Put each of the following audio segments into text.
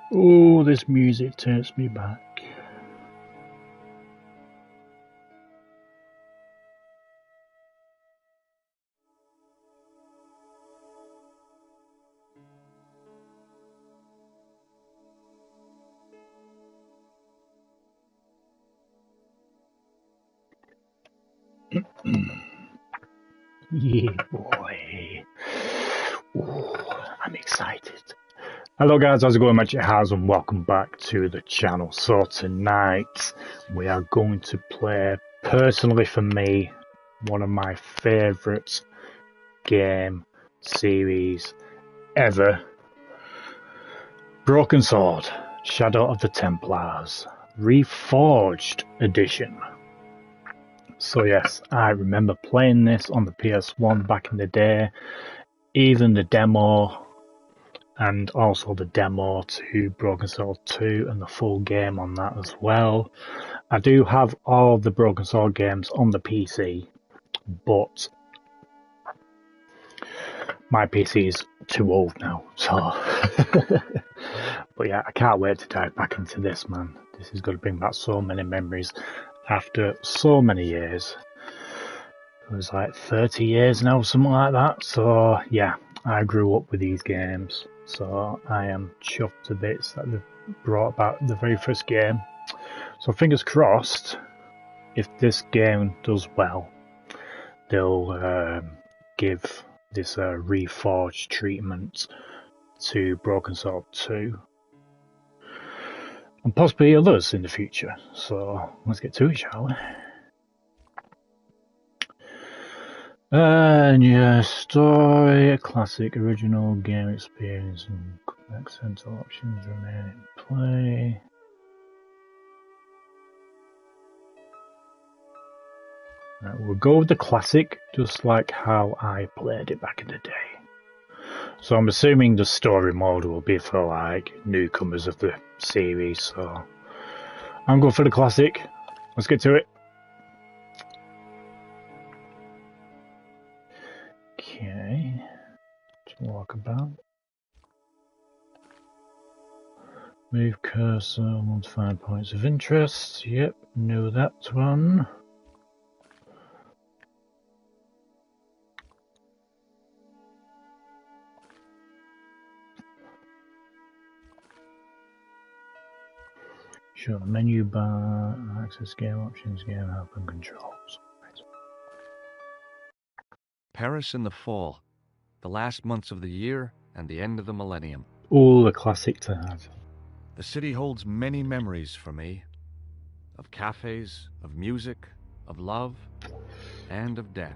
Oh, this music takes me back. Yeah, boy. Ooh, I'm excited. Hello guys, how's it going? HatCHeTHaZ and welcome back to the channel. So tonight we are going to play, personally for me, one of my favourite game series ever. Broken Sword, Shadow of the Templars, Reforged edition. So yes, I remember playing this on the PS1 back in the day, even the demo, and also the demo to Broken Sword 2 and the full game on that as well. I do have all the Broken Sword games on the PC, but my PC is too old now, so... But yeah, I can't wait to dive back into this, man. This is going to bring back so many memories after so many years. It was like 30 years now, something like that. So yeah, I grew up with these games. So I am chuffed to bits that they've brought back the very first game. So fingers crossed, if this game does well, they'll give this reforged treatment to Broken Sword 2. And possibly others in the future. So let's get to it, shall we? Yeah, story, a classic original game experience, and accidental options remain in play. Right, we'll go with the classic, just like how I played it back in the day. So I'm assuming the story mode will be for like newcomers of the series, so I'm going for the classic. Let's get to it. Okay, to walk about. Move cursor, 1 to 5 points of interest. Yep, know that one. Show the menu bar, access game options, game help and controls. Right. Paris in the fall, the last months of the year and the end of the millennium. All the classic to have. The city holds many memories for me, of cafes, of music, of love, and of death.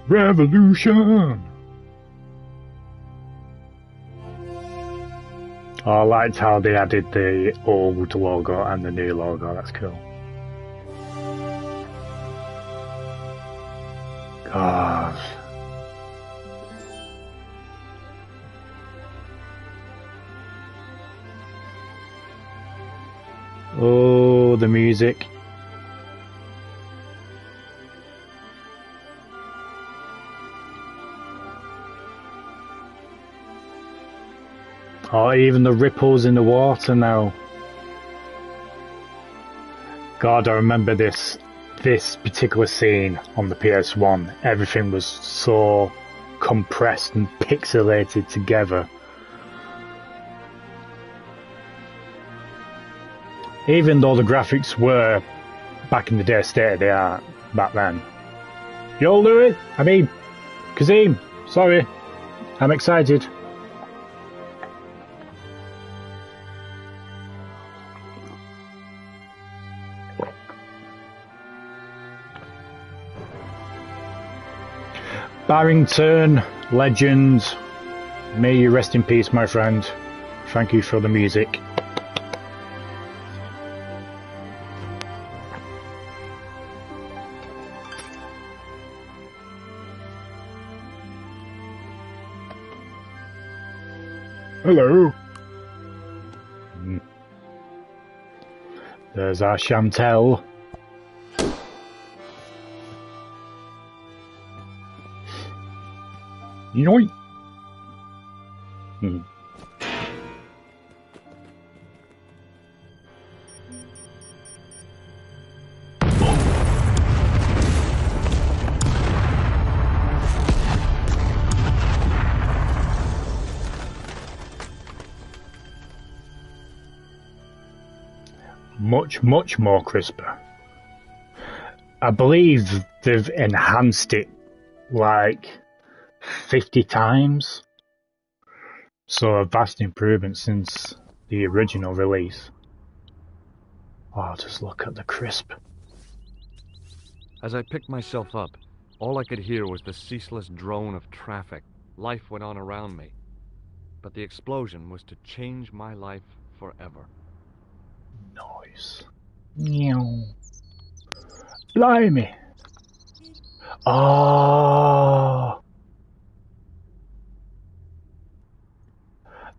Revolution! Oh, I liked how they added the old logo and the new logo, that's cool. God. Oh, the music. Oh, even the ripples in the water now. God, I remember this particular scene on the PS1. Everything was so compressed and pixelated together. Even though the graphics were, back in the day, state of the art back then. Yo, Louis! Kazim! Sorry. I'm excited. Barrington, legend. May you rest in peace, my friend. Thank you for the music. Hello. There's our Chantel. Yoink. Much more crisper. I believe they've enhanced it like 50 times. So a vast improvement since the original release. Oh, just look at the crisp. As I picked myself up, all I could hear was the ceaseless drone of traffic. Life went on around me. But the explosion was to change my life forever. Noise. Meow. Blimey. Oh.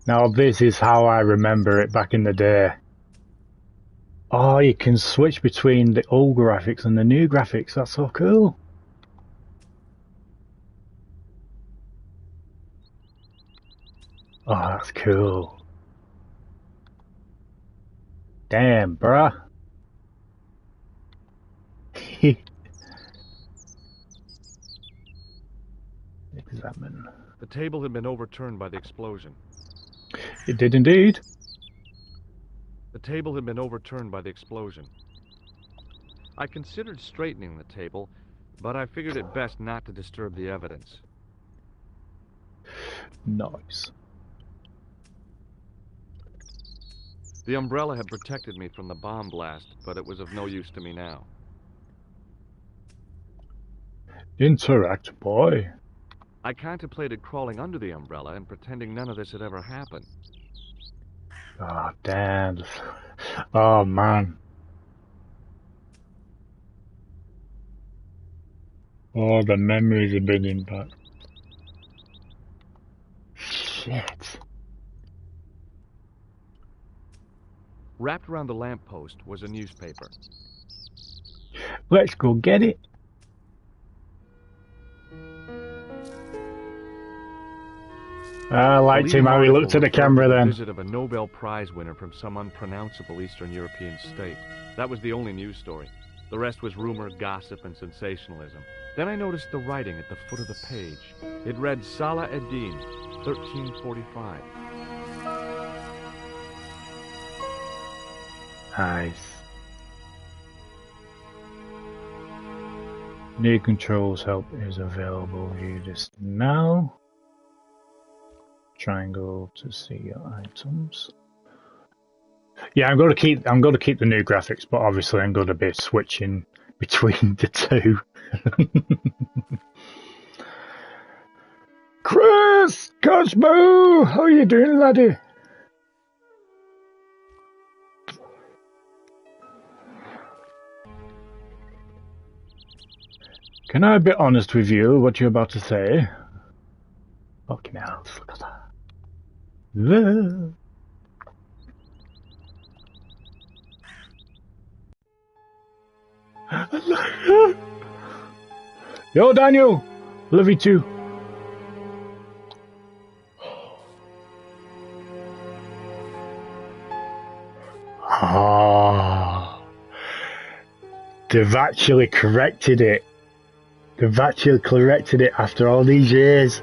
Now this is how I remember it back in the day. Oh, you can switch between the old graphics and the new graphics. That's so cool. Oh, that's cool. Damn, bruh. Examine. The table had been overturned by the explosion. It did indeed. The table had been overturned by the explosion. I considered straightening the table, but I figured it best not to disturb the evidence. Nice. The umbrella had protected me from the bomb blast, but it was of no use to me now. Interact, boy. I contemplated crawling under the umbrella and pretending none of this had ever happened. Oh, damn. Oh, man. Oh, the memories are bringing back. Shit. Wrapped around the lamppost was a newspaper. Let's go get it. I liked him how he looked at the camera then. The visit of a Nobel Prize winner from some unpronounceable Eastern European state. That was the only news story. The rest was rumor, gossip, and sensationalism. Then I noticed the writing at the foot of the page. It read Salah ad-Din, 1345. Nice. New controls help is available. View this now. Triangle to see your items. Yeah, I'm going to keep the new graphics, but obviously I'm going to be switching between the two. Chris, Cosmo, how are you doing, laddie? Can I be honest with you? What you're about to say? Fucking hell! Look at that. Yo, Daniel, love you too. Ah, they've actually corrected it. They've actually corrected it after all these years.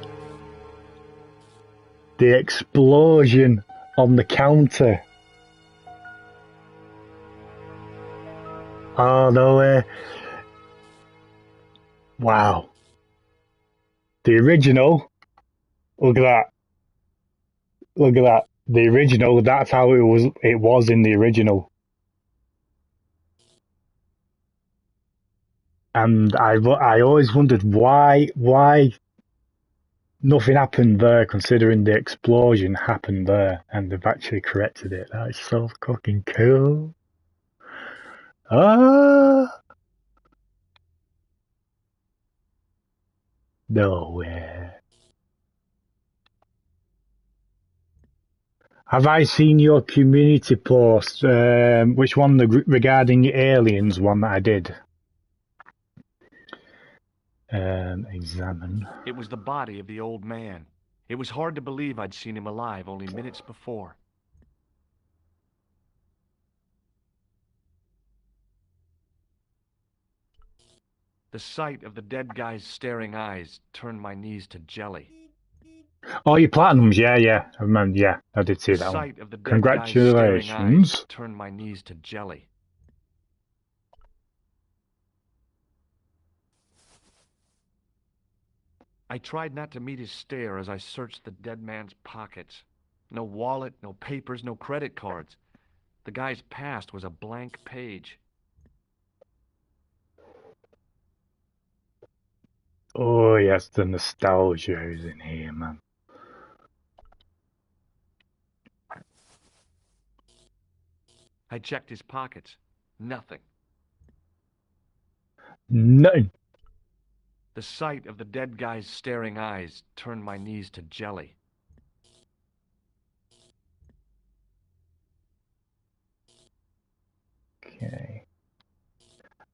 The explosion on the counter. Oh, no way. Wow. The original, look at that. Look at that. The original, that's how it was in the original. And I always wondered why nothing happened there, considering the explosion happened there, and they've actually corrected it. That is so fucking cool. Ah, no way. Have I seen your community post? Which one? Regarding aliens one that I did. Examine. It was the body of the old man. It was hard to believe I'd seen him alive only minutes before. The sight of the dead guy's staring eyes turned my knees to jelly. Oh, your platinums, yeah. I remember, yeah, I did see The that one. sight of the dead guy's staring eyes Congratulations. turned my knees to jelly. I tried not to meet his stare as I searched the dead man's pockets. No wallet, no papers, no credit cards. The guy's past was a blank page. Oh, yes, the nostalgia is in here, man. I checked his pockets. Nothing. Nothing. The sight of the dead guy's staring eyes turned my knees to jelly. Okay.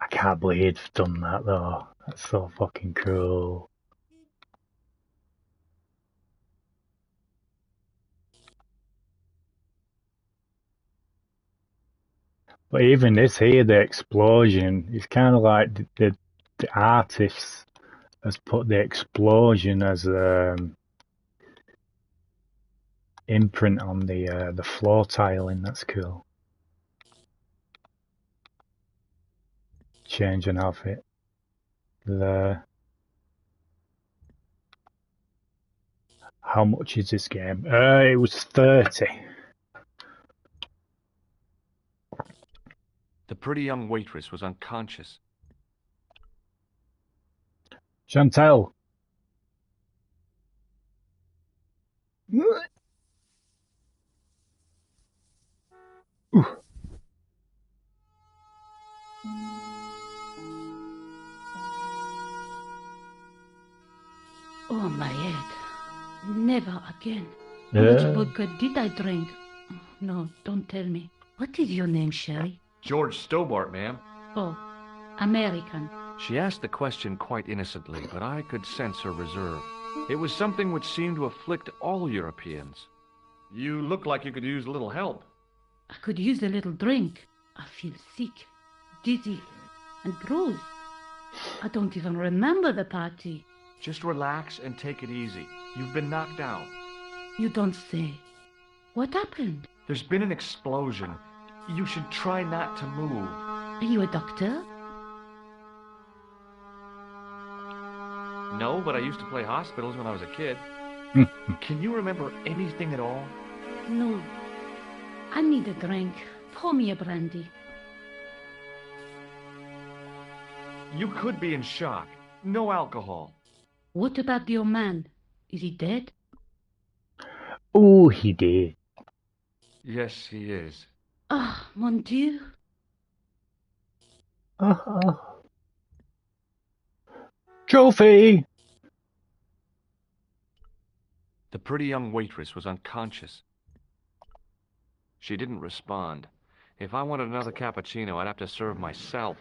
I can't believe you've done that, though. That's so fucking cool. But even this here, the explosion, it's kind of like the artist has put the explosion as imprint on the floor tiling. That's cool. Change an outfit. How much is this game? It was 30. The pretty young waitress was unconscious. Chantel. Oh, my head. Never again. How much vodka did I drink? No, don't tell me. What is your name, Sherry? George Stobart, ma'am. Oh, American. She asked the question quite innocently, but I could sense her reserve. It was something which seemed to afflict all Europeans. You look like you could use a little help. I could use a little drink. I feel sick, dizzy, and bruised. I don't even remember the party. Just relax and take it easy. You've been knocked out. You don't say. What happened? There's been an explosion. You should try not to move. Are you a doctor? No, but I used to play hospitals when I was a kid. Can you remember anything at all? No. I need a drink. Pour me a brandy. You could be in shock. No alcohol. What about your man? Is he dead? Oh, he did. Yes, he is. Ah, mon Dieu. Trophy! The pretty young waitress was unconscious. She didn't respond. If I wanted another cappuccino, I'd have to serve myself.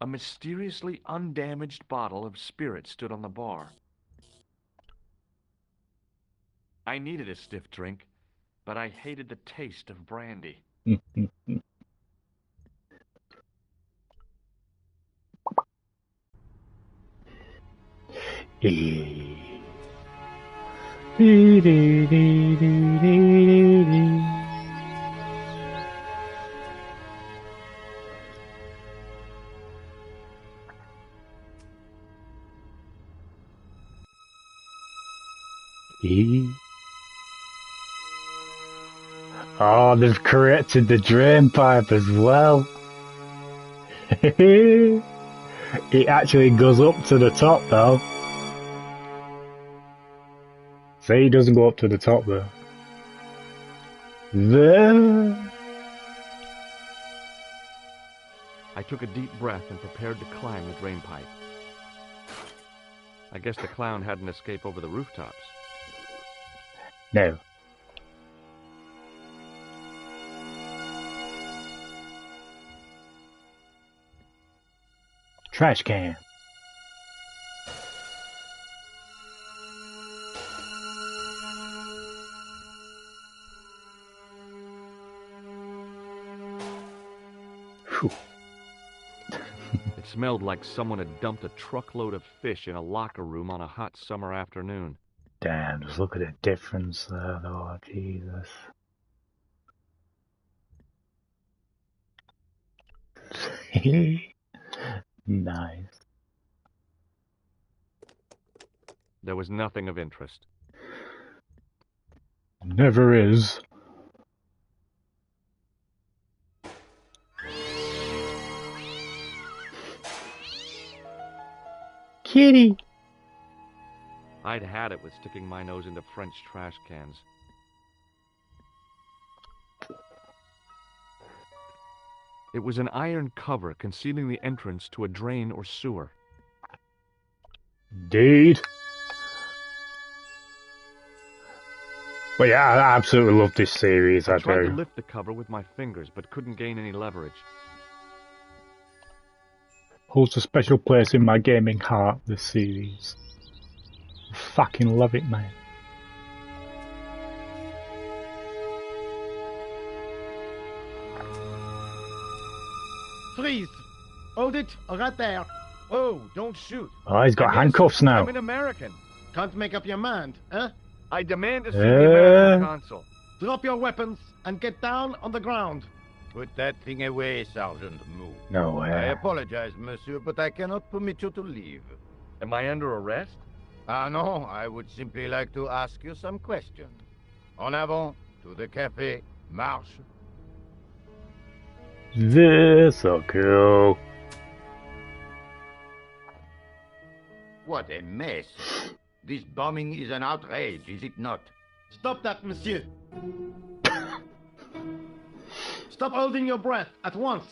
A mysteriously undamaged bottle of spirit stood on the bar. I needed a stiff drink, but I hated the taste of brandy. Oh, they've corrected the drain pipe as well. It actually goes up to the top though. See, it doesn't go up to the top though. There. I took a deep breath and prepared to climb the drain pipe. I guess the clown hadn't escaped over the rooftops. No. Trash can. Whew. It smelled like someone had dumped a truckload of fish in a locker room on a hot summer afternoon. Damn, just look at the difference there, though. Jesus. Nice. There was nothing of interest. Never is. Kitty! I'd had it with sticking my nose into French trash cans. It was an iron cover concealing the entrance to a drain or sewer. Indeed. Well, yeah, I absolutely love this series. I tried to lift the cover with my fingers, but couldn't gain any leverage. Holds a special place in my gaming heart, this series. I fucking love it, man. Freeze! Hold it, right there. Oh, don't shoot. Oh, he's got handcuffs now. I'm an American. Can't make up your mind, huh? I demand to see the American consul. Drop your weapons and get down on the ground. Put that thing away, Sergeant Moo. No way. I apologize, monsieur, but I cannot permit you to leave. Am I under arrest? Ah, no, I would simply like to ask you some questions. En avant, to the café, marche. This so cool. What a mess. This bombing is an outrage, is it not? Stop that, monsieur. Stop holding your breath at once.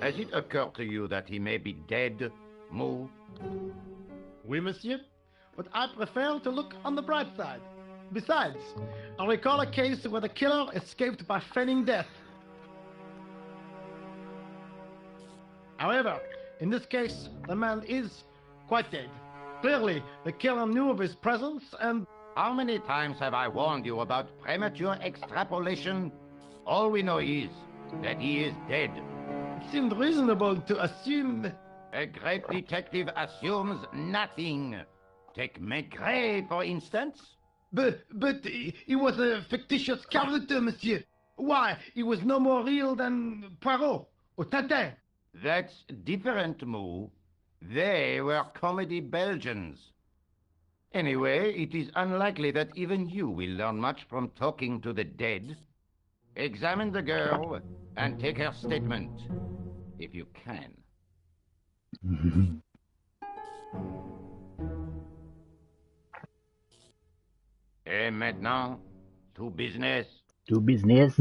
Has it occurred to you that he may be dead, Moo? Oui, monsieur. But I prefer to look on the bright side. Besides, I recall a case where the killer escaped by feigning death. However, in this case, the man is quite dead. Clearly, the killer knew of his presence and... How many times have I warned you about premature extrapolation? All we know is that he is dead. It seemed reasonable to assume... A great detective assumes nothing. Take Maigret, for instance. But he was a fictitious character, monsieur. Why, he was no more real than Poirot or Tintin. That's different, Moo. They were comedy Belgians. Anyway, it is unlikely that even you will learn much from talking to the dead. Examine the girl and take her statement, if you can. Et maintenant, to business. Do business.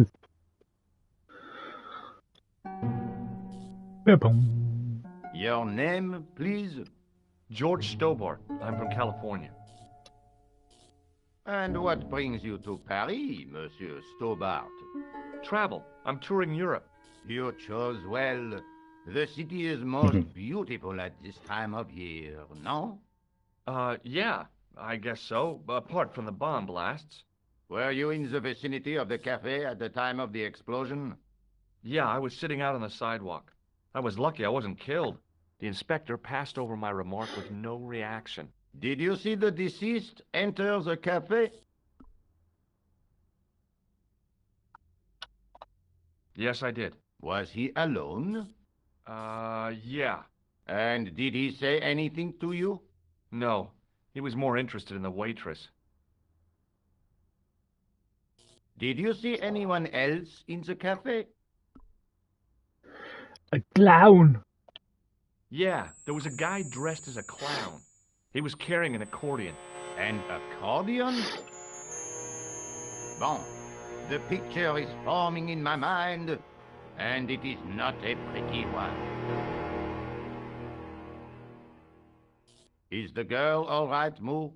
Ba-boom. Your name, please? George Stobart. I'm from California. And what brings you to Paris, Monsieur Stobart? Travel. I'm touring Europe. You chose well. The city is most beautiful at this time of year, no? Yeah, I guess so, apart from the bomb blasts. Were you in the vicinity of the cafe at the time of the explosion? Yeah, I was sitting out on the sidewalk. I was lucky I wasn't killed. The inspector passed over my remark with no reaction. Did you see the deceased enter the cafe? Yes, I did. Was he alone? Yeah. And did he say anything to you? No, he was more interested in the waitress. Did you see anyone else in the cafe? A clown. Yeah, there was a guy dressed as a clown. He was carrying an accordion. An accordion? Bon, the picture is forming in my mind, and it is not a pretty one. Is the girl all right, Moo?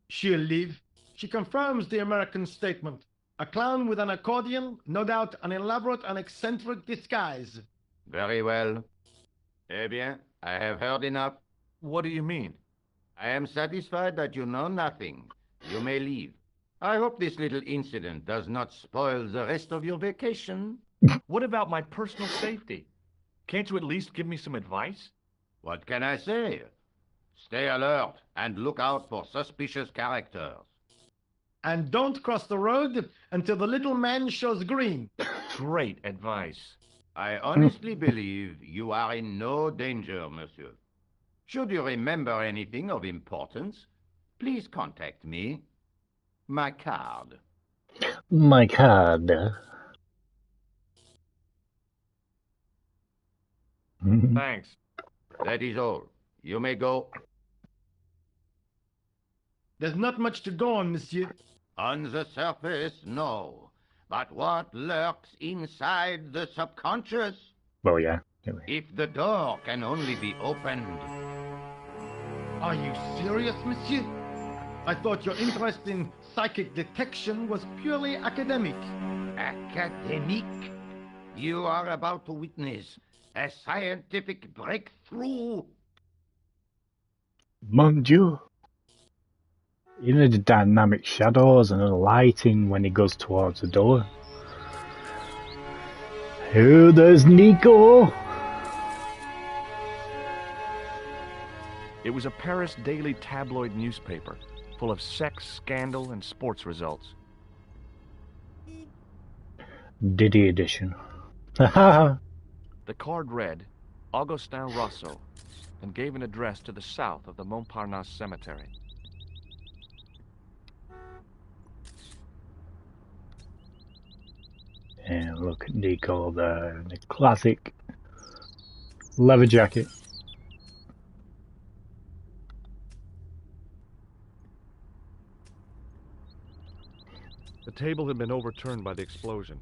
She'll live. She confirms the American statement. A clown with an accordion, no doubt an elaborate and eccentric disguise. Very well. Eh bien, I have heard enough. What do you mean? I am satisfied that you know nothing. You may leave. I hope this little incident does not spoil the rest of your vacation. What about my personal safety? Can't you at least give me some advice? What can I say? Stay alert and look out for suspicious characters. And don't cross the road until the little man shows green. Great advice. I honestly believe you are in no danger, monsieur. Should you remember anything of importance, please contact me. My card. My card. Thanks. That is all. You may go. There's not much to go on, monsieur. On the surface, no. But what lurks inside the subconscious? Well, yeah. If the door can only be opened. Are you serious, monsieur? I thought your interest in psychic detection was purely academic. Academic? You are about to witness a scientific breakthrough. Mon Dieu. You know the dynamic shadows and the lighting when he goes towards the door. Oh, there's Nico! It was a Paris daily tabloid newspaper, full of sex, scandal, and sports results. Diddy edition. Haha! The card read, Augustin Rousseau, and gave an address to the south of the Montparnasse Cemetery. And look at Nico there, the classic leather jacket. The table had been overturned by the explosion.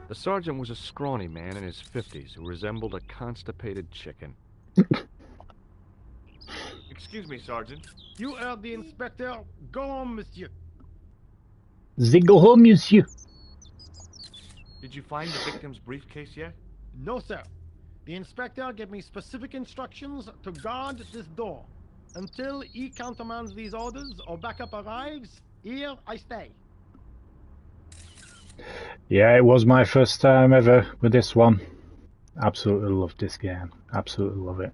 The sergeant was a scrawny man in his 50s who resembled a constipated chicken. Excuse me, Sergeant. You heard the inspector. Go on, monsieur. Go home, monsieur. Did you find the victim's briefcase yet? No, sir. The inspector gave me specific instructions to guard this door. Until he countermands these orders or backup arrives, here I stay. Yeah, it was my first time ever with this one. Absolutely loved this game. Absolutely love it.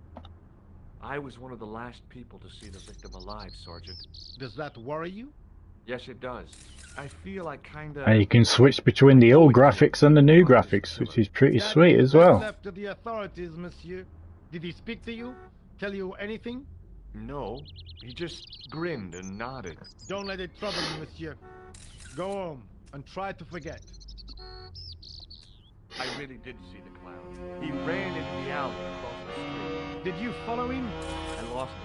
I was one of the last people to see the victim alive, Sergeant. Does that worry you? Yes, it does. I feel I kinda... And you can switch between the old graphics and the new graphics, which is pretty sweet as well. Left to the authorities, monsieur. Did he speak to you? Tell you anything? No, he just grinned and nodded. Don't let it trouble you, monsieur. Go home and try to forget. I really did see the clown. He ran into the alley across the street. Did you follow him? I lost him.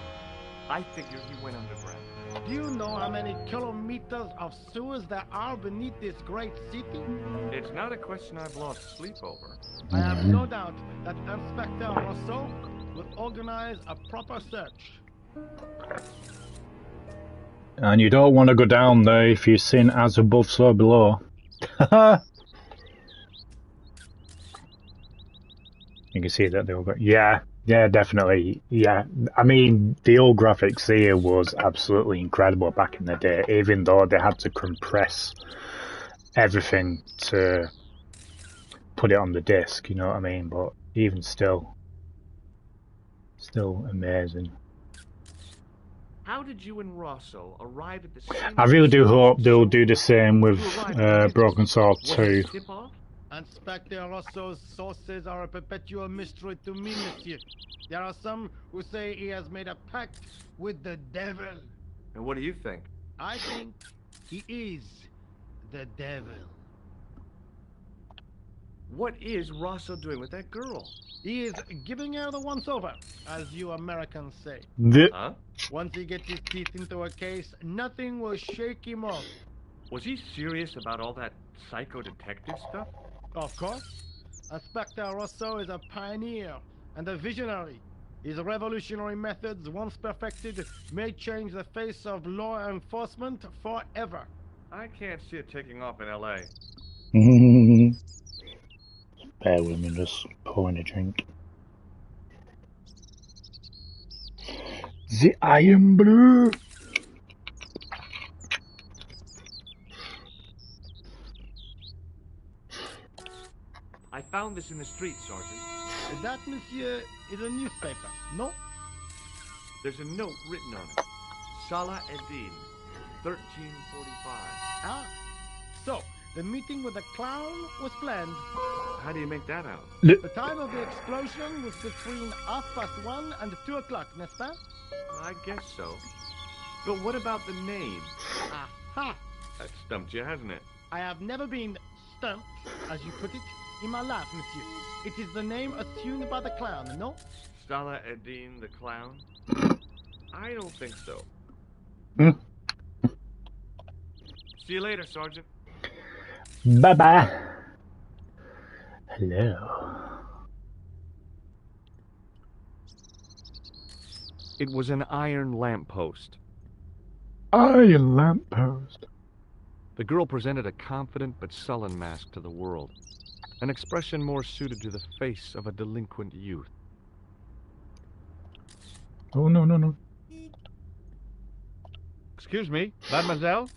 I figured he went underground. Do you know how many kilometers of sewers there are beneath this great city? It's not a question I've lost sleep over. I have no doubt that Inspector Rousseau will organize a proper search. And you don't want to go down there if you've seen as above, so below. You can see that they all got... Yeah, definitely. Yeah, I mean, the old graphics here was absolutely incredible back in the day, even though they had to compress everything to put it on the disc, you know what I mean? But even still amazing. How did you and Rosso arrive at the same... I really do hope they'll do the same with Broken Sword 2. Inspector Rosso's sources are a perpetual mystery to me, monsieur. There are some who say he has made a pact with the devil. And what do you think? I think he is the devil. What is Rosso doing with that girl? He is giving her the once-over, as you Americans say. Huh? Once he gets his teeth into a case, nothing will shake him off. Was he serious about all that psycho-detective stuff? Of course. Inspector Rosso is a pioneer and a visionary. His revolutionary methods, once perfected, may change the face of law enforcement forever. I can't see it taking off in L.A. Bear with me, just pouring a drink. The Iron Blue. I found this in the street, Sergeant. That, monsieur, is a newspaper, no? There's a note written on it. Salah Eddin, 1345. Ah, so the meeting with the clown was planned. How do you make that out? The time of the explosion was between 1:30 and 2 o'clock, n'est-ce pas? I guess so. But what about the name? Aha! That stumped you, hasn't it? I have never been stumped, as you put it, in my life, monsieur. It is the name assumed by the clown, no? Salah Eddin the clown? I don't think so. See you later, Sergeant. Bye-bye. Hello. It was an iron lamppost. Iron lamppost. The girl presented a confident but sullen mask to the world, an expression more suited to the face of a delinquent youth. Oh, no, no, no. Excuse me, mademoiselle?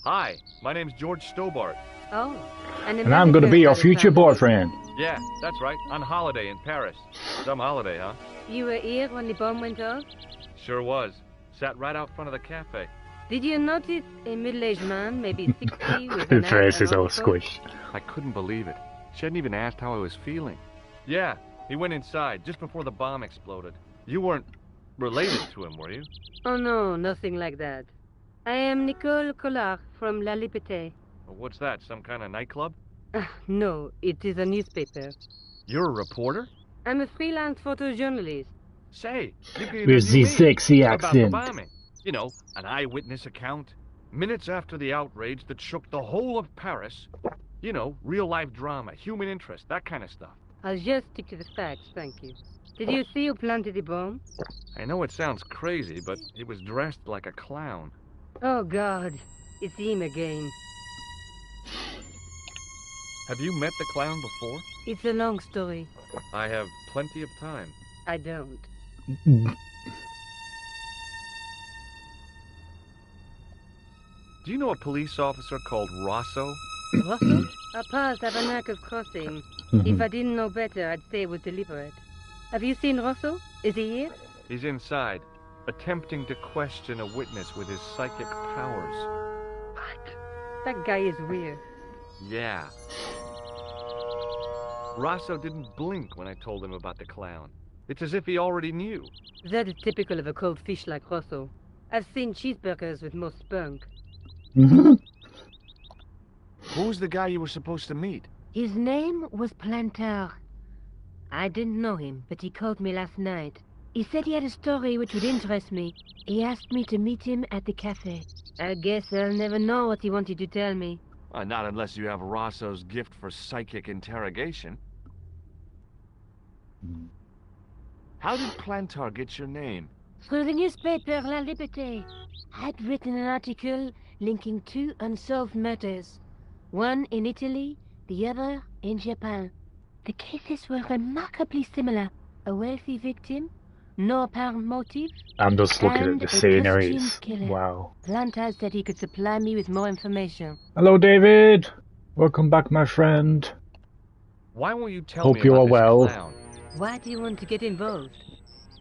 Hi, my name's George Stobart. Oh, And I'm going to be your future boyfriend. Yeah, that's right, on holiday in Paris. Some holiday, huh? You were here when the bomb went off? Sure was. Sat right out front of the cafe. Did you notice a middle-aged man, maybe 60, with His an face is axe and all a coat? squished. I couldn't believe it. She hadn't even asked how I was feeling. Yeah, he went inside just before the bomb exploded. You weren't related to him, were you? Oh no, nothing like that. I am Nicole Collard from La Liberté. Well, what's that, some kind of nightclub? No, it is a newspaper. You're a reporter? I'm a freelance photojournalist. Say, you can With interview the me sexy about the accent. bombing. You know, an eyewitness account. Minutes after the outrage that shook the whole of Paris. You know, real-life drama, human interest, that kind of stuff. I'll just stick to the facts, thank you. Did you see who planted the bomb? I know it sounds crazy, but he was dressed like a clown. Oh God, it's him again. Have you met the clown before? It's a long story. I have plenty of time. I don't. Do you know a police officer called Rosso? Rosso? Our paths have a knack of crossing. If I didn't know better, I'd say it was deliberate. Have you seen Rosso? Is he here? He's inside, attempting to question a witness with his psychic powers. What? That guy is weird. Yeah. Rosso didn't blink when I told him about the clown. It's as if he already knew. That is typical of a cold fish like Rosso. I've seen cheeseburgers with more spunk. Who's the guy you were supposed to meet? His name was Planter. I didn't know him, but he called me last night. He said he had a story which would interest me. He asked me to meet him at the cafe. I guess I'll never know what he wanted to tell me. Not unless you have Rosso's gift for psychic interrogation. How did Plantar get your name? Through the newspaper La Liberté. I'd written an article linking two unsolved murders. One in Italy, the other in Japan. The cases were remarkably similar. A wealthy victim, no apparent motive. I'm just looking And at the a sceneries. costumed killer. Wow. Planter said he could supply me with more information. Hello, David. Welcome back, my friend. Why won't you tell Hope me you about are this well. clown? Why do you want to get involved?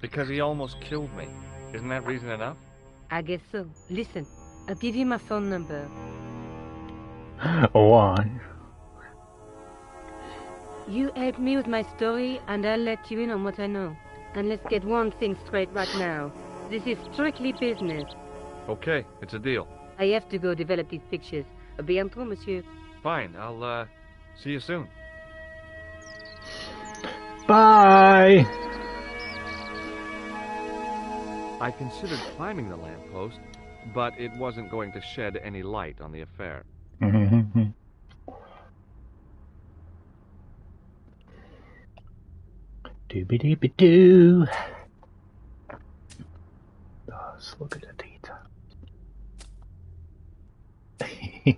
Because he almost killed me. Isn't that reason enough? I guess so. Listen, I'll give you my phone number. Why? You help me with my story, and I'll let you in on what I know. And let's get one thing straight right now. This is strictly business. Okay, it's a deal. I have to go develop these pictures. À bientôt, monsieur. Fine, I'll, see you soon. Bye. I considered climbing the lamppost, but it wasn't going to shed any light on the affair. Doobie-doobie-doo. Let's look at the detail. But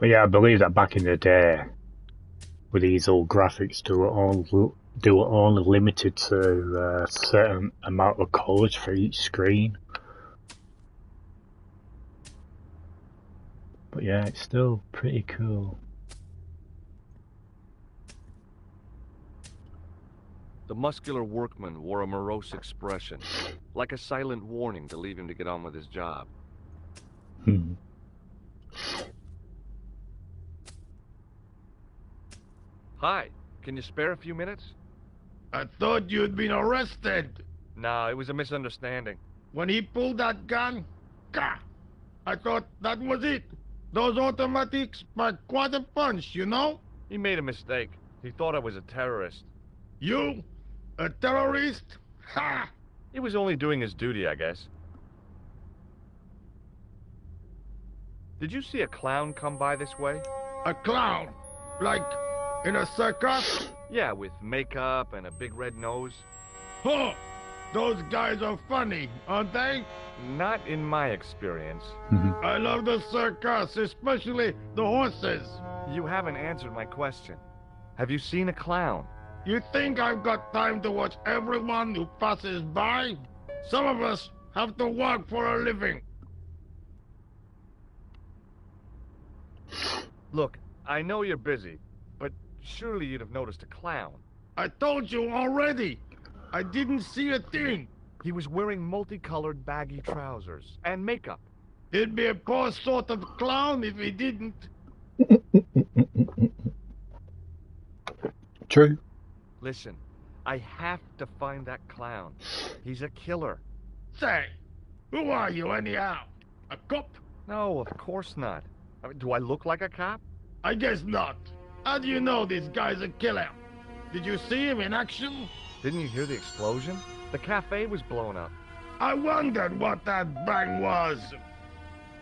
yeah, I believe that back in the day, with these old graphics, they were only limited to a certain amount of colours for each screen. But yeah, it's still pretty cool. The muscular workman wore a morose expression, like a silent warning to leave him to get on with his job. Hi, can you spare a few minutes? I thought you'd been arrested. No, it was a misunderstanding. When he pulled that gun, gah, I thought that was it. Those automatics pack quite a punch, you know? He made a mistake. He thought I was a terrorist. You? A terrorist? Ha! He was only doing his duty, I guess. Did you see a clown come by this way? A clown? Like in a circus? Yeah, with makeup and a big red nose. Huh! Those guys are funny, aren't they? Not in my experience. I love the circus, especially the horses. You haven't answered my question. Have you seen a clown? You think I've got time to watch everyone who passes by? Some of us have to work for a living. Look, I know you're busy, but surely you'd have noticed a clown. I told you already. I didn't see a thing. He was wearing multicolored baggy trousers and makeup. He'd be a poor sort of clown if he didn't. True. Listen, I have to find that clown. He's a killer. Say, who are you anyhow? A cop? No, of course not. I mean, do I look like a cop? I guess not. How do you know this guy's a killer? Did you see him in action? Didn't you hear the explosion? The cafe was blown up. I wondered what that bang was.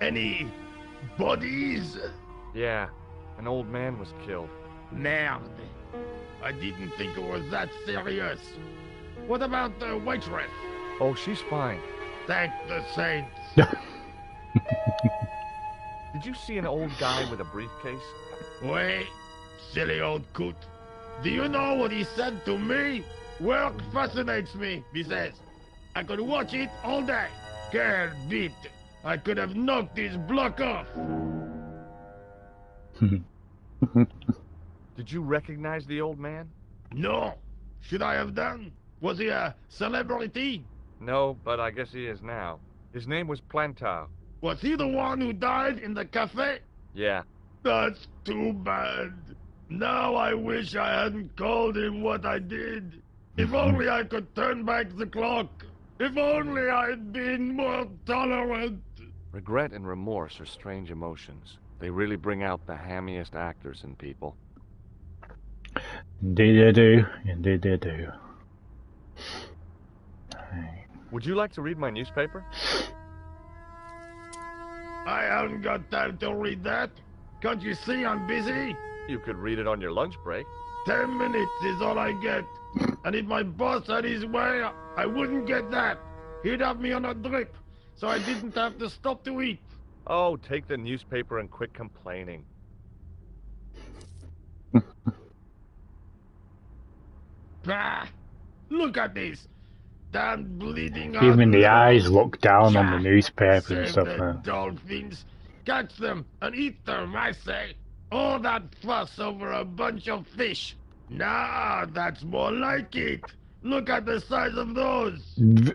Any bodies? Yeah, an old man was killed. Merde. I didn't think it was that serious. What about the waitress? Oh, she's fine. Thank the saints. Did you see an old guy with a briefcase? Wait, silly old coot. Do you know what he said to me? Work fascinates me, he says. I could watch it all day. Quel bit. I could have knocked his block off. Did you recognize the old man? No. Should I have done? Was he a celebrity? No, but I guess he is now. His name was Plantar. Was he the one who died in the cafe? Yeah. That's too bad. Now I wish I hadn't called him what I did. If only I could turn back the clock. If only I'd been more tolerant. Regret and remorse are strange emotions. They really bring out the hammiest actors in people. Indeed they do. Indeed they do. Would you like to read my newspaper? I haven't got time to read that. Can't you see I'm busy? You could read it on your lunch break. 10 minutes is all I get. And if my boss had his way, I wouldn't get that. He'd have me on a drip, so I didn't have to stop to eat. Oh, take the newspaper and quit complaining. Bah! Look at this. Damn bleeding Even the out. eyes look down on the newspaper and Save stuff. the dolphins. Catch them and eat them, I say. All that fuss over a bunch of fish. Nah, that's more like it. Look at the size of those.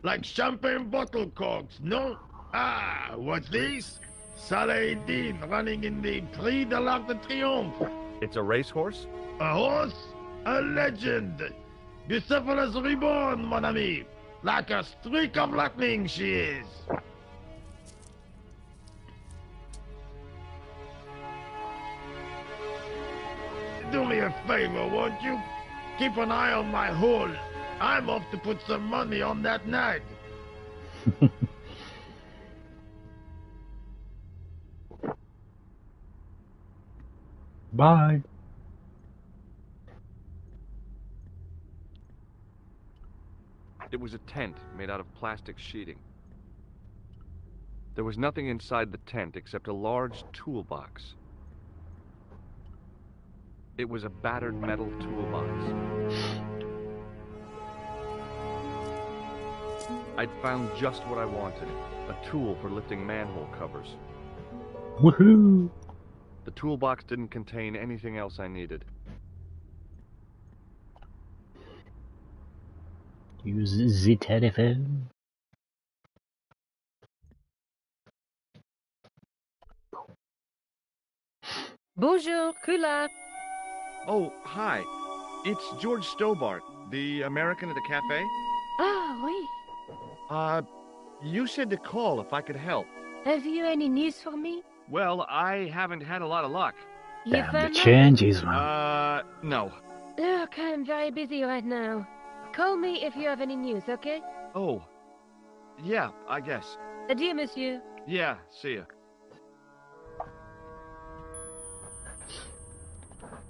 Like champagne bottle corks, no? Ah, what's this? Saladin running in the Prix de l'Arc de Triomphe. It's a racehorse? A horse? A legend. Bucephalus reborn, mon ami. Like a streak of lightning she is. Do me a favor, won't you? Keep an eye on my hole. I'm off to put some money on that nag. Bye. It was a tent made out of plastic sheeting. There was nothing inside the tent except a large toolbox. It was a battered metal toolbox. I'd found just what I wanted, a tool for lifting manhole covers. Woohoo! The toolbox didn't contain anything else I needed. Use the telephone. Bonjour, Kula. Oh, hi. It's George Stobart, the American at the cafe. Ah, oui. You said to call if I could help. Have you any news for me? Well, I haven't had a lot of luck. You Damn, the found nothing? changes, man. No. Look, I'm very busy right now. Call me if you have any news, okay? Oh. Yeah, I guess. Adieu, monsieur. Yeah, see ya.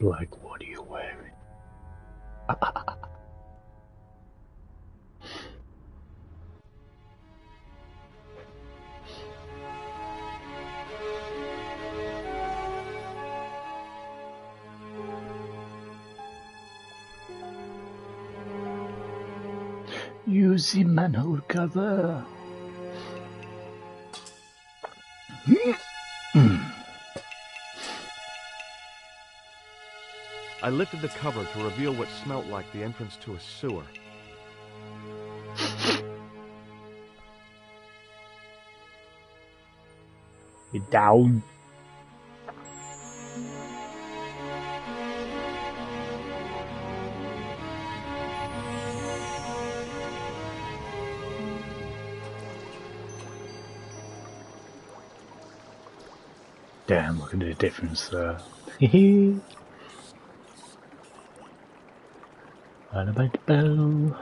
Like, what are you wearing? Use the manhole cover. I lifted the cover to reveal what smelt like the entrance to a sewer. You're down. Damn, look at the difference there. Hehe. Bell.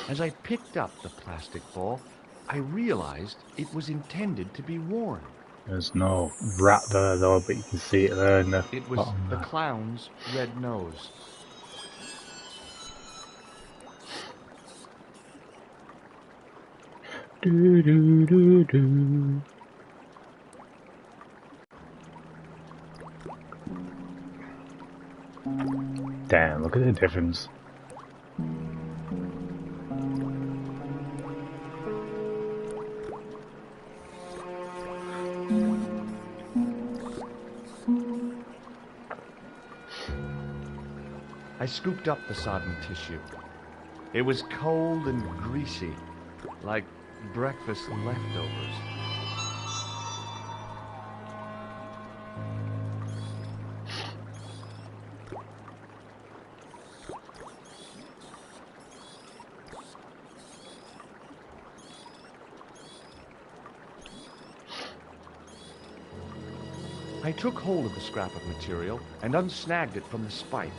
As I picked up the plastic ball, I realized it was intended to be worn. There's no rat there though, but you can see it there in the It was bottom the there. clown's red nose. Do do do do. Damn, look at the difference. I scooped up the sodden tissue. It was cold and greasy, like breakfast leftovers. I took hold of the scrap of material and unsnagged it from the spike.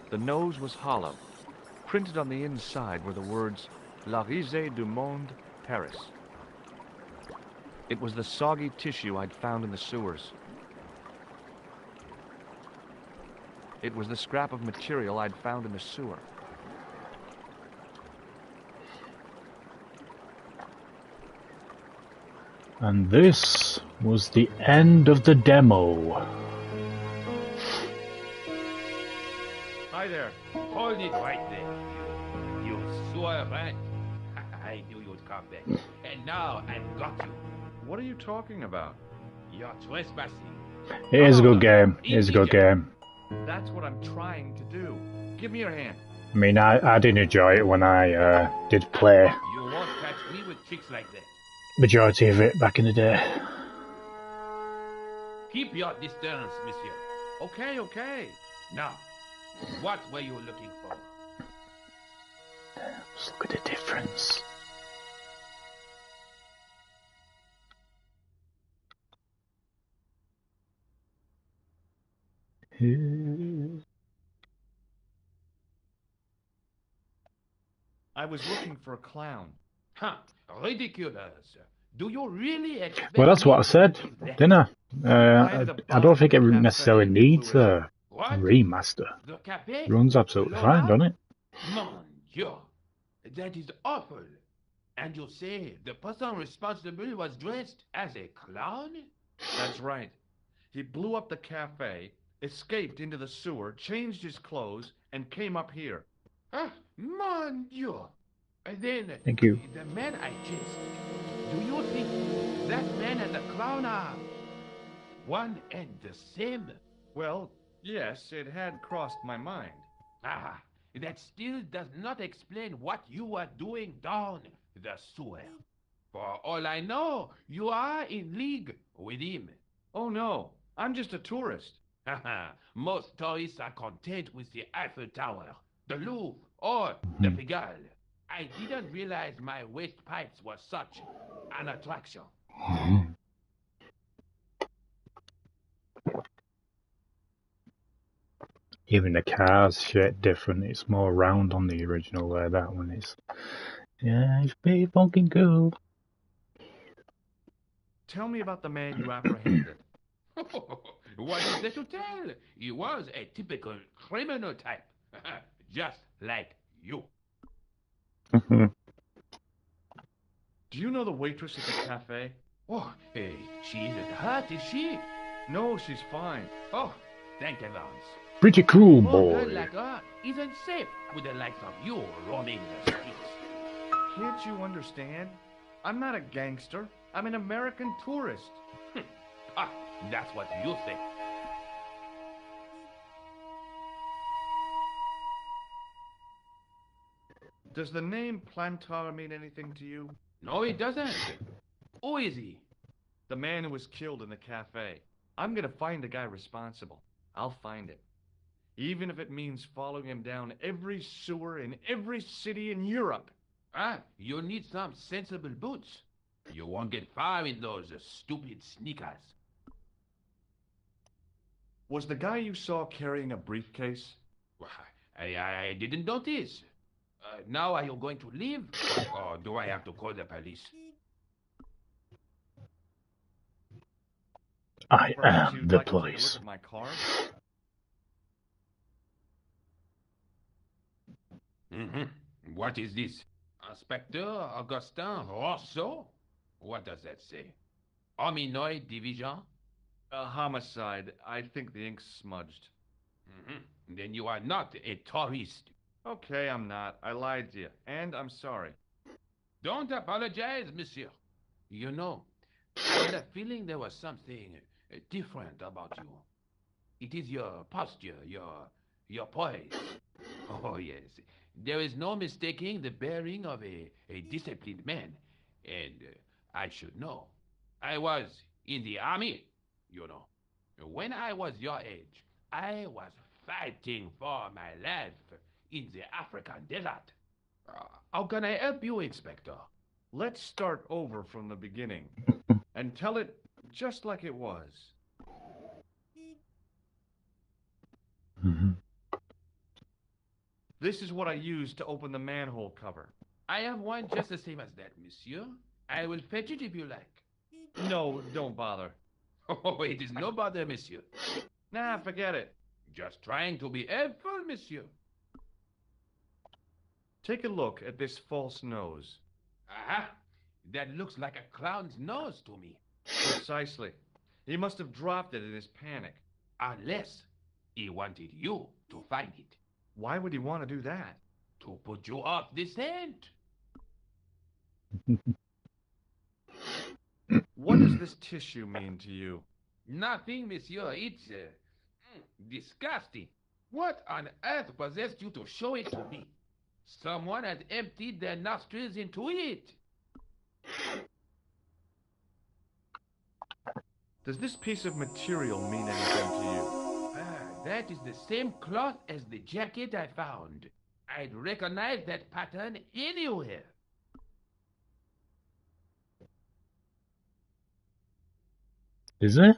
The nose was hollow. Printed on the inside were the words, La risée du monde, Paris. It was the soggy tissue I'd found in the sewers. It was the scrap of material I'd found in the sewer. And this was the end of the demo. Hi there. Hold it right there. You sewer rat. I knew you'd come back. And now I've got you. What are you talking about? You're trespassing. It is a good game. It is a good game. That's what I'm trying to do. Give me your hand. I mean, I did enjoy it when I did play You won't catch me with tricks like that. majority of it back in the day. Keep your distance, monsieur. Okay, okay. Now, what were you looking for? Just look at the difference. I was looking for a clown. Huh, ridiculous. Do you really expect Well, that's me what I to said, believe that? didn't I? Find the I don't bottom think of it the necessarily cafe, needs blew it up. a What? remaster. The cafe? Runs absolutely Blown fine, up? doesn't it? Mon Dieu, that is awful. And you say the person responsible was dressed as a clown? That's right. He blew up the cafe, escaped into the sewer, changed his clothes, and came up here. Ah, mon Dieu. Then, Thank you. the man I chased, do you think that man and the clown are one and the same? Well, yes, it had crossed my mind. Ah, that still does not explain what you were doing down the sewer. For all I know, you are in league with him. Oh no, I'm just a tourist. Haha, most tourists are content with the Eiffel Tower, the Louvre, or the Pigalle. I didn't realize my waste pipes were such an attraction. Even the car's shaped different. It's more round on the original, where that one is. Yeah, it's pretty fucking cool. Tell me about the man you apprehended. What is there to tell? He was a typical criminal type, just like you. Do you know the waitress at the cafe? Oh, hey, she isn't hurt, is she? No, she's fine. Oh, thank heavens. Pretty cool, A girl boy. like her isn't safe with the likes of you roaming the streets. Can't you understand? I'm not a gangster. I'm an American tourist. Ah, that's what you think. Does the name Plantar mean anything to you? No, it doesn't. Who is he? The man who was killed in the cafe. I'm gonna find the guy responsible. I'll find him. Even if it means following him down every sewer in every city in Europe. Ah, you need some sensible boots. You won't get far in those stupid sneakers. Was the guy you saw carrying a briefcase? Why, I didn't notice. Now are you going to leave? Or do I have to call the police? I Perhaps am you'd the like to take a police. look at my car? What is this? Inspector Augustin Rousseau? What does that say? Hominoid Division? A homicide. I think the ink's smudged. Then you are not a tourist. Okay, I'm not. I lied to you. And I'm sorry. Don't apologize, monsieur. You know, I had a feeling there was something different about you. It is your posture, your poise. Oh, yes. There is no mistaking the bearing of a disciplined man. And I should know. I was in the army, you know. When I was your age, I was fighting for my life in the African desert. How can I help you, Inspector? Let's start over from the beginning and tell it just like it was. This is what I used to open the manhole cover. I have one just the same as that, monsieur. I will fetch it if you like. No, don't bother. Oh, it is no bother, monsieur. Nah, forget it. Just trying to be helpful, monsieur. Take a look at this false nose. Aha! That looks like a clown's nose to me. Precisely. He must have dropped it in his panic. Unless he wanted you to find it. Why would he want to do that? To put you off the scent. What does this tissue mean to you? Nothing, monsieur. It's disgusting. What on earth possessed you to show it to me? Someone had emptied their nostrils into it. Does this piece of material mean anything to you? That is the same cloth as the jacket I found. I'd recognize that pattern anywhere. Is it?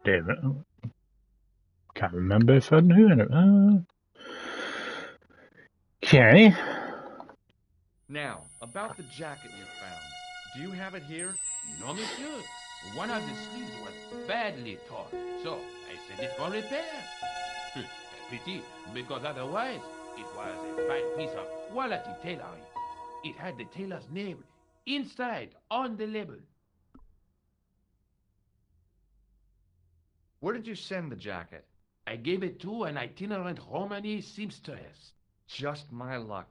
Damn it. Can't remember if I knew it. Okay. Now, about the jacket you found. Do you have it here? No, monsieur. One of the sleeves was badly torn, so I sent it for repair. Pity, because otherwise it was a fine piece of quality tailoring. It had the tailor's name inside on the label. Where did you send the jacket? I gave it to an itinerant Romani seamstress. Just my luck.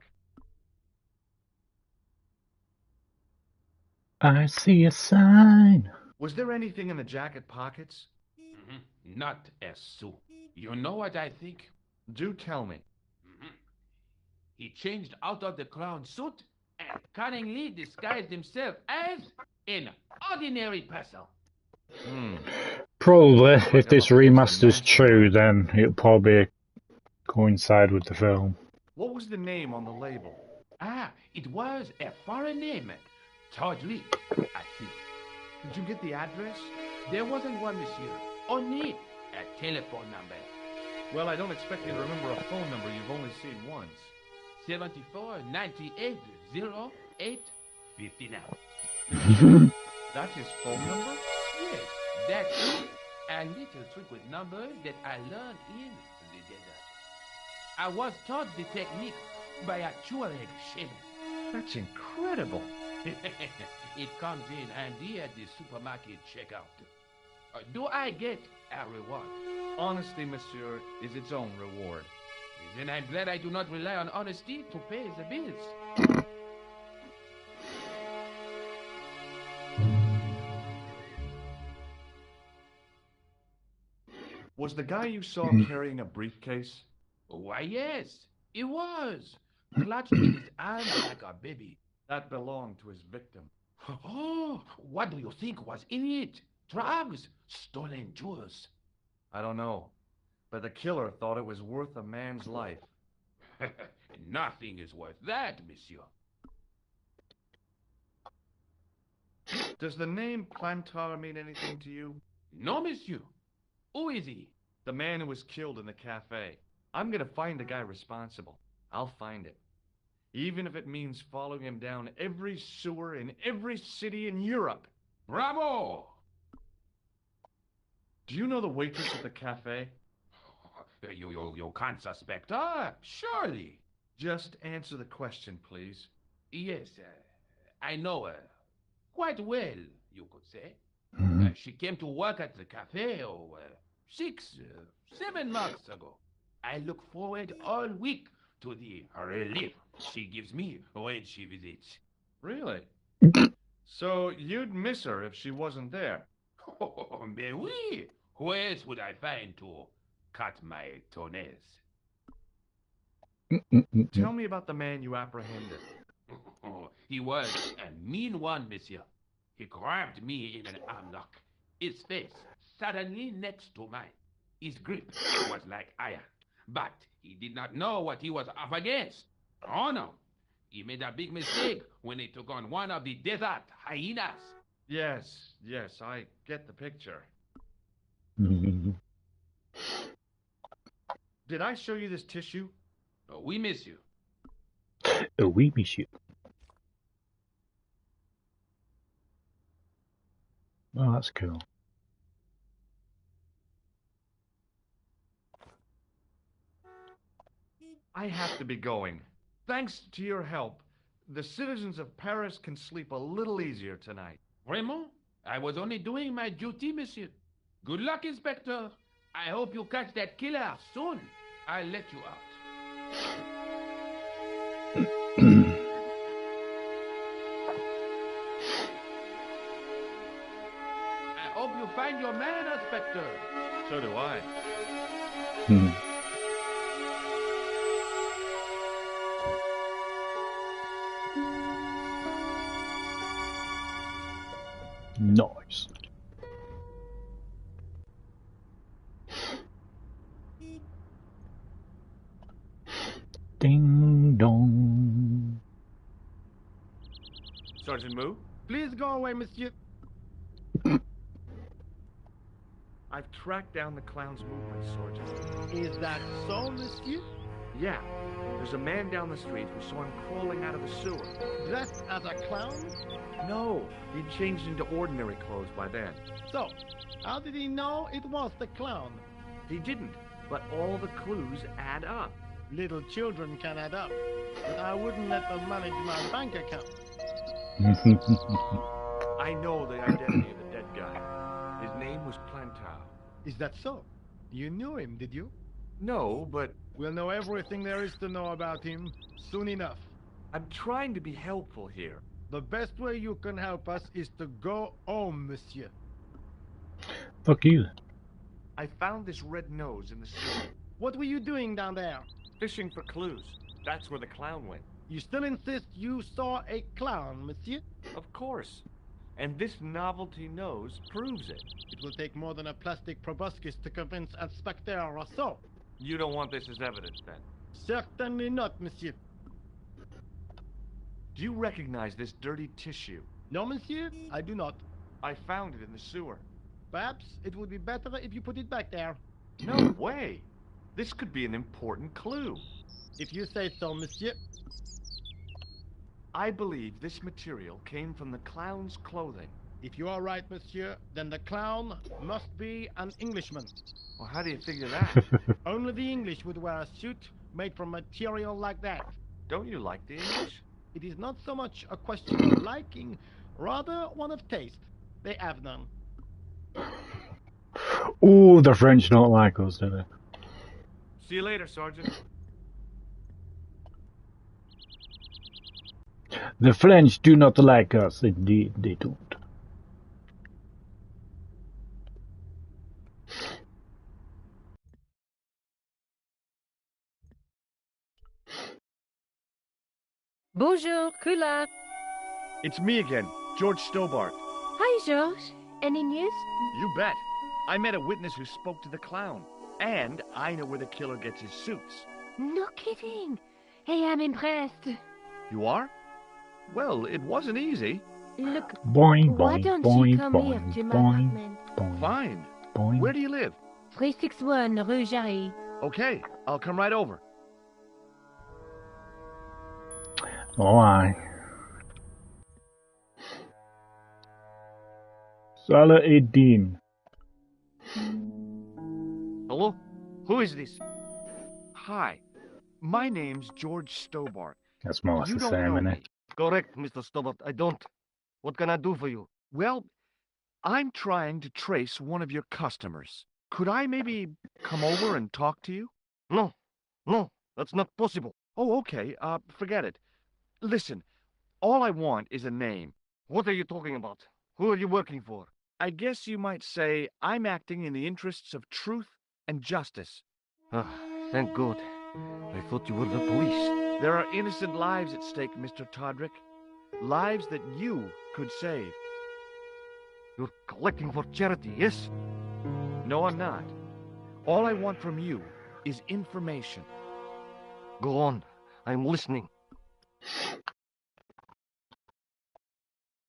I see a sign. Was there anything in the jacket pockets? Not a sou. You know what I think? Do tell me. He changed out of the clown suit and cunningly disguised himself as an ordinary person. Probably, if this remaster's true, then it'll probably coincide with the film. What was the name on the label? Ah, it was a foreign name. Tawdry, I think. Did you get the address? There wasn't one, monsieur. Only a telephone number. Well, I don't expect you to remember a phone number you've only seen once. 74 98 08 59. That's his phone number? Yes, that's it. A little trick with numbers that I learned in the desert. I was taught the technique by a Tuareg shaman. That's incredible. It comes in handy at the supermarket checkout. Do I get a reward? Honesty, monsieur, is its own reward. Then I'm glad I do not rely on honesty to pay the bills. Was the guy you saw carrying a briefcase? Why, yes, it was. Clutched in his arms like a baby. That belonged to his victim. Oh, what do you think was in it? Drugs? Stolen jewels? I don't know, but the killer thought it was worth a man's life. Nothing is worth that, monsieur. Does the name Plantar mean anything to you? No, monsieur. Who is he? The man who was killed in the cafe. I'm gonna find the guy responsible. I'll find him. Even if it means following him down every sewer in every city in Europe. Bravo! Do you know the waitress at the cafe? You can't suspect her, surely. Just answer the question, please. Yes, I know her. Quite well, you could say. She came to work at the cafe 6, 7 months ago. I look forward all week to the relief she gives me when she visits. Really? So you'd miss her if she wasn't there? Oh, mais oui. Who else would I find to cut my toenails? Tell me about the man you apprehended. He was a mean one, monsieur. He grabbed me in an armlock. His face suddenly next to mine. His grip was like iron. But he did not know what he was up against. Oh no. He made a big mistake when he took on one of the desert hyenas. Yes, I get the picture. Did I show you this tissue? We miss you. We miss you. Oh, that's cool. I have to be going. Thanks to your help, the citizens of Paris can sleep a little easier tonight. Raymond, I was only doing my duty, monsieur. Good luck, Inspector. I hope you catch that killer soon. I'll let you out. I hope you find your man, Inspector. So do I. Nice. Ding dong. Sergeant Moo? Please go away, monsieur. I've tracked down the clown's movements, Sergeant. Is that so, monsieur? Yeah, there's a man down the street who saw him crawling out of the sewer. Dressed as a clown? No, he'd changed into ordinary clothes by then. So, how did he know it was the clown? He didn't, but all the clues add up. Little children can add up, but I wouldn't let them manage my bank account. I know the identity of the dead guy. His name was Plantar. Is that so? You knew him, did you? No, but We'll know everything there is to know about him soon enough. I'm trying to be helpful here. The best way you can help us is to go home, monsieur. Fuck you. I found this red nose in the sewer, What were you doing down there? fishing for clues. That's where the clown went. You still insist you saw a clown, monsieur? Of course. And this novelty nose proves it. It will take more than a plastic proboscis to convince Inspector Rousseau. You don't want this as evidence, then? Certainly not, monsieur. Do you recognize this dirty tissue? No, monsieur, I do not. I found it in the sewer. Perhaps it would be better if you put it back there. No way! This could be an important clue. If you say so, monsieur. I believe this material came from the clown's clothing. If you are right, monsieur, then the clown must be an Englishman. Well, how do you figure that? Only the English would wear a suit made from material like that. Don't you like the English? It is not so much a question of liking, rather one of taste. They have none. Ooh, the French don't like us, do they? See you later, Sergeant. The French do not like us. Indeed, they don't. Bonjour, Kula. It's me again, George Stobart. Hi, George. Any news? You bet. I met a witness who spoke to the clown. And I know where the killer gets his suits. No kidding. Hey, I'm impressed. You are? Well, it wasn't easy. Look, Boing, why boing, don't boing, you come here boing, to my boing, apartment? boing, Fine. boing. Where do you live? 361 Rue Jarry. Okay, I'll come right over. Oh, aye. Salah Eddin. Hello? Who is this? Hi. My name's George Stobart. That's more or less You the don't same, know isn't me. it? Correct, Mr. Stobart. I don't. What can I do for you? Well, I'm trying to trace one of your customers. Could I maybe come over and talk to you? No. No, that's not possible. Oh, okay. Forget it. Listen, all I want is a name. What are you talking about? Who are you working for? I guess you might say I'm acting in the interests of truth and justice. Ah, thank God. I thought you were the police. There are innocent lives at stake, Mr. Todrick. Lives that you could save. You're collecting for charity, yes? No, I'm not. All I want from you is information. Go on. I'm listening.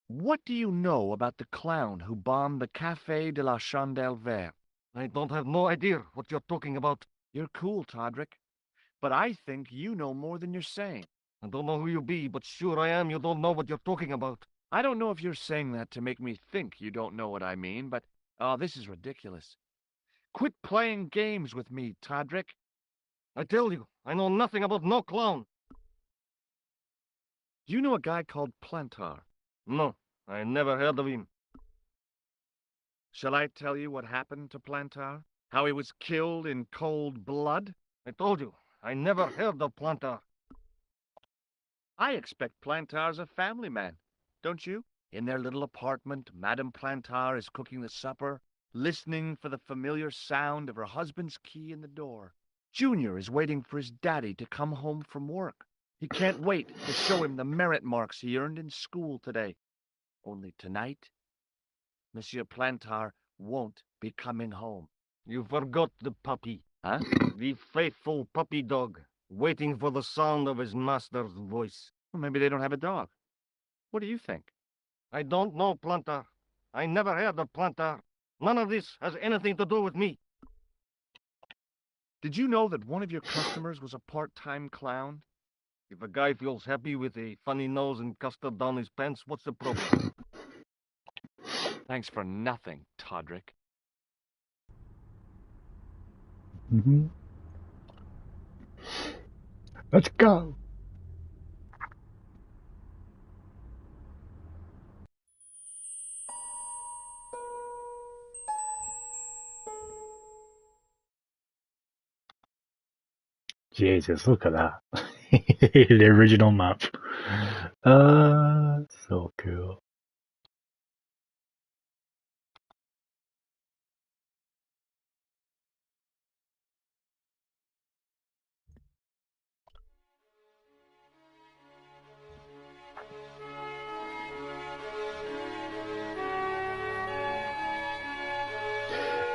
What do you know about the clown who bombed the Café de la Chandelle Verte? I don't have no idea what you're talking about. You're cool, Todrick. But I think you know more than you're saying. I don't know who you be, but sure I am you don't know what you're talking about. I don't know if you're saying that to make me think you don't know what I mean, but... Oh, this is ridiculous. Quit playing games with me, Todrick. I tell you, I know nothing about no clown. Do you know a guy called Plantar? No, I never heard of him. Shall I tell you what happened to Plantar? How he was killed in cold blood? I told you, I never heard of Plantar. I expect Plantar's a family man, don't you? In their little apartment, Madame Plantar is cooking the supper, listening for the familiar sound of her husband's key in the door. Junior is waiting for his daddy to come home from work. He can't wait to show him the merit marks he earned in school today. Only tonight, Monsieur Plantar won't be coming home. You forgot the puppy. Huh? The faithful puppy dog, waiting for the sound of his master's voice. Well, maybe they don't have a dog. What do you think? I don't know, Plantar. I never heard of Plantar. None of this has anything to do with me. Did you know that one of your customers was a part-time clown? If a guy feels happy with a funny nose and custard down his pants, what's the problem? Thanks for nothing, Todrick. Let's go. Jesus, look at that. The original map. So cool.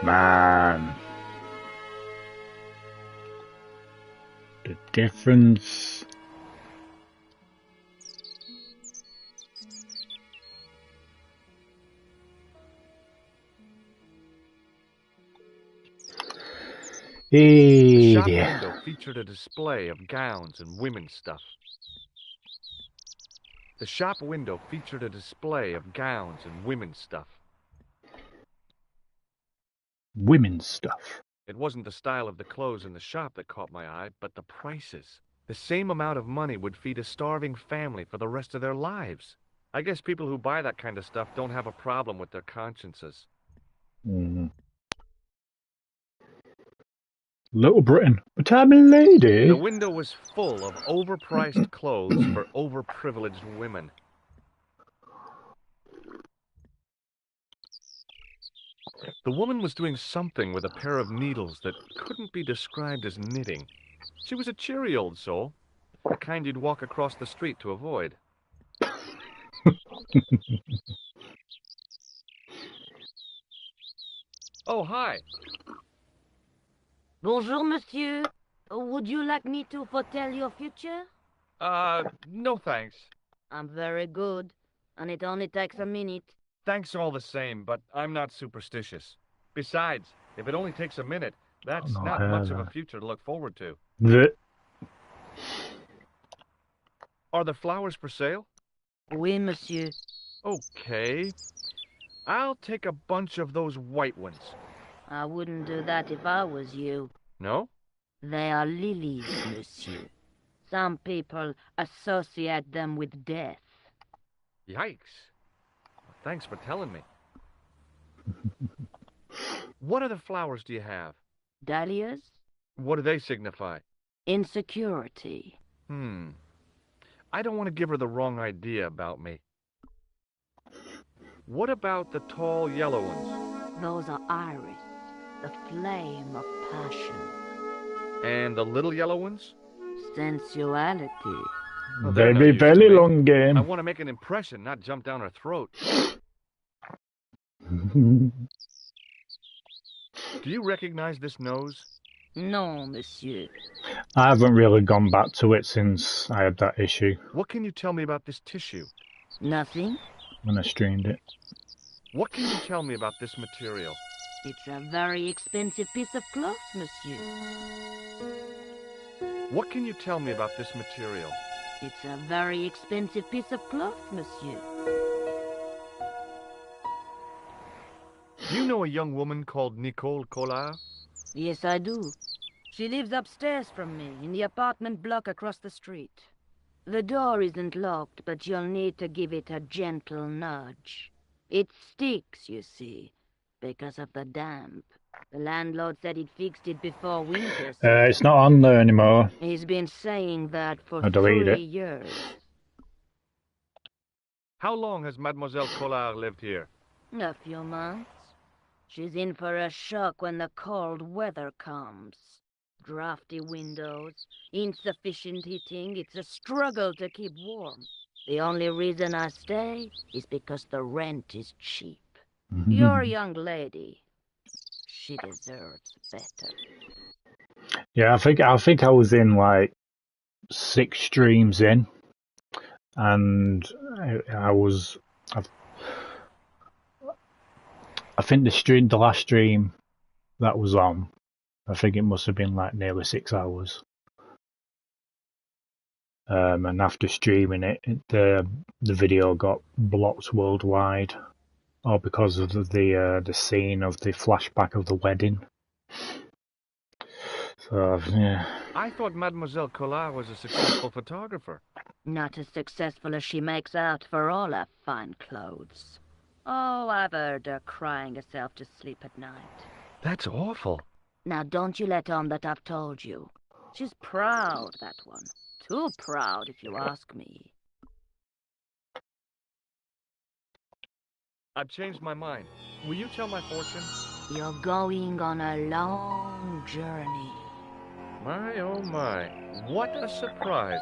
Man. The difference. The shop Yeah. window featured a display of gowns and women's stuff. The shop window featured a display of gowns and women's stuff. Women's stuff. It wasn't the style of the clothes in the shop that caught my eye, but the prices. The same amount of money would feed a starving family for the rest of their lives. I guess people who buy that kind of stuff don't have a problem with their consciences. Little Britain. But I'm a lady. The window was full of overpriced clothes for overprivileged women. The woman was doing something with a pair of needles that couldn't be described as knitting. She was a cheery old soul, the kind you'd walk across the street to avoid. Oh, hi. Bonjour, monsieur. Would you like me to foretell your future? No thanks. I'm very good, and it only takes a minute. Thanks all the same, but I'm not superstitious. Besides, if it only takes a minute, that's not much of a future to look forward to. Are the flowers for sale? Oui, monsieur. Okay. I'll take a bunch of those white ones. I wouldn't do that if I was you. No? They are lilies, monsieur. Some people associate them with death. Yikes. Well, thanks for telling me. What other flowers do you have? Dahlias? What do they signify? Insecurity. I don't want to give her the wrong idea about me. What about the tall yellow ones? Those are iris, the flame of passion. And the little yellow ones? Sensuality. Well, they're no Very, use to very me. long game. I want to make an impression, not jump down her throat. Do you recognize this nose? No, monsieur. I haven't really gone back to it since I had that issue What can you tell me about this tissue? Nothing? when I streamed it. What can you tell me about this material? It's a very expensive piece of cloth, monsieur. What can you tell me about this material? It's a very expensive piece of cloth, monsieur. Do you know a young woman called Nicole Collard? Yes, I do. She lives upstairs from me, in the apartment block across the street. The door isn't locked, but you'll need to give it a gentle nudge. It sticks, you see, because of the damp. The landlord said he'd fixed it before winter. It's not on there anymore. He's been saying that for I deleted 3 years. How long has Mademoiselle Collard lived here? A few months. She's in for a shock when the cold weather comes. Drafty windows, insufficient heating. It's a struggle to keep warm. The only reason I stay is because the rent is cheap. You're a young lady. She deserves better. Yeah, I think I was in like 6 streams in, and I think the last stream that was on, I think it must have been like nearly 6 hours. And after streaming it, the video got blocked worldwide, all because of the scene of the flashback of the wedding. So yeah. I thought Mademoiselle Collard was a successful photographer. Not as successful as she makes out for all her fine clothes. Oh, I've heard her crying herself to sleep at night. That's awful. Now don't you let on that I've told you. She's proud, that one. Too proud, if you ask me. I've changed my mind. Will you tell my fortune? You're going on a long journey. My, oh my. What a surprise.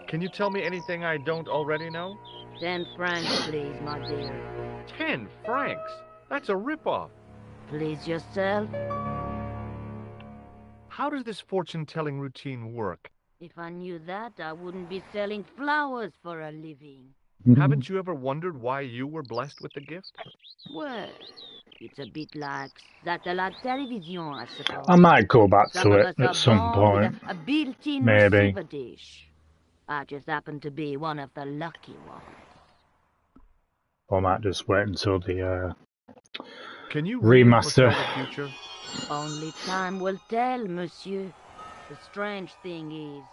Can you tell me anything I don't already know? 10 francs, please, my dear. 10 francs? That's a ripoff. Please yourself. How does this fortune-telling routine work? If I knew that, I wouldn't be selling flowers for a living. Haven't you ever wondered why you were blessed with the gift? Well, it's a bit like satellite television, I suppose. I might go back Some to of it us at are some born with point. a built-in Maybe. receiver dish. I just happen to be one of the lucky ones. Or I might just wait until the Can you really remaster. foretell the future? Only time will tell, monsieur. The strange thing is,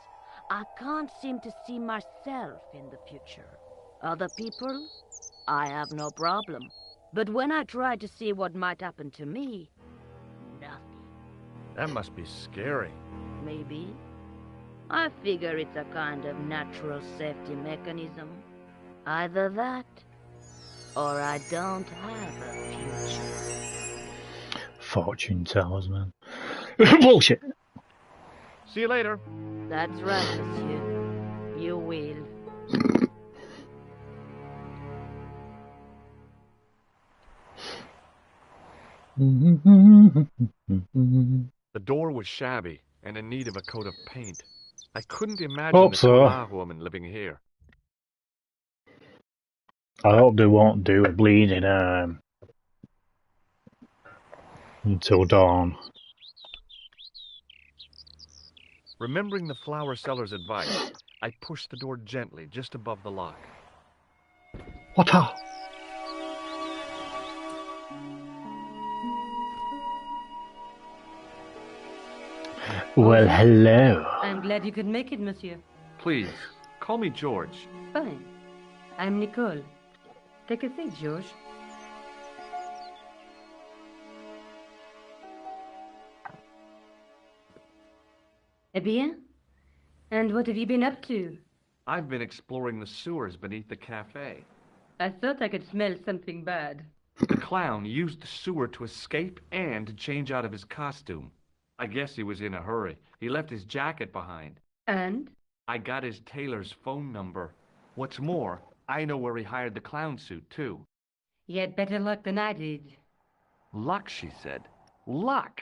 I can't seem to see myself in the future. Other people, I have no problem. But when I try to see what might happen to me, nothing. That must be scary. Maybe. I figure it's a kind of natural safety mechanism. Either that, or I don't have a future. Fortune tellers, man. Bullshit. See you later. That's right, monsieur. You will. The door was shabby and in need of a coat of paint. I couldn't imagine Hope the so. Collard woman living here. I hope they won't do a bleeding until dawn. Remembering the flower seller's advice, I pushed the door gently just above the lock. What a... Well, hello. I'm glad you could make it, monsieur. Please, call me George. Fine. I'm Nicole. Take a seat, George. Eh bien? And what have you been up to? I've been exploring the sewers beneath the cafe. I thought I could smell something bad. The clown used the sewer to escape and to change out of his costume. I guess he was in a hurry. He left his jacket behind. And? I got his tailor's phone number. What's more, I know where he hired the clown suit, too. You had better luck than I did. Luck, she said. Luck!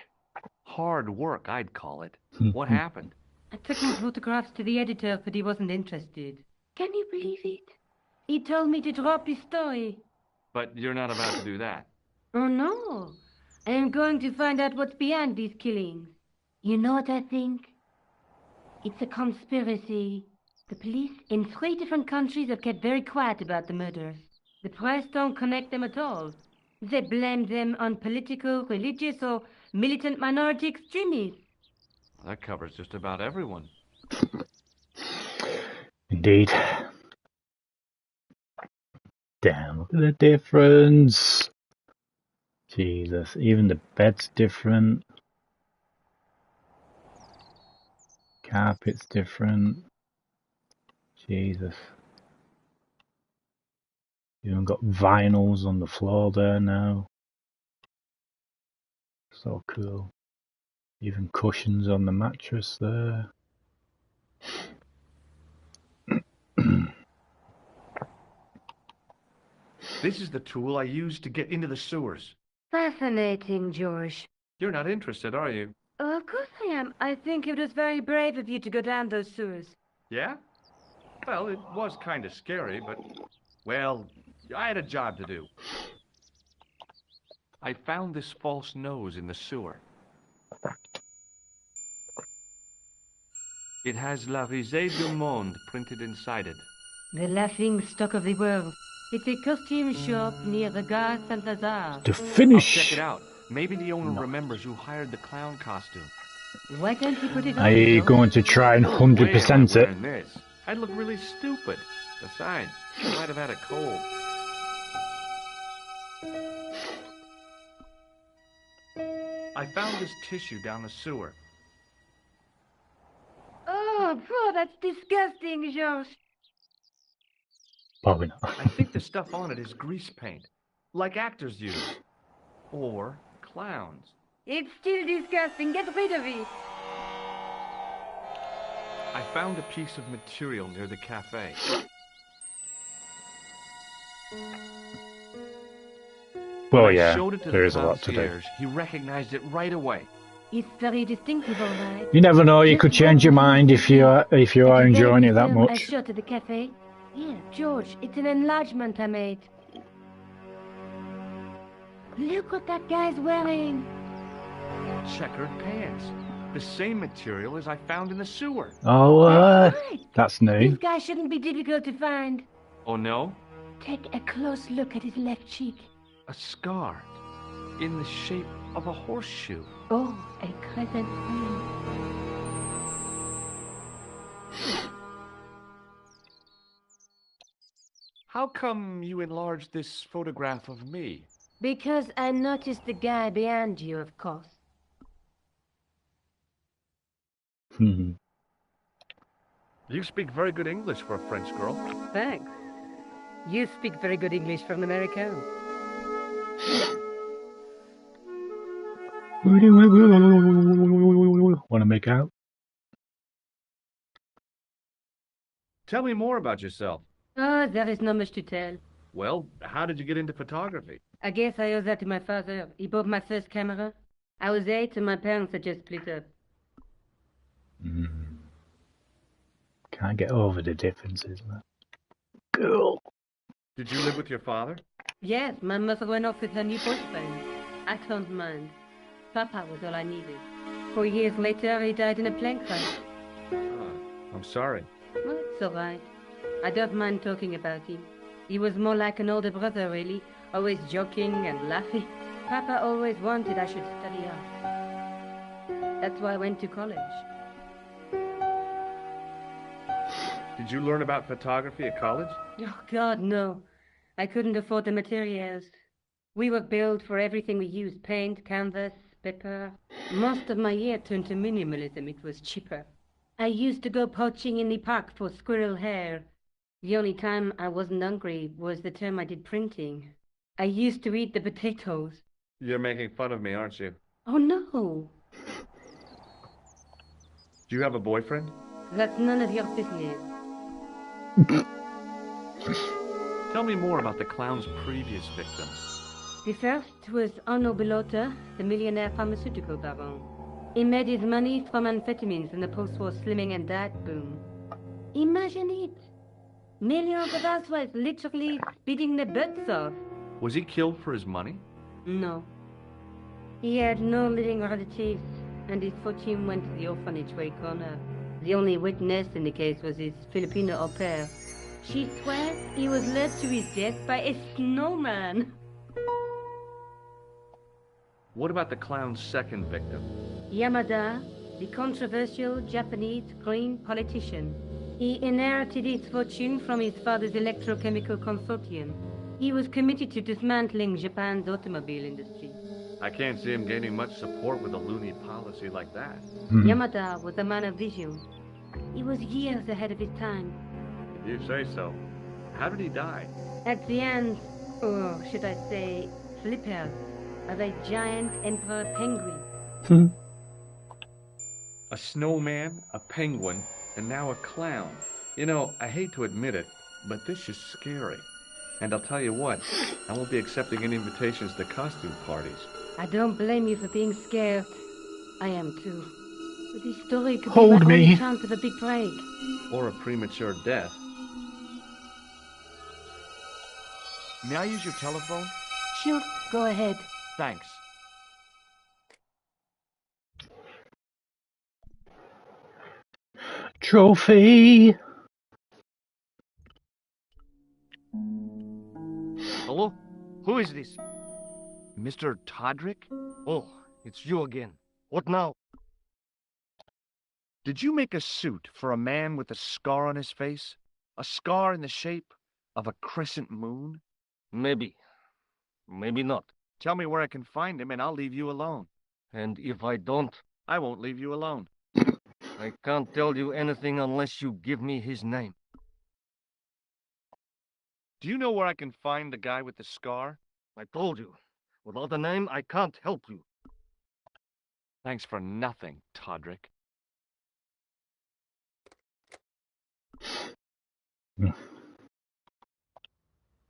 Hard work, I'd call it. What happened? I took my photographs to the editor, but he wasn't interested. Can you believe it? He told me to drop his story. But you're not about to do that. Oh, no. I am going to find out what's behind these killings. You know what I think? It's a conspiracy. The police in 3 different countries have kept very quiet about the murders. The press don't connect them at all. They blame them on political, religious, or militant minority extremists. That covers just about everyone. Indeed. Damn, look at the difference. Jesus, even the bed's different. Carpet's different. Jesus. Even got vinyls on the floor there now. So cool. Even cushions on the mattress there. This is the tool I used to get into the sewers. Fascinating, George. You're not interested, are you? Oh, of course I am. I think it was very brave of you to go down those sewers. Yeah? Well, it was kind of scary, but... Well, I had a job to do. I found this false nose in the sewer. It has La Risée du Monde printed inside it. The laughing stock of the world. It's a costume shop near the Gare Saint-Lazare. To I'll finish. check it out. Maybe the owner remembers who hired the clown costume. Why don't you put it on? Are you going to try and No way am I 100% it? wearing this. I'd look really stupid. Besides, I might have had a cold. I found this tissue down the sewer. Oh, that's disgusting, George. Probably not. I think the stuff on it is grease paint, like actors use. Or clowns. It's still disgusting. Get rid of it. I found a piece of material near the cafe. Well, When I yeah, showed it to there the is a lot to do. concierge, he recognized it right away. It's very distinctive, all right. You never know, you could change your mind if you are enjoying it that I much. shot at the cafe. Here, George, it's an enlargement I made. Look what that guy's wearing. Checkered pants. The same material as I found in the sewer. Oh, That's right. that's new. This guy shouldn't be difficult to find. Oh no? Take a close look at his left cheek. A scar. In the shape of a horseshoe. Oh, a crescent moon. How come you enlarged this photograph of me? Because I noticed the guy behind you, of course. Hmm. You speak very good English for a French girl. Thanks. You speak very good English for an American. Want to make out? Tell me more about yourself. Oh, there is not much to tell. Well, how did you get into photography? I guess I owe that to my father. He bought my first camera. I was 8 and my parents had just split up. Can't get over the differences, man. Cool. Did you live with your father? Yes, my mother went off with her new boyfriend. I don't mind. Papa was all I needed. 4 years later, he died in a plane crash. I'm sorry. Well, it's all right. I don't mind talking about him. He was more like an older brother, really. Always joking and laughing. Papa always wanted I should study art. That's why I went to college. Did you learn about photography at college? Oh, God, no. I couldn't afford the materials. We were billed for everything we used. Paint, canvas, paper. Most of my year turned to minimalism. It was cheaper. I used to go poaching in the park for squirrel hair. The only time I wasn't hungry was the term I did printing. I used to eat the potatoes. You're making fun of me, aren't you? Oh, no. Do you have a boyfriend? That's none of your business. Tell me more about the clown's previous victims. The first was Arno Bellotta, the millionaire pharmaceutical baron. He made his money from amphetamines in the post-war slimming and diet boom. Imagine it. Millions of housewives literally beating their butts off. Was he killed for his money? No. He had no living relatives, and his fortune went to the orphanage where he grew up. The only witness in the case was his Filipino au pair. She swears he was led to his death by a snowman. What about the clown's second victim? Yamada, the controversial Japanese green politician. He inherited his fortune from his father's electrochemical consortium. He was committed to dismantling Japan's automobile industry. I can't see him gaining much support with a loony policy like that. Yamada was a man of vision. He was years ahead of his time. If you say so. How did he die? At the hands, or should I say, flippers, of a giant emperor penguin. A snowman, a penguin, and now a clown. You know, I hate to admit it, but this is scary. And I'll tell you what, I won't be accepting any invitations to costume parties. I don't blame you for being scared. I am too. But this story could Hold be my me. only chance of a big break. Or a premature death. May I use your telephone? Sure, go ahead. Thanks. Trophy! Hello? Who is this? Mr. Todrick? Oh, it's you again. What now? Did you make a suit for a man with a scar on his face? A scar in the shape of a crescent moon? Maybe. Maybe not. Tell me where I can find him and I'll leave you alone. And if I don't, I won't leave you alone. I can't tell you anything unless you give me his name. Do you know where I can find the guy with the scar? I told you. Without a name, I can't help you. Thanks for nothing, Todrick. Hmm.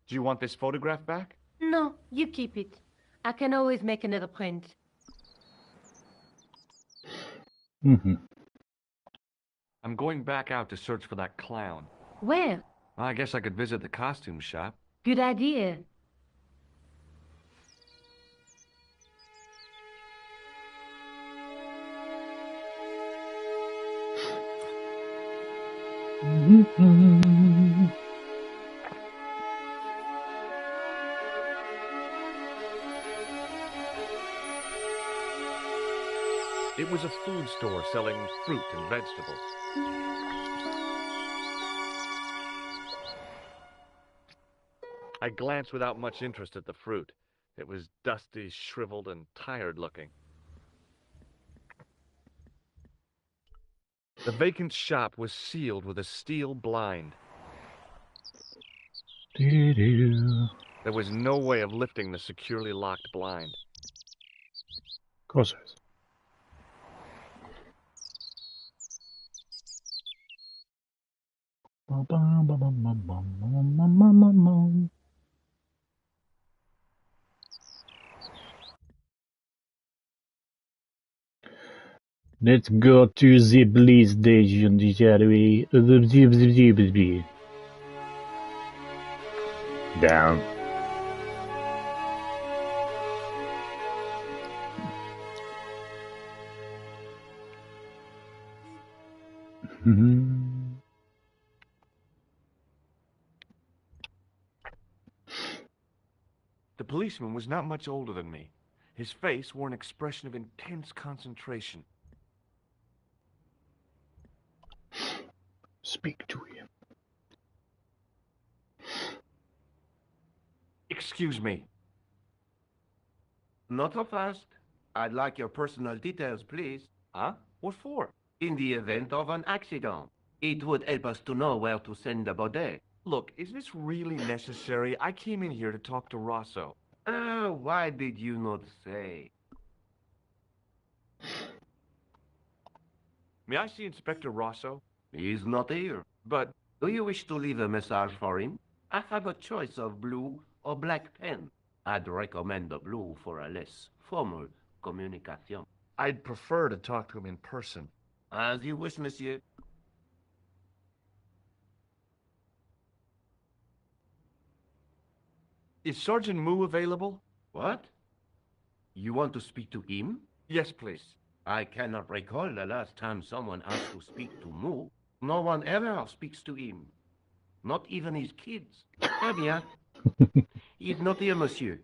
Do you want this photograph back? No, you keep it. I can always make another print. Mm-hmm. I'm going back out to search for that clown. Where? I guess I could visit the costume shop. Good idea. It was a food store selling fruit and vegetables. I glanced without much interest at the fruit. It was dusty, shriveled, and tired-looking. The vacant shop was sealed with a steel blind. There was no way of lifting the securely locked blind. Of course there is. Let's go to the police station, shall we? Down. The policeman was not much older than me. His face wore an expression of intense concentration. Speak to him. Excuse me. Not so fast. I'd like your personal details, please. Huh? What for? In the event of an accident, it would help us to know where to send the body. Look, is this really necessary? I came in here to talk to Rosso. Why did you not say? May I see Inspector Rosso? He's not here. But do you wish to leave a message for him? I have a choice of blue or black pen. I'd recommend the blue for a less formal communication. I'd prefer to talk to him in person. As you wish, monsieur. Is Sergeant Moo available? What? You want to speak to him? Yes, please. I cannot recall the last time someone asked to speak to Moo. No one ever speaks to him. Not even his kids. Eh bien. He is not here, monsieur.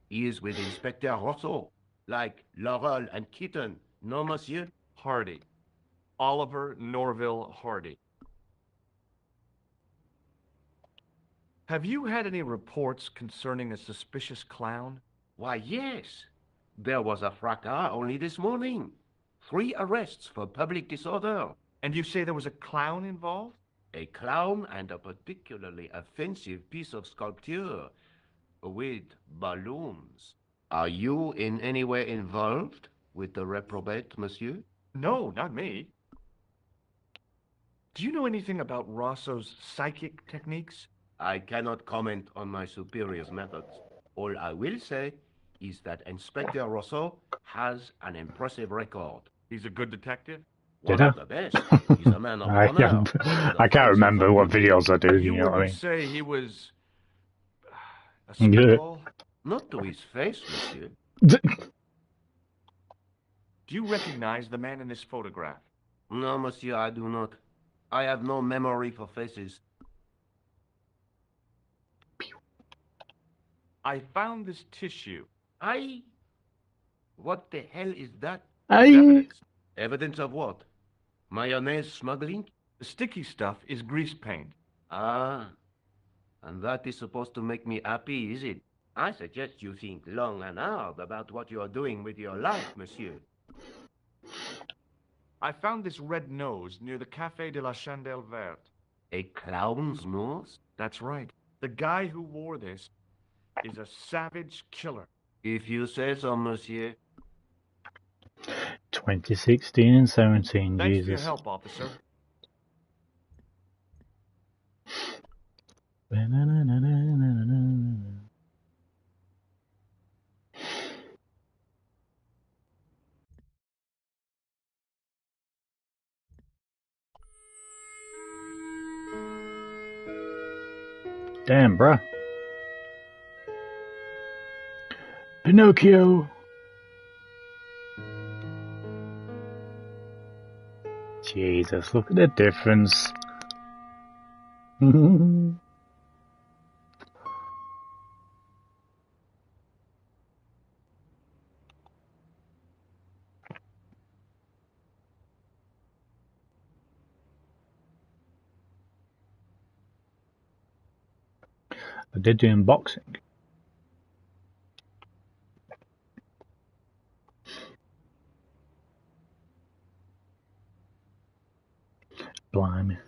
He is with Inspector Rosso. Like Laurel and Kitten. No, monsieur? Hardy. Oliver Norville Hardy. Have you had any reports concerning a suspicious clown? Why, yes. There was a fracas only this morning. 3 arrests for public disorder. And you say there was a clown involved? A clown and a particularly offensive piece of sculpture with balloons. Are you in any way involved with the reprobate, monsieur? No, not me. Do you know anything about Rosso's psychic techniques? I cannot comment on my superior's methods. All I will say is that Inspector Rosso has an impressive record. He's a good detective? Did One I? of the best. He's a man of honor. I can't remember what videos I do, you know what I mean? Say he was a Yeah. spitball? Not to his face, monsieur. Do you recognize the man in this photograph? No, monsieur, I do not. I have no memory for faces. I found this tissue. What the hell is that? Evidence. Evidence of what? Mayonnaise smuggling? The sticky stuff is grease paint. Ah, and that is supposed to make me happy, is it? I suggest you think long and hard about what you are doing with your life, monsieur. I found this red nose near the Café de la Chandelle Verte. A clown's nose? That's right. The guy who wore this is a savage killer. If you say so, monsieur. 2016 and 17, Thanks Jesus. for your help, officer. Damn, bruh. Pinocchio. Jesus, look at the difference. I did do unboxing. Blimey.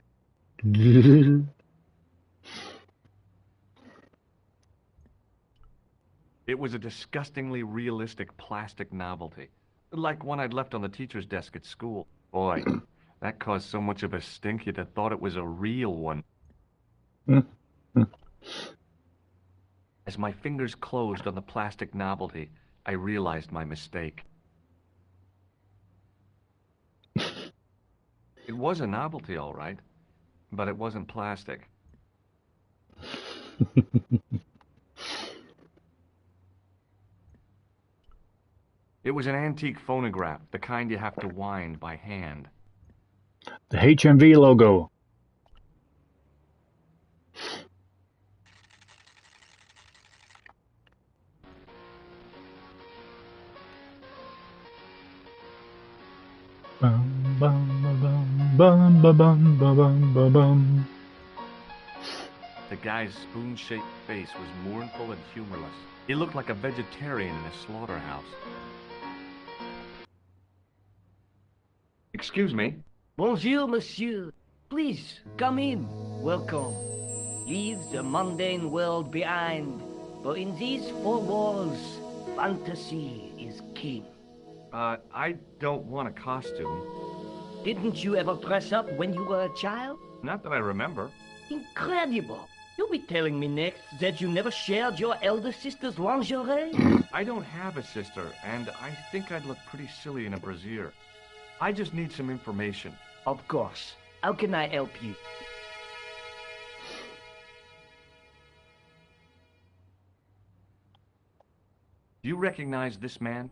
It was a disgustingly realistic plastic novelty. Like one I'd left on the teacher's desk at school. Boy, that caused so much of a stink you'd have thought it was a real one. As my fingers closed on the plastic novelty, I realized my mistake. It was a novelty, all right, but it wasn't plastic. It was an antique phonograph, the kind you have to wind by hand. The HMV logo. Bum, bum, bum, bum, bum, bum, bum, bum, bum. The guy's spoon-shaped face was mournful and humorless. He looked like a vegetarian in a slaughterhouse. Excuse me? Bonjour, monsieur. Please, come in. Welcome. Leave the mundane world behind, for in these four walls, fantasy is king. I don't want a costume. Didn't you ever dress up when you were a child? Not that I remember. Incredible. You'll be telling me next that you never shared your elder sister's lingerie? I don't have a sister, and I think I'd look pretty silly in a brassiere. I just need some information. Of course. How can I help you? Do you recognize this man?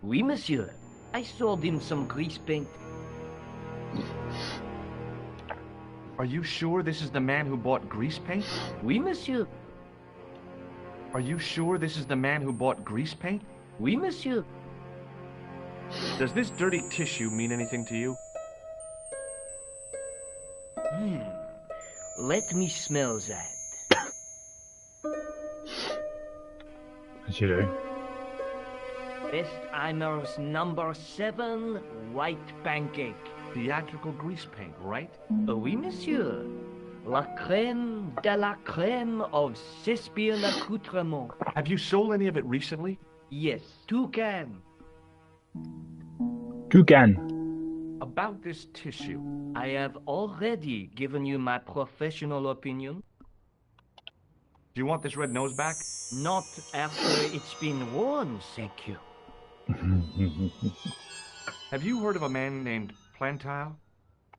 Oui, monsieur. I sold him some grease paint. Are you sure this is the man who bought grease paint? Oui, monsieur. Are you sure this is the man who bought grease paint? Oui, monsieur. Does this dirty tissue mean anything to you? Let me smell that. As you do. Bestheimer's number 7 white pancake. Theatrical grease paint, right? Oui, monsieur. La crème de la crème of Thespian accoutrement. Have you sold any of it recently? Yes, 2 cans. Toucan. About this tissue. I have already given you my professional opinion. Do you want this red nose back? Not after it's been worn, thank you. Have you heard of a man named Plantile?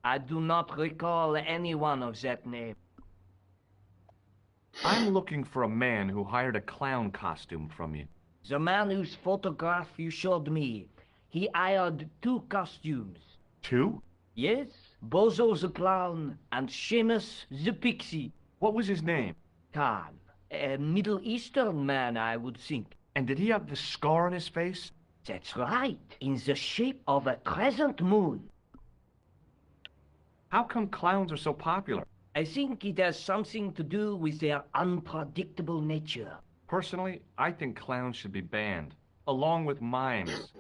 I do not recall anyone of that name. I'm looking for a man who hired a clown costume from you. The man whose photograph you showed me, he hired 2 costumes. 2? Yes, Bozo the clown and Seamus the pixie. What was his name? Khan, a Middle Eastern man, I would think. And did he have the scar on his face? That's right, in the shape of a crescent moon. How come clowns are so popular? I think it has something to do with their unpredictable nature. Personally, I think clowns should be banned, along with mimes.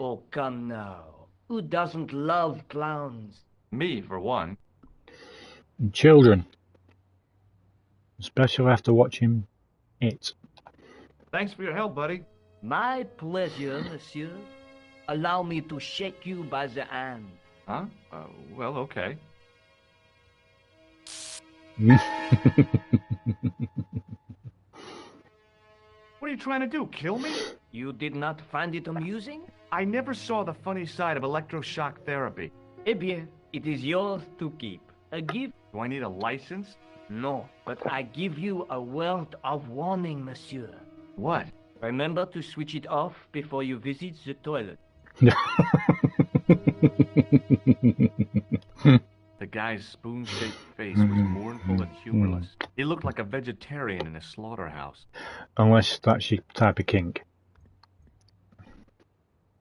Oh, come now. Who doesn't love clowns? Me, for one. And children. Especially after watching it. Thanks for your help, buddy. My pleasure, monsieur. Allow me to shake you by the hand. Huh? Well, okay. Mm. What are you trying to do, kill me? You did not find it amusing? I never saw the funny side of electroshock therapy. Eh bien, it is yours to keep. A gift? Do I need a license? No, but I give you a word of warning, monsieur. What? Remember to switch it off before you visit the toilet. The guy's spoon-shaped face was mournful and humorless. He looked like a vegetarian in a slaughterhouse. Unless that's your type of kink.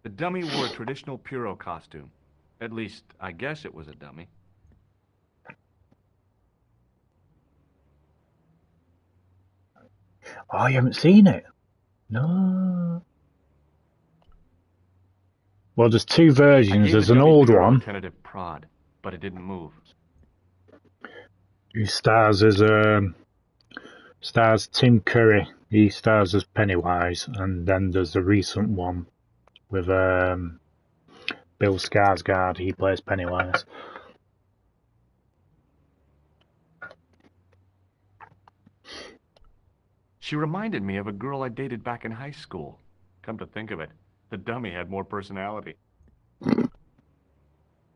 The dummy wore a traditional Puro costume. At least, I guess it was a dummy. Oh, you haven't seen it? No. Well, there's 2 versions. There's an old one. Tentative prod, but it didn't move. Who stars as Tim Curry. He stars as Pennywise, and then there's the recent one with Bill Skarsgård. He plays Pennywise. She reminded me of a girl I dated back in high school. Come to think of it, the dummy had more personality.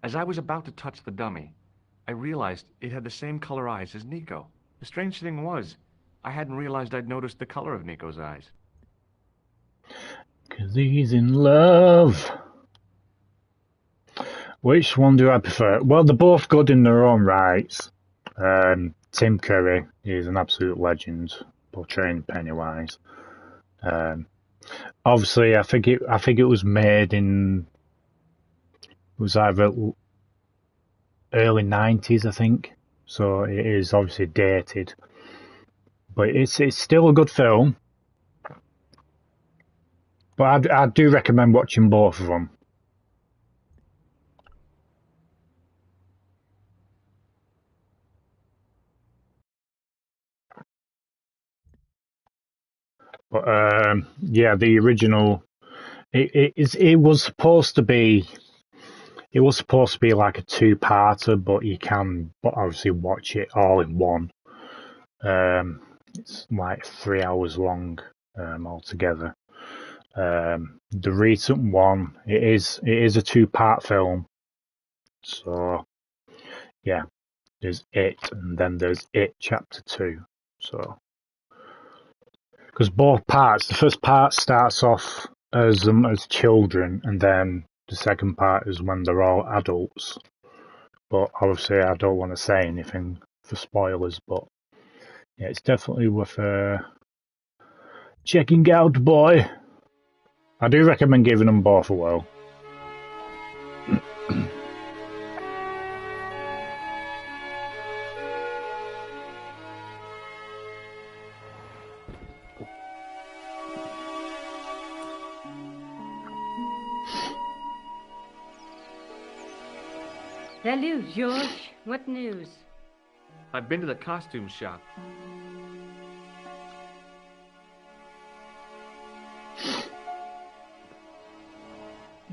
As I was about to touch the dummy, I realized it had the same color eyes as Nico. The strange thing was, I hadn't realized I'd noticed the color of Nico's eyes. 'Cause he's in love. Which one do I prefer? Well, they're both good in their own rights. Tim Curry is an absolute legend portraying Pennywise. Obviously, I think it was made in. It was either early 90s, I think. So it is obviously dated, but it's still a good film. But I do recommend watching both of them. But yeah, the original, it was supposed to be like a 2-parter, but you can obviously watch it all in one. It's like 3 hours long altogether. The recent one, it is a 2-part film. So yeah, there's It, and then there's It Chapter 2. So. Because both parts, the first part starts off as children, and then the second part is when they're all adults. But obviously, I don't want to say anything for spoilers. But yeah, it's definitely worth checking out, boy. I do recommend giving them both a whirl. Salut, George. What news? I've been to the costume shop.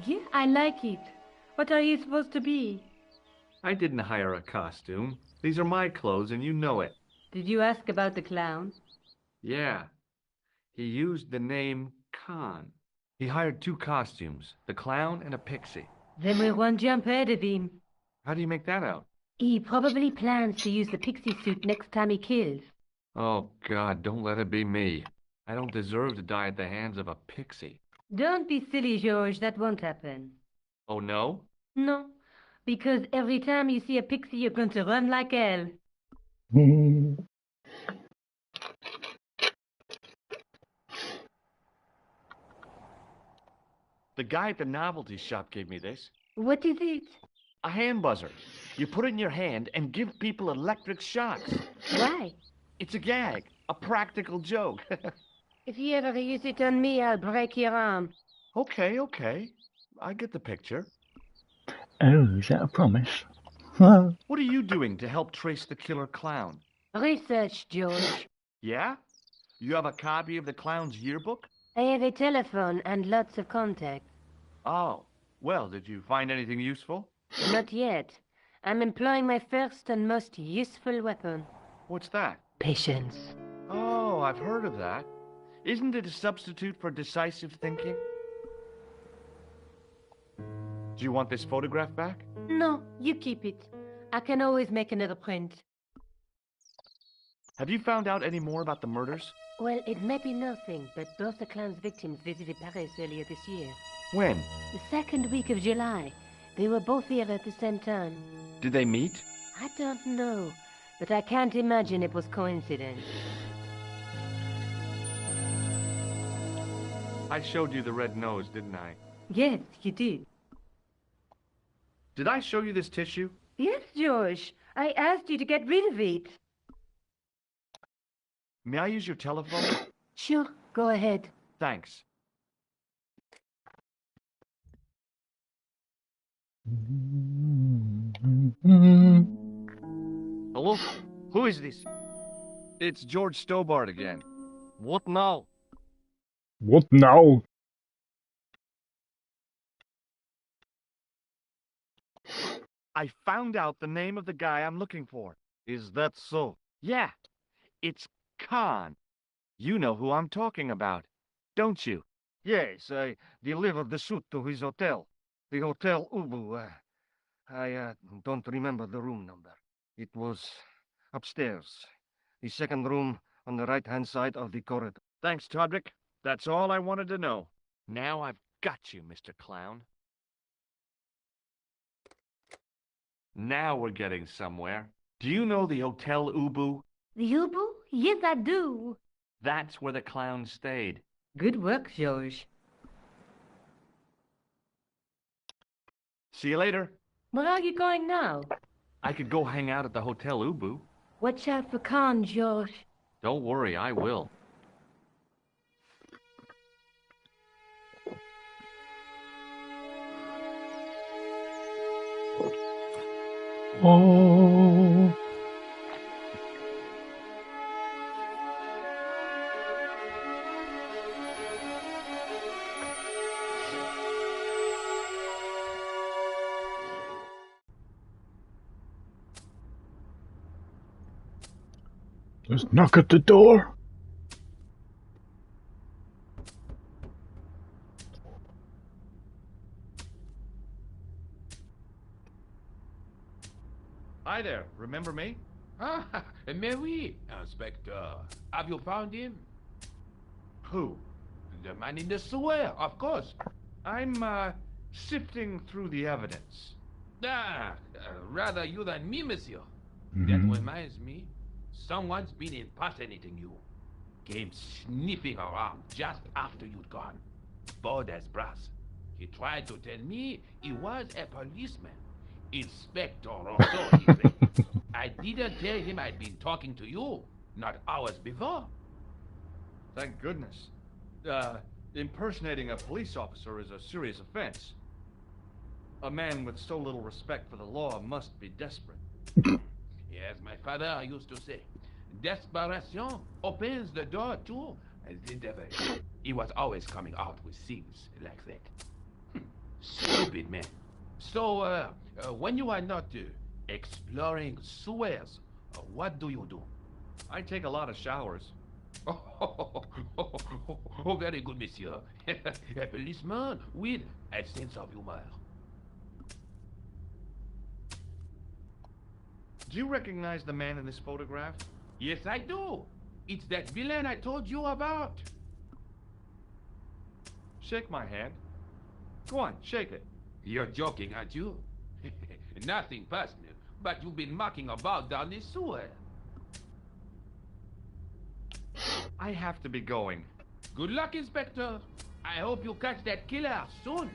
Yeah, I like it. What are you supposed to be? I didn't hire a costume. These are my clothes, and you know it. Did you ask about the clown? Yeah. He used the name Khan. He hired 2 costumes, the clown and a pixie. Then we're one jump ahead of him. How do you make that out? He probably plans to use the pixie suit next time he kills. Oh, God, don't let it be me. I don't deserve to die at the hands of a pixie. Don't be silly, George. That won't happen. Oh, no? No, because every time you see a pixie, you're going to run like hell. The guy at the novelty shop gave me this. What is it? A hand buzzer. You put it in your hand and give people electric shocks. Why? It's a gag. A practical joke. If you ever use it on me, I'll break your arm. Okay, okay. I get the picture. Oh, is that a promise? What are you doing to help trace the killer clown? Research, George. Yeah? You have a copy of the clown's yearbook? I have a telephone and lots of contacts. Oh. Well, did you find anything useful? Not yet. I'm employing my first and most useful weapon. What's that? Patience. Oh, I've heard of that. Isn't it a substitute for decisive thinking? Do you want this photograph back? No, you keep it. I can always make another print. Have you found out any more about the murders? Well, it may be nothing, but both the clown's victims visited Paris earlier this year. When? The second week of July. They were both here at the same time. Did they meet? I don't know, but I can't imagine it was coincidence. I showed you the red nose, didn't I? Yes, you did. Did I show you this tissue? Yes, George. I asked you to get rid of it. May I use your telephone? Sure, go ahead. Thanks. Hello? Who is this? It's George Stobart again. What now? What now? I found out the name of the guy I'm looking for. Is that so? Yeah, it's Khan. You know who I'm talking about, don't you? Yes, I delivered the suit to his hotel. The Hotel Ubu. I don't remember the room number. It was upstairs. The second room on the right-hand side of the corridor. Thanks, Todrick. That's all I wanted to know. Now I've got you, Mr. Clown. Now we're getting somewhere. Do you know the Hotel Ubu? The Ubu? Yes, I do. That's where the clown stayed. Good work, George. See you later. Where are you going now? I could go hang out at the Hotel Ubu. Watch out for Khan, George. Don't worry, I will. Oh. Let's knock at the door. Hi there, remember me? Ah, mais oui, Inspector. Have you found him? Who? The man in the sewer, of course. I'm, sifting through the evidence. Rather you than me, monsieur. That reminds me, someone's been impersonating you. Came sniffing around just after you'd gone. Bold as brass. He tried to tell me he was a policeman. Inspector or so, he said. I didn't tell him I'd been talking to you, not hours before. Thank goodness. Impersonating a police officer is a serious offense. A man with so little respect for the law must be desperate. Yes, my father used to say, desperation opens the door to the devil. He was always coming out with things like that. Stupid man. So, when you are not exploring sewers, what do you do? I take a lot of showers. Oh, very good, monsieur. A policeman with a sense of humor. Do you recognize the man in this photograph? Yes, I do. It's that villain I told you about. Shake my hand. Go on, shake it. You're joking, aren't you? Nothing personal, but you've been mucking about down this sewer. I have to be going. Good luck, Inspector. I hope you catch that killer soon.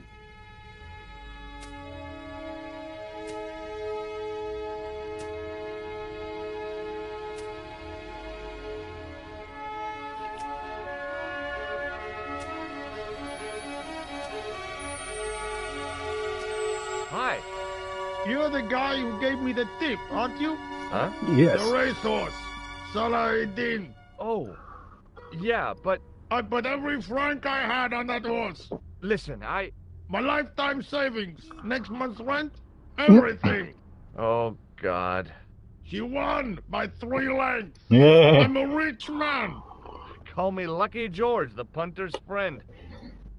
Hi. You're the guy who gave me the tip, aren't you? Huh? Yes. The racehorse. Salahuddin. Oh. Yeah, but I put every franc I had on that horse. listen, My lifetime savings, next month's rent, everything. Oh, God. She won by 3 lengths. Yeah. I'm a rich man. Call me Lucky George, the punter's friend.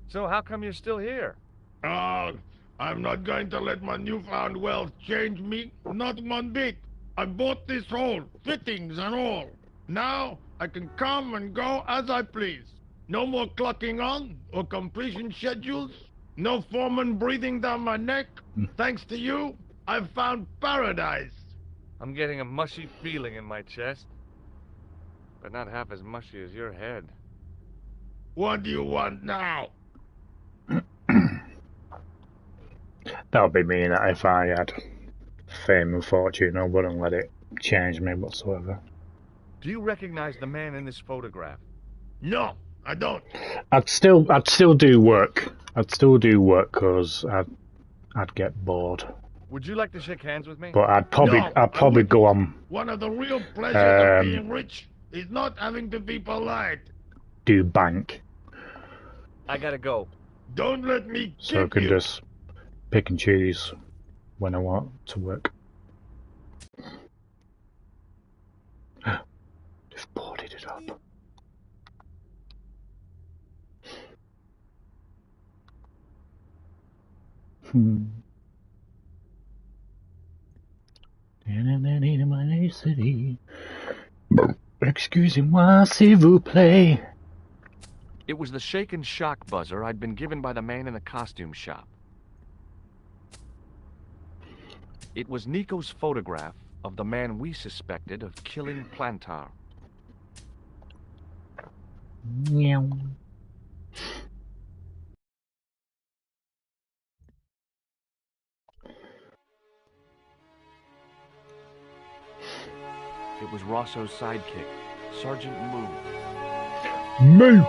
So how come you're still here? I'm not going to let my newfound wealth change me, not one bit. I bought this hole, fittings and all. Now I can come and go as I please. No more clocking on or completion schedules. No foreman breathing down my neck. Thanks to you, I've found paradise. I'm getting a mushy feeling in my chest. But not half as mushy as your head. What do you want now? That would be me if I had fame and fortune. I wouldn't let it change me whatsoever. Do you recognize the man in this photograph? No, I don't. I'd still do work. I'd still do work because I'd get bored. Would you like to shake hands with me? But I'd probably wouldn't. go on One of the real pleasures of being rich is not having to be polite. do bank, I gotta go. Don't let me so I keep can you. just pick and choose when I want to work. They've boarded it up. In my city. Excusez-moi, s'il vous plaît. It was the shake and shock buzzer I'd been given by the man in the costume shop. It was Nico's photograph of the man we suspected of killing Plantar. Meow. It was Rosso's sidekick, Sergeant Moo. Moo.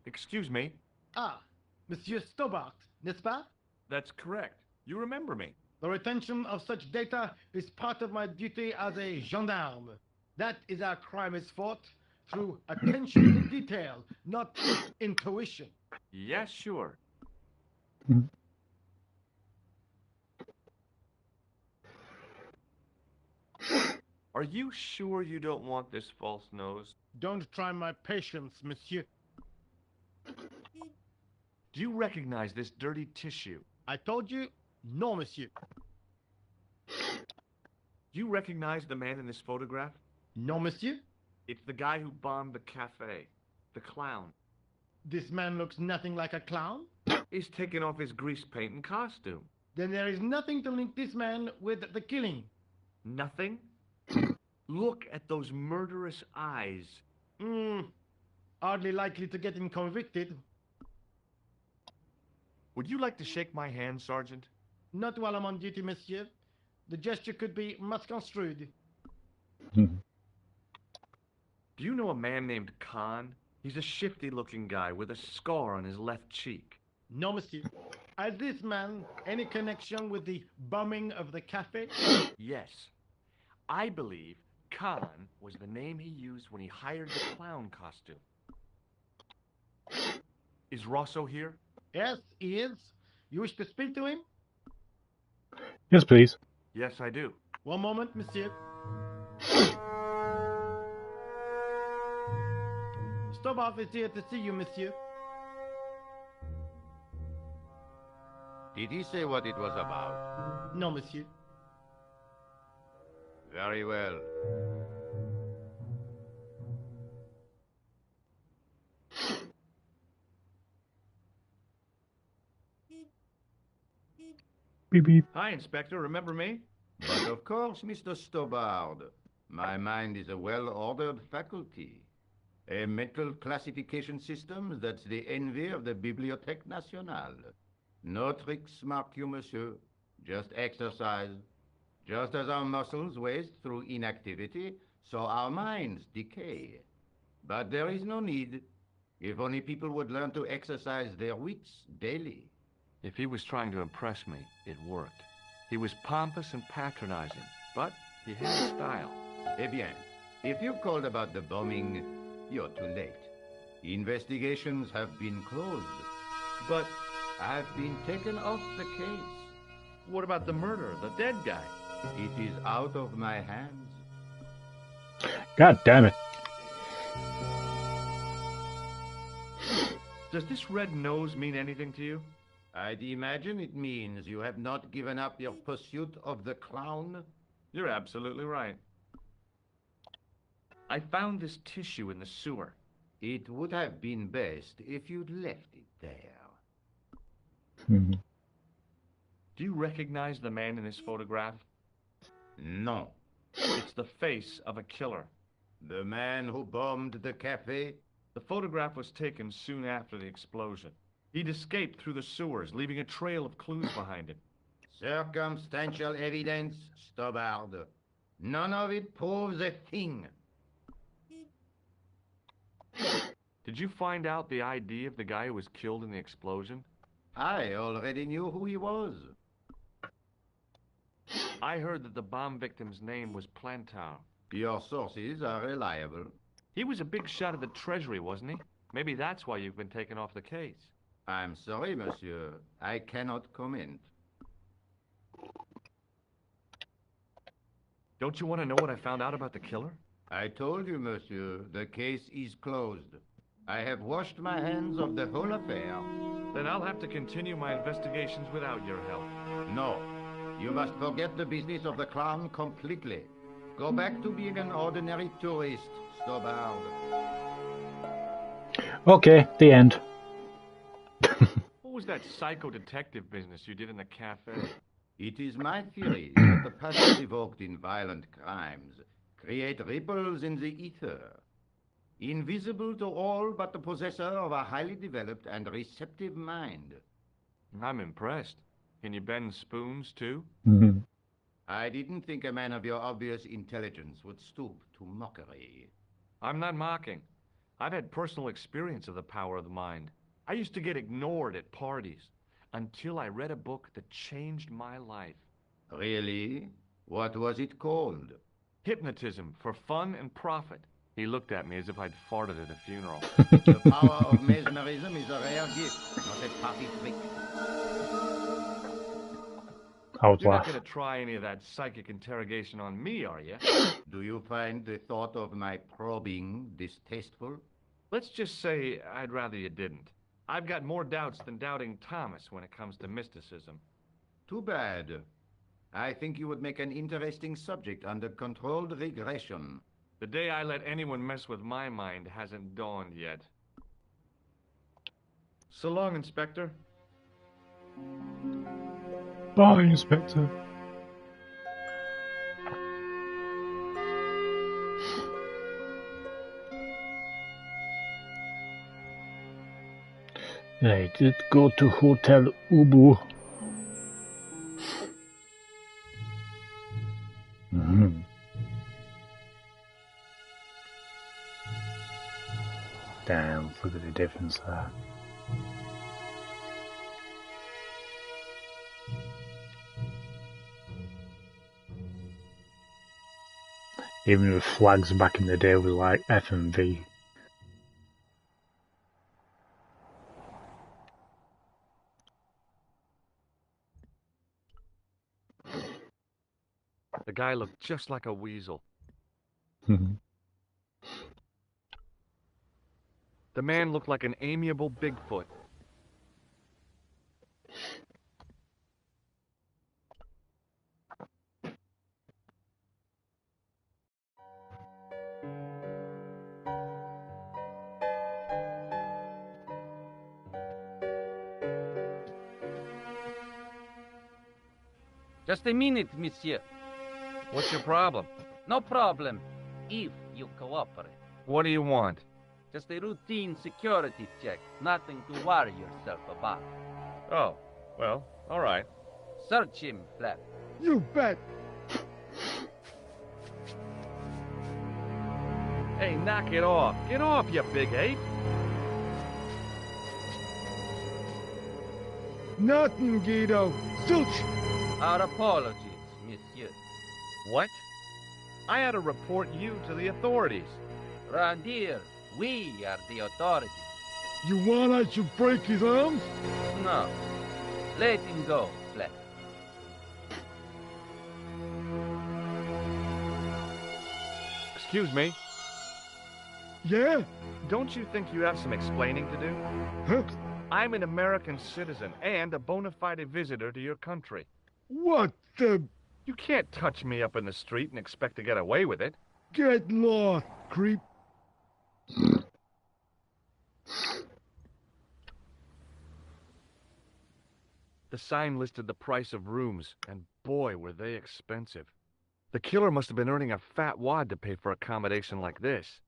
Excuse me? Ah, Monsieur Stobart, n'est-ce pas? That's correct. You remember me. The retention of such data is part of my duty as a gendarme. That is how crime is fought, through attention to detail, not intuition. Yes, sure. Are you sure you don't want this false nose? Don't try my patience, monsieur. Do you recognize this dirty tissue? I told you, no, monsieur. Do you recognize the man in this photograph? No, monsieur. It's the guy who bombed the cafe. The clown. This man looks nothing like a clown. He's taken off his grease paint and costume. Then there is nothing to link this man with the killing. Nothing? Look at those murderous eyes. Hardly likely to get him convicted. Would you like to shake my hand, Sergeant? Not while I'm on duty, monsieur. The gesture could be misconstrued. Do you know a man named Khan? He's a shifty-looking guy with a scar on his left cheek. No, monsieur. Has this man any connection with the bombing of the cafe? Yes. I believe Khan was the name he used when he hired the clown costume. Is Rosso here? Yes, he is. You wish to speak to him? Yes, please. Yes, I do. One moment, monsieur. Stobart is here to see you, monsieur. Did he say what it was about? No, monsieur. Very well. Beep beep. Hi, Inspector. Remember me? But of course, Mr. Stobbard. My mind is a well-ordered faculty. A mental classification system that's the envy of the Bibliothèque Nationale. No tricks, mark you, monsieur. Just exercise. Just as our muscles waste through inactivity, so our minds decay. But there is no need. If only people would learn to exercise their wits daily. If he was trying to impress me, it worked. He was pompous and patronizing, but he had style. Eh bien, if you called about the bombing, you're too late. Investigations have been closed. But I've been taken off the case. What about the murder, the dead guy? It is out of my hands. God damn it. Does this red nose mean anything to you? I'd imagine it means you have not given up your pursuit of the clown. You're absolutely right. I found this tissue in the sewer. It would have been best if you'd left it there. Do you recognize the man in this photograph? No. It's the face of a killer. The man who bombed the cafe? The photograph was taken soon after the explosion. He'd escaped through the sewers, leaving a trail of clues behind him. Circumstantial evidence, Stobbard. None of it proves a thing. Did you find out the ID of the guy who was killed in the explosion? I already knew who he was. I heard that the bomb victim's name was Plantar. Your sources are reliable. He was a big shot at the Treasury, wasn't he? Maybe that's why you've been taken off the case. I'm sorry, monsieur. I cannot comment. Don't you want to know what I found out about the killer? I told you, monsieur, the case is closed. I have washed my hands of the whole affair. Then I'll have to continue my investigations without your help. No. You must forget the business of the clown completely. Go back to being an ordinary tourist, Stobbard. Okay, the end. What was that psycho-detective business you did in the cafe? It is my theory that the passions evoked in violent crimes create ripples in the ether, invisible to all but the possessor of a highly developed and receptive mind. I'm impressed. Can you bend spoons, too? I didn't think a man of your obvious intelligence would stoop to mockery. I'm not mocking. I've had personal experience of the power of the mind. I used to get ignored at parties until I read a book that changed my life. Really? What was it called? Hypnotism for Fun and Profit. He looked at me as if I'd farted at a funeral. The power of mesmerism is a rare gift, not a party trick. I would You're laugh. not going to try any of that psychic interrogation on me, are you? Do you find the thought of my probing distasteful? Let's just say I'd rather you didn't. I've got more doubts than doubting Thomas when it comes to mysticism. Too bad. I think you would make an interesting subject under controlled regression. The day I let anyone mess with my mind hasn't dawned yet. So long, Inspector. Bye, Inspector. I did go to Hotel Ubu. Damn, look at the difference there. Even the flags back in the day were like F and V. The guy looked just like a weasel. The man looked like an amiable Bigfoot. Just a minute, monsieur. What's your problem? No problem, if you cooperate. What do you want? Just a routine security check. Nothing to worry yourself about. Oh, well, all right. Search him, Flap. You bet. Hey, knock it off. Get off, you big ape. Nothing, Guido. Zilch. Our apologies, monsieur. What? I had to report you to the authorities. Round here, we are the authorities. You want I should break his arms? No. Let him go, Flap. Excuse me. Yeah? Don't you think you have some explaining to do? Huh? I'm an American citizen and a bona fide visitor to your country. What the... You can't touch me up in the street and expect to get away with it. Get lost, creep. The sign listed the price of rooms, and boy, were they expensive. The killer must have been earning a fat wad to pay for accommodation like this.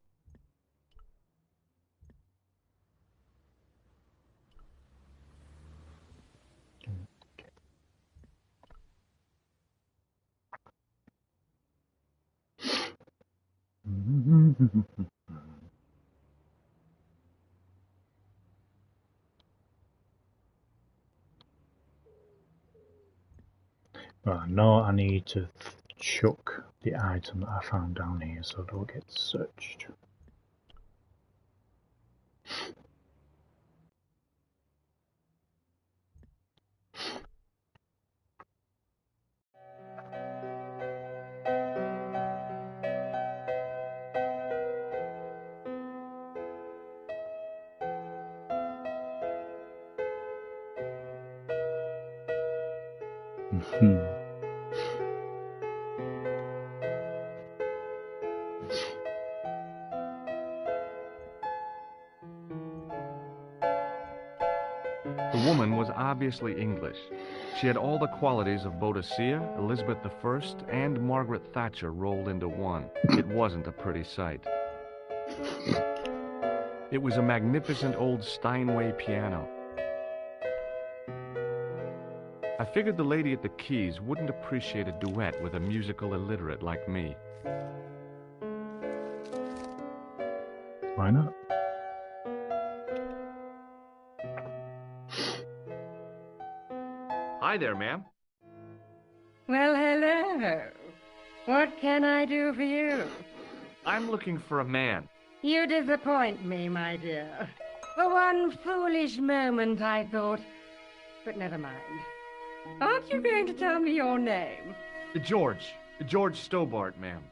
Well, I know I need to chuck the item that I found down here so it will get searched. The woman was obviously English. She had all the qualities of Boadicea, Elizabeth I, and Margaret Thatcher rolled into one. It wasn't a pretty sight. It was a magnificent old Steinway piano. I figured the lady at the keys wouldn't appreciate a duet with a musical illiterate like me. Why not? Hi there, ma'am. Well, hello. What can I do for you? I'm looking for a man. You disappoint me, my dear. For one foolish moment, I thought. But never mind. Aren't you going to tell me your name? George Stobart, ma'am.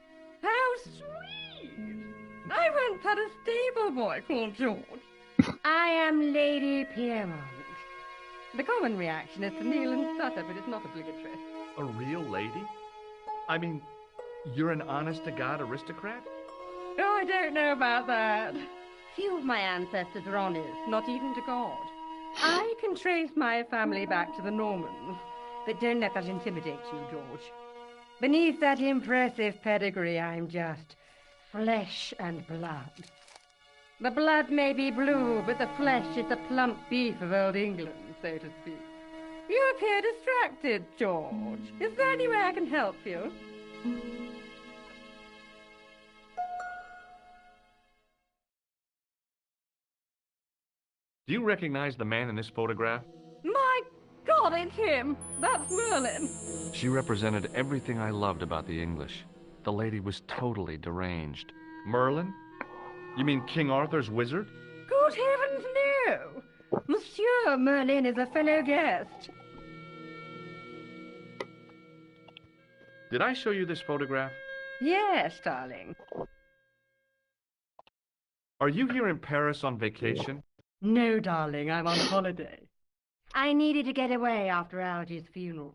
How sweet! I once had a stable boy called George. I am Lady Piermont. The common reaction is to kneel and stutter, but it's not obligatory. A real lady? I mean, you're an honest-to-God aristocrat? Oh, I don't know about that. Few of my ancestors are honest, not even to God. I can trace my family back to the Normans, but don't let that intimidate you, George. Beneath that impressive pedigree, I'm just flesh and blood. The blood may be blue, but the flesh is the plump beef of old England, so to speak. You appear distracted, George. Is there any way I can help you? Do you recognize the man in this photograph? My God, it's him! That's Merlin! She represented everything I loved about the English. The lady was totally deranged. Merlin? You mean King Arthur's wizard? Good heavens, no! Monsieur Merlin is a fellow guest. Did I show you this photograph? Yes, darling. Are you here in Paris on vacation? No, darling, I'm on holiday. I needed to get away after Algy's funeral.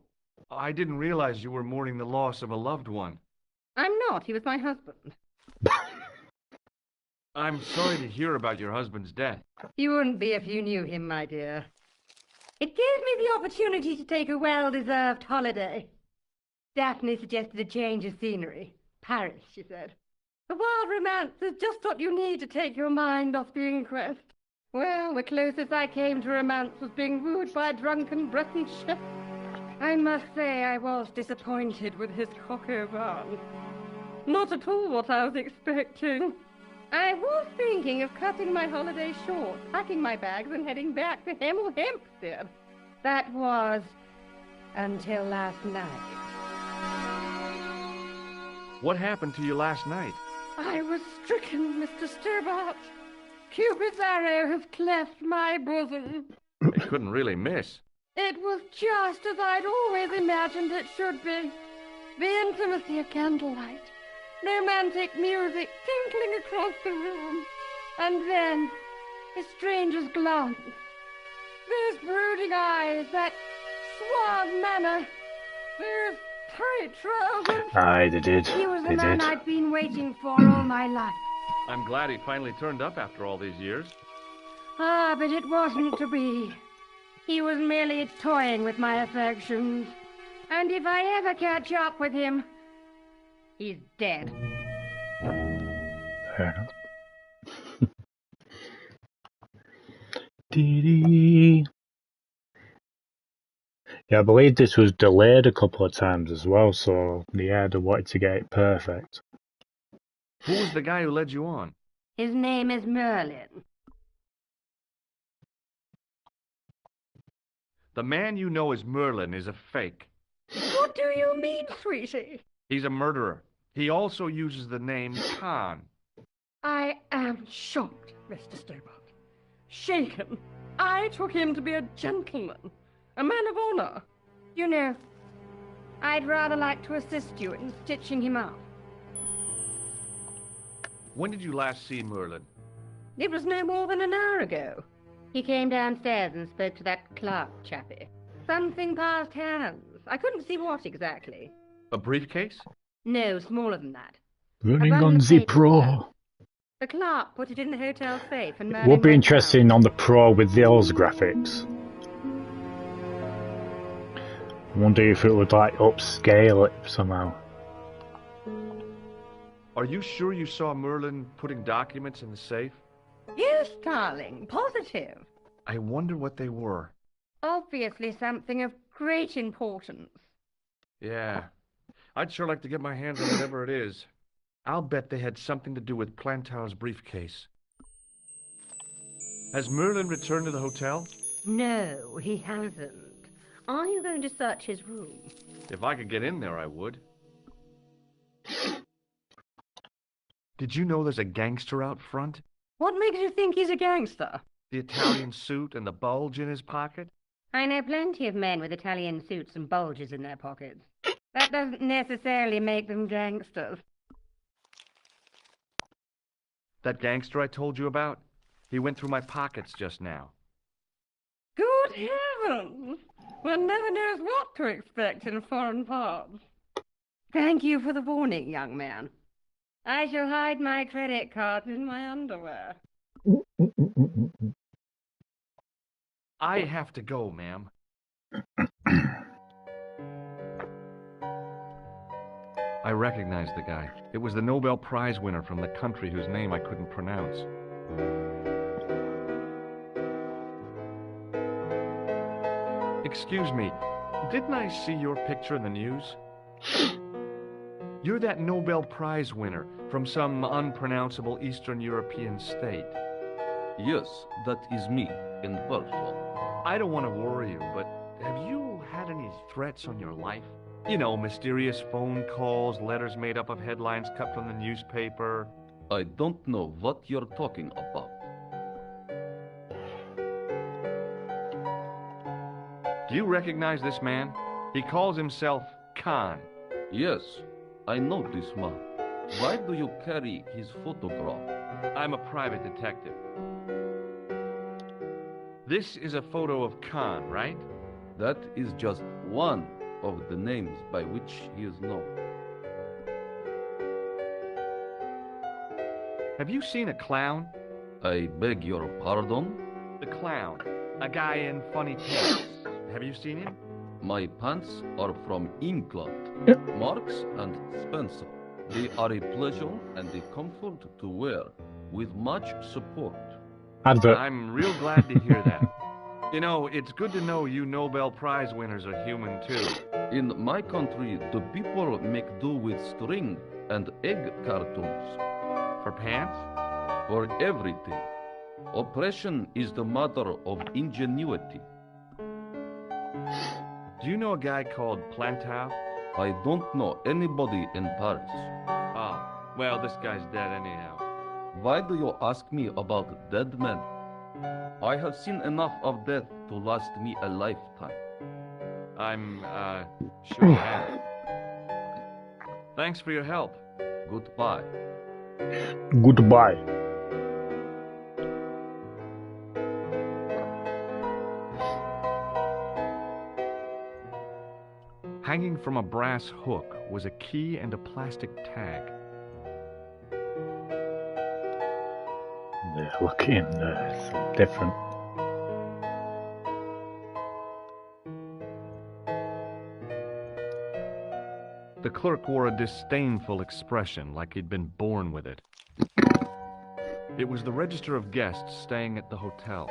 I didn't realize you were mourning the loss of a loved one. I'm not. He was my husband. I'm sorry to hear about your husband's death. You wouldn't be if you knew him, my dear. It gave me the opportunity to take a well-deserved holiday. Daphne suggested a change of scenery. Paris, she said. The wild romance is just what you need to take your mind off the inquest. Well, the closest I came to romance was being wooed by a drunken Breton chef. I must say I was disappointed with his coq au vin. Not at all what I was expecting. I was thinking of cutting my holiday short, packing my bags and heading back to Hemel Hempstead. That was until last night. What happened to you last night? I was stricken, Mr. Sturbart. Cupid's arrow has cleft my bosom. They couldn't really miss. It was just as I'd always imagined it should be. The intimacy of candlelight, romantic music tinkling across the room, and then a stranger's glance. Those brooding eyes, that suave manner, those tight trousers. Aye, they did. He was the They man did. I'd been waiting for all my life. I'm glad he finally turned up after all these years. Ah, but it wasn't to be. He was merely toying with my affections. And if I ever catch up with him, he's dead. Fair enough. Dee-dee. Yeah, I believe this was delayed a couple of times as well, so yeah, they wanted to get it perfect. Who was the guy who led you on? His name is Merlin. The man you know as Merlin is a fake. What do you mean, sweetie? He's a murderer. He also uses the name Khan. I am shocked, Mr. Stobart. Shaken. I took him to be a gentleman, a man of honor. You know, I'd rather like to assist you in stitching him up. When did you last see Merlin? It was no more than an hour ago. He came downstairs and spoke to that clerk chappie. Something passed hands. I couldn't see what exactly. A briefcase? No, smaller than that. Running A bundle on of the papers. Pro. The clerk put it in the hotel safe and Merlin Would be went interesting on the Pro with those graphics. I wonder if it would like upscale it somehow. Are you sure you saw Merlin putting documents in the safe? out. Yes, darling, positive. I wonder what they were. Obviously something of great importance. Yeah. I'd sure like to get my hands on whatever it is. I'll bet they had something to do with Plantow's briefcase. Has Merlin returned to the hotel? No, he hasn't. Are you going to search his room? If I could get in there, I would. Did you know there's a gangster out front? What makes you think he's a gangster? The Italian suit and the bulge in his pocket? I know plenty of men with Italian suits and bulges in their pockets. That doesn't necessarily make them gangsters. That gangster I told you about? He went through my pockets just now. Good heavens! One never knows what to expect in foreign parts. Thank you for the warning, young man. I shall hide my credit cards in my underwear. I have to go, ma'am. I recognized the guy. It was the Nobel Prize winner from the country whose name I couldn't pronounce. Excuse me, didn't I see your picture in the news? You're that Nobel Prize winner from some unpronounceable Eastern European state. Yes, that is me, in person. I don't want to worry you, but have you had any threats on your life? You know, mysterious phone calls, letters made up of headlines cut from the newspaper. I don't know what you're talking about. Do you recognize this man? He calls himself Khan. Yes, I know this man. Why do you carry his photograph? I'm a private detective. This is a photo of Khan, right? That is just one of the names by which he is known. Have you seen a clown? I beg your pardon? The clown. A guy in funny pants. Have you seen him? My pants are from England. Marks and Spencer. They are a pleasure and a comfort to wear, with much support. Advert. I'm real glad to hear that. You know, it's good to know you Nobel Prize winners are human too. In my country, the people make do with string and egg cartoons. For pants? For everything. Oppression is the mother of ingenuity. Do you know a guy called Plantow? I don't know anybody in Paris. Oh, well, this guy's dead anyhow. Why do you ask me about dead men? I have seen enough of death to last me a lifetime. I'm, sure you have. Thanks for your help. Goodbye. Goodbye. Hanging from a brass hook was a key and a plastic tag. Look in there, it's different. The clerk wore a disdainful expression, like he'd been born with it. It was the register of guests staying at the hotel.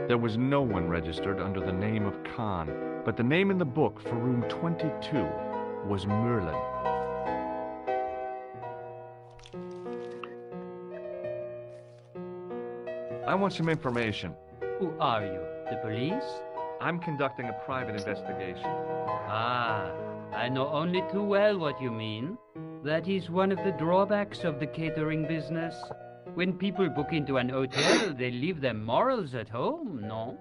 There was no one registered under the name of Khan, but the name in the book for room 22 was Merlin. I want some information. Who are you? The police? I'm conducting a private investigation. Ah, I know only too well what you mean. That is one of the drawbacks of the catering business. When people book into an hotel, they leave their morals at home, no?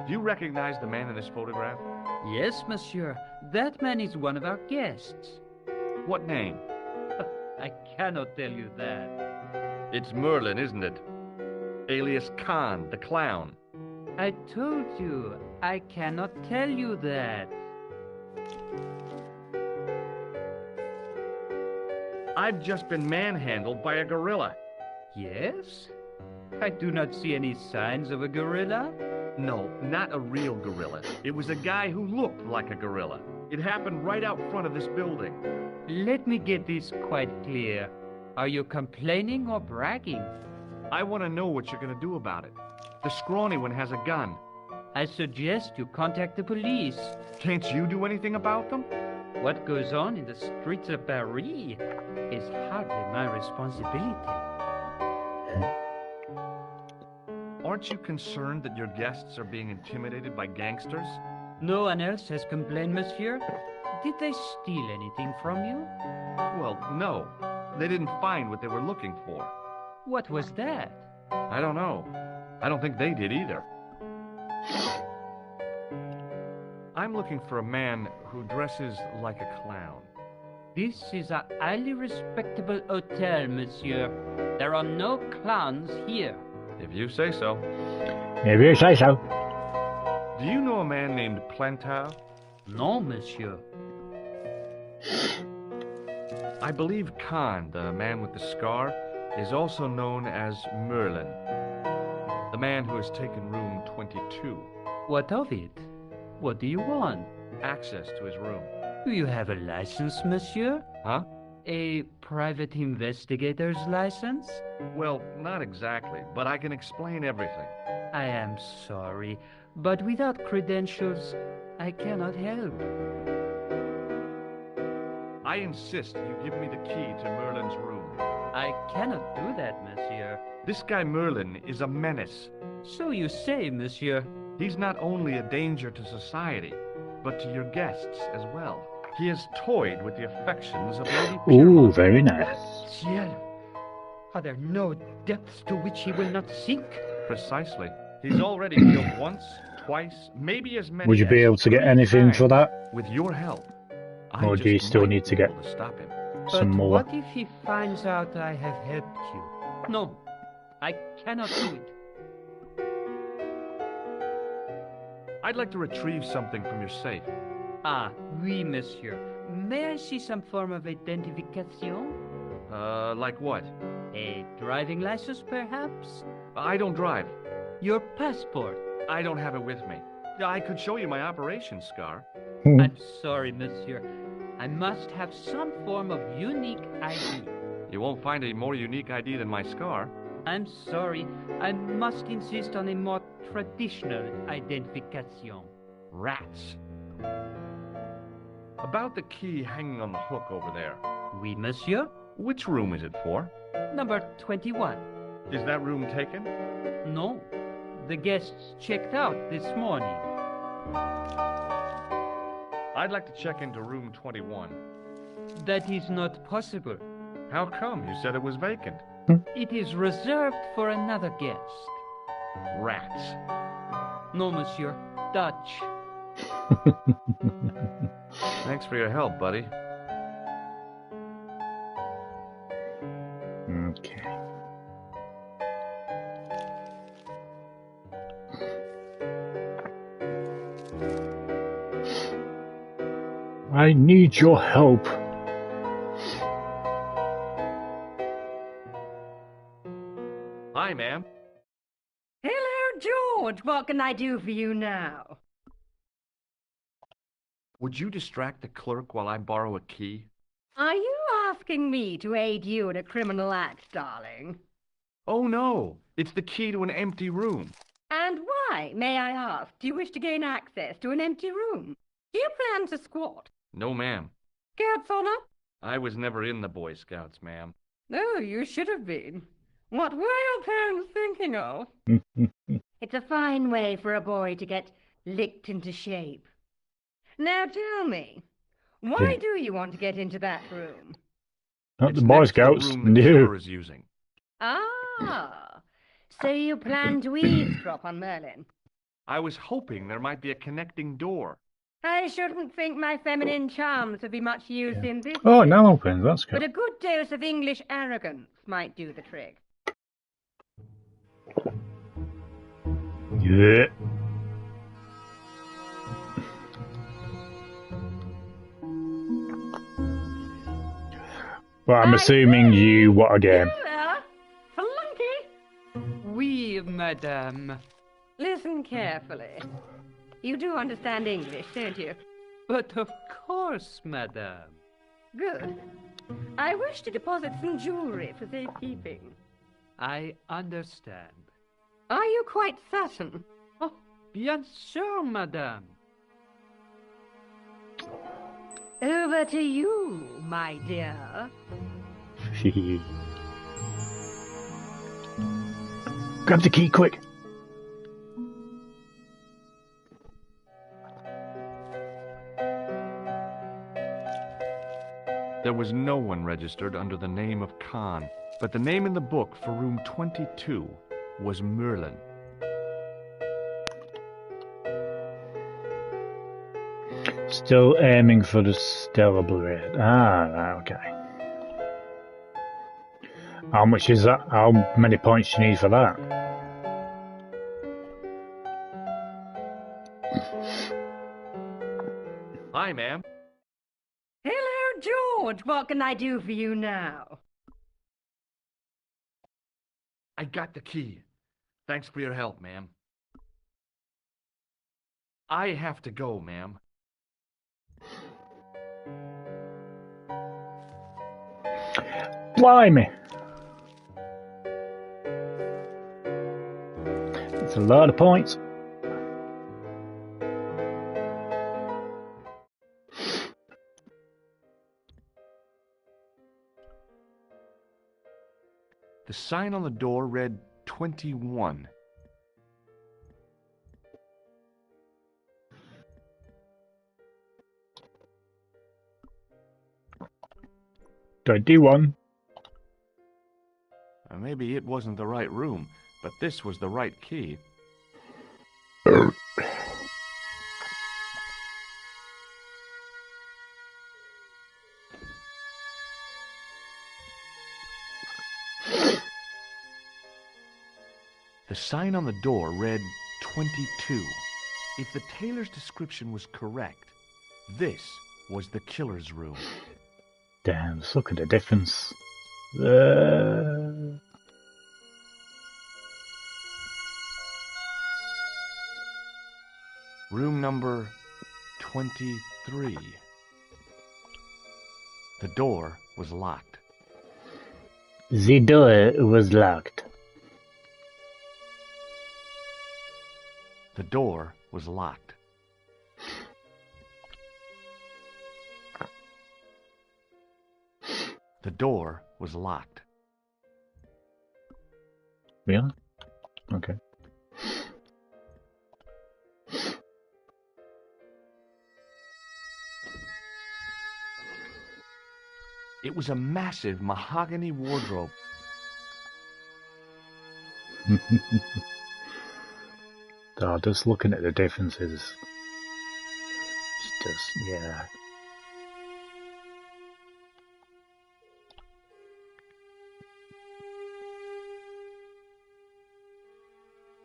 Do you recognize the man in this photograph? Yes, monsieur. That man is one of our guests. What name? I cannot tell you that. It's Merlin, isn't it? Alias Khan, the clown. I told you, I cannot tell you that. I've just been manhandled by a gorilla. Yes? I do not see any signs of a gorilla. No, not a real gorilla. It was a guy who looked like a gorilla. It happened right out front of this building. Let me get this quite clear. Are you complaining or bragging? I want to know what you're going to do about it. The scrawny one has a gun. I suggest you contact the police. Can't you do anything about them? What goes on in the streets of Paris is hardly my responsibility. Aren't you concerned that your guests are being intimidated by gangsters? No one else has complained, monsieur. Did they steal anything from you? Well, no. They didn't find what they were looking for. What was that? I don't know. I don't think they did either. I'm looking for a man who dresses like a clown. This is a highly respectable hotel, monsieur. There are no clowns here. If you say so. If you say so. Do you know a man named Plantow? No, monsieur. I believe Khan, the man with the scar, is also known as Merlin. The man who has taken room 22. What of it? What do you want? Access to his room. Do you have a license, monsieur? Huh? A private investigator's license? Well, not exactly, but I can explain everything. I am sorry, but without credentials, I cannot help. I insist you give me the key to Merlin's room. I cannot do that, monsieur. This guy Merlin is a menace. So you say, monsieur. He's not only a danger to society, but to your guests as well. He has toyed with the affections of Lady Pierrot. Ooh, very nice. Ciel, are there no depths to which he will not sink? Precisely. He's already killed once, twice, maybe as many. Would you be able to get anything for that? With your help. Or do you still need to get stop him. some more? What if he finds out I have helped you? No, I cannot do it. I'd like to retrieve something from your safe. Ah, oui, monsieur. May I see some form of identification? Like what? A driving license, perhaps? I don't drive. Your passport? I don't have it with me. I could show you my operation scar. I'm sorry, monsieur. I must have some form of unique ID. You won't find a more unique ID than my scar. I'm sorry. I must insist on a more traditional identification. Rats. About the key hanging on the hook over there. Oui, monsieur. Which room is it for? Number 21. Is that room taken? No. The guests checked out this morning. I'd like to check into room 21. That is not possible. How come? You said it was vacant. It is reserved for another guest. Rats. No, monsieur. Dutch. Thanks for your help, buddy. Okay. I need your help. Hi, ma'am. Hello, George. What can I do for you now? Would you distract the clerk while I borrow a key? Are you asking me to aid you in a criminal act, darling? Oh, no. It's the key to an empty room. And why, may I ask, do you wish to gain access to an empty room? Do you plan to squat? No, ma'am. Scouts honor? I was never in the Boy Scouts, ma'am. No, you should have been. What were your parents thinking of? It's a fine way for a boy to get licked into shape. Now tell me, why do you want to get into that room? Not It's the Boy next to the Scouts. room the No. killer is using. Ah, so you plan to eavesdrop on Merlin? I was hoping there might be a connecting door. I shouldn't think my feminine charms would be much use in this. Oh, now opens. That's But good. a good dose of English arrogance might do the trick. Yeah. Well, I'm assuming you what again? Hello, flunky. Oui, madame. Listen carefully. You do understand English, don't you? But of course, madame. Good. I wish to deposit some jewelry for safekeeping. I understand. Are you quite certain? Oh, bien sûr, madame. Over to you, my dear. Grab the key quick. There was no one registered under the name of Khan, but the name in the book for room 22 was Merlin. Still aiming for the stellar blade. Ah, right, okay. How much is that? How many points do you need for that? Hi, ma'am. Hello, George. What can I do for you now? I got the key. Thanks for your help, ma'am. I have to go, ma'am. Blimey! It's a lot of points. The sign on the door read 21. Don't do one. Maybe it wasn't the right room, but this was the right key. The sign on the door read 22. If the tailor's description was correct, this was the killer's room. Damn, just look at the difference. Room number 23. The door was locked. The door was locked. The door was locked. The door was locked. Really? Okay. It was a massive mahogany wardrobe. Oh, just looking at the differences. It's just, yeah.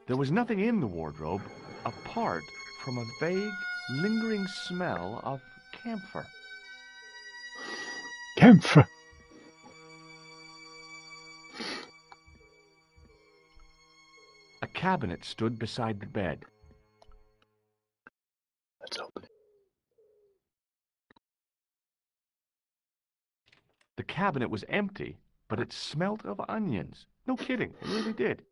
There was nothing in the wardrobe apart from a vague, lingering smell of camphor. Camphor! A cabinet stood beside the bed. Let's open it. The cabinet was empty, but it smelt of onions. No kidding, it really did.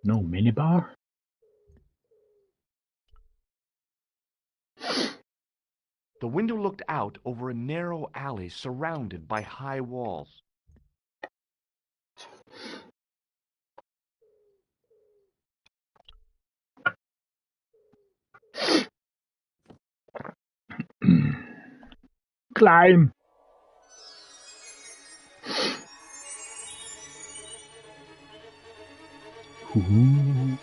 No minibar? The window looked out over a narrow alley surrounded by high walls. Climb! Ooh.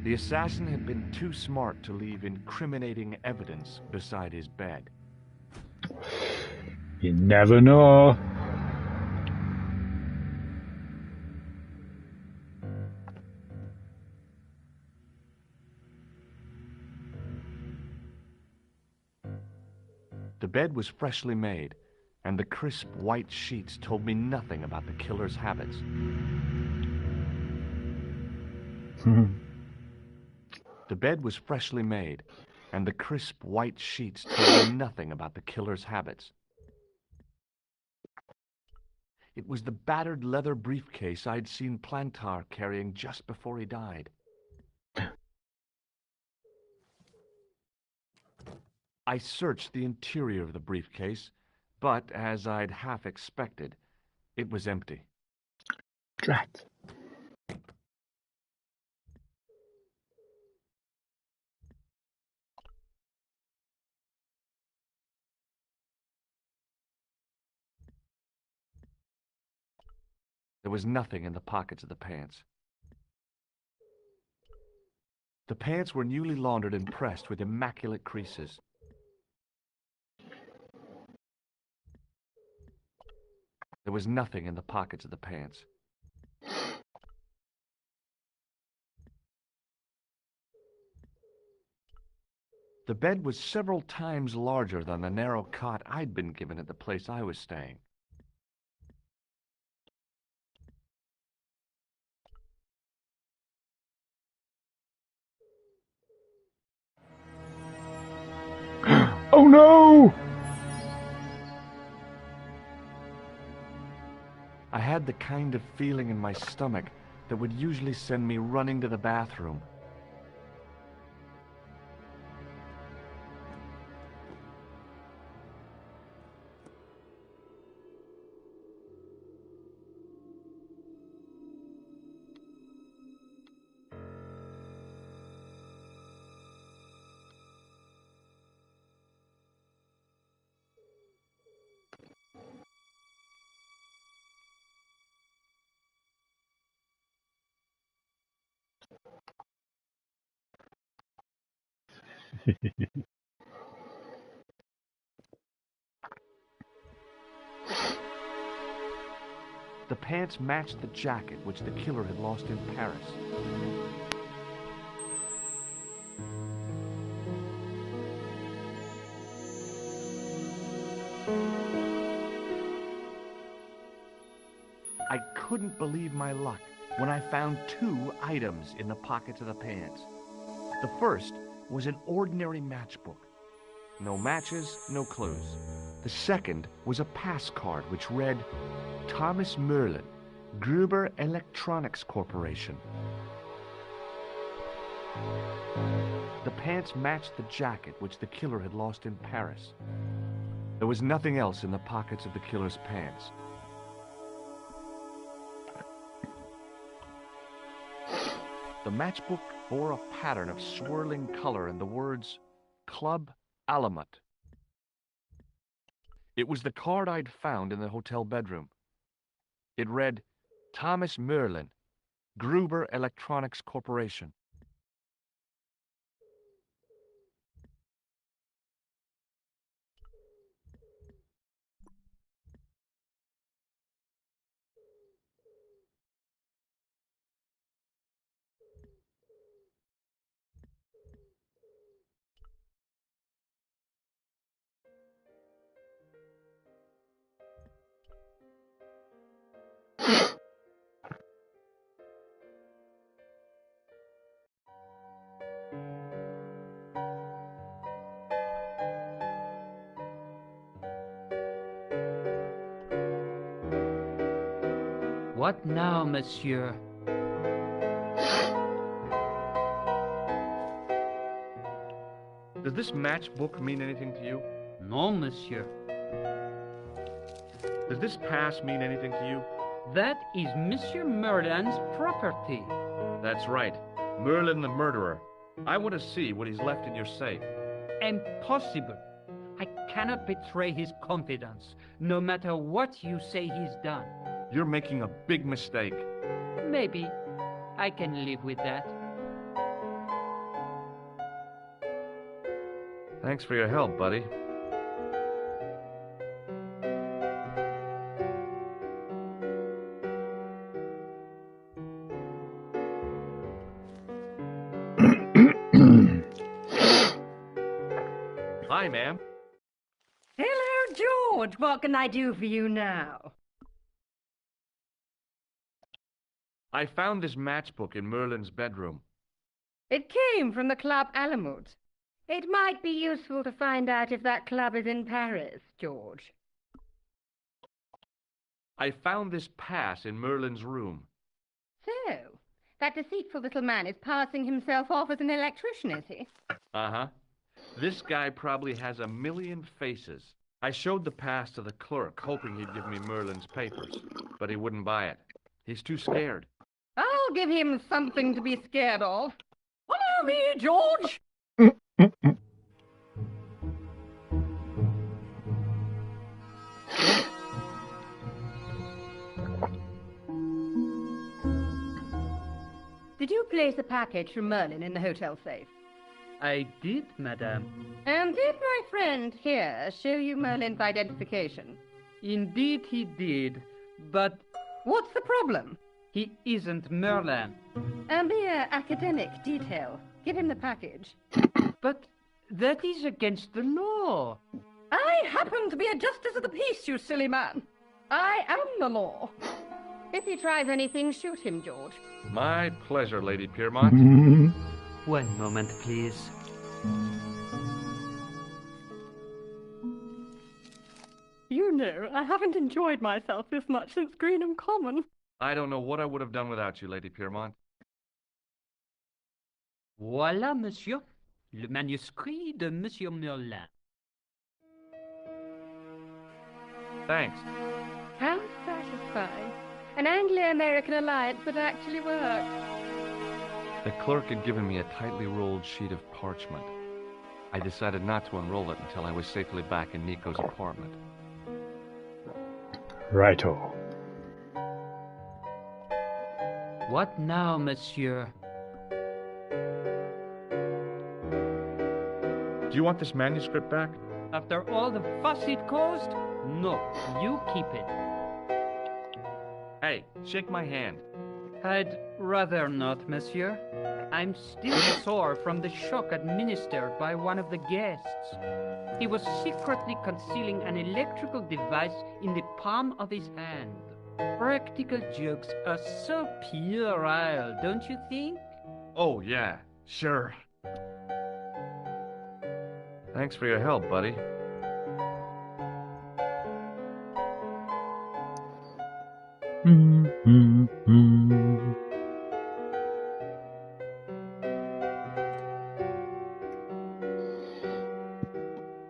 The assassin had been too smart to leave incriminating evidence beside his bed. You never know. The bed was freshly made, and the crisp white sheets told me nothing about the killer's habits. The bed was freshly made, and the crisp white sheets told me nothing about the killer's habits. It was the battered leather briefcase I'd seen Plantar carrying just before he died. I searched the interior of the briefcase, but as I'd half expected, it was empty. Drat. There was nothing in the pockets of the pants. The pants were newly laundered and pressed with immaculate creases. There was nothing in the pockets of the pants. The bed was several times larger than the narrow cot I'd been given at the place I was staying. Oh no! I had the kind of feeling in my stomach that would usually send me running to the bathroom. The pants matched the jacket which the killer had lost in Paris. I couldn't believe my luck when I found 2 items in the pockets of the pants. The first was an ordinary matchbook. No matches, no clues. The second was a pass card which read, Thomas Merlin, Gruber Electronics Corporation. The pants matched the jacket which the killer had lost in Paris. There was nothing else in the pockets of the killer's pants. The matchbook bore a pattern of swirling color and the words, Club Alamut. It was the card I'd found in the hotel bedroom. It read, Thomas Merlin, Gruber Electronics Corporation. What now, monsieur? Does this matchbook mean anything to you? No, monsieur. Does this pass mean anything to you? That is Monsieur Merlin's property. That's right. Merlin the murderer. I want to see what he's left in your safe. Impossible. I cannot betray his confidence, no matter what you say he's done. You're making a big mistake. Maybe. I can live with that. Thanks for your help, buddy. Hi, ma'am. Hello, George. What can I do for you now? I found this matchbook in Merlin's bedroom. It came from the Club Alamut. It might be useful to find out if that club is in Paris, George. I found this pass in Merlin's room. So, that deceitful little man is passing himself off as an electrician, is he? Uh-huh. This guy probably has a million faces. I showed the pass to the clerk, hoping he'd give me Merlin's papers, but he wouldn't buy it. He's too scared. I'll give him something to be scared of. Follow me, George! Did you place a package from Merlin in the hotel safe? I did, madame. And did my friend here show you Merlin's identification? Indeed he did, but... What's the problem? He isn't Merlin. A mere academic detail. Give him the package. But that is against the law. I happen to be a justice of the peace, you silly man. I am the law. If he tries anything, shoot him, George. My pleasure, Lady Piermont. One moment, please. You know, I haven't enjoyed myself this much since Greenham Common. I don't know what I would have done without you, Lady Piermont. Voilà, monsieur. Le manuscrit de Monsieur Merlin. Thanks. How satisfying. An Anglo-American alliance that actually worked. The clerk had given me a tightly rolled sheet of parchment. I decided not to unroll it until I was safely back in Nico's apartment. Righto. What now, monsieur? Do you want this manuscript back? After all the fuss it caused? No, you keep it. Hey, shake my hand. I'd rather not, monsieur. I'm still sore from the shock administered by one of the guests. He was secretly concealing an electrical device in the palm of his hand. Practical jokes are so puerile, don't you think? Oh, yeah, sure. Thanks for your help, buddy.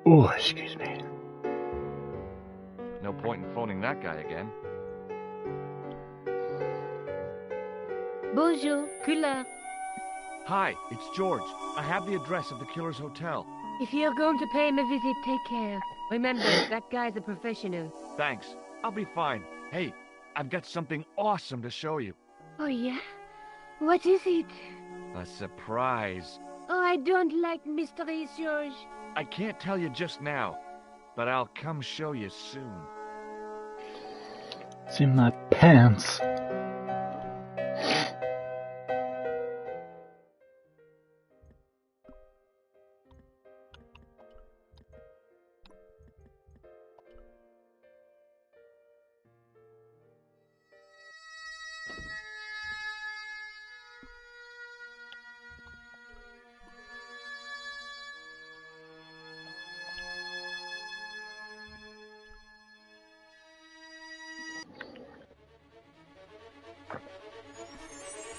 Oh, excuse me. No point in phoning that guy again. Bonjour, couleur. Hi, it's George. I have the address of the killer's hotel. If you're going to pay him a visit, take care. Remember, that guy's a professional. Thanks. I'll be fine. Hey, I've got something awesome to show you. Oh, yeah? What is it? A surprise. Oh, I don't like mysteries, George. I can't tell you just now, but I'll come show you soon. It's in my pants.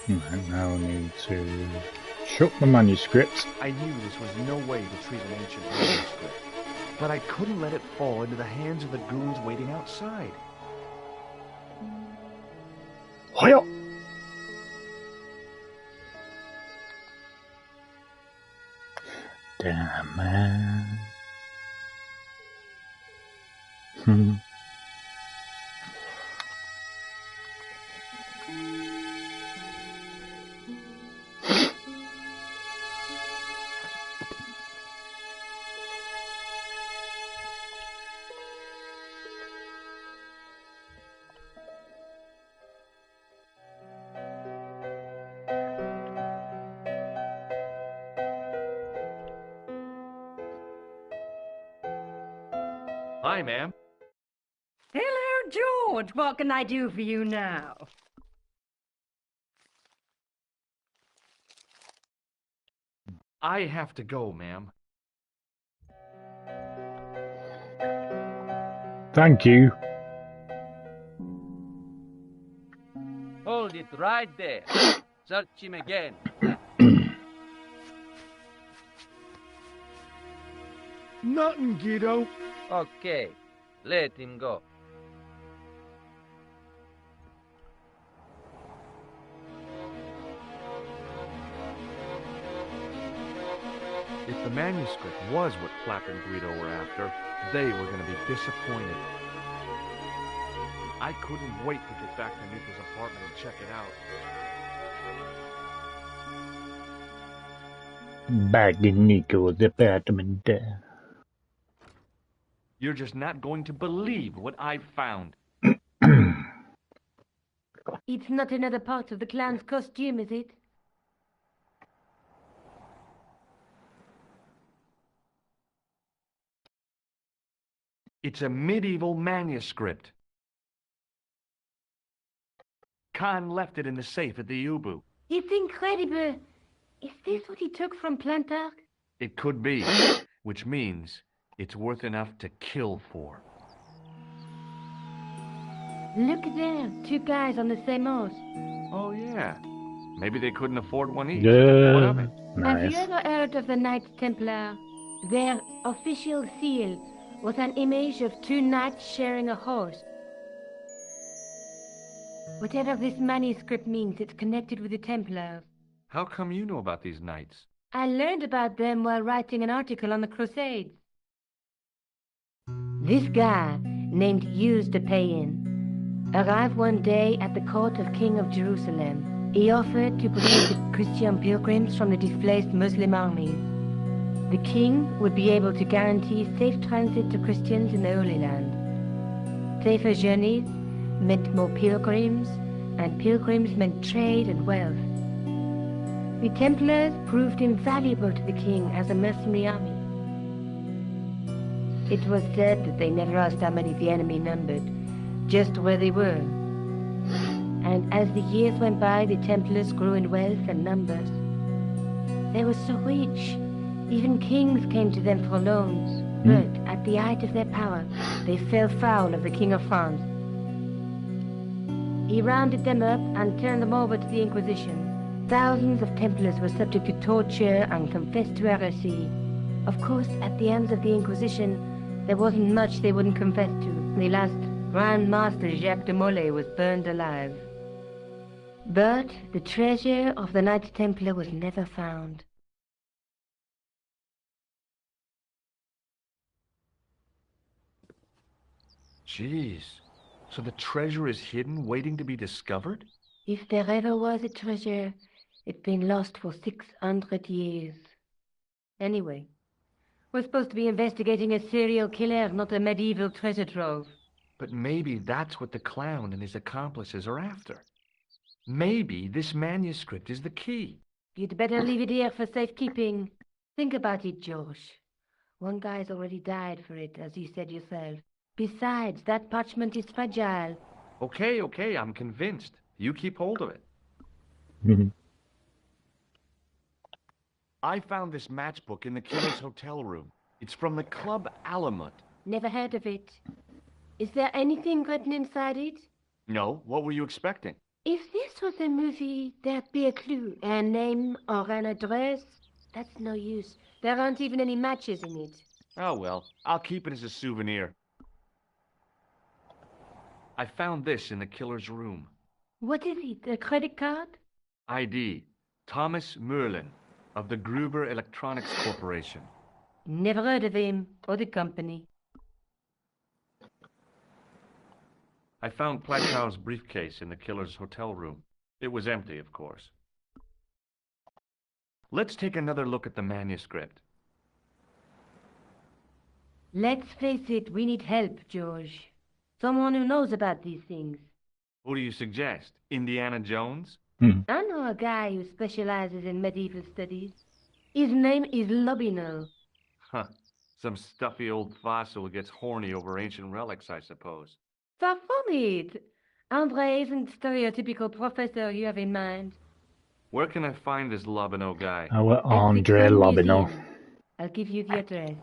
And now I need to shut the manuscript. I knew this was no way to treat an ancient manuscript, but I couldn't let it fall into the hands of the goons waiting outside. Hiya! Damn, man. Hi, ma'am. Hello, George. What can I do for you now? I have to go, ma'am. Thank you. Hold it right there. Search him again. Nothing, Guido. Okay, let him go. If the manuscript was what Clapper and Guido were after, they were going to be disappointed. I couldn't wait to get back to Nico's apartment and check it out. Back in Nico's apartment. You're just not going to believe what I've found. It's not another part of the clown's costume, is it? It's a medieval manuscript. Khan left it in the safe at the U-Boot. It's incredible. Is this what he took from Plantark? It could be, which means it's worth enough to kill for. Look there, two guys on the same horse. Oh, yeah. Maybe they couldn't afford one each. Yeah, What of it? Have you nice. ever heard of the Knights Templar? Their official seal was an image of two knights sharing a horse. Whatever this manuscript means, it's connected with the Templars. How come you know about these knights? I learned about them while writing an article on the Crusades. This guy, named Hughes the Pagan, arrived one day at the court of King of Jerusalem. He offered to protect the Christian pilgrims from the displaced Muslim army. The king would be able to guarantee safe transit to Christians in the Holy Land. Safer journeys meant more pilgrims, and pilgrims meant trade and wealth. The Templars proved invaluable to the king as a mercenary army. It was said that they never asked how many the enemy numbered, just where they were. And as the years went by, the Templars grew in wealth and numbers. They were so rich, even kings came to them for loans. But at the height of their power, they fell foul of the King of France. He rounded them up and turned them over to the Inquisition. Thousands of Templars were subject to torture and confessed to heresy. Of course, at the hands of the Inquisition, there wasn't much they wouldn't confess to. The last Grand Master Jacques de Molay was burned alive. But the treasure of the Knights Templar was never found. Jeez. So the treasure is hidden, waiting to be discovered? If there ever was a treasure, it's been lost for 600 years. Anyway, we're supposed to be investigating a serial killer, not a medieval treasure trove. But maybe that's what the clown and his accomplices are after. Maybe this manuscript is the key. You'd better leave it here for safekeeping. Think about it, Josh. One guy's already died for it, as you said yourself. Besides, that parchment is fragile. Okay, I'm convinced. You keep hold of it. I found this matchbook in the killer's hotel room. It's from the Club Alamut. Never heard of it. Is there anything written inside it? No, what were you expecting? If this was a movie, there'd be a clue, a name or an address. That's no use. There aren't even any matches in it. Oh well, I'll keep it as a souvenir. I found this in the killer's room. What is it, a credit card? ID, Thomas Merlin, of the Gruber Electronics Corporation. Never heard of him, or the company. I found Platow's briefcase in the killer's hotel room. It was empty, of course. Let's take another look at the manuscript. Let's face it, we need help, George. Someone who knows about these things. Who do you suggest? Indiana Jones? I know a guy who specializes in medieval studies. His name is Lobino. Huh. Some stuffy old fossil who gets horny over ancient relics, I suppose. Far from it. Andre isn't the stereotypical professor you have in mind. Where can I find this Lobino guy? Our Andre Lobino. I'll give you the address.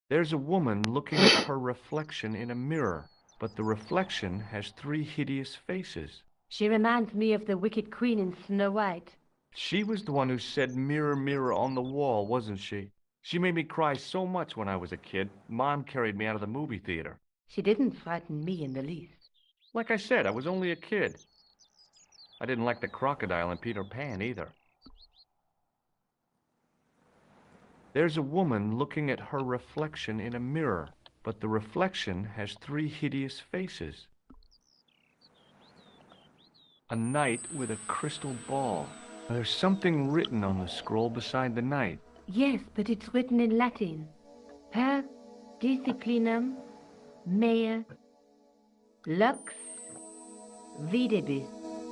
There's a woman looking at her reflection in a mirror, but the reflection has 3 hideous faces. She reminds me of the Wicked Queen in Snow White. She was the one who said mirror, mirror on the wall, wasn't she? She made me cry so much when I was a kid, Mom carried me out of the movie theater. She didn't frighten me in the least. Like I said, I was only a kid. I didn't like the crocodile in Peter Pan either. There's a woman looking at her reflection in a mirror, but the reflection has 3 hideous faces. A knight with a crystal ball. There's something written on the scroll beside the knight. Yes, but it's written in Latin. Per disciplinam mea lux videbis.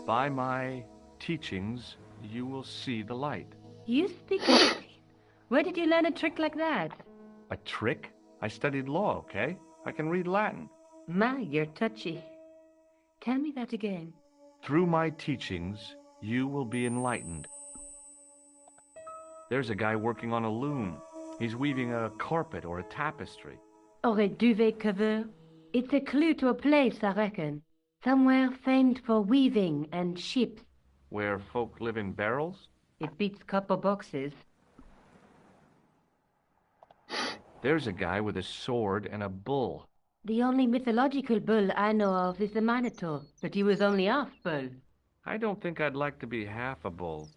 By my teachings, you will see the light. You speak Latin. Where did you learn a trick like that? A trick? I studied law, okay? I can read Latin. My, you're touchy. Tell me that again. Through my teachings, you will be enlightened. There's a guy working on a loom. He's weaving a carpet or a tapestry. Or a duvet cover. It's a clue to a place, I reckon. Somewhere famed for weaving and ships. Where folk live in barrels? It beats copper boxes. There's a guy with a sword and a bull. The only mythological bull I know of is the Minotaur, but he was only half bull. I don't think I'd like to be half a bull,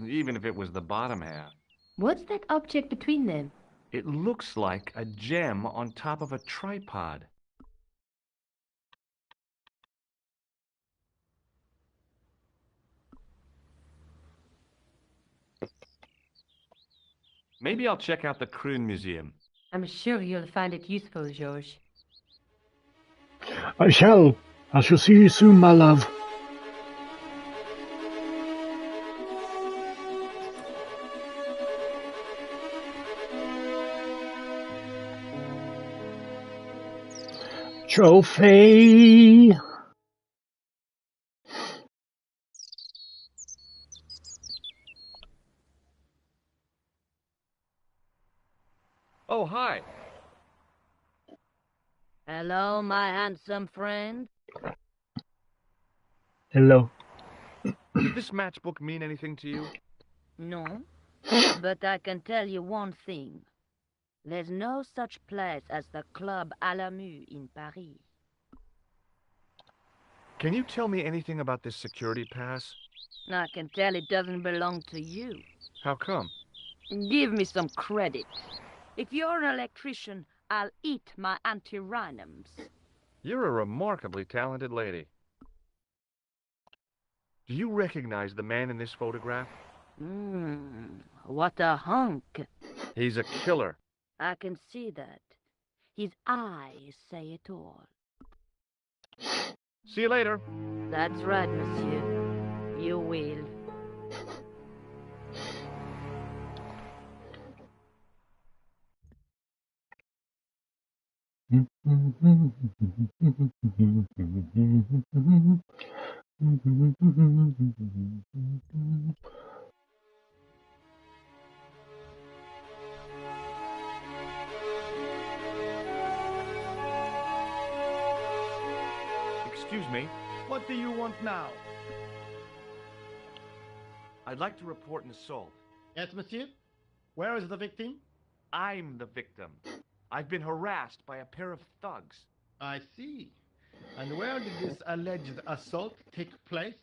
even if it was the bottom half. What's that object between them? It looks like a gem on top of a tripod. Maybe I'll check out the Kroon Museum. I'm sure you'll find it useful, George. I shall. I shall see you soon, my love. Trophy. Oh, hi. Hello, my handsome friend. Hello. Does this matchbook mean anything to you? No, but I can tell you one thing. There's no such place as the Club à la Mue in Paris. Can you tell me anything about this security pass? I can tell it doesn't belong to you. How come? Give me some credit. If you're an electrician, I'll eat my antirrhinums. You're a remarkably talented lady. Do you recognize the man in this photograph? What a hunk. He's a killer. I can see that. His eyes say it all. See you later. That's right, monsieur. You will. Excuse me. What do you want now? I'd like to report an assault. Yes, monsieur? Where is the victim? I'm the victim. I've been harassed by a pair of thugs. I see. And where did this alleged assault take place?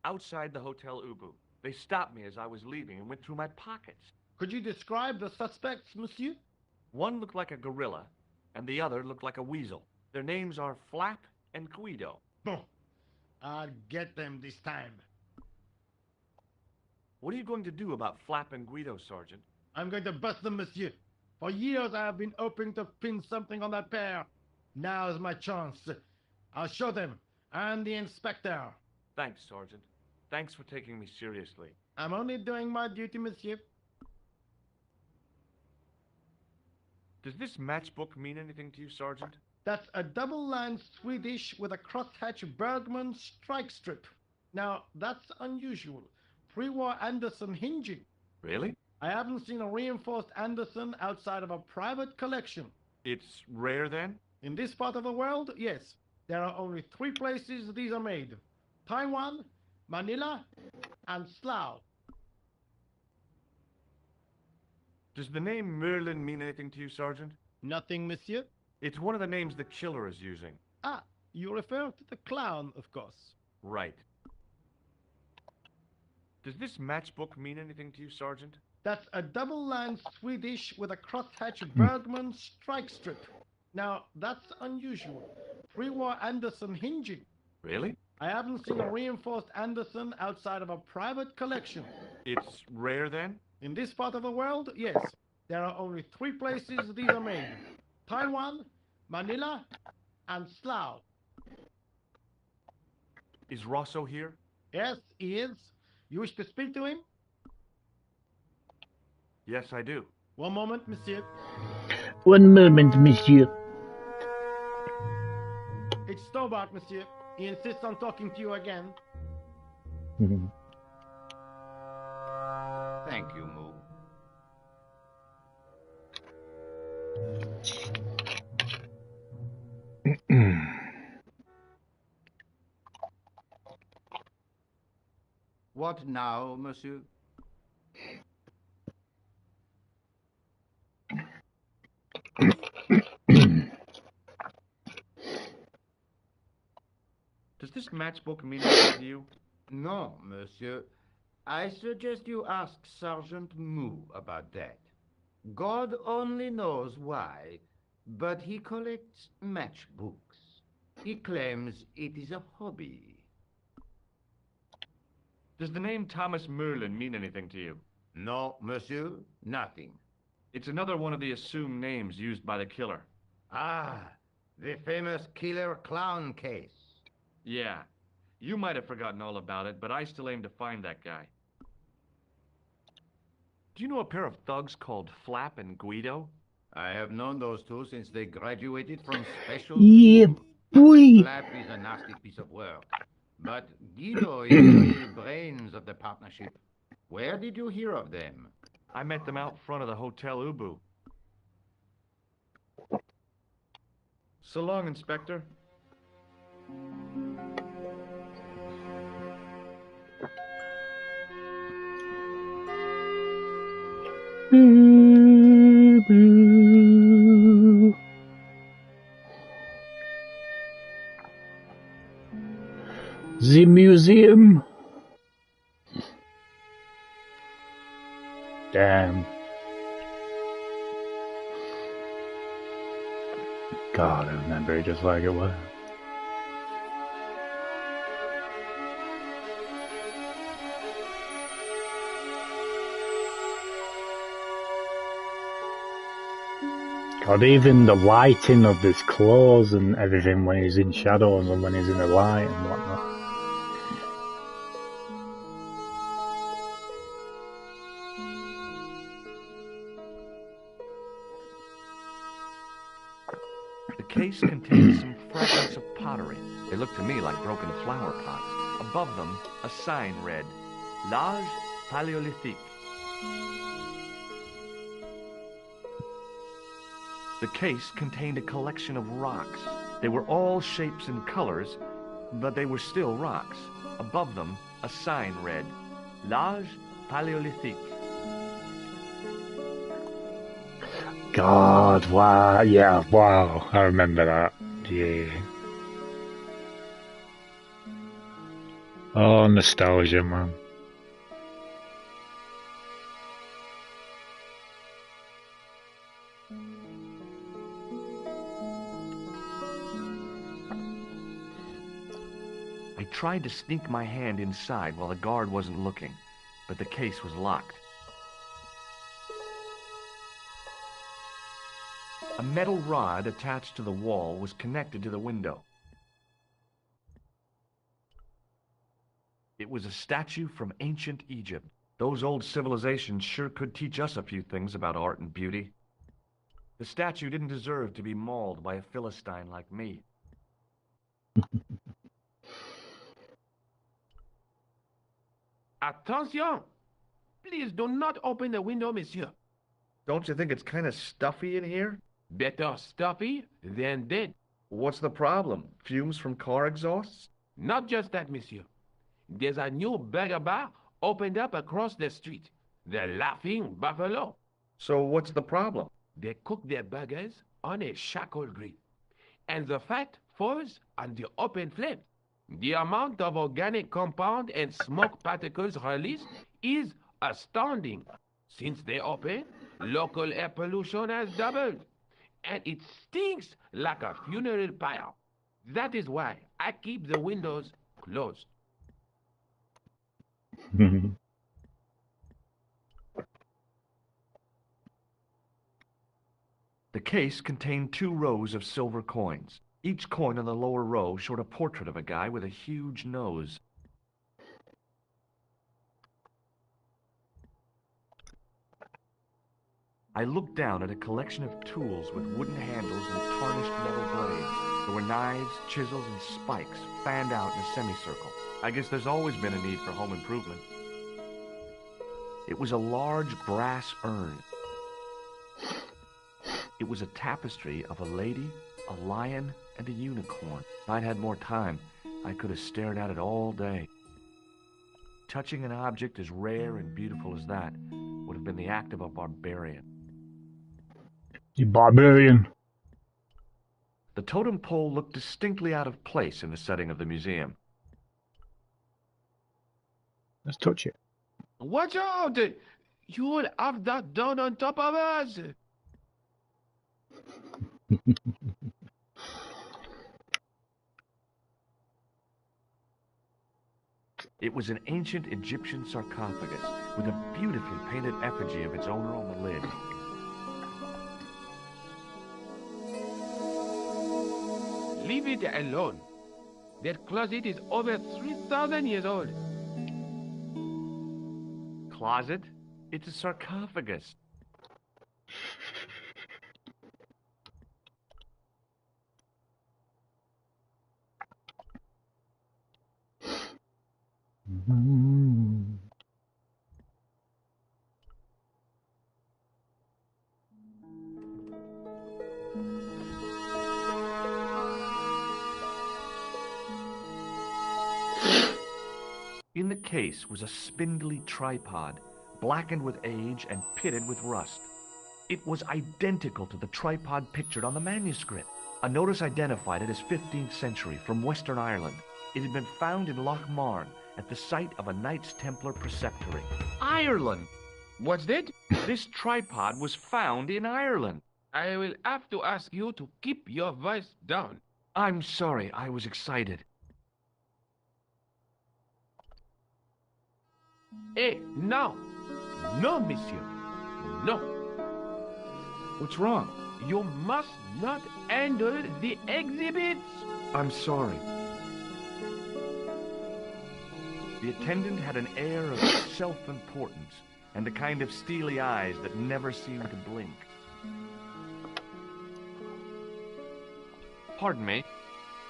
Outside the Hotel Ubu. They stopped me as I was leaving and went through my pockets. Could you describe the suspects, monsieur? One looked like a gorilla, and the other looked like a weasel. Their names are Flap and Guido. Bon. I'll get them this time. What are you going to do about Flap and Guido, Sergeant? I'm going to bust them, monsieur. For years I have been hoping to pin something on that pair. Now's my chance. I'll show them, and the inspector. Thanks, Sergeant. Thanks for taking me seriously. I'm only doing my duty, monsieur. Does this matchbook mean anything to you, Sergeant? That's a double-lined Swedish with a crosshatch Bergman strike strip. Now, that's unusual. Pre-war Anderson hinging. Really? I haven't seen a reinforced Anderson outside of a private collection. It's rare, then? In this part of the world, yes. There are only 3 places these are made. Taiwan, Manila, and Slough. Does the name Merlin mean anything to you, Sergeant? Nothing, monsieur. It's one of the names the killer is using. Ah, you refer to the clown, of course. Right. Does this matchbook mean anything to you, Sergeant? That's a double-lined Swedish with a crosshatch Bergman strike strip. Now, that's unusual. Pre-war Anderson hinging. Really? I haven't seen a reinforced Anderson outside of a private collection. It's rare, then? In this part of the world, yes. There are only 3 places these are made. Taiwan, Manila, and Slough. Is Rosso here? Yes, he is. You wish to speak to him? Yes, I do. One moment, monsieur. One moment, monsieur. It's Stobart, monsieur. He insists on talking to you again. Thank you, Moo. What now, monsieur? Does this matchbook mean anything to you? No, monsieur. I suggest you ask Sergeant Moo about that. God only knows why, but he collects matchbooks. He claims it is a hobby. Does the name Thomas Merlin mean anything to you? No, monsieur, nothing. It's another one of the assumed names used by the killer. Ah, the famous killer clown case. Yeah. You might have forgotten all about it, but I still aim to find that guy. Do you know a pair of thugs called Flap and Guido? I have known those two since they graduated from special Yeah, school. boy. Flap is a nasty piece of work, but Guido is the real brains of the partnership. Where did you hear of them? I met them out front of the Hotel Ubu. So long, Inspector. The museum. Damn. God, I remember it just like it was. God, even the lighting of his clothes and everything when he's in shadows and when he's in the light and whatnot. The case contained some fragments of pottery. They looked to me like broken flower pots. Above them, a sign read, L'Âge Paléolithique. The case contained a collection of rocks. They were all shapes and colors, but they were still rocks. Above them, a sign read, L'Âge Paléolithique. God, wow, yeah, wow, I remember that, yeah. Oh, nostalgia, man. I tried to sneak my hand inside while the guard wasn't looking, but the case was locked. A metal rod attached to the wall was connected to the window. It was a statue from ancient Egypt. Those old civilizations sure could teach us a few things about art and beauty. The statue didn't deserve to be mauled by a Philistine like me. Attention! Please do not open the window, monsieur. Don't you think it's kind of stuffy in here? Better stuffy than dead. What's the problem? Fumes from car exhausts? Not just that, monsieur. There's a new burger bar opened up across the street. The Laughing Buffalo. So what's the problem? They cook their burgers on a charcoal grill, and the fat falls on the open flame. The amount of organic compound and smoke particles released is astounding. Since they opened, local air pollution has doubled, and it stinks like a funeral pyre. That is why I keep the windows closed. The case contained 2 rows of silver coins. Each coin on the lower row showed a portrait of a guy with a huge nose. I looked down at a collection of tools with wooden handles and tarnished metal blades. There were knives, chisels, and spikes fanned out in a semicircle. I guess there's always been a need for home improvement. It was a large brass urn. It was a tapestry of a lady, a lion, and a unicorn. If I'd had more time, I could have stared at it all day. Touching an object as rare and beautiful as that would have been the act of a barbarian. You barbarian. The totem pole looked distinctly out of place in the setting of the museum. Let's touch it. Watch out! You will have that done on top of us! It was an ancient Egyptian sarcophagus with a beautifully painted effigy of its owner on the lid. Leave it alone. That closet is over 3,000 years old. Closet? It's a sarcophagus. In the case was a spindly tripod, blackened with age and pitted with rust. It was identical to the tripod pictured on the manuscript. A notice identified it as 15th century from Western Ireland. It had been found in Loch Marne at the site of a Knights Templar preceptory. Ireland! What's that? This tripod was found in Ireland. I will have to ask you to keep your voice down. I'm sorry, I was excited. Hey, no! No, monsieur. No. What's wrong? You must not handle the exhibits. I'm sorry. The attendant had an air of self-importance and the kind of steely eyes that never seemed to blink. Pardon me.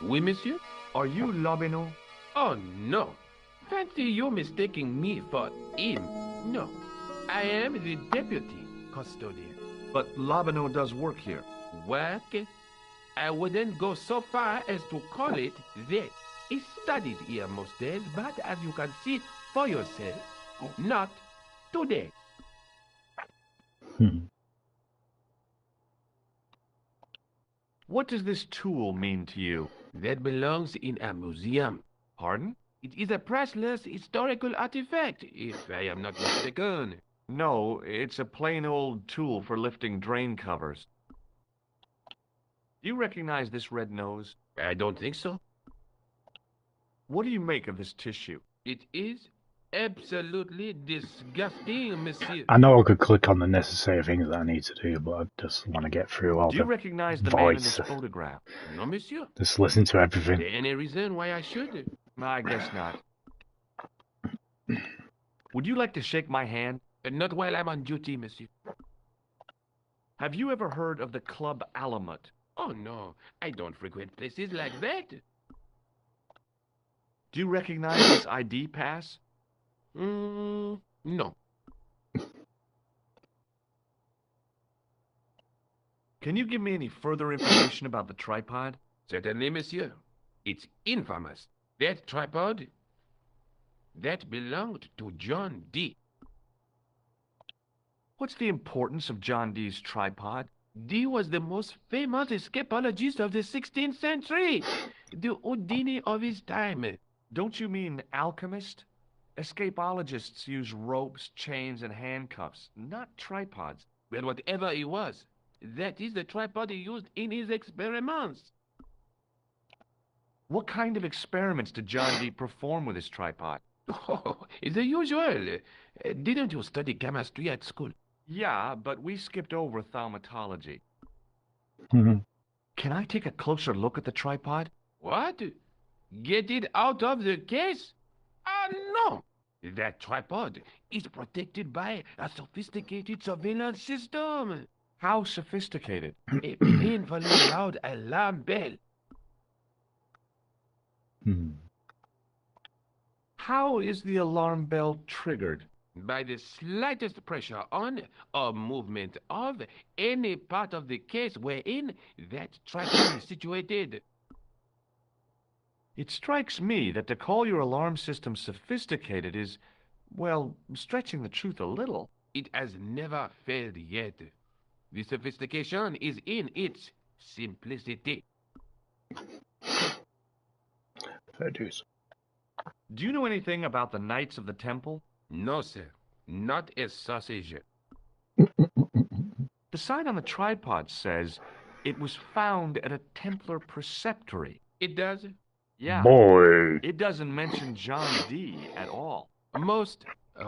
Oui, monsieur? Are you Lobineau? Oh, no. Fancy you mistaking me for him. No. I am the deputy custodian. But Lobineau does work here. Work? I wouldn't go so far as to call it that. He studies here most days, but as you can see for yourself, not today. What does this tool mean to you? That belongs in a museum. Pardon? It is a priceless historical artifact, if I am not mistaken. No, it's a plain old tool for lifting drain covers. Do you recognize this red nose? I don't think so. What do you make of this tissue? It is absolutely disgusting, monsieur. I know I could click on the necessary things that I need to do, but I just want to get through all Do the you recognize the voice. man in this photograph? No, monsieur. Just listen to Is everything. there any reason why I should? I guess not. Would you like to shake my hand? Not while I'm on duty, monsieur. Have you ever heard of the Club Alamut? Oh, no. I don't frequent places like that. Do you recognize this ID pass? No. Can you give me any further information about the tripod? Certainly, monsieur. It's infamous. That tripod, that belonged to John Dee. What's the importance of John Dee's tripod? Dee was the most famous escapologist of the 16th century. The Houdini of his time. Don't you mean alchemist? Escapologists use ropes, chains, and handcuffs, not tripods. Well, whatever he was, that is the tripod he used in his experiments. What kind of experiments did John Dee perform with his tripod? Oh, the usual. Didn't you study chemistry at school? Yeah, but we skipped over thaumatology. Mm-hmm. Can I take a closer look at the tripod? What? Get it out of the case? No! That tripod is protected by a sophisticated surveillance system. How sophisticated? A painfully loud alarm bell. How is the alarm bell triggered? By the slightest pressure on or movement of any part of the case wherein that tripod is situated. It strikes me that to call your alarm system sophisticated is, well, stretching the truth a little. It has never failed yet. The sophistication is in its simplicity. Fair dues. Do you know anything about the Knights of the Temple? No, sir. Not a sausage. The sign on the tripod says it was found at a Templar preceptory. It does? Yeah. Boy. It doesn't mention John Dee at all. Most.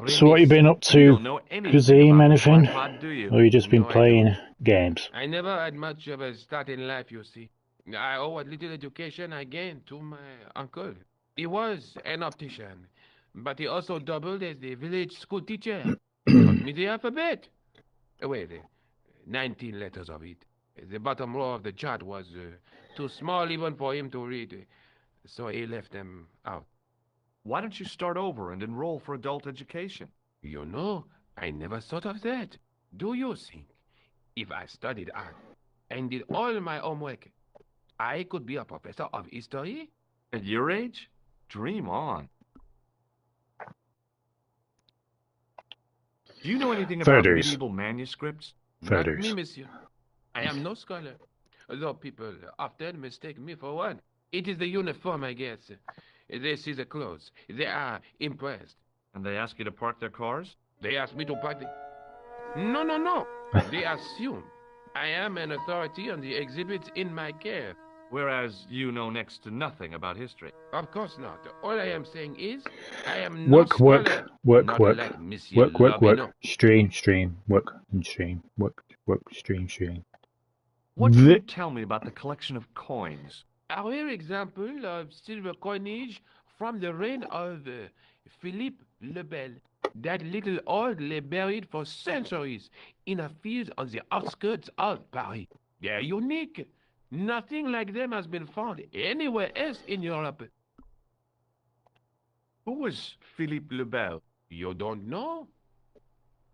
So what you been up to, Kazim, anything? Tripod, do you? Or you just been No, playing games? I never had much of a start in life, you see. I owe what little education I gained to my uncle. He was an optician, but he also doubled as the village school teacher. Taught me the alphabet. Wait, 19 letters of it. The bottom row of the chart was too small even for him to read, so he left them out. Why don't you start over and enroll for adult education? You know, I never thought of that. Do you think if I studied art and did all my homework, I could be a professor of history? At your age? Dream on. Do you know anything about Photos. medieval manuscripts? Not me, Photos. monsieur. I am no scholar, though people often mistake me for one. It is the uniform, I guess. They see the clothes. They are impressed. And they ask you to park their cars? They ask me to park the... No. They assume I am an authority on the exhibits in my care. Whereas you know next to nothing about history. Of course not. All I am saying is, I am no Work. scholar. Not like Monsieur Work. Lobineau. Stream. Work and stream. Work. Stream. What can you tell me about the collection of coins? A rare example of silver coinage from the reign of Philippe le Bel. That little old lay buried for centuries in a field on the outskirts of Paris. They're unique. Nothing like them has been found anywhere else in Europe. Who was Philippe le Bel? You don't know?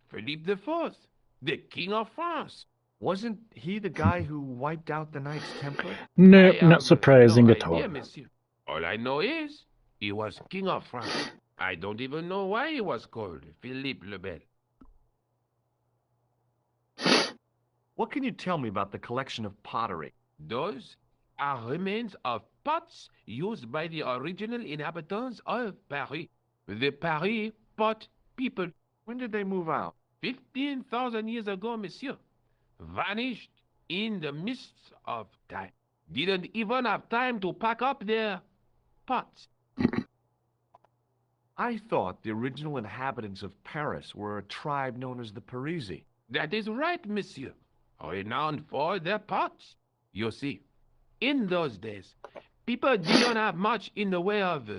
Philippe IV, the King of France. Wasn't he the guy who wiped out the Knights Templar? No, I not have surprising no at all. idea, monsieur. All I know is he was King of France. I don't even know why he was called Philippe le Bel. What can you tell me about the collection of pottery? Those are remains of pots used by the original inhabitants of Paris. The Paris pot people. When did they move out? 15,000 years ago, monsieur. Vanished in the mists of time. Didn't even have time to pack up their pots. I thought the original inhabitants of Paris were a tribe known as the Parisi. That is right, monsieur. Renowned for their pots. You see, in those days, people didn't have much in the way of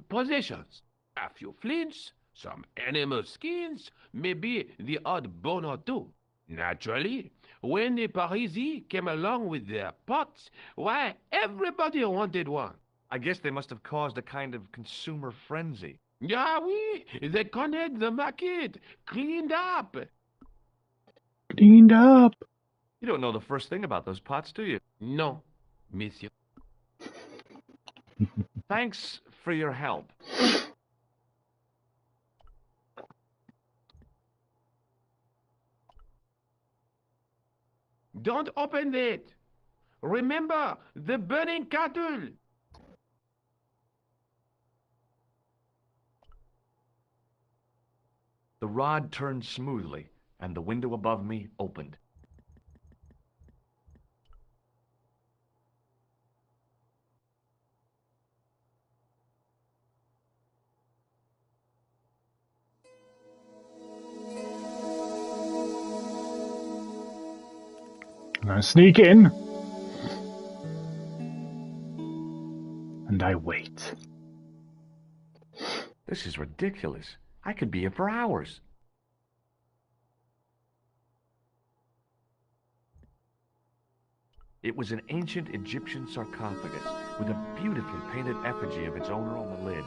possessions. A few flints, some animal skins, maybe the odd bone or two. Naturally, when the Parisi came along with their pots, why, everybody wanted one. I guess they must have caused a kind of consumer frenzy. Ah, oui, they connected the market, cleaned up. Cleaned up. You don't know the first thing about those pots, do you? No, monsieur. Thanks for your help. Don't open it. Remember the burning cattle. The rod turned smoothly, and the window above me opened. I sneak in. And I wait. This is ridiculous. I could be here for hours. It was an ancient Egyptian sarcophagus with a beautifully painted effigy of its owner on the lid.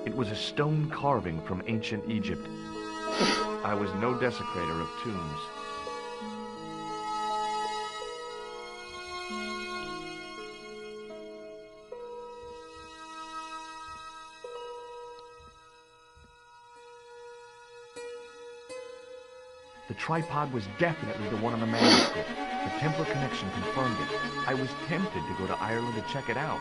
It was a stone carving from ancient Egypt. I was no desecrator of tombs. The tripod was definitely the one on the manuscript. The Templar connection confirmed it. I was tempted to go to Ireland to check it out.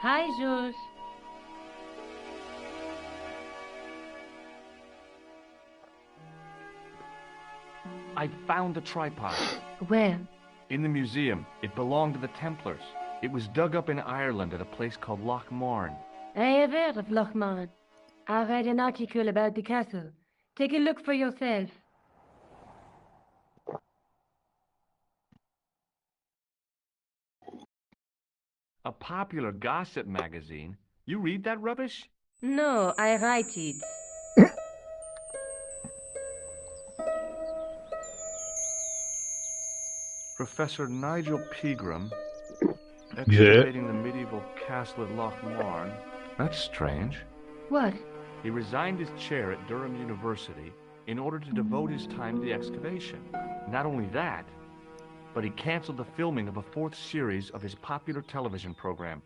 Hi, Jules. I found the tripod. Where? In the museum. It belonged to the Templars. It was dug up in Ireland at a place called Loch Marne. I have heard of Loch Marne. I read an article about the castle. Take a look for yourself. A popular gossip magazine? You read that rubbish? No, I write it. Professor Nigel Pegram, excavating the medieval castle at Loch Marne. That's strange. What? He resigned his chair at Durham University in order to devote his time to the excavation. Not only that, but he canceled the filming of a 4th series of his popular television program.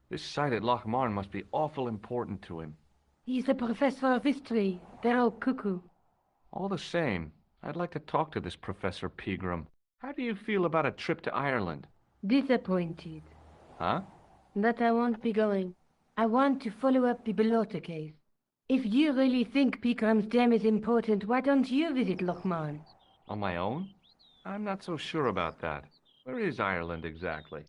This site at Loch Marne must be awful important to him. He's a professor of history. They're all cuckoo. All the same, I'd like to talk to this Professor Pegram. How do you feel about a trip to Ireland? Disappointed. Huh? That I won't be going. I want to follow up the Bellotta case. If you really think Pegram's dam is important, why don't you visit Loch Marne? On my own? I'm not so sure about that. Where is Ireland exactly?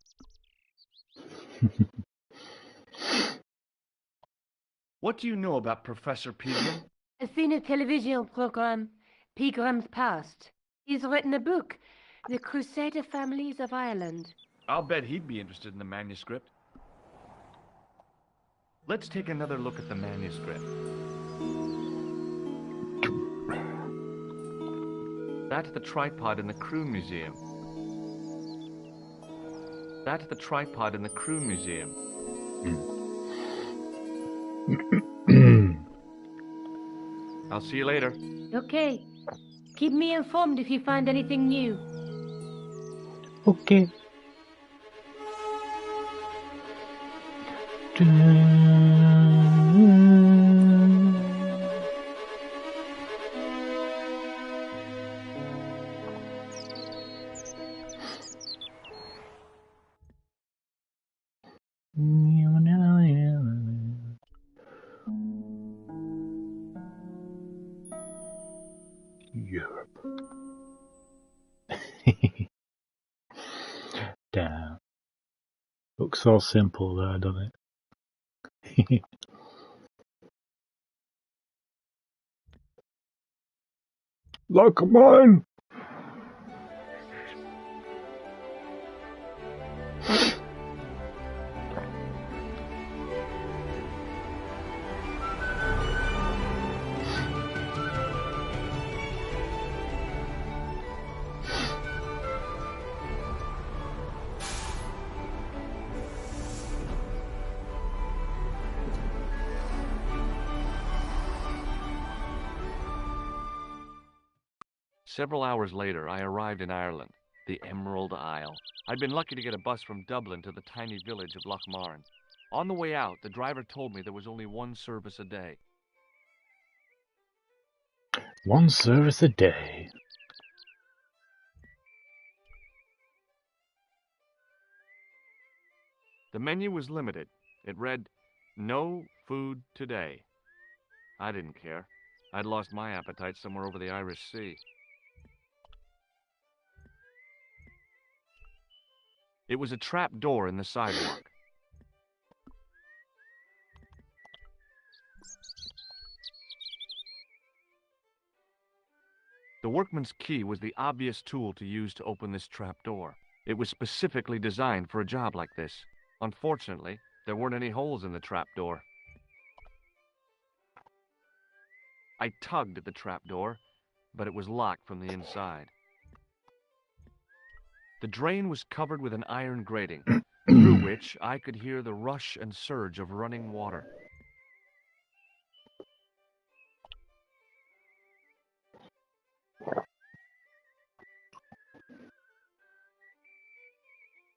What do you know about Professor Pegram? I've seen a television program, Pegram's Past. He's written a book, The Crusader Families of Ireland. I'll bet he'd be interested in the manuscript. Let's take another look at the manuscript. That's the tripod in the Crew Museum. That's the tripod in the Crew Museum. I'll see you later. Okay. Keep me informed if you find anything new. Okay. Europe. Damn. Looks so simple there, doesn't it? Look, come on! Several hours later, I arrived in Ireland, the Emerald Isle. I'd been lucky to get a bus from Dublin to the tiny village of Loch Marne. On the way out, the driver told me there was only one service a day. One service a day. The menu was limited. It read, "No food today." I didn't care. I'd lost my appetite somewhere over the Irish Sea. It was a trap door in the sidewalk. The workman's key was the obvious tool to use to open this trap door. It was specifically designed for a job like this. Unfortunately, there weren't any holes in the trap door. I tugged at the trap door, but it was locked from the inside. The drain was covered with an iron grating, through which I could hear the rush and surge of running water.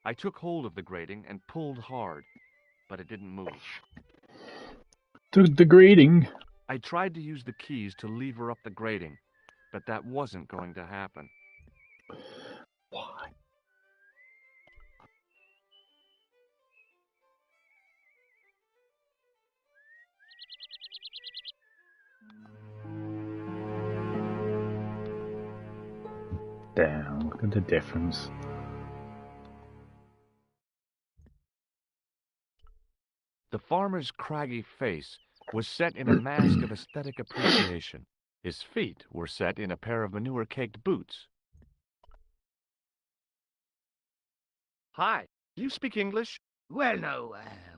I took hold of the grating and pulled hard, but it didn't move. Took the grating. I tried to use the keys to lever up the grating, but that wasn't going to happen. Why? Damn, look at the difference. The farmer's craggy face was set in a mask of aesthetic appreciation. His feet were set in a pair of manure-caked boots. Hi, do you speak English? Well, no,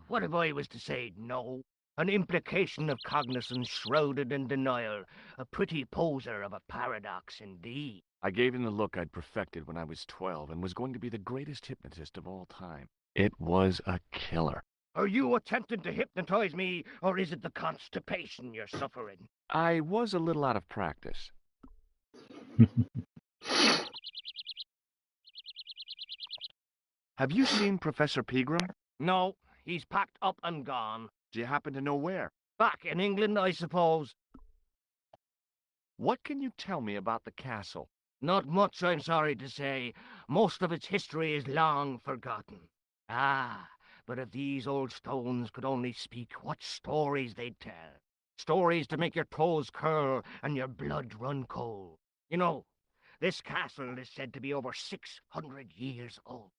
what if I was to say no? An implication of cognizance shrouded in denial. A pretty poser of a paradox indeed. I gave him the look I'd perfected when I was 12 and was going to be the greatest hypnotist of all time. It was a killer. Are you attempting to hypnotize me, or is it the constipation you're suffering? I was a little out of practice. Have you seen Professor Pegram? No, he's packed up and gone. Do you happen to know where? Back in England, I suppose. What can you tell me about the castle? Not much, I'm sorry to say. Most of its history is long forgotten. Ah, but if these old stones could only speak, what stories they'd tell. Stories to make your toes curl and your blood run cold. You know, this castle is said to be over 600 years old.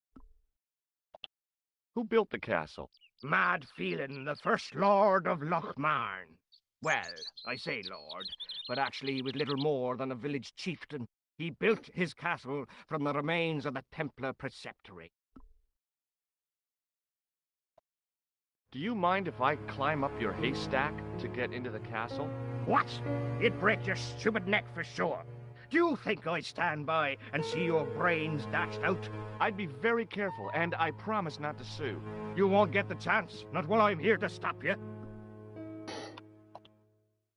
Who built the castle? Mad Phelan, the first Lord of Lochmarn. Well, I say lord, but actually he was little more than a village chieftain. He built his castle from the remains of the Templar Preceptory. Do you mind if I climb up your haystack to get into the castle? What? You'd break your stupid neck for sure. Do you think I'd stand by and see your brains dashed out? I'd be very careful, and I promise not to sue. You won't get the chance, not while I'm here to stop you.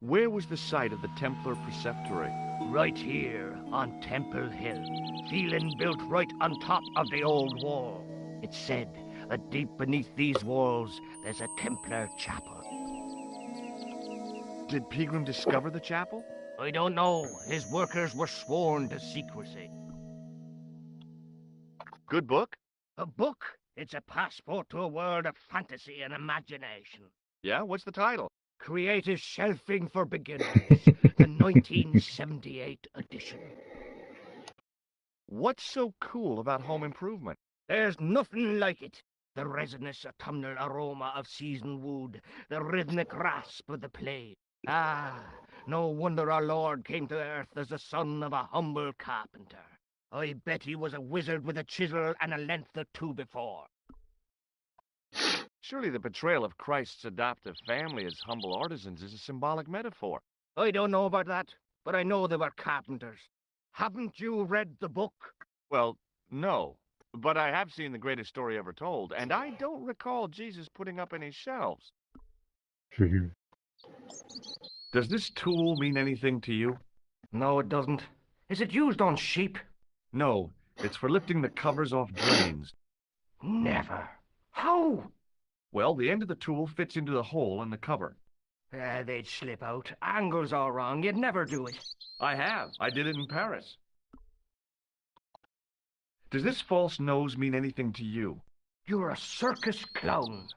Where was the site of the Templar Preceptory? Right here, on Temple Hill. Phelan built right on top of the old wall. It's said that deep beneath these walls, there's a Templar chapel. Did Pegram discover the chapel? I don't know. His workers were sworn to secrecy. Good book? A book? It's a passport to a world of fantasy and imagination. Yeah, what's the title? Creative Shelving for Beginners, the 1978 edition. What's so cool about home improvement? There's nothing like it. The resinous autumnal aroma of seasoned wood, the rhythmic rasp of the play. Ah, no wonder our Lord came to earth as the son of a humble carpenter. I bet he was a wizard with a chisel and a length or two before. Surely the portrayal of Christ's adoptive family as humble artisans is a symbolic metaphor. I don't know about that, but I know they were carpenters. Haven't you read the book? Well, no. But I have seen The Greatest Story Ever Told, and I don't recall Jesus putting up any shelves. Does this tool mean anything to you? No, it doesn't. Is it used on sheep? No, it's for lifting the covers off drains. Never. How? Well, the end of the tool fits into the hole in the cover. They'd slip out. Angles are wrong. You'd never do it. I have. I did it in Paris. Does this false nose mean anything to you? You're a circus clown.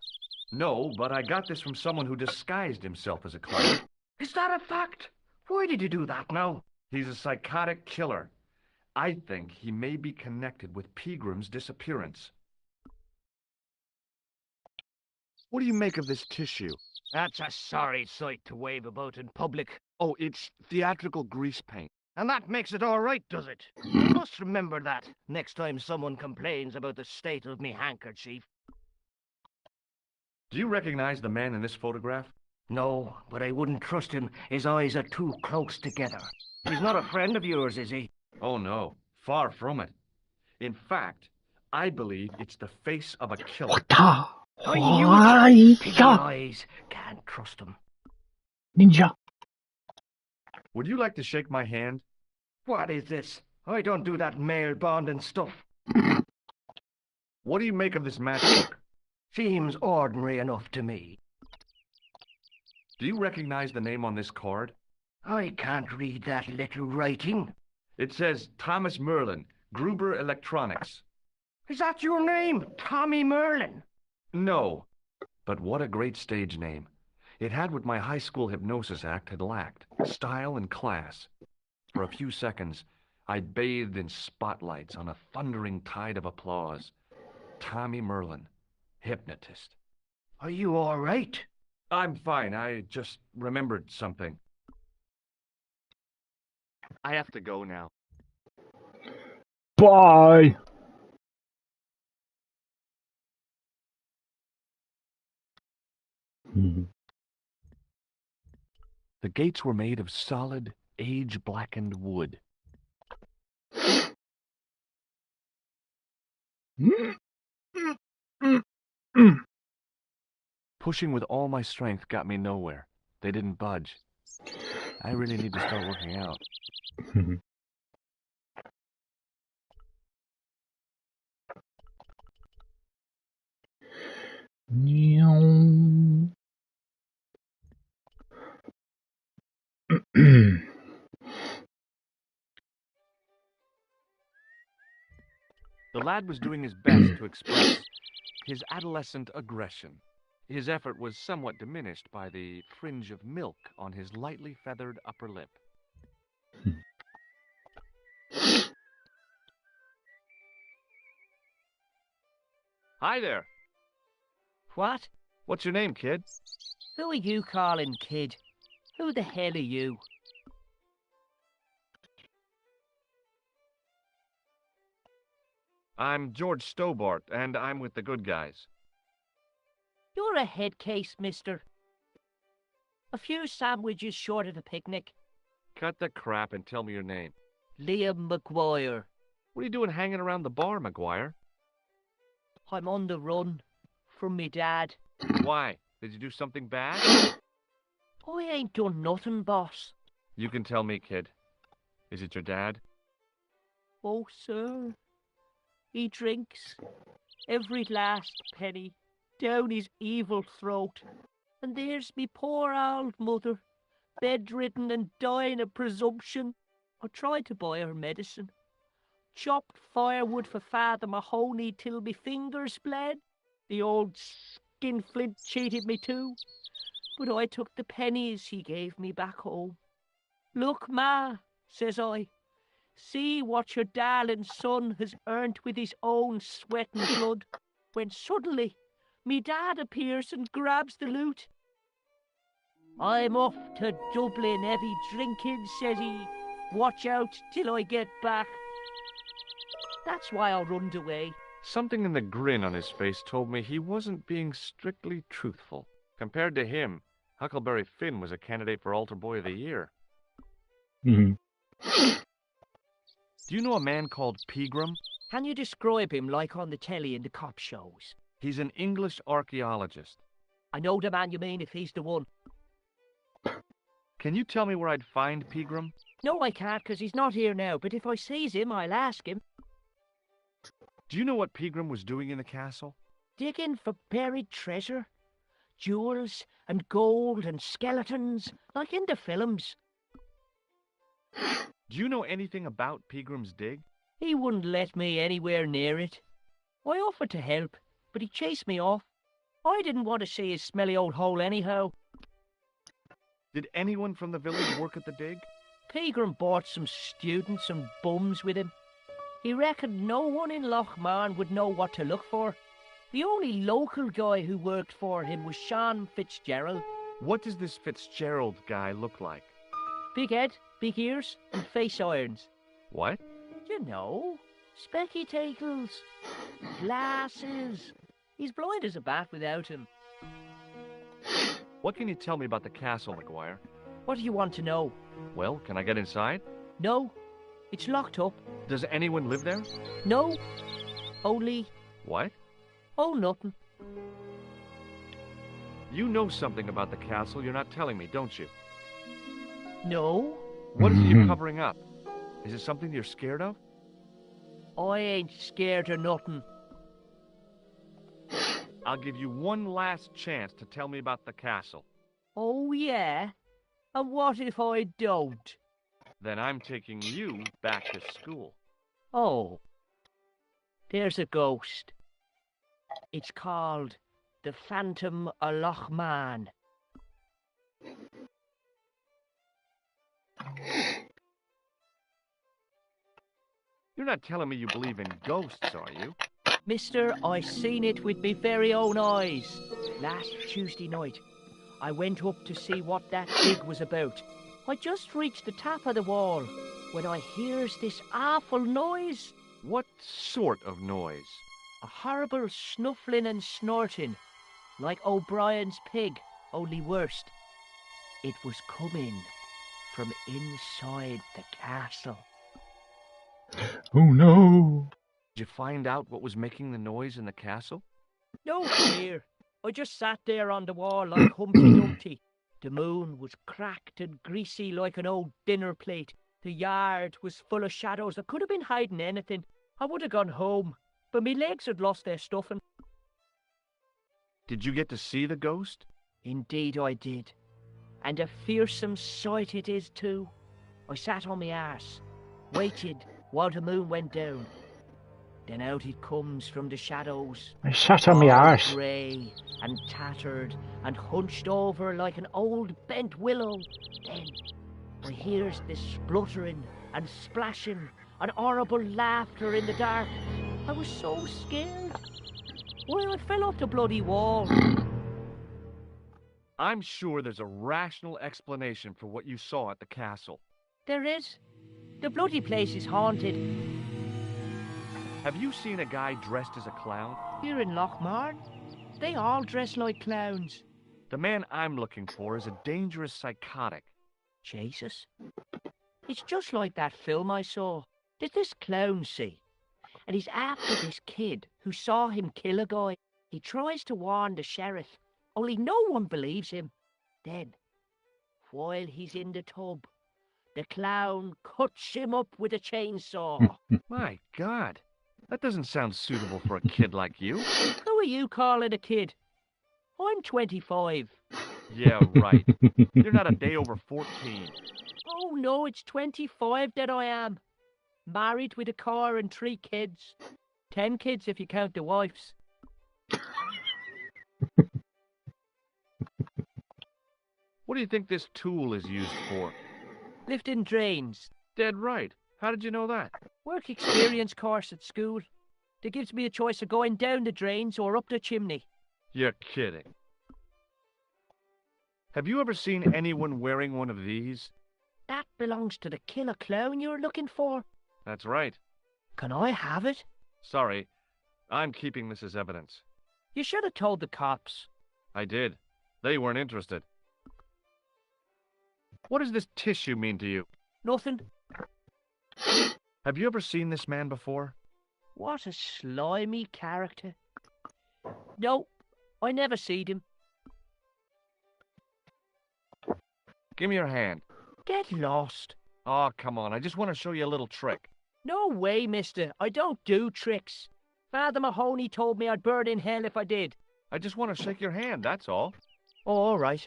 No, but I got this from someone who disguised himself as a clown. Is that a fact? Why did you do that now? He's a psychotic killer. I think he may be connected with Pegram's disappearance. What do you make of this tissue? That's a sorry sight to wave about in public. Oh, it's theatrical grease paint. And that makes it all right, does it? You must remember that next time someone complains about the state of me handkerchief. Do you recognize the man in this photograph? No, but I wouldn't trust him. His eyes are too close together. He's not a friend of yours, is he? Oh, no. Far from it. In fact, I believe it's the face of a killer. I knew it. Piggy eyes. Can't trust him. Ninja. Would you like to shake my hand? What is this? I don't do that male bonding stuff. What do you make of this matchbook? Seems ordinary enough to me. Do you recognize the name on this card? I can't read that little writing. It says Thomas Merlin, Gruber Electronics. Is that your name, Tommy Merlin? No, but what a great stage name. It had what my high school hypnosis act had lacked, style and class. For a few seconds, I bathed in spotlights on a thundering tide of applause. Tommy Merlin, hypnotist. Are you all right? I'm fine. I just remembered something. I have to go now. Bye. The gates were made of solid, age-blackened wood. Pushing with all my strength got me nowhere. They didn't budge. I really need to start working out. The lad was doing his best to express his adolescent aggression. His effort was somewhat diminished by the fringe of milk on his lightly feathered upper lip. Hi there. What? What's your name, kid? Who are you calling kid? Who the hell are you? I'm George Stobart, and I'm with the good guys. You're a head case, mister. A few sandwiches short of a picnic. Cut the crap and tell me your name. Liam McGuire. What are you doing hanging around the bar, McGuire? I'm on the run from me dad. Why? Did you do something bad? I ain't done nothing, boss. You can tell me, kid. Is it your dad? Oh, sir. He drinks every last penny down his evil throat. And there's me poor old mother, bedridden and dying of presumption. I tried to buy her medicine. Chopped firewood for Father Mahoney till me fingers bled. The old skinflint cheated me too. But I took the pennies he gave me back home. Look, Ma, says I, see what your darling son has earned with his own sweat and blood. When suddenly, me dad appears and grabs the loot. I'm off to Dublin heavy drinking, says he. Watch out till I get back. That's why I runned away. Something in the grin on his face told me he wasn't being strictly truthful. Compared to him, Huckleberry Finn was a candidate for Altar Boy of the Year. Do you know a man called Pegram? Can you describe him like on the telly in the cop shows? He's an English archaeologist. I know the man you mean if he's the one. Can you tell me where I'd find Pegram? No, I can't, because he's not here now, but if I sees him, I'll ask him. Do you know what Pegram was doing in the castle? Digging for buried treasure. Jewels and gold and skeletons, like in the films. Do you know anything about Pegram's dig? He wouldn't let me anywhere near it. I offered to help, but he chased me off. I didn't want to see his smelly old hole anyhow. Did anyone from the village work at the dig? Pegram brought some students and bums with him. He reckoned no one in Lochmarn would know what to look for. The only local guy who worked for him was Sean Fitzgerald. What does this Fitzgerald guy look like? Big head, big ears, and face irons. What? You know, spectacles, glasses. He's blind as a bat without him. What can you tell me about the castle, McGuire? What do you want to know? Well, can I get inside? No, it's locked up. Does anyone live there? No, only... What? Oh, nothing. You know something about the castle you're not telling me, don't you? No. What is it you're covering up? Is it something you're scared of? I ain't scared of nothing. I'll give you one last chance to tell me about the castle. Oh, yeah? And what if I don't? Then I'm taking you back to school. Oh, there's a ghost. It's called the Phantom of Loch Man. You're not telling me you believe in ghosts, are you? Mister, I seen it with me very own eyes. Last Tuesday night, I went up to see what that dig was about. I just reached the top of the wall when I hears this awful noise. What sort of noise? A horrible snuffling and snorting, like O'Brien's pig, only worse. It was coming from inside the castle. Oh no! Did you find out what was making the noise in the castle? No fear. I just sat there on the wall like Humpty Dumpty. The moon was cracked and greasy like an old dinner plate. The yard was full of shadows. I could have been hiding anything. I would have gone home, but me legs had lost their stuffing. Did you get to see the ghost? Indeed I did. And a fearsome sight it is too. I sat on my arse, waited while the moon went down. Then out it comes from the shadows. I sat on my arse. Grey and tattered and hunched over like an old bent willow. Then I hears this spluttering and splashing and horrible laughter in the dark. I was so scared. Why, I fell off the bloody wall. I'm sure there's a rational explanation for what you saw at the castle. There is. The bloody place is haunted. Have you seen a guy dressed as a clown? Here in Lochmarn, they all dress like clowns. The man I'm looking for is a dangerous psychotic. Jesus. It's just like that film I saw. There's this clown, see? And he's after this kid who saw him kill a guy. He tries to warn the sheriff, only no one believes him. Then, while he's in the tub, the clown cuts him up with a chainsaw. My God, that doesn't sound suitable for a kid like you. Who are you calling a kid? I'm 25. Yeah, right. You're not a day over 14. Oh no, it's 25 that I am. Married with a car and 3 kids. 10 kids if you count the wives. What do you think this tool is used for? Lifting drains. Dead right. How did you know that? Work experience course at school. That gives me a choice of going down the drains or up the chimney. You're kidding. Have you ever seen anyone wearing one of these? That belongs to the killer clown you're looking for. That's right. Can I have it? Sorry, I'm keeping this as evidence. You should have told the cops. I did. They weren't interested. What does this tissue mean to you? Nothing. Have you ever seen this man before? What a slimy character. No, I never seen him. Give me your hand. Get lost. Oh, come on. I just want to show you a little trick. No way, mister. I don't do tricks. Father Mahoney told me I'd burn in hell if I did. I just want to shake your hand, that's all. Oh, all right.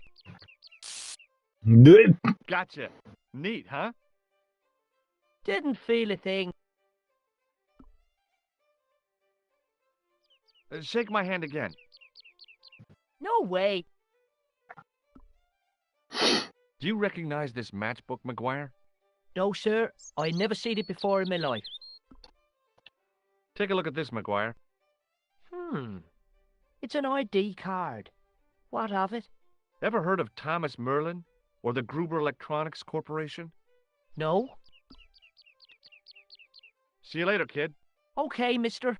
Gotcha. Neat, huh? Didn't feel a thing. Shake my hand again. No way. Do you recognize this matchbook, McGuire? No, sir. I never seen it before in my life. Take a look at this, McGuire. It's an ID card. What of it? Ever heard of Thomas Merlin or the Gruber Electronics Corporation? No. See you later, kid. Okay, mister.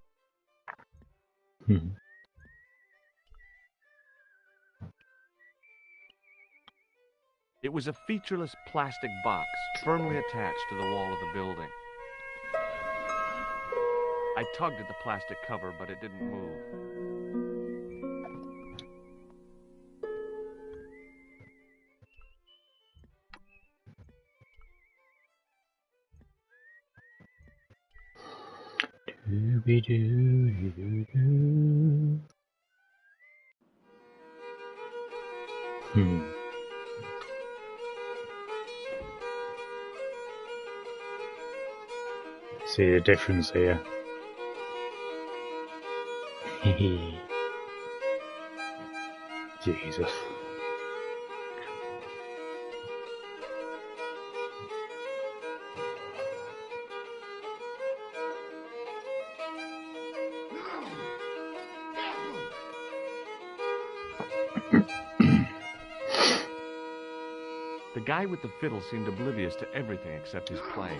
It was a featureless plastic box firmly attached to the wall of the building. I tugged at the plastic cover, but it didn't move. see the difference here. Jesus. The guy with the fiddle seemed oblivious to everything except his playing.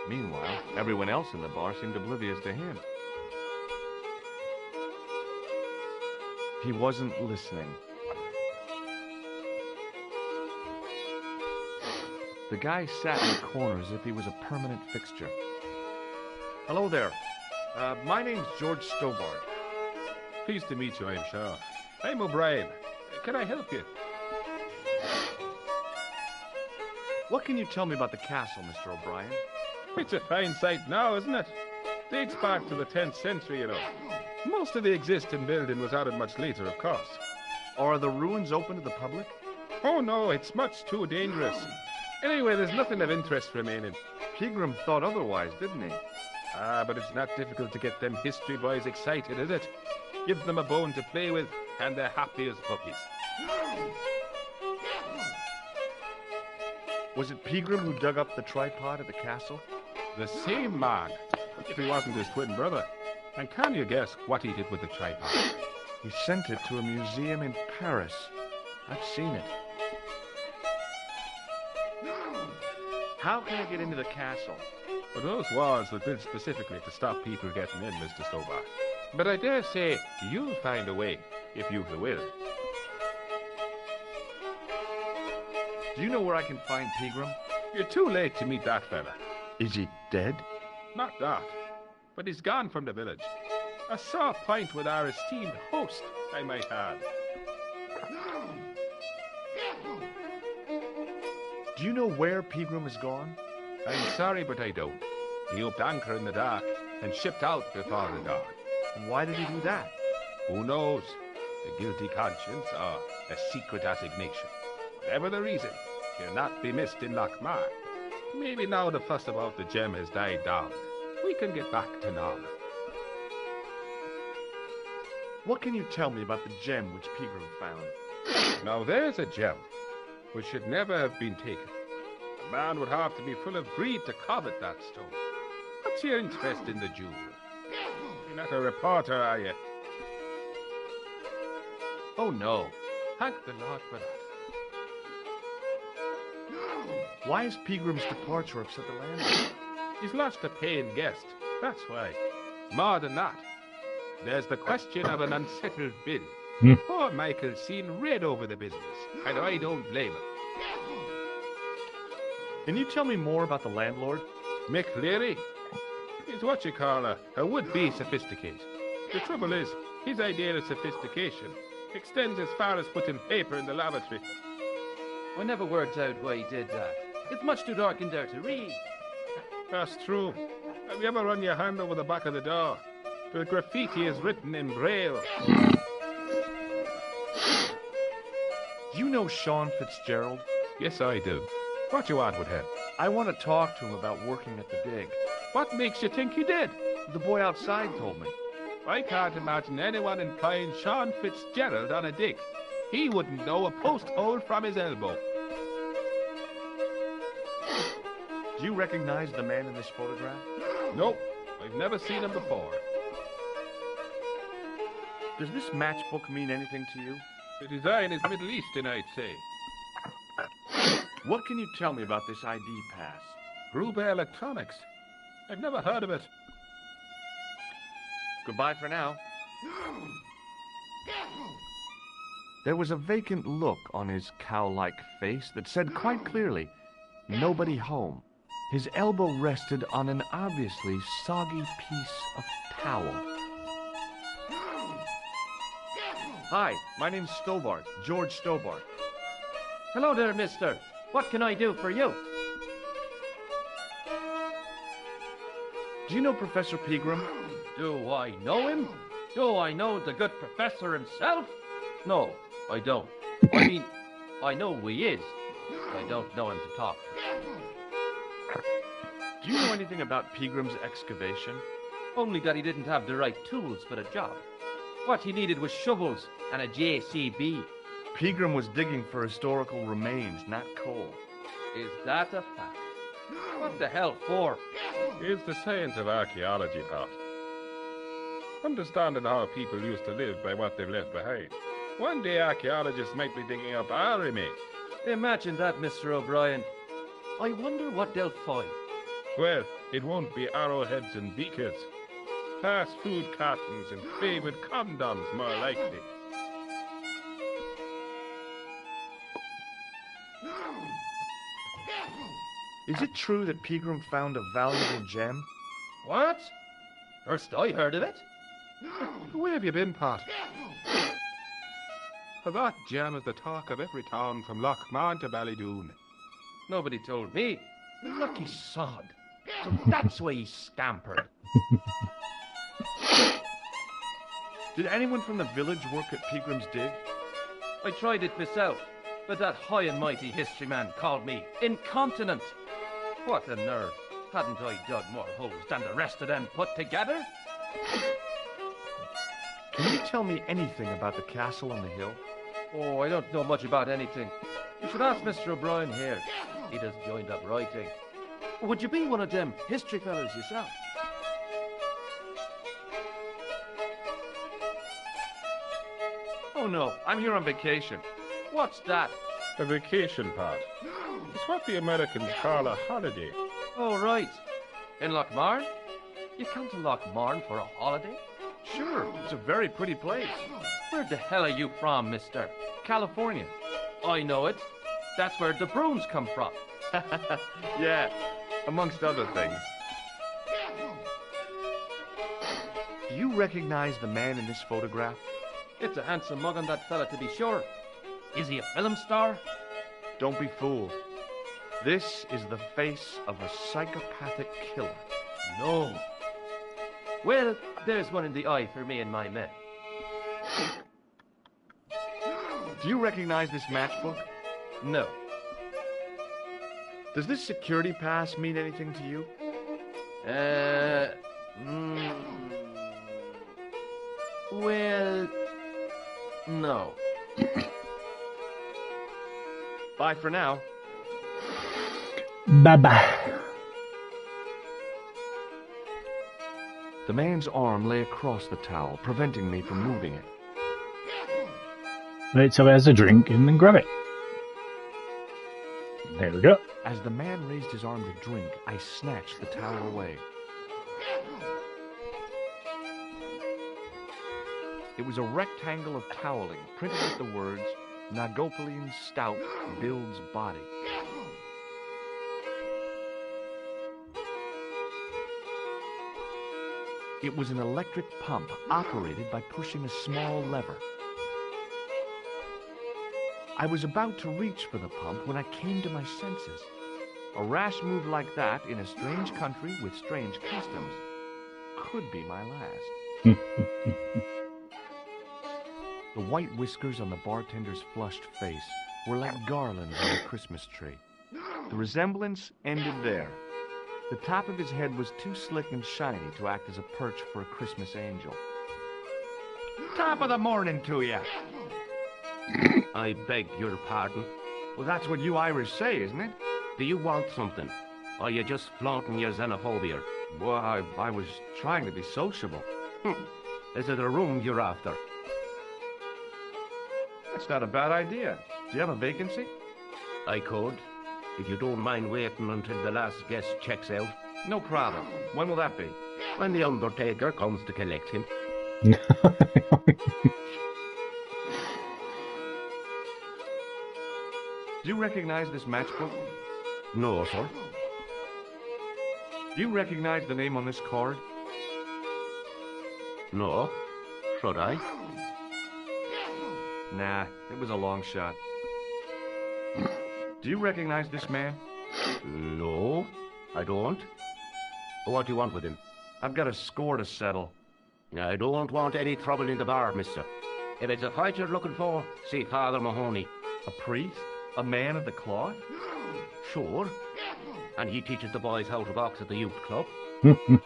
Meanwhile, everyone else in the bar seemed oblivious to him. He wasn't listening. The guy sat in the corner as if he was a permanent fixture. Hello there. My name's George Stobart. Pleased to meet you, I'm sure. I'm O'Brien. Can I help you? What can you tell me about the castle, Mr. O'Brien? It's a fine site now, isn't it? Dates back to the 10th century, you know. Most of the existing building was added much later, of course. Are the ruins open to the public? Oh no, it's much too dangerous. Anyway, there's nothing of interest remaining. Pegram thought otherwise, didn't he? Ah, but it's not difficult to get them history boys excited, is it? Give them a bone to play with, and they're happy as puppies. Was it Pegram who dug up the tripod at the castle? The same man, if he wasn't his twin brother. And can you guess what he did with the tripod? He sent it to a museum in Paris. I've seen it. How can I get into the castle? Well, those walls were built specifically to stop people getting in, Mr. Stobart. But I dare say you'll find a way, if you've the will. Do you know where I can find Pegram? You're too late to meet that fella. Is he dead? Not that, but he's gone from the village. A sore point with our esteemed host, I might add. Do you know where Pegram has gone? I'm sorry, but I don't. He upped anchor in the dark and shipped out before the dawn. Why did he do that? Who knows? A guilty conscience or a secret assignation. Whatever the reason, he'll not be missed in Lochmar. Maybe now the fuss about the gem has died down, we can get back to normal. What can you tell me about the gem which Pegram found? Now there's a gem which should never have been taken. A man would have to be full of greed to covet that stone. What's your interest in the jewel? You're not a reporter, are you? Oh no. Thank the Lord for that. Why is Pegram's departure upset the landlord? He's lost a paying guest, that's why. More than that, there's the question of an unsettled bill. Poor Michael's seen red over the business, and I don't blame him. Can you tell me more about the landlord? Mick Leary? He's what you call a would-be sophisticate. The trouble is, his idea of sophistication extends as far as putting paper in the lavatory. I never worked out why he did that. It's much too dark in there to read. That's true. Have you ever run your hand over the back of the door? The graffiti is written in Braille. Do you know Sean Fitzgerald? Yes, I do. What you want with him? I want to talk to him about working at the dig. What makes you think he did? The boy outside told me. I can't imagine anyone employing Sean Fitzgerald on a dig. He wouldn't know a post hole from his elbow. Do you recognize the man in this photograph? Nope. I've never seen him before. Does this matchbook mean anything to you? The design is Middle Eastern, I'd say. What can you tell me about this ID pass? Gruber Electronics. I've never heard of it. Goodbye for now. There was a vacant look on his cow-like face that said quite clearly, nobody home. His elbow rested on an obviously soggy piece of towel. Hi, my name's Stobart, George Stobart. Hello there, mister. What can I do for you? Do you know Professor Pegram? Do I know him? Do I know the good professor himself? No, I don't. I mean, I know who he is. I don't know him to talk to. Do you know anything about Peagram's excavation? Only that he didn't have the right tools for the job. What he needed was shovels and a JCB. Peagram was digging for historical remains, not coal. Is that a fact? What the hell for? It's the science of archaeology, Pat. Understanding how people used to live by what they've left behind. One day archaeologists might be digging up our remains. Imagine that, Mr. O'Brien. I wonder what they'll find. Well, it won't be arrowheads and beakers. Fast food cartons and favourite condoms, more likely. Is it true that Peagram found a valuable gem? What? First I heard of it. Where have you been, Pat? For that gem is the talk of every town from Lochmarn to Ballydoon. Nobody told me. Lucky sod. So that's why he scampered. Did anyone from the village work at Peagram's dig? I tried it myself, but that high and mighty history man called me incontinent. What a nerve. Hadn't I dug more holes than the rest of them put together? Can you tell me anything about the castle on the hill? Oh, I don't know much about anything. You should ask Mr. O'Brien here. He just joined up writing. Would you be one of them history fellas yourself? Oh no, I'm here on vacation. What's that? A vacation, Pat. It's what the Americans call a holiday. Oh, right. In Lochmarn? You come to Lochmarn for a holiday? Sure, it's a very pretty place. Where the hell are you from, mister? California. I know it. That's where the brooms come from. Yeah, amongst other things. Do you recognize the man in this photograph? It's a handsome mug on that fella, to be sure. Is he a film star? Don't be fooled. This is the face of a psychopathic killer. No. Well, there's one in the eye for me and my men. Do you recognize this matchbook? No. Does this security pass mean anything to you? Well, no. Bye for now. Bye-bye. The man's arm lay across the towel, preventing me from moving it. Wait till there's a drink and then grab it. There we go. As the man raised his arm to drink, I snatched the towel away. It was a rectangle of toweling, printed with the words, Nagopolian Stout builds body. It was an electric pump operated by pushing a small lever. I was about to reach for the pump when I came to my senses. A rash move like that in a strange country with strange customs could be my last. The white whiskers on the bartender's flushed face were like garlands on a Christmas tree. The resemblance ended there. The top of his head was too slick and shiny to act as a perch for a Christmas angel. Top of the morning to you. I beg your pardon. Well, that's what you Irish say, isn't it? Do you want something? Or are you just flaunting your xenophobia? Well, I was trying to be sociable. Is it a room you're after? That's not a bad idea. Do you have a vacancy? I could, if you don't mind waiting until the last guest checks out. No problem. When will that be? When the undertaker comes to collect him. Do you recognize this matchbook? No, sir. Do you recognize the name on this card? No. Should I? Nah, it was a long shot. Do you recognize this man? No, I don't. What do you want with him? I've got a score to settle. I don't want any trouble in the bar, mister. If it's a fight you're looking for, see Father Mahoney. A priest? A man of the cloth? Sure. and he teaches the boys how to box at the youth club.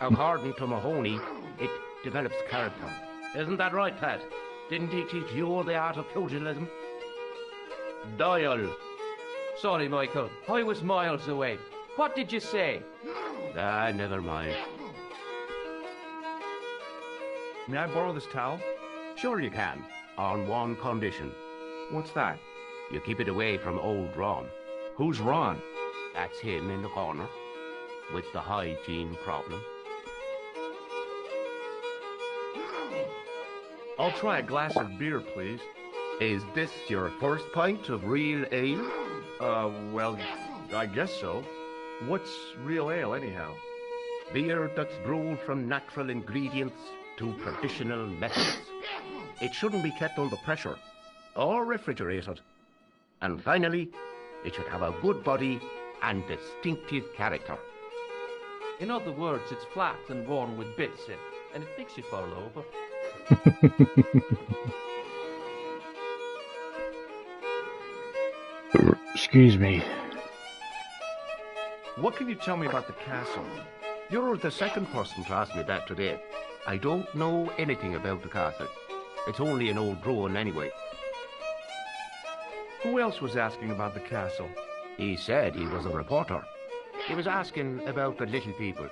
According to Mahoney, it develops character. Isn't that right, Pat? Didn't he teach you the art of pugilism? Doyle. Sorry, Michael. I was miles away. What did you say? Ah, never mind. May I borrow this towel? Sure you can, on one condition. What's that? You keep it away from old Ron. Who's Ron? That's him in the corner, with the hygiene problem. I'll try a glass of beer, please. Is this your first pint of real ale? Well, I guess so. What's real ale, anyhow? Beer that's brewed from natural ingredients to traditional methods. It shouldn't be kept under pressure or refrigerated. And finally, it should have a good body and distinctive character. In other words, it's flat and worn with bits in, and it makes you fall over. Excuse me. What can you tell me about the castle? You're the second person to ask me that today. I don't know anything about the castle. It's only an old ruin anyway. Who else was asking about the castle? He said he was a reporter. He was asking about the little people.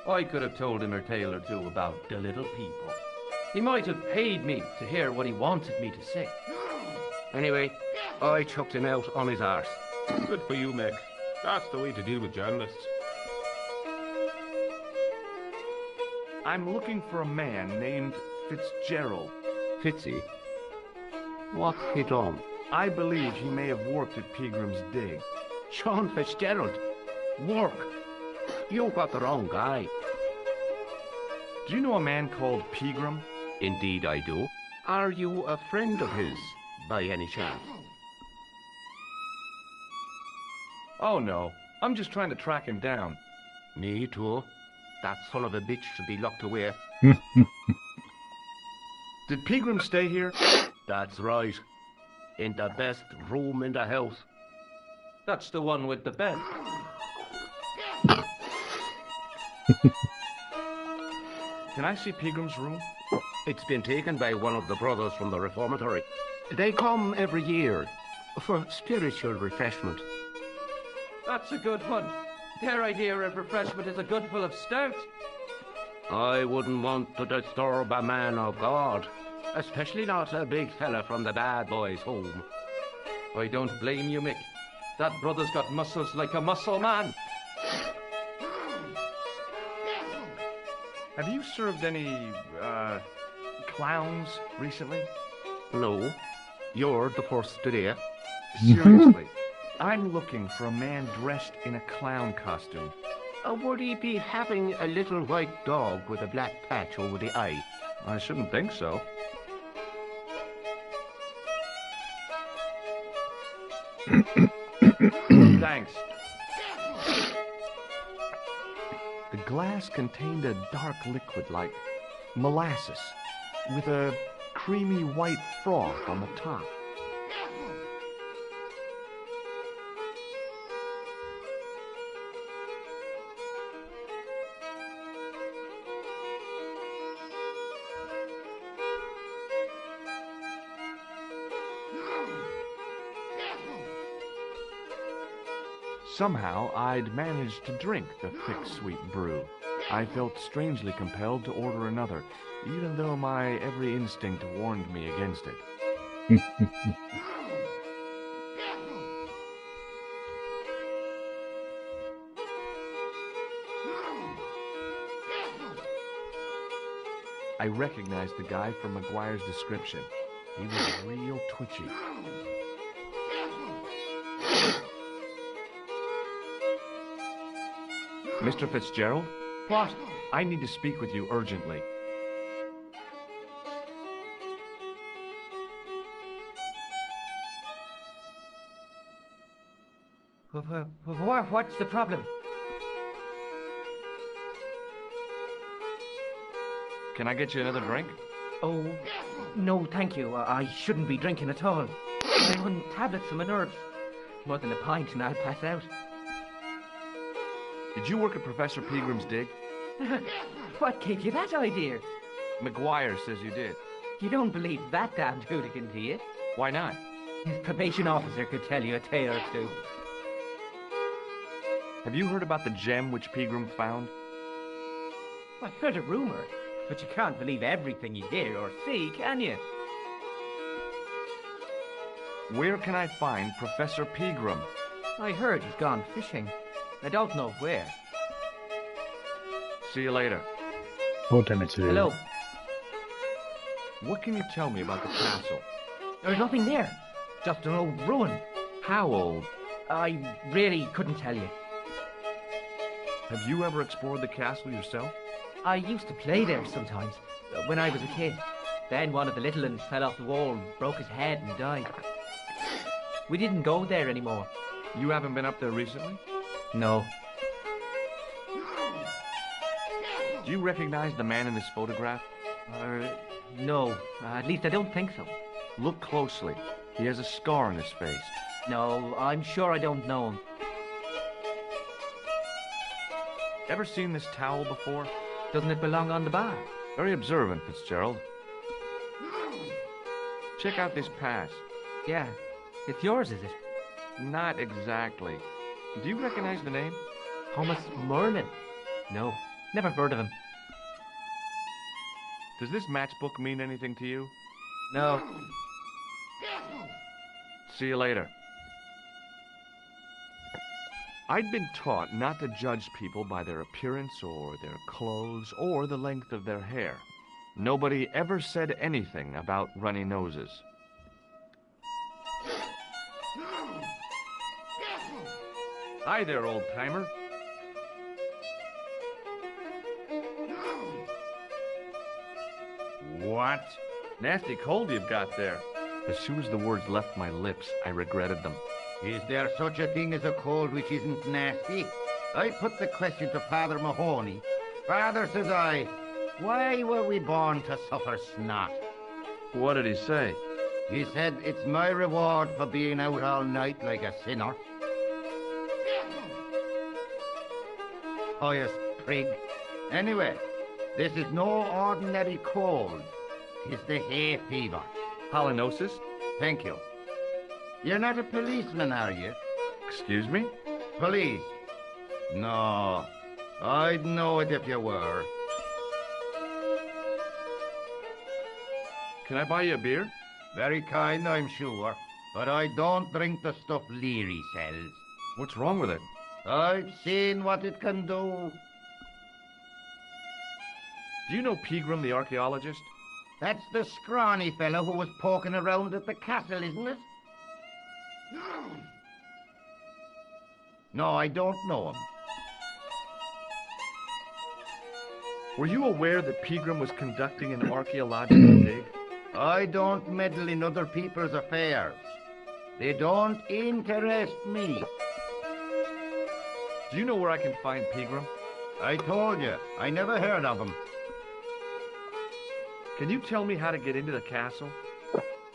I could have told him a tale or two about the little people. He might have paid me to hear what he wanted me to say. Anyway, I chucked him out on his arse. Good for you, Mick. That's the way to deal with journalists. I'm looking for a man named Fitzgerald. Fitzy? What's he done? I believe he may have worked at Peagram's dig. Sean Fitzgerald? Work? You got the wrong guy. Do you know a man called Peagram? Indeed I do. Are you a friend of his, by any chance? Oh no, I'm just trying to track him down. Me too. That son of a bitch should be locked away. Did Peagram stay here? That's right. In the best room in the house. That's the one with the bed. Can I see Peagram's room? It's been taken by one of the brothers from the reformatory. They come every year for spiritual refreshment. That's a good one. Their idea of refreshment is a good full of stout. I wouldn't want to disturb a man of God, especially not a big fella from the bad boys' home. I don't blame you, Mick. That brother's got muscles like a muscle man. Have you served any, clowns recently? No. You're the first today. Seriously, I'm looking for a man dressed in a clown costume. Would he be having a little white dog with a black patch over the eye? I shouldn't think so. Thanks. The glass contained a dark liquid like molasses, with a creamy white froth on the top. Somehow, I'd managed to drink the thick, sweet brew. I felt strangely compelled to order another, even though my every instinct warned me against it. I recognized the guy from McGuire's description. He was real twitchy. Mr. Fitzgerald? What? I need to speak with you urgently. What's the problem? Can I get you another drink? Oh, no, thank you. I shouldn't be drinking at all. I'm on tablets for my nerves. More than a pint and I'll pass out. Did you work at Professor Pegram's dig? What gave you that idea? McGuire says you did. You don't believe that damned hooligan, do you? Why not? His probation officer could tell you a tale or two. Have you heard about the gem which Pegram found? I heard a rumor, but you can't believe everything you hear or see, can you? Where can I find Professor Pegram? I heard he's gone fishing. I don't know where. See you later. What do you want me to do? Hello. What can you tell me about the castle? There's nothing there. Just an old ruin. How old? I really couldn't tell you. Have you ever explored the castle yourself? I used to play there sometimes, when I was a kid. Then one of the little ones fell off the wall and broke his head and died. We didn't go there anymore. You haven't been up there recently? No. Do you recognize the man in this photograph? No. At least I don't think so. Look closely. He has a scar on his face. No, I'm sure I don't know him. Ever seen this towel before? Doesn't it belong on the bar? Very observant, Fitzgerald. Check out this pass. Yeah. It's yours, is it? Not exactly. Do you recognize the name? Thomas Merlin? No. Never heard of him. Does this matchbook mean anything to you? No. See you later. I'd been taught not to judge people by their appearance or their clothes or the length of their hair. Nobody ever said anything about runny noses. Hi there, old-timer. What? Nasty cold you've got there. As soon as the words left my lips, I regretted them. Is there such a thing as a cold which isn't nasty? I put the question to Father Mahoney. Father, says I, why were we born to suffer snot? What did he say? He said, it's my reward for being out all night like a sinner. Pious prig. Anyway, this is no ordinary cold. It's the hay fever. Halitosis? Thank you. You're not a policeman, are you? Excuse me? Police? No. I'd know it if you were. Can I buy you a beer? Very kind, I'm sure. But I don't drink the stuff Leary sells. What's wrong with it? I've seen what it can do. Do you know Pegram, the archaeologist? That's the scrawny fellow who was poking around at the castle, isn't it? No, I don't know him. Were you aware that Pegram was conducting an archaeological dig? I don't meddle in other people's affairs. They don't interest me. Do you know where I can find Pegram? I told you, I never heard of him. Can you tell me how to get into the castle?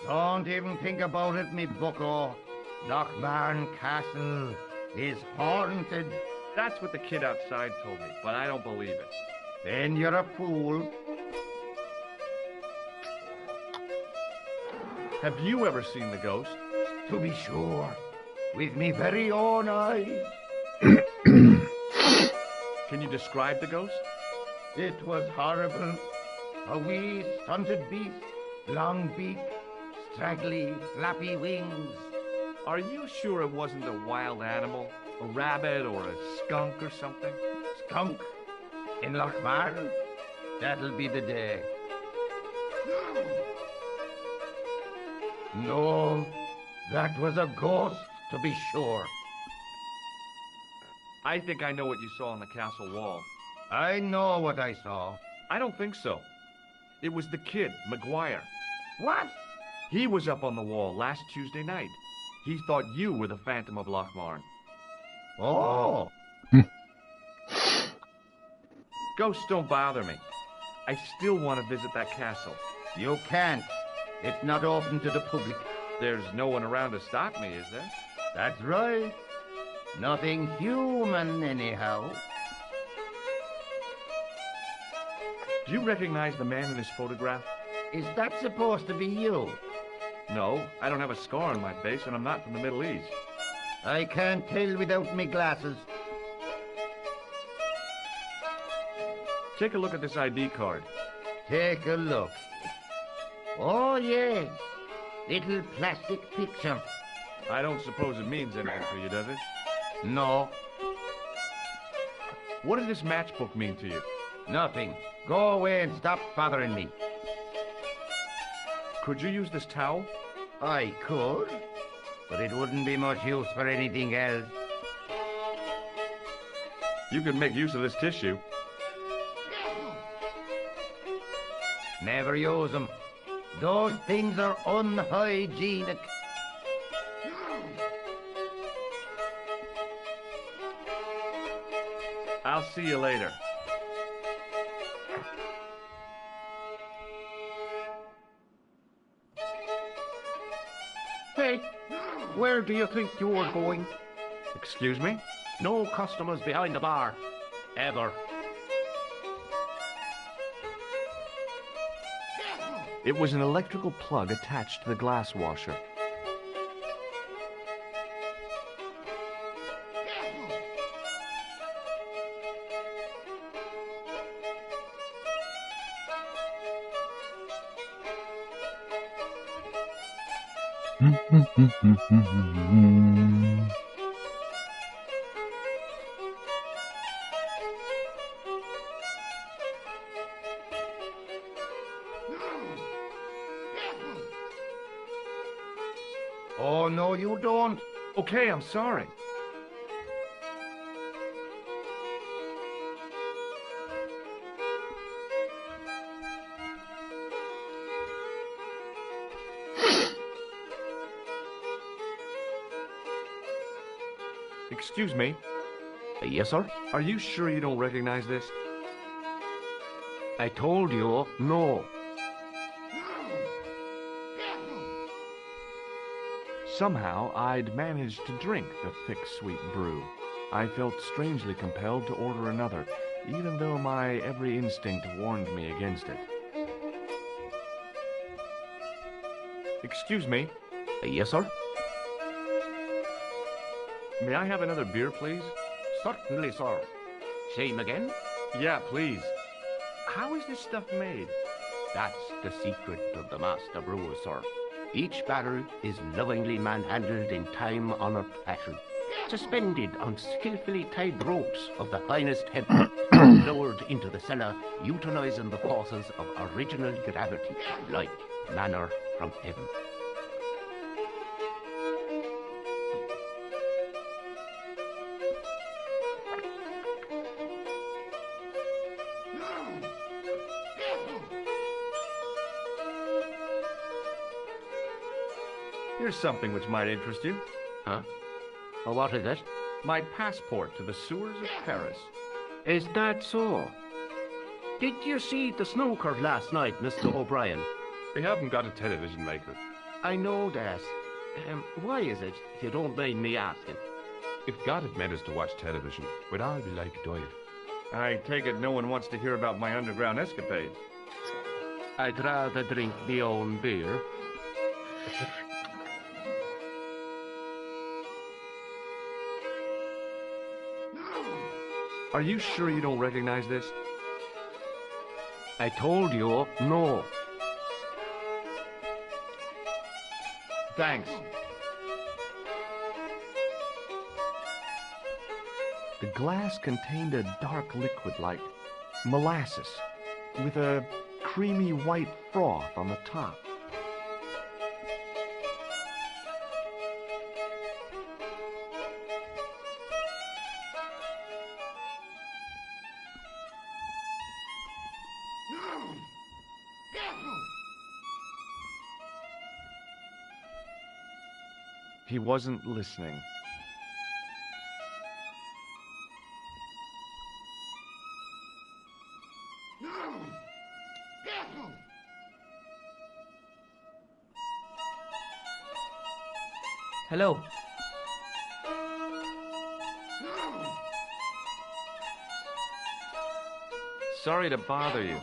Don't even think about it, me bucko. Lochbarn Castle is haunted. That's what the kid outside told me, but I don't believe it. Then you're a fool. Have you ever seen the ghost? To be sure. With me very own eyes. Can you describe the ghost? It was horrible. A wee stunted beast, long beak, straggly, flappy wings. Are you sure it wasn't a wild animal? A rabbit or a skunk or something? Skunk? In Lochbarn? That'll be the day. No, that was a ghost, to be sure. I think I know what you saw on the castle wall. I know what I saw. I don't think so. It was the kid, McGuire. What? He was up on the wall last Tuesday night. He thought you were the Phantom of Lochmarn. Oh! Ghosts don't bother me. I still want to visit that castle. You can't. It's not open to the public. There's no one around to stop me, is there? That's right. Nothing human, anyhow. Do you recognize the man in this photograph? Is that supposed to be you? No, I don't have a scar on my face, and I'm not from the Middle East. I can't tell without me glasses. Take a look at this ID card. Take a look. Oh, yes. Little plastic picture. I don't suppose it means anything to you, does it? No. What does this matchbook mean to you? Nothing. Go away and stop bothering me. Could you use this towel? I could, but it wouldn't be much use for anything else. You could make use of this tissue. Never use them. Those things are unhygienic. I'll see you later. Hey, where do you think you're going? Excuse me? No customers behind the bar. Ever. It was an electrical plug attached to the glass washer. Oh, no, you don't. Okay, I'm sorry. Excuse me? Yes, sir? Are you sure you don't recognize this? I told you, no. Somehow, I'd managed to drink the thick, sweet brew. I felt strangely compelled to order another, even though my every instinct warned me against it. Excuse me? Yes, sir? May I have another beer, please? Certainly, sir. Same again? Yeah, please. How is this stuff made? That's the secret of the master brewer, sir. Each barrel is lovingly manhandled in time-honored fashion, suspended on skillfully tied ropes of the finest hemp, lowered into the cellar, utilizing the forces of original gravity, like manna from heaven. Here's something which might interest you. Huh? Oh, what is it? My passport to the sewers of Paris. Is that so? Did you see the snooker last night, Mr. O'Brien? They haven't got a television maker. I know that. Why is it, if you don't mind me asking? If God had meant us to watch television, we'd all be like Doyle. I take it no one wants to hear about my underground escapades. I'd rather drink my own beer. Are you sure you don't recognize this? I told you, no. Thanks. The glass contained a dark liquid like molasses, with a creamy white froth on the top. He wasn't listening. Hello. Sorry to bother you.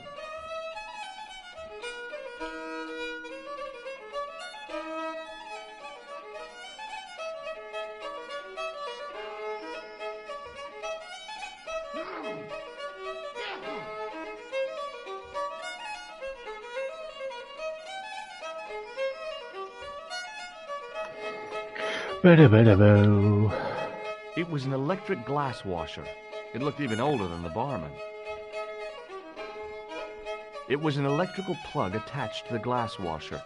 It was an electric glass washer. It looked even older than the barman. It was an electrical plug attached to the glass washer.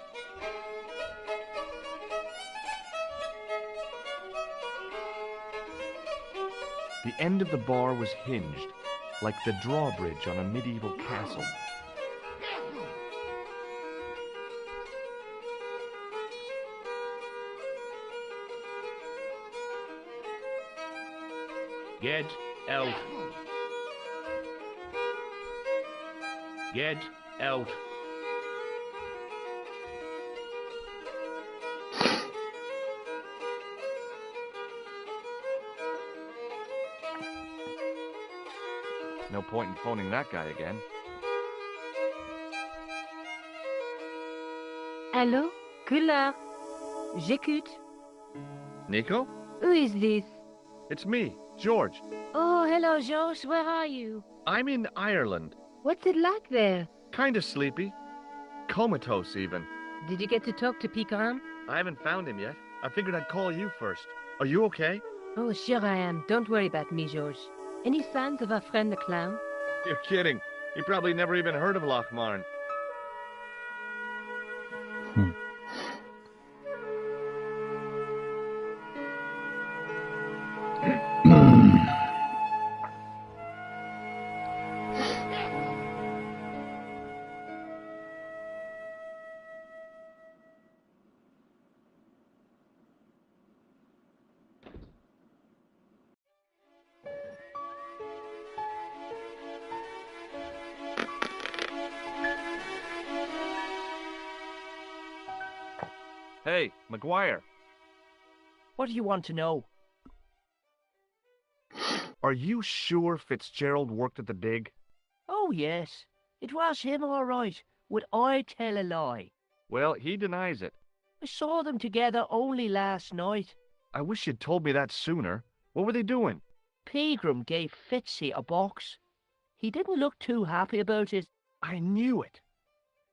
The end of the bar was hinged, like the drawbridge on a medieval castle. Get out. Get out. No point in phoning that guy again. Allô? Couleur. J'écoute. Nico? Who is this? It's me, George. Oh, hello, George. Where are you? I'm in Ireland. What's it like there? Kind of sleepy. Comatose, even. Did you get to talk to Pigram? I haven't found him yet. I figured I'd call you first. Are you okay? Oh, sure I am. Don't worry about me, George. Any signs of our friend the clown? You're kidding. He probably never even heard of Lochmarn. Hey, McGuire. What do you want to know? Are you sure Fitzgerald worked at the dig? Oh, yes. It was him, all right. Would I tell a lie? Well, he denies it. I saw them together only last night. I wish you'd told me that sooner. What were they doing? Pegram gave Fitzy a box. He didn't look too happy about it. I knew it.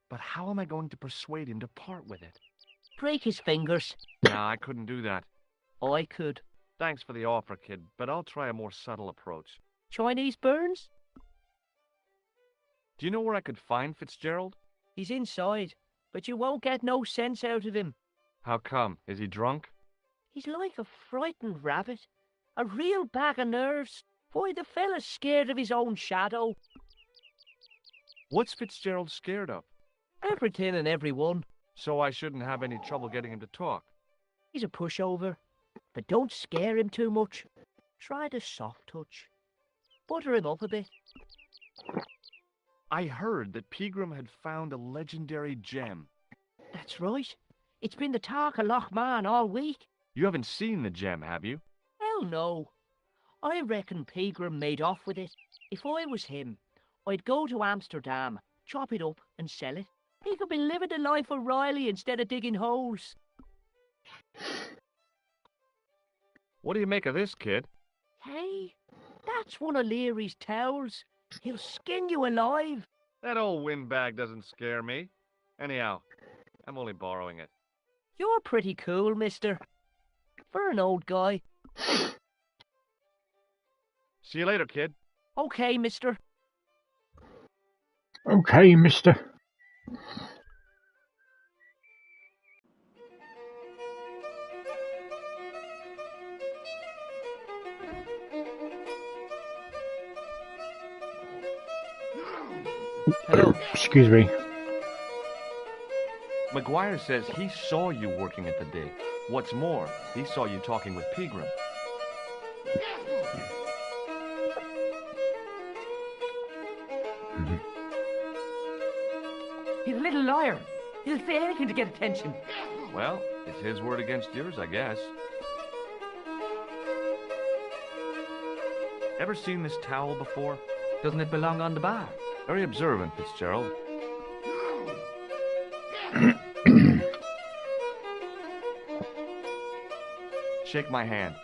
But how am I going to persuade him to part with it? Break his fingers. Nah, I couldn't do that. I could. Thanks for the offer, kid, but I'll try a more subtle approach. Chinese burns? Do you know where I could find Fitzgerald? He's inside, but you won't get no sense out of him. How come? Is he drunk? He's like a frightened rabbit. A real bag of nerves. Why, the fella's scared of his own shadow. What's Fitzgerald scared of? Everything and everyone. So I shouldn't have any trouble getting him to talk. He's a pushover, but don't scare him too much. Try the soft touch. Butter him up a bit. I heard that Pegram had found a legendary gem. That's right. It's been the talk of Lochmarn all week. You haven't seen the gem, have you? Hell no. I reckon Pegram made off with it. If I was him, I'd go to Amsterdam, chop it up and sell it. He could be living the life of Riley instead of digging holes. What do you make of this, kid? Hey, that's one of Leary's towels. He'll skin you alive. That old windbag doesn't scare me. Anyhow, I'm only borrowing it. You're pretty cool, mister. For an old guy. See you later, kid. Okay, mister. Okay, mister. Hello. Excuse me. McGuire says he saw you working at the dig. What's more, he saw you talking with Pegram. He's a little liar. He'll say anything to get attention. Well, it's his word against yours, I guess. Ever seen this towel before? Doesn't it belong on the bar? Very observant, Fitzgerald. Shake my hand.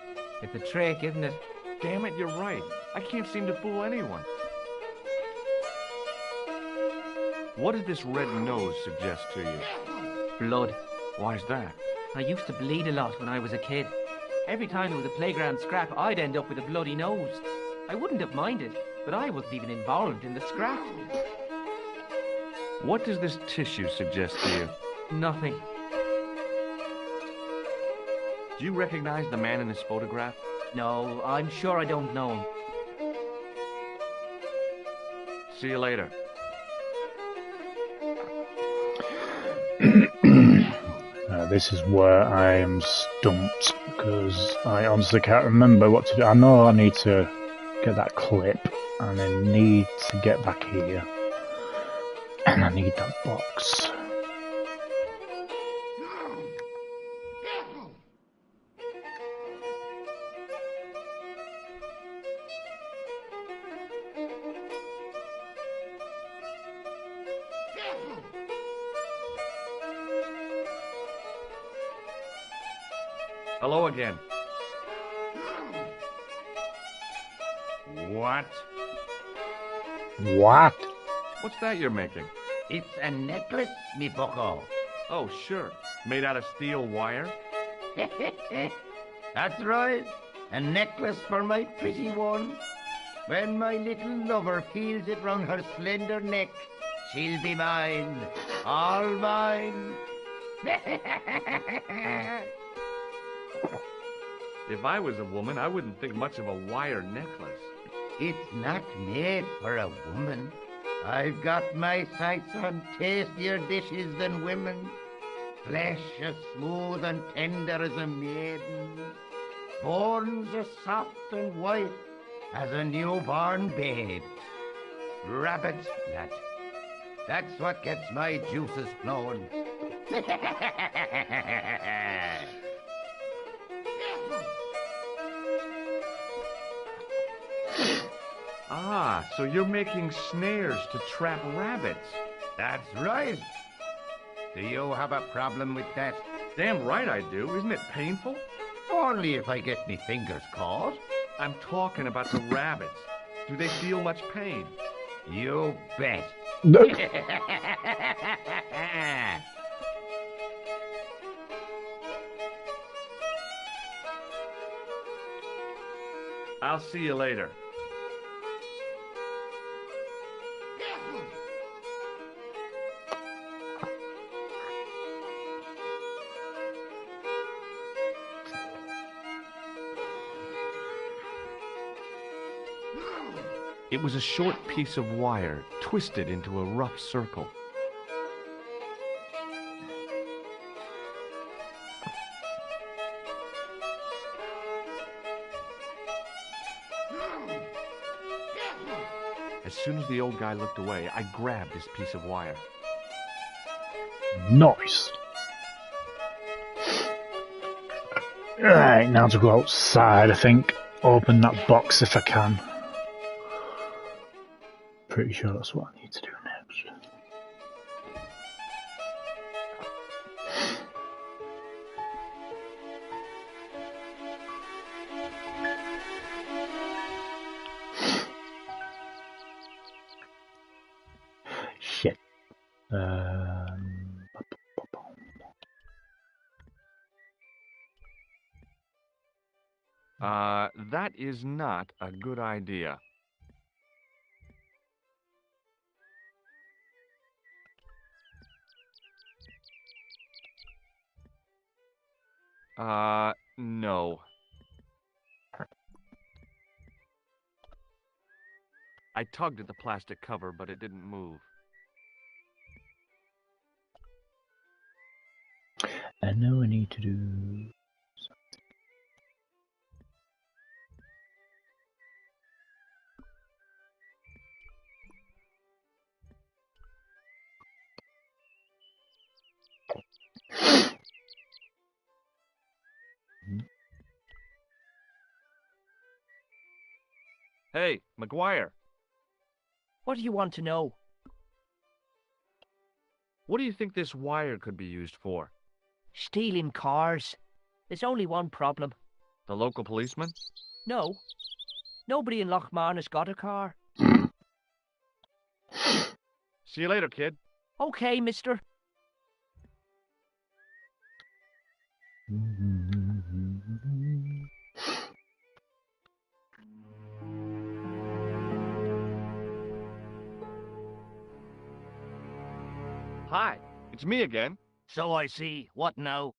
It's a trick, isn't it? Damn it, you're right. I can't seem to fool anyone. What did this red nose suggest to you? Blood. Why's that? I used to bleed a lot when I was a kid. Every time there was a playground scrap, I'd end up with a bloody nose. I wouldn't have minded, but I wasn't even involved in the scrap. What does this tissue suggest to you? Nothing. Do you recognize the man in this photograph? No, I'm sure I don't know him. See you later. This is where I am stumped, because I honestly can't remember what to do. I know I need to get that clip, and I need to get back here, and I need that box. Hello again. What? What? What's that you're making? It's a necklace, me bucko. Oh, sure. Made out of steel wire? That's right. A necklace for my pretty one. When my little lover feels it round her slender neck, she'll be mine. All mine. If I was a woman, I wouldn't think much of a wire necklace. It's not made for a woman. I've got my sights on tastier dishes than women. Flesh as smooth and tender as a maiden. Bones as soft and white as a newborn babe. Rabbit blood. That's what gets my juices flowing. Ah, so you're making snares to trap rabbits. That's right. Do you have a problem with that? Damn right I do. Isn't it painful? Only if I get me fingers caught. I'm talking about the rabbits. Do they feel much pain? You bet. I'll see you later. It was a short piece of wire, twisted into a rough circle. As soon as the old guy looked away, I grabbed this piece of wire. Nice. Right, now to go outside, I think. Open that box if I can. Pretty sure that's what I need to do next. Shit. That is not a good idea. No. I tugged at the plastic cover, but it didn't move. I know I need to do something. Hey, McGuire. What do you want to know? What do you think this wire could be used for? Stealing cars. There's only one problem. The local policeman? No. Nobody in Lochmarn has got a car. See you later, kid. Okay, mister. Hi, it's me again. So I see. What now?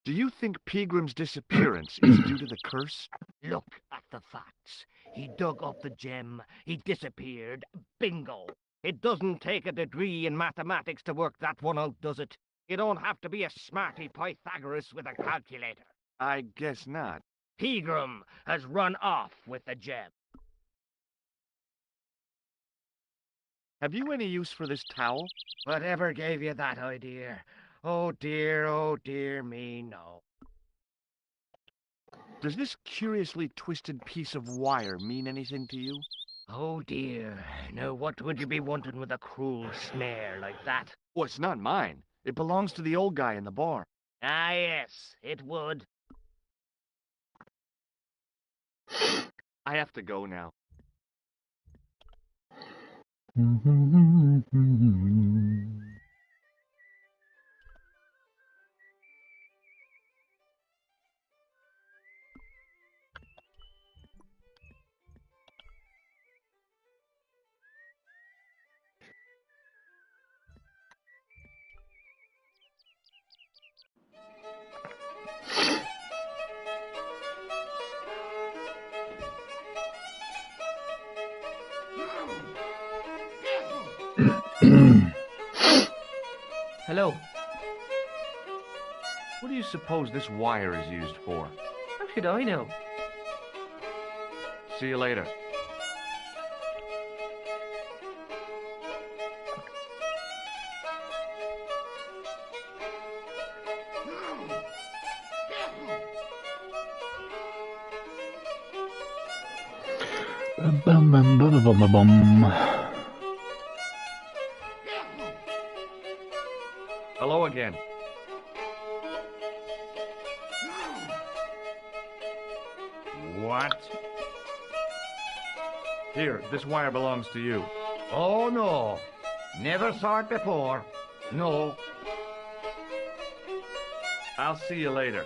Do you think Peagram's disappearance is due to the curse? Look at the facts. He dug up the gem. He disappeared. Bingo. It doesn't take a degree in mathematics to work that one out, does it? You don't have to be a smarty Pythagoras with a calculator. I guess not. Pegram has run off with the gem. Have you any use for this towel? Whatever gave you that idea? Oh dear me, no. Does this curiously twisted piece of wire mean anything to you? Oh dear. Now what would you be wanting with a cruel snare like that? Well, it's not mine. It belongs to the old guy in the bar. Ah yes, it would. I have to go now. Hello. What do you suppose this wire is used for? How should I know? See you later. Bum, bum, bum, bum, bum, bum. Hello again. What? Here, this wire belongs to you. Oh, no. Never saw it before. No. I'll see you later.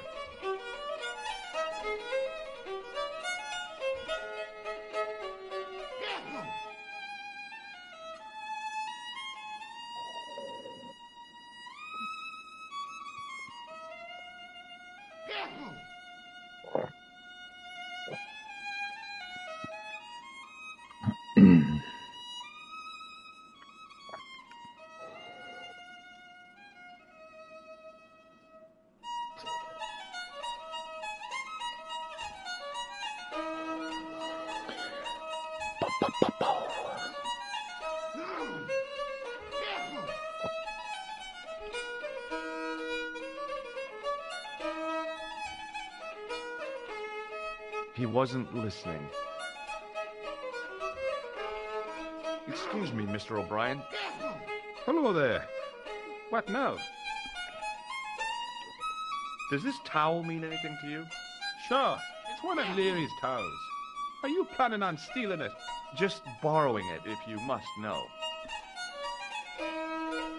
He wasn't listening. Excuse me, Mr. O'Brien. Hello there. What now? Does this towel mean anything to you? Sure, it's one of Leary's towels. Are you planning on stealing it? Just borrowing it, if you must know.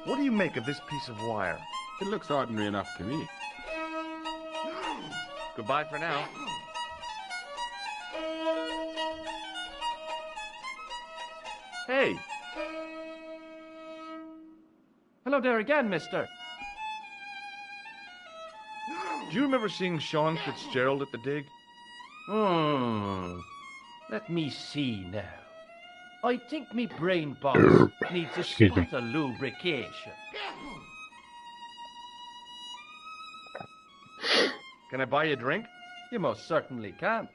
What do you make of this piece of wire? It looks ordinary enough to me. Goodbye for now. Hey! Hello there again, mister. Do you remember seeing Sean Fitzgerald at the dig? Let me see now. I think me brain box needs a Excuse me. spot of lubrication. Can I buy you a drink? You most certainly can.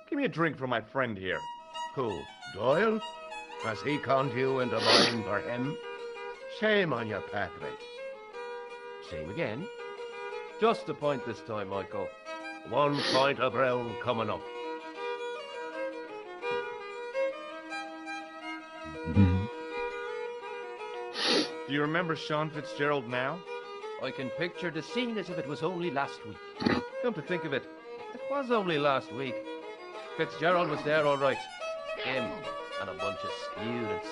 Give me a drink for my friend here. Who? Doyle? Has he conned you into buying for him? Shame on your Patrick. Same again. Just a point this time, Michael. 1 pint of brown coming up. Do you remember Sean Fitzgerald now? I can picture the scene as if it was only last week. Come to think of it, it was only last week. Fitzgerald was there all right. Him and a bunch of students.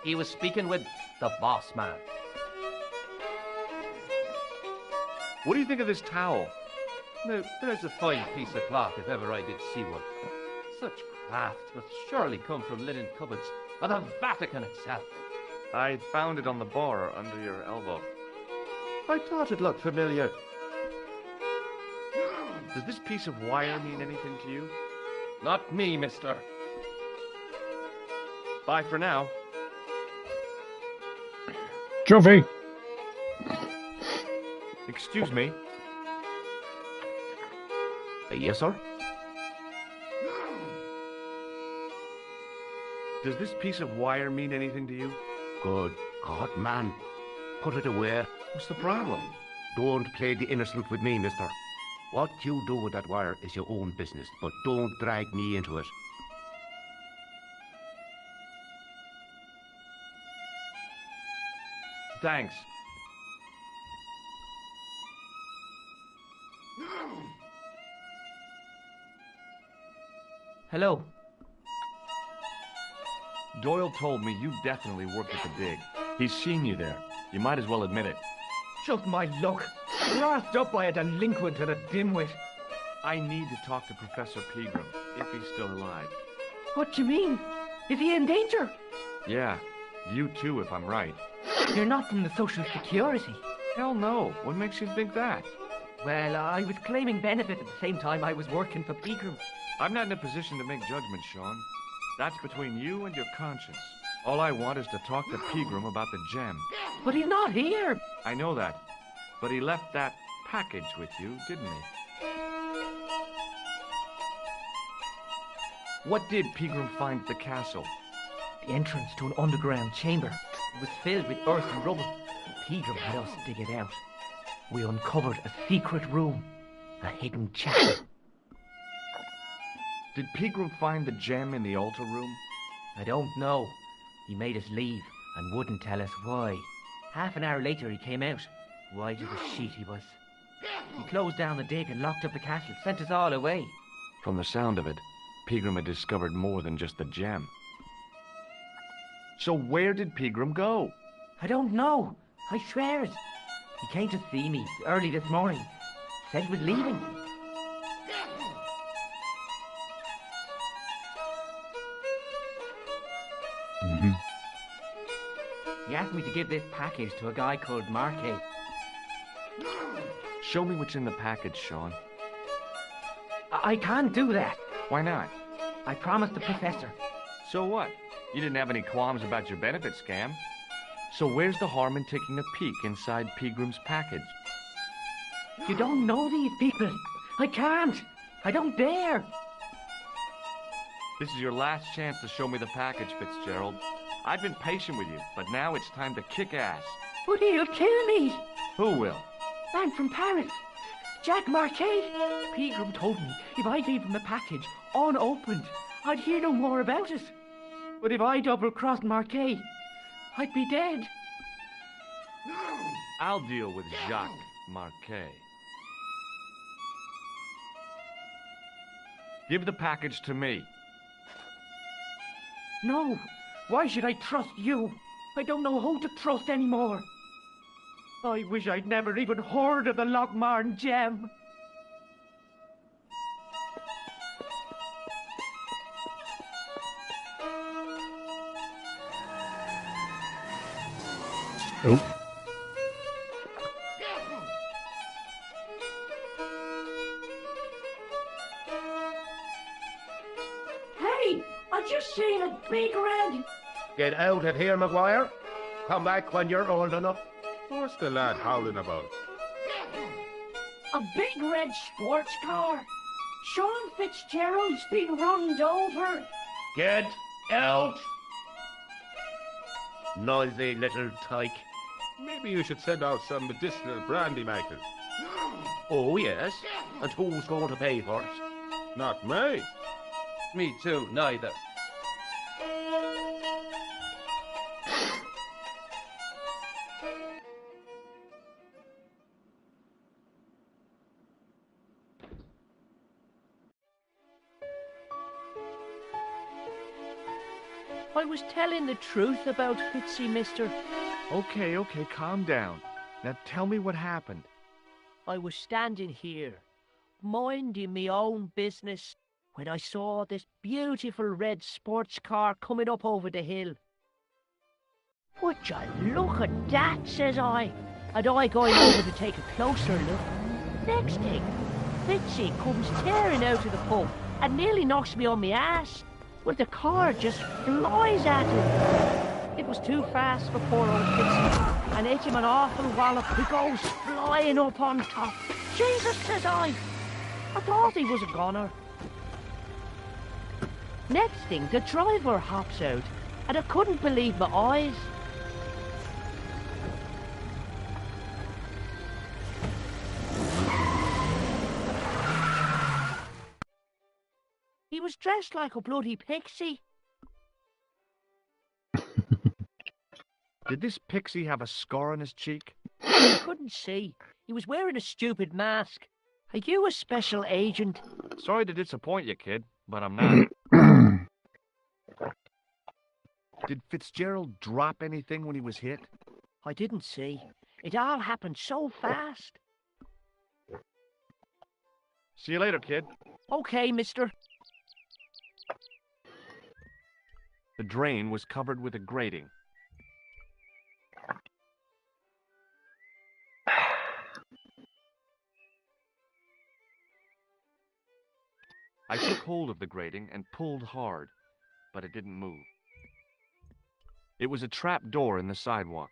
He was speaking with the boss man. What do you think of this towel? Now, there's a fine piece of cloth if ever I did see one. Such craft must surely come from linen cupboards of the Vatican itself. I found it on the bar under your elbow. I thought it looked familiar. Does this piece of wire mean anything to you? Not me, mister. Bye for now. Jovi! Excuse me. Yes, sir? Does this piece of wire mean anything to you? Good God, man. Put it away. What's the problem? Don't play the innocent with me, mister. What you do with that wire is your own business, but don't drag me into it. Thanks. Hello. Doyle told me you definitely worked at the dig. He's seen you there. You might as well admit it. Just my luck. Grasped up by a delinquent and a dimwit. I need to talk to Professor Pegram, if he's still alive. What do you mean? Is he in danger? Yeah, you too, if I'm right. You're not from the Social Security. Hell no. What makes you think that? Well, I was claiming benefit at the same time I was working for Pegram. I'm not in a position to make judgments, Sean. That's between you and your conscience. All I want is to talk to Pegram about the gem. But he's not here. I know that. But he left that package with you, didn't he? What did Pegram find at the castle? The entrance to an underground chamber. It was filled with earth and rubble. Pegram had us dig it out. We uncovered a secret room. A hidden chapel. Did Pegram find the gem in the altar room? I don't know. He made us leave and wouldn't tell us why. Half an hour later he came out. White as a sheet he was. He closed down the dig and locked up the castle, sent us all away. From the sound of it, Pegram had discovered more than just the gem. So where did Pegram go? I don't know. I swear it. He came to see me early this morning. Said he was leaving. He asked me to give this package to a guy called Marquet. Show me what's in the package, Sean. I can't do that. Why not? I promised the professor. So what? You didn't have any qualms about your benefit scam. So where's the harm in taking a peek inside Pegram's package? You don't know these people. I can't. I don't dare. This is your last chance to show me the package, Fitzgerald. I've been patient with you, but now it's time to kick ass. But he'll kill me. Who will? Man from Paris. Jack Marquet. Pegram told me if I gave him a package unopened, I'd hear no more about it. But if I double-crossed Marquet, I'd be dead. I'll deal with Jacques Marquet. Give the package to me. No. Why should I trust you? I don't know who to trust anymore. I wish I'd never even heard of the Lochmarn gem. Oh. Hey, I just seen a big red. Get out of here, Maguire. Come back when you're old enough. What's the lad howling about? A big red sports car. Sean Fitzgerald's been run over. Get out! Noisy little tyke. Maybe you should send out some medicinal brandy, Michael. Oh, yes. And who's going to pay for it? Not me. Me too, neither. I was telling the truth about Fitzy, mister. Okay, calm down. Now tell me what happened. I was standing here, minding me own business, when I saw this beautiful red sports car coming up over the hill. Would you look at that, says I, and I going over to take a closer look. Next thing, Fitzy comes tearing out of the pub and nearly knocks me on my ass. Well, the car just flies at him. It was too fast for poor old Fitzy, and hit him an awful wallop. He goes flying up on top. Jesus, says I thought he was a goner. Next thing, the driver hops out, and I couldn't believe my eyes. He was dressed like a bloody pixie. Did this pixie have a scar on his cheek? I couldn't see. He was wearing a stupid mask. Are you a special agent? Sorry to disappoint you, kid, but I'm not. Did Fitzgerald drop anything when he was hit? I didn't see. It all happened so fast. See you later, kid. Okay, mister. The drain was covered with a grating. I took hold of the grating and pulled hard, but it didn't move. It was a trap door in the sidewalk.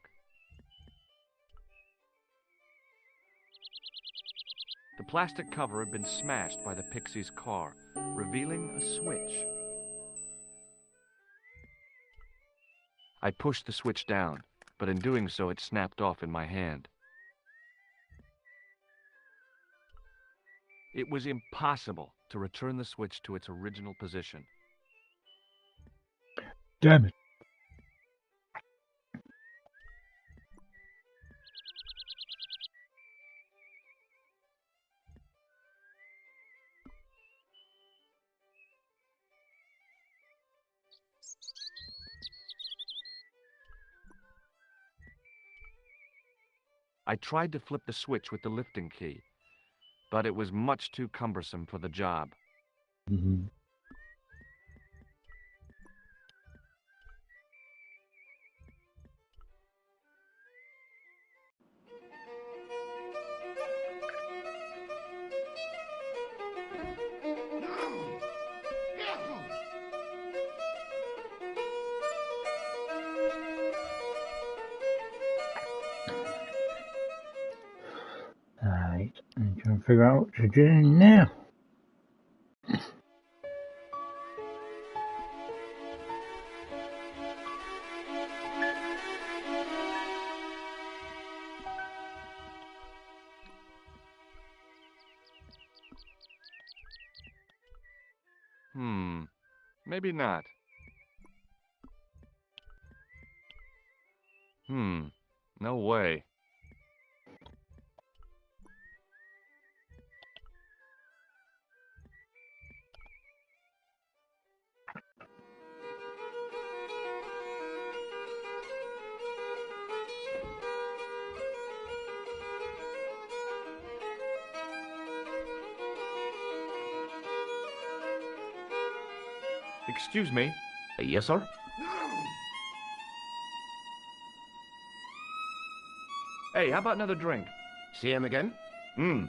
The plastic cover had been smashed by the pixie's car, revealing a switch. I pushed the switch down, but in doing so it snapped off in my hand. It was impossible to return the switch to its original position. Damn it. I tried to flip the switch with the lifting key, but it was much too cumbersome for the job. Mm-hmm. Right, I'm trying to figure out what to do now. Maybe not. No way. Excuse me. Yes, sir? Hey, how about another drink? See him again? Do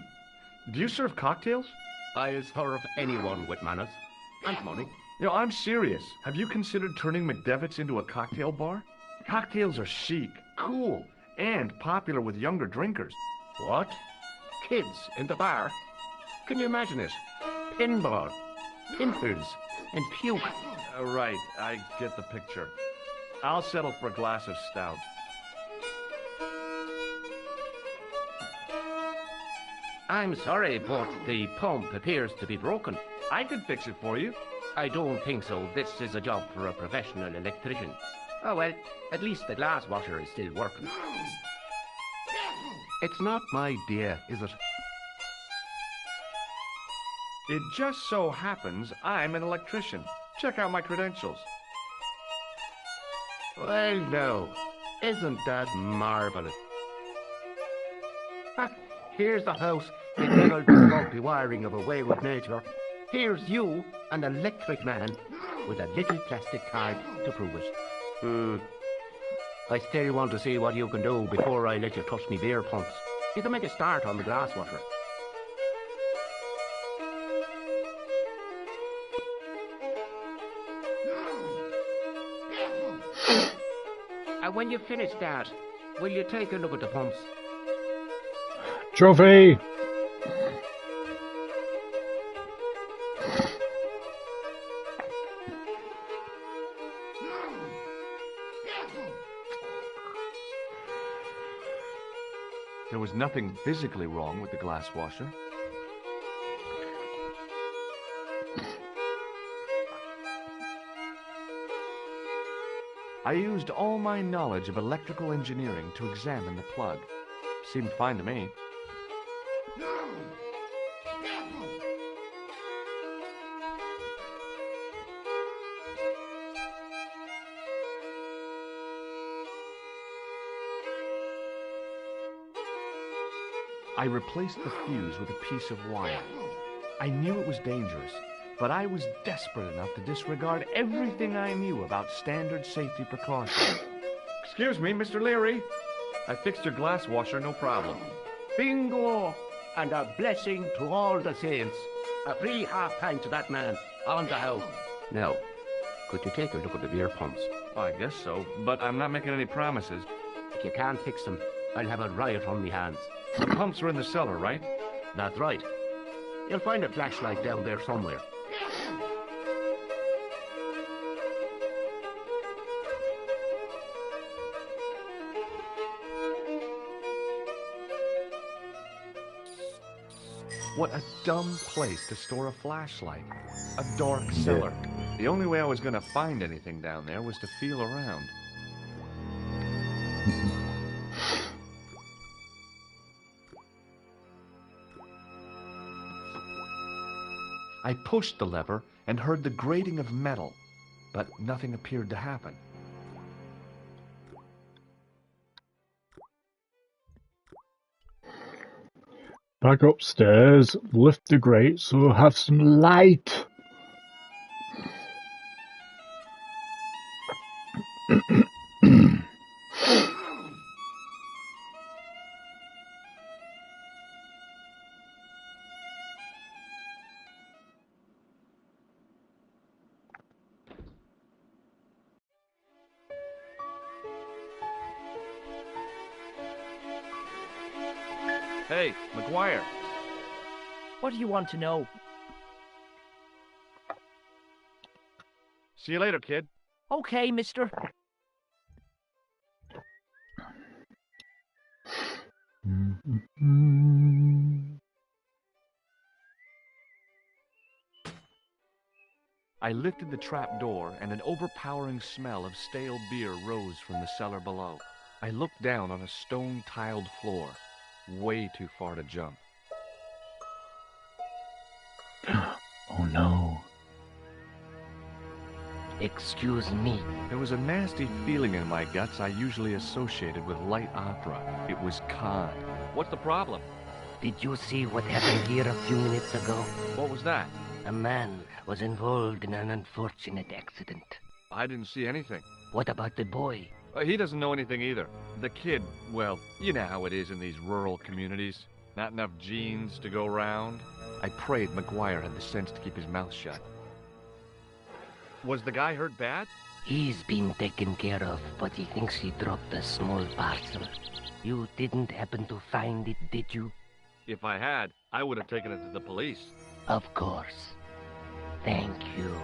you serve cocktails? I serve anyone with manners. And money. You know, I'm serious. Have you considered turning McDevitt's into a cocktail bar? Cocktails are chic, cool, and popular with younger drinkers. What? Kids in the bar? Can you imagine it? Pinball, pimples, and puke. Right, I get the picture. I'll settle for a glass of stout. I'm sorry, but the pump appears to be broken. I could fix it for you. I don't think so. This is a job for a professional electrician. Oh well, at least the glass washer is still working. It's not my dear, is it? It just so happens I'm an electrician. Check out my credentials. Well, now, isn't that marvellous? Ah, here's the house in Gerald bumpy wiring of a wayward nature. Here's you, an electric man, with a little plastic card to prove it. I still want to see what you can do before I let you touch me beer pumps. You can make a start on the glass washer. And when you finish that, will you take a look at the pumps? Trophy! There was nothing physically wrong with the glass washer. I used all my knowledge of electrical engineering to examine the plug. Seemed fine to me. I replaced the fuse with a piece of wire. I knew it was dangerous, but I was desperate enough to disregard everything I knew about standard safety precautions. Excuse me, Mr. Leary. I fixed your glass washer, no problem. Bingo! And a blessing to all the saints. A free half pint to that man on the house. Now, could you take a look at the beer pumps? I guess so, but I'm not making any promises. If you can't fix them, I'll have a riot on me hands. The pumps are in the cellar, right? That's right. You'll find a flashlight down there somewhere. What a dumb place to store a flashlight. A dark cellar. The only way I was going to find anything down there was to feel around. I pushed the lever and heard the grating of metal, but nothing appeared to happen. Back upstairs, lift the grate so have some light. Hey, McGuire. What do you want to know? See you later, kid. Okay, mister. I lifted the trap door, and an overpowering smell of stale beer rose from the cellar below. I looked down on a stone-tiled floor, way too far to jump. Oh no. Excuse me. There was a nasty feeling in my guts I usually associated with light opera. It was Khan. What's the problem? Did you see what happened here a few minutes ago? What was that? A man was involved in an unfortunate accident. I didn't see anything. What about the boy? He doesn't know anything either. The kid, well, you know how it is in these rural communities. Not enough genes to go round. I prayed McGuire had the sense to keep his mouth shut. Was the guy hurt bad? He's been taken care of, but he thinks he dropped a small parcel. You didn't happen to find it, did you? If I had, I would have taken it to the police. Of course. Thank you.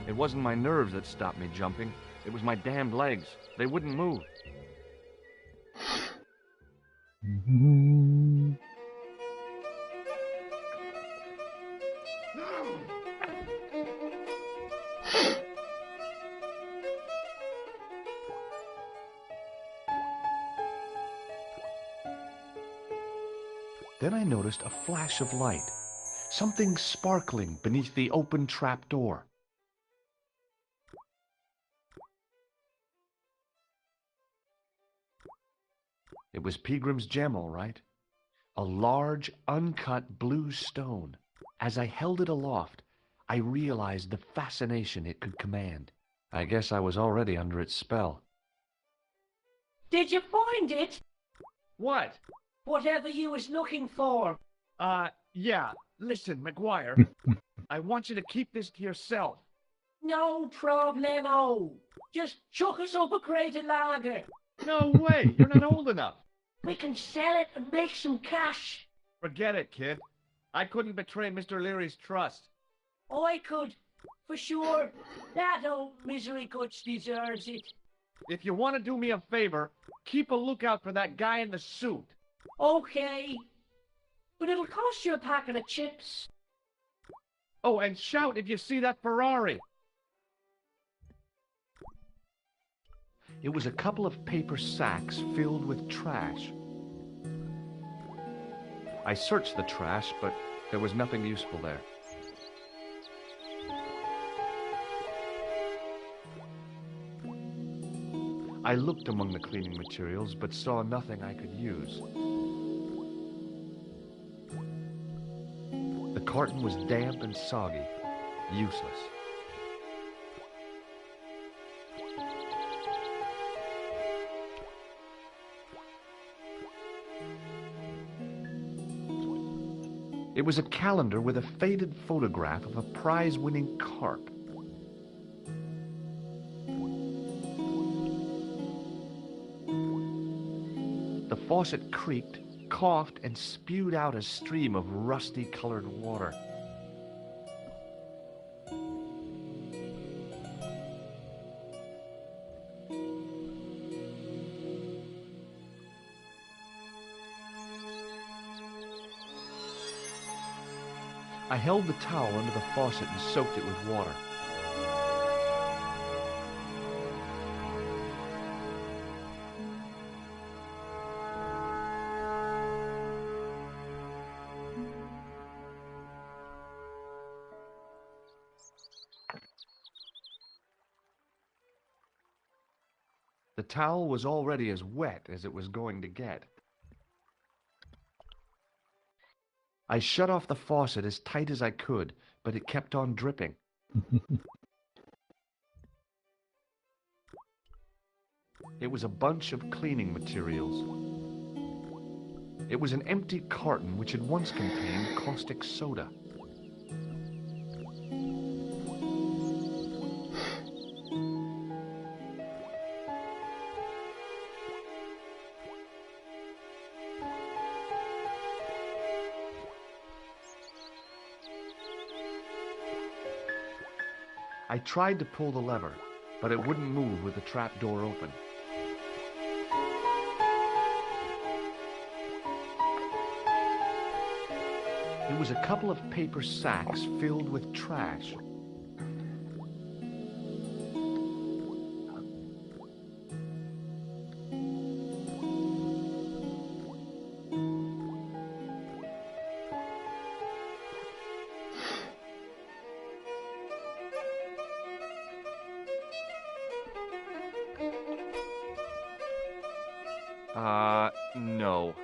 It wasn't my nerves that stopped me jumping. It was my damned legs. They wouldn't move. Then I noticed a flash of light. Something sparkling beneath the open trap door. It was Peagrim's gem, all right. A large, uncut blue stone. As I held it aloft, I realized the fascination it could command. I guess I was already under its spell. Did you find it? What? Whatever you was looking for. Yeah. Listen, McGuire. I want you to keep this to yourself. No problemo. Just chuck us up a crate of lager. No way. You're not old enough. We can sell it and make some cash. Forget it, kid. I couldn't betray Mr. Leary's trust. I could, for sure. That old misery guts deserves it. If you want to do me a favor, keep a lookout for that guy in the suit. Okay. But it'll cost you a packet of chips. Oh, and shout if you see that Ferrari. It was a couple of paper sacks filled with trash. I searched the trash, but there was nothing useful there. I looked among the cleaning materials, but saw nothing I could use. The carton was damp and soggy, useless. It was a calendar with a faded photograph of a prize-winning carp. The faucet creaked, coughed, and spewed out a stream of rusty-colored water. I held the towel under the faucet and soaked it with water. The towel was already as wet as it was going to get. I shut off the faucet as tight as I could, but it kept on dripping. It was a bunch of cleaning materials. It was an empty carton which had once contained caustic soda. I tried to pull the lever, but it wouldn't move with the trap door open. It was a couple of paper sacks filled with trash. No.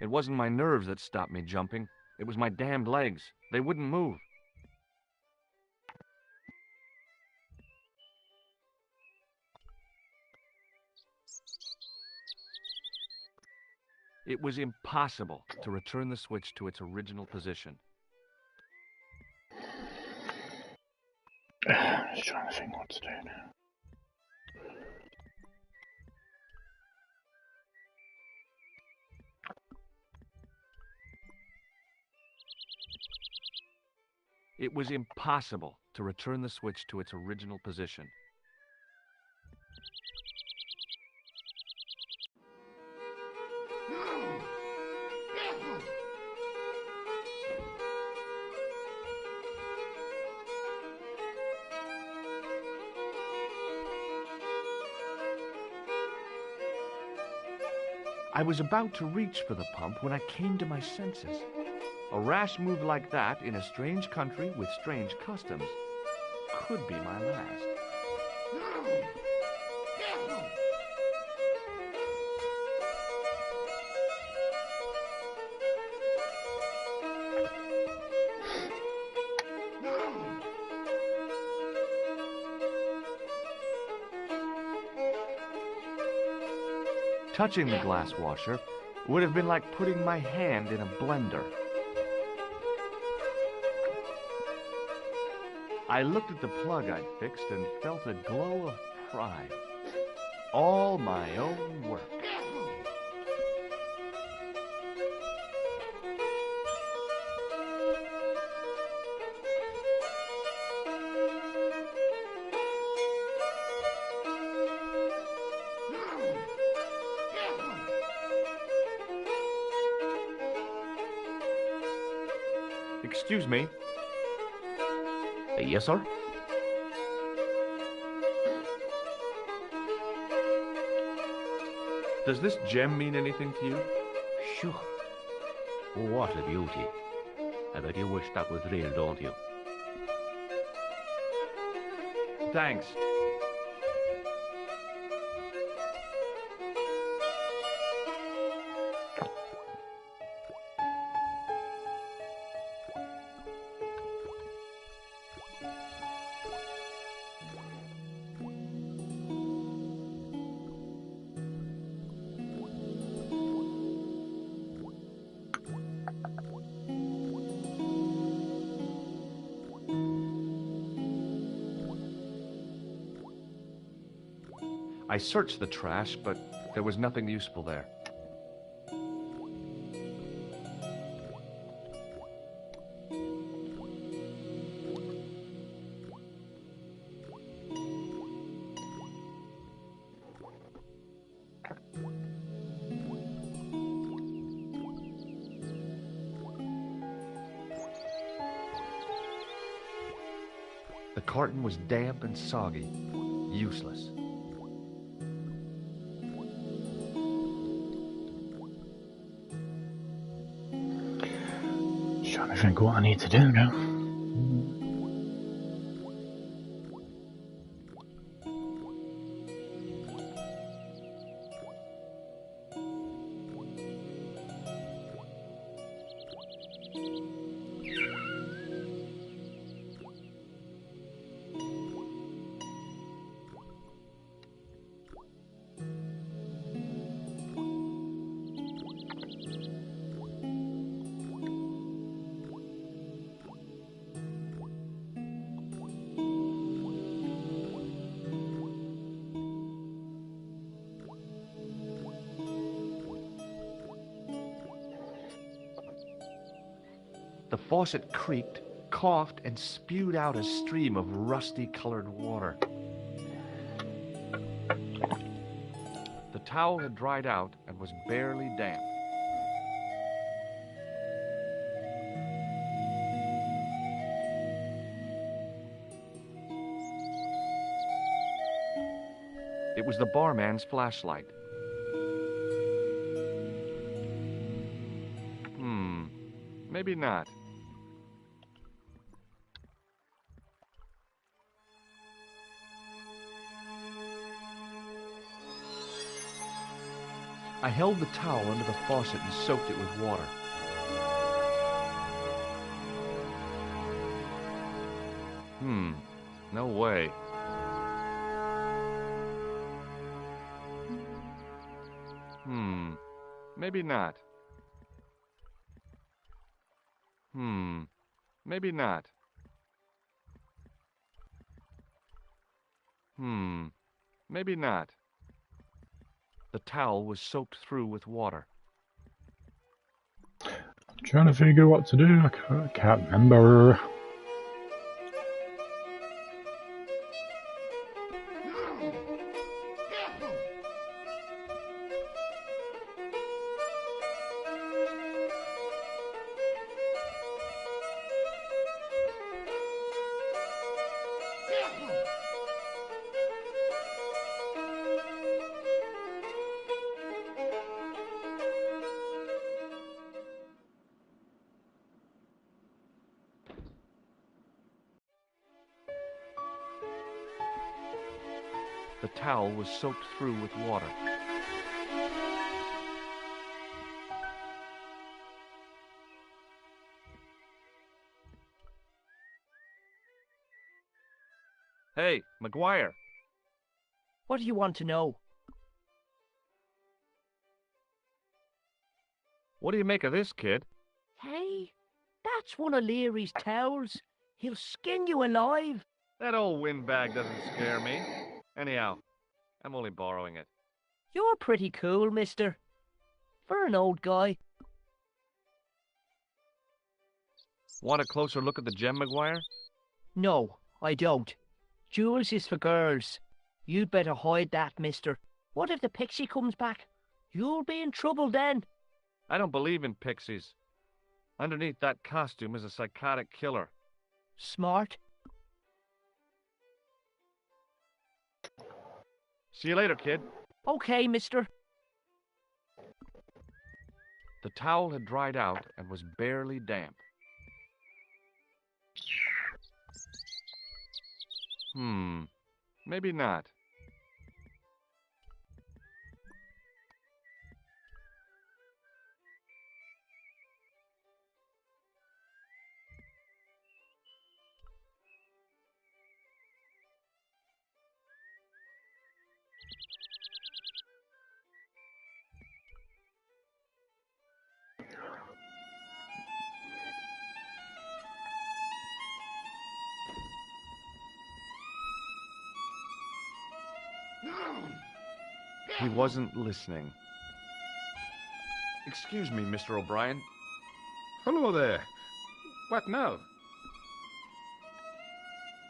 It wasn't my nerves that stopped me jumping. It was my damned legs. They wouldn't move. It was impossible to return the switch to its original position. Just trying to think what to do now. It was impossible to return the switch to its original position. I was about to reach for the pump when I came to my senses. A rash move like that in a strange country with strange customs could be my last. Touching the glass washer would have been like putting my hand in a blender. I looked at the plug I'd fixed and felt a glow of pride. All my own work. Excuse me. Yes, sir? Does this gem mean anything to you? Sure. What a beauty. I bet you wish that was real, don't you? Thanks. I searched the trash, but there was nothing useful there. The carton was damp and soggy, useless. Trying to think what I need to do now. The faucet creaked, coughed, and spewed out a stream of rusty-colored water. The towel had dried out and was barely damp. It was the barman's flashlight. Maybe not. I held the towel under the faucet and soaked it with water. No way. Maybe not. Maybe not. Maybe not. The towel was soaked through with water. I'm trying to figure what to do. I can't remember. The towel was soaked through with water. Hey, McGuire. What do you want to know? What do you make of this, kid? Hey, that's one of Leary's towels. He'll skin you alive. That old windbag doesn't scare me. Anyhow, I'm only borrowing it. You're pretty cool, mister. For an old guy. Want a closer look at the gem, McGuire? No, I don't. Jewels is for girls. You'd better hide that, mister. What if the pixie comes back? You'll be in trouble then. I don't believe in pixies. Underneath that costume is a psychotic killer. Smart. See you later, kid. Okay, mister. The towel had dried out and was barely damp. Maybe not. He wasn't listening. Excuse me, Mr. O'Brien. Hello there. What now?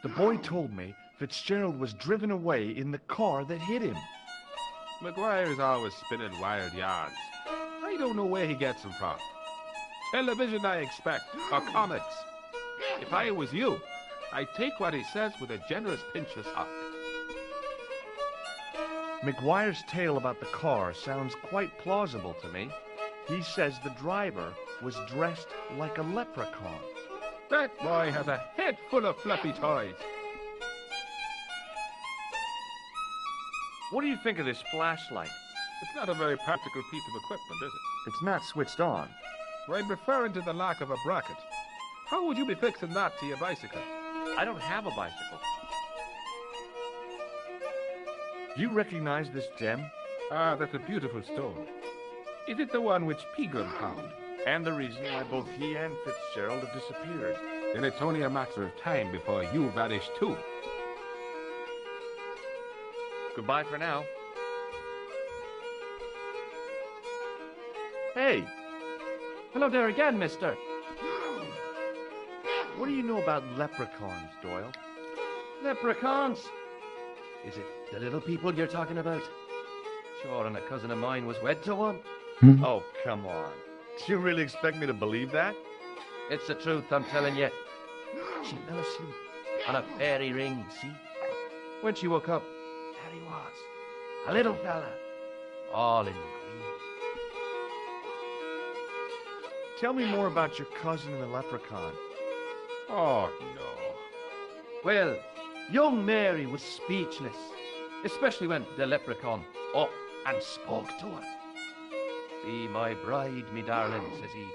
The boy told me Fitzgerald was driven away in the car that hit him. McGuire's always spinning wild yarns. I don't know where he gets them from. Television, I expect, or comics. If I was you, I'd take what he says with a generous pinch of salt. McGuire's tale about the car sounds quite plausible to me. He says the driver was dressed like a leprechaun. That boy has a head full of fluffy toys. What do you think of this flashlight? It's not a very practical piece of equipment, is it? It's not switched on. I'm referring to the lack of a bracket. How would you be fixing that to your bicycle? I don't have a bicycle. Do you recognize this gem? Ah, that's a beautiful stone. Is it the one which Pegram found? And the reason why both he and Fitzgerald have disappeared. Then it's only a matter of time before you vanish too. Goodbye for now. Hey! Hello there again, mister. What do you know about leprechauns, Doyle? Leprechauns? Is it the little people you're talking about? Sure, and a cousin of mine was wed to one. Oh, come on. Do you really expect me to believe that? It's the truth, I'm telling you. She fell asleep on a fairy ring, see? When she woke up, there he was. A little fella. All in green. Tell me more about your cousin and the leprechaun. Oh, no. Well, young Mary was speechless, especially when the leprechaun up and spoke to her. Be my bride, me darling, says he,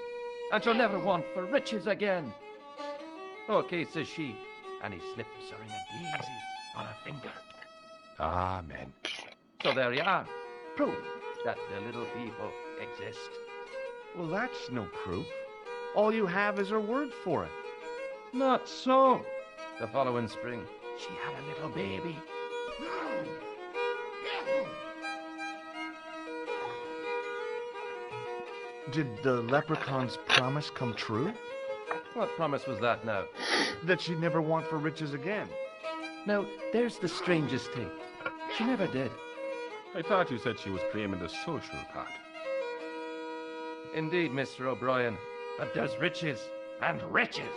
and she'll never want for riches again. Okay, says she, and he slips her in a daisies on her finger. Amen. So there you are, proof that the little people exist. Well, that's no proof. All you have is her word for it. Not so. The following spring, she had a little baby. Did the leprechaun's promise come true? What promise was that now? That she'd never want for riches again. Now, there's the strangest thing. She never did. I thought you said she was claiming the social part. Indeed, Mr. O'Brien. But there's riches and riches.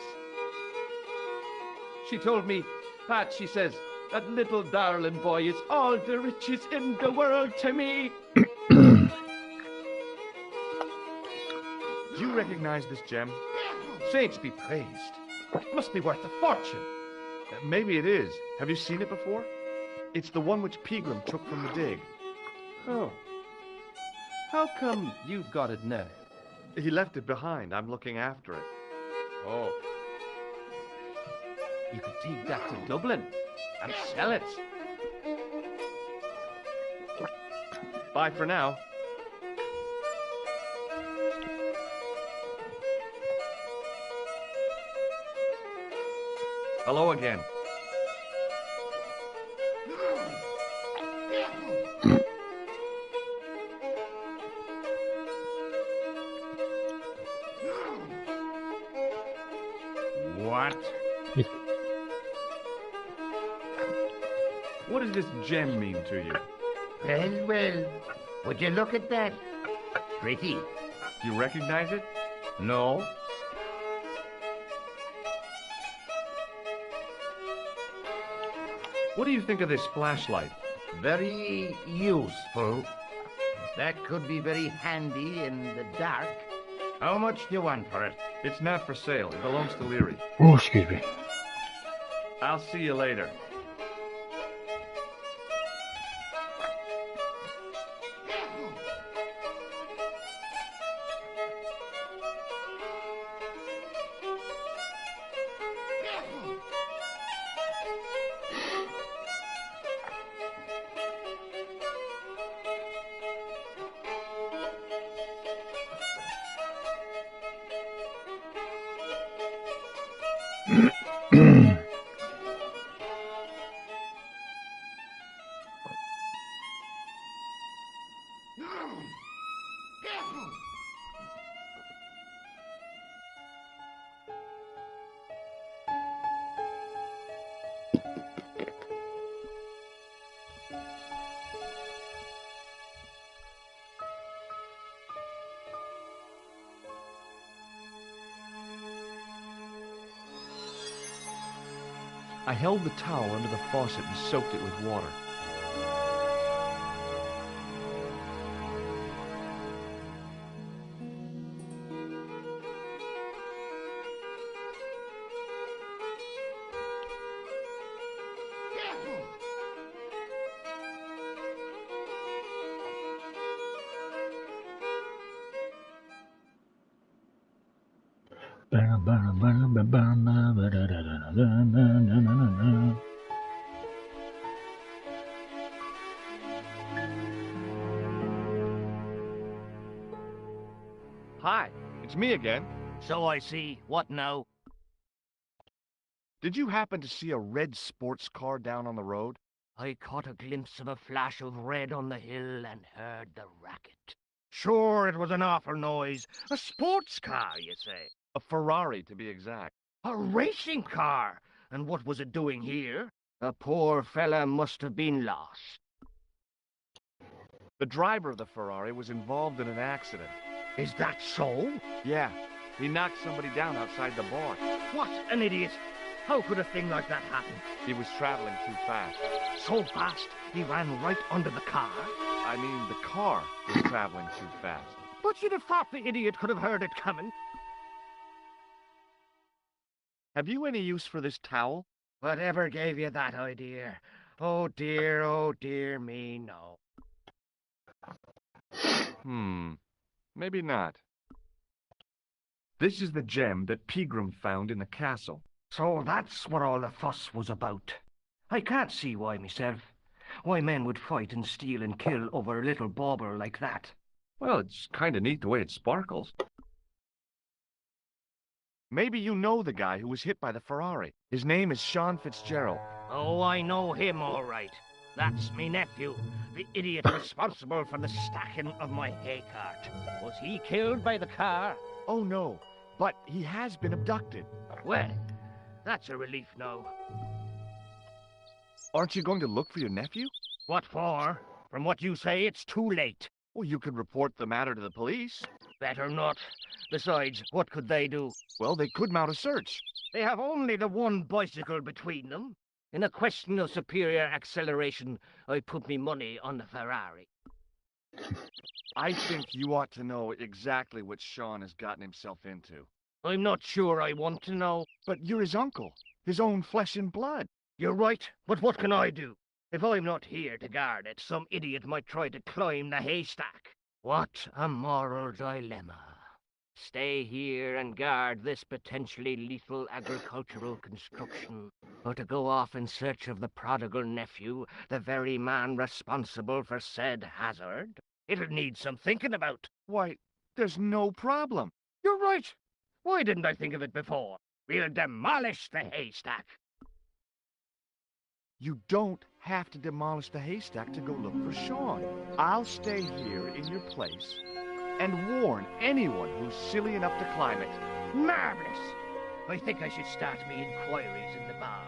She told me, Pat, she says, that little darling boy is all the riches in the world to me. Do you recognize this gem? Saints be praised. It must be worth a fortune. Maybe it is. Have you seen it before? It's the one which Pegram took from the dig. Oh. How come you've got it now? He left it behind. I'm looking after it. Oh. You could take that to Dublin and sell it. Bye for now. Hello again. What? What does this gem mean to you? Well, well. Would you look at that? Pretty. Do you recognize it? No. What do you think of this flashlight? Very useful. That could be very handy in the dark. How much do you want for it? It's not for sale. It belongs to Leary. Oh, excuse me. I'll see you later. I held the towel under the faucet and soaked it with water. Hi, it's me again. So I see. What now? Did you happen to see a red sports car down on the road? I caught a glimpse of a flash of red on the hill and heard the racket. Sure, it was an awful noise. A sports car, you say? A Ferrari, to be exact. A racing car? And what was it doing here? The poor fella must have been lost. The driver of the Ferrari was involved in an accident. Is that so? Yeah, he knocked somebody down outside the bar. What an idiot! How could a thing like that happen? He was traveling too fast. So fast, he ran right under the car? I mean, the car was traveling too fast. But you'd have thought the idiot could have heard it coming. Have you any use for this towel? Whatever gave you that idea? Oh dear me, no. Maybe not. This is the gem that Pegram found in the castle. So that's what all the fuss was about. I can't see why myself. Why men would fight and steal and kill over a little bauble like that. Well, it's kind of neat the way it sparkles. Maybe you know the guy who was hit by the Ferrari. His name is Sean Fitzgerald. Oh, I know him all right. That's me nephew, the idiot responsible for the stacking of my hay cart. Was he killed by the car? Oh no, but he has been abducted. Well, that's a relief now. Aren't you going to look for your nephew? What for? From what you say, it's too late. Well, you could report the matter to the police. Better not. Besides, what could they do? Well, they could mount a search. They have only the one bicycle between them. In a question of superior acceleration, I put me money on the Ferrari. I think you ought to know exactly what Sean has gotten himself into. I'm not sure I want to know. But you're his uncle, his own flesh and blood. You're right, but what can I do? If I'm not here to guard it, some idiot might try to climb the haystack. What a moral dilemma. Stay here and guard this potentially lethal agricultural construction, or to go off in search of the prodigal nephew, the very man responsible for said hazard? It'll need some thinking about. Why, there's no problem. You're right. Why didn't I think of it before? We'll demolish the haystack. You don't have to demolish the haystack to go look for Sean. I'll stay here in your place and warn anyone who's silly enough to climb it. Marvelous! I think I should start me inquiries in the bar.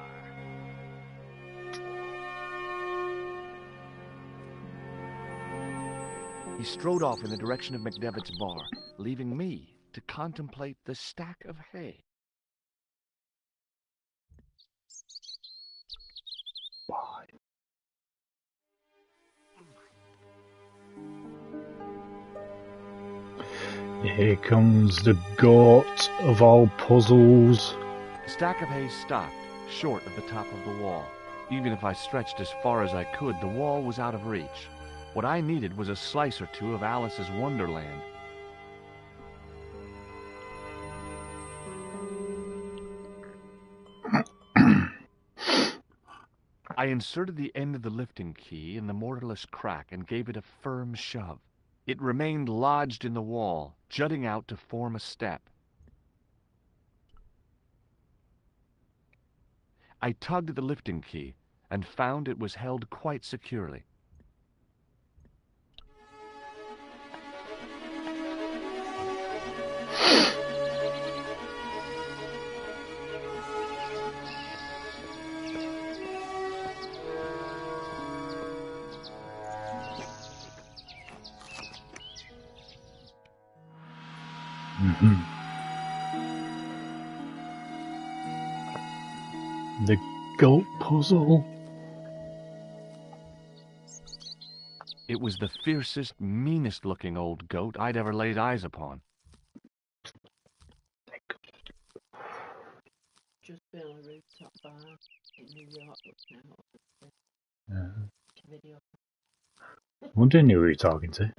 He strode off in the direction of McDevitt's bar, leaving me to contemplate the stack of hay. Here comes the goat of all puzzles. The stack of hay stopped, short of the top of the wall. Even if I stretched as far as I could, the wall was out of reach. What I needed was a slice or two of Alice's Wonderland. I inserted the end of the lifting key in the mortarless crack and gave it a firm shove. It remained lodged in the wall, jutting out to form a step. I tugged at the lifting key and found it was held quite securely. The goat puzzle. It was the fiercest, meanest-looking old goat I'd ever laid eyes upon. Just been on a rooftop bar in New York now. Video. I wonder who you were talking to.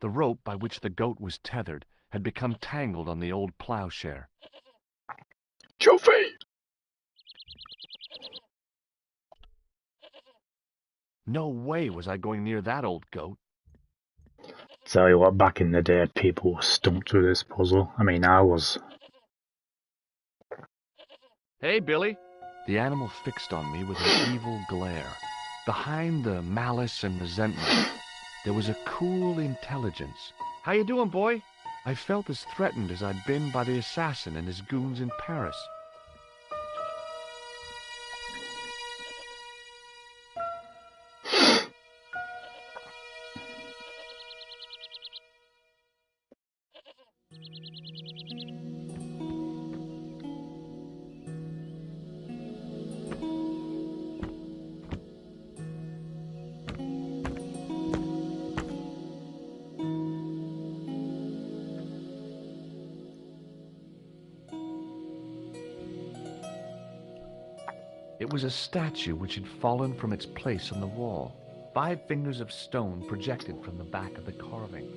The rope by which the goat was tethered had become tangled on the old plowshare. Trophy! No way was I going near that old goat. Tell you what, back in the day, people were stumped with this puzzle. I mean, I was. Hey, Billy! The animal fixed on me with an evil glare. Behind the malice and resentment, there was a cool intelligence. How you doing, boy? I felt as threatened as I'd been by the assassin and his goons in Paris. It was a statue which had fallen from its place on the wall, 5 fingers of stone projected from the back of the carving.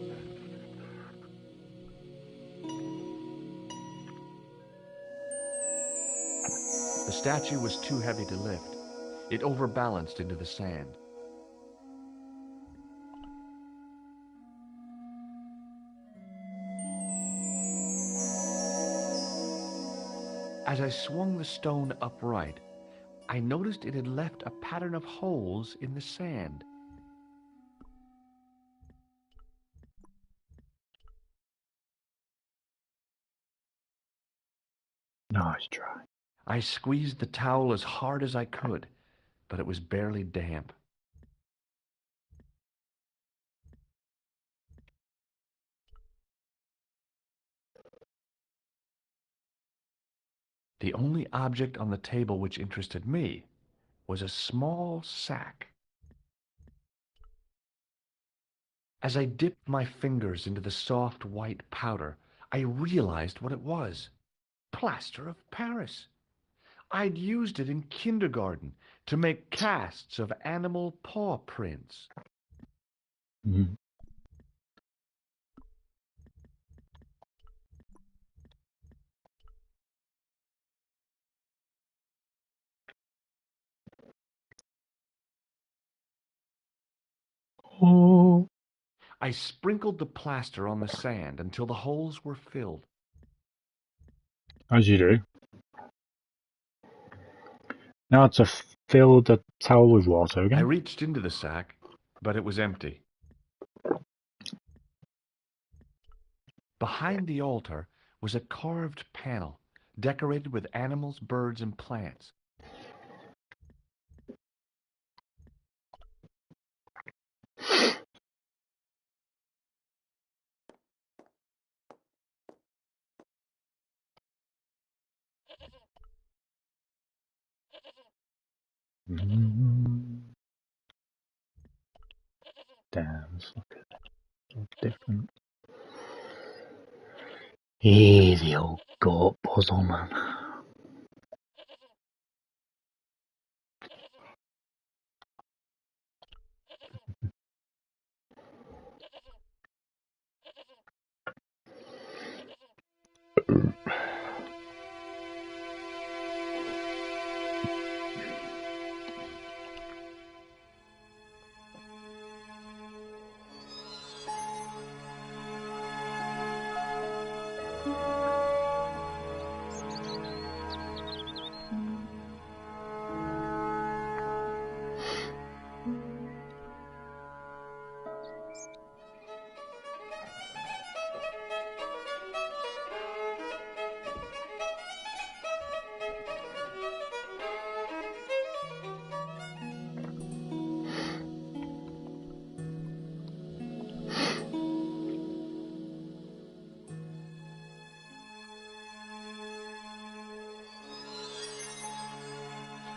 The statue was too heavy to lift. It overbalanced into the sand. As I swung the stone upright, I noticed it had left a pattern of holes in the sand. Nice try. I squeezed the towel as hard as I could, but it was barely damp. The only object on the table which interested me was a small sack. As I dipped my fingers into the soft white powder, I realized what it was. Plaster of Paris. I'd used it in kindergarten to make casts of animal paw prints. Mm. Oh. I sprinkled the plaster on the sand until the holes were filled. As you do. Now to fill the towel with water again. I reached into the sack, but it was empty. Behind the altar was a carved panel, decorated with animals, birds, and plants. Damn, it's so different. Easy old goat puzzle, man.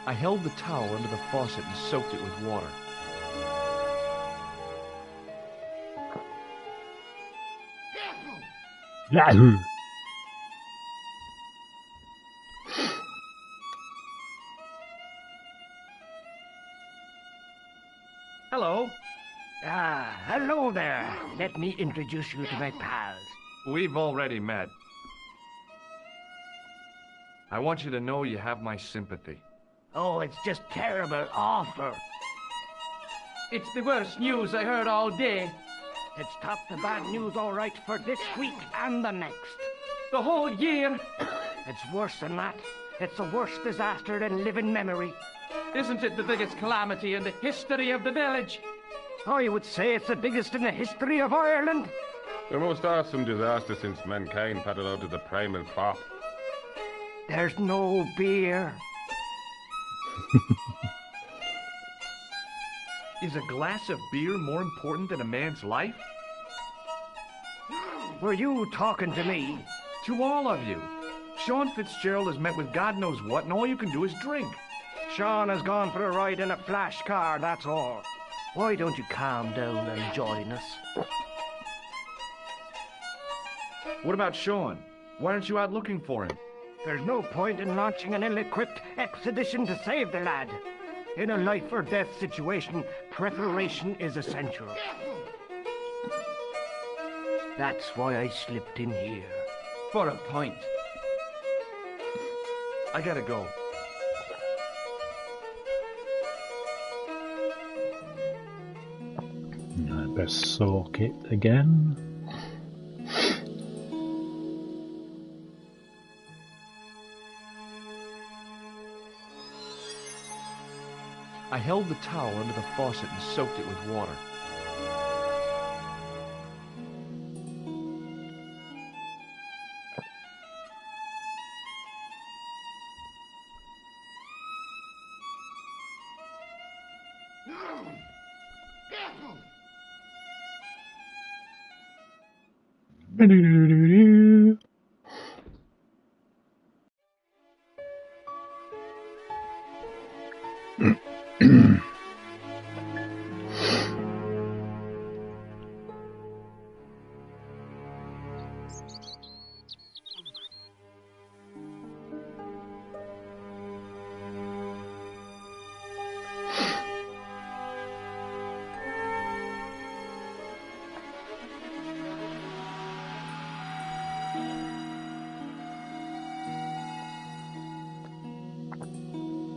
I held the towel under the faucet and soaked it with water. Yahoo! Hello. Hello there. Let me introduce you to my pals. We've already met. I want you to know you have my sympathy. Oh, it's just terrible, awful. It's the worst news I heard all day. It's top the bad news all right for this week and the next. The whole year. It's worse than that. It's a worse disaster than living memory. Isn't it the biggest calamity in the history of the village? I would say it's the biggest in the history of Ireland. The most awesome disaster since mankind paddled out of the primal crop. There's no beer. Is a glass of beer more important than a man's life? Were you talking to me? To all of you. Sean Fitzgerald has met with God knows what, and all you can do is drink. Sean has gone for a ride in a flash car, that's all. Why don't you calm down and join us? What about Sean? Why aren't you out looking for him? There's no point in launching an ill-equipped expedition to save the lad. In a life-or-death situation, preparation is essential. That's why I slipped in here. For a point. I gotta go. I best soak it again. I held the towel under the faucet and soaked it with water.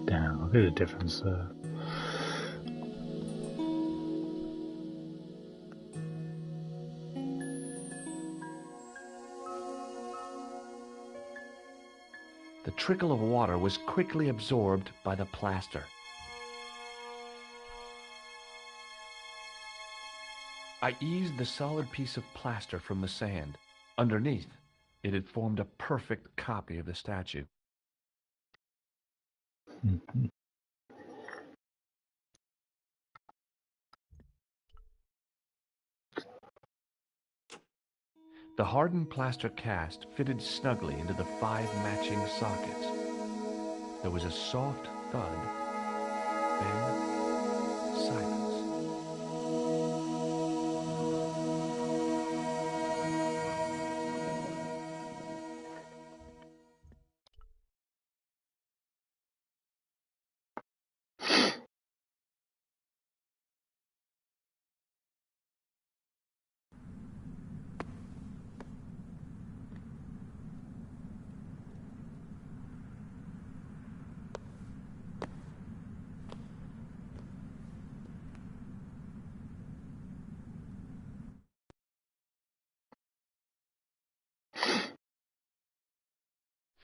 Damn, look at the difference there. The trickle of water was quickly absorbed by the plaster. I eased the solid piece of plaster from the sand. Underneath, it had formed a perfect copy of the statue. The hardened plaster cast fitted snugly into the 5 matching sockets. There was a soft thud, then silence.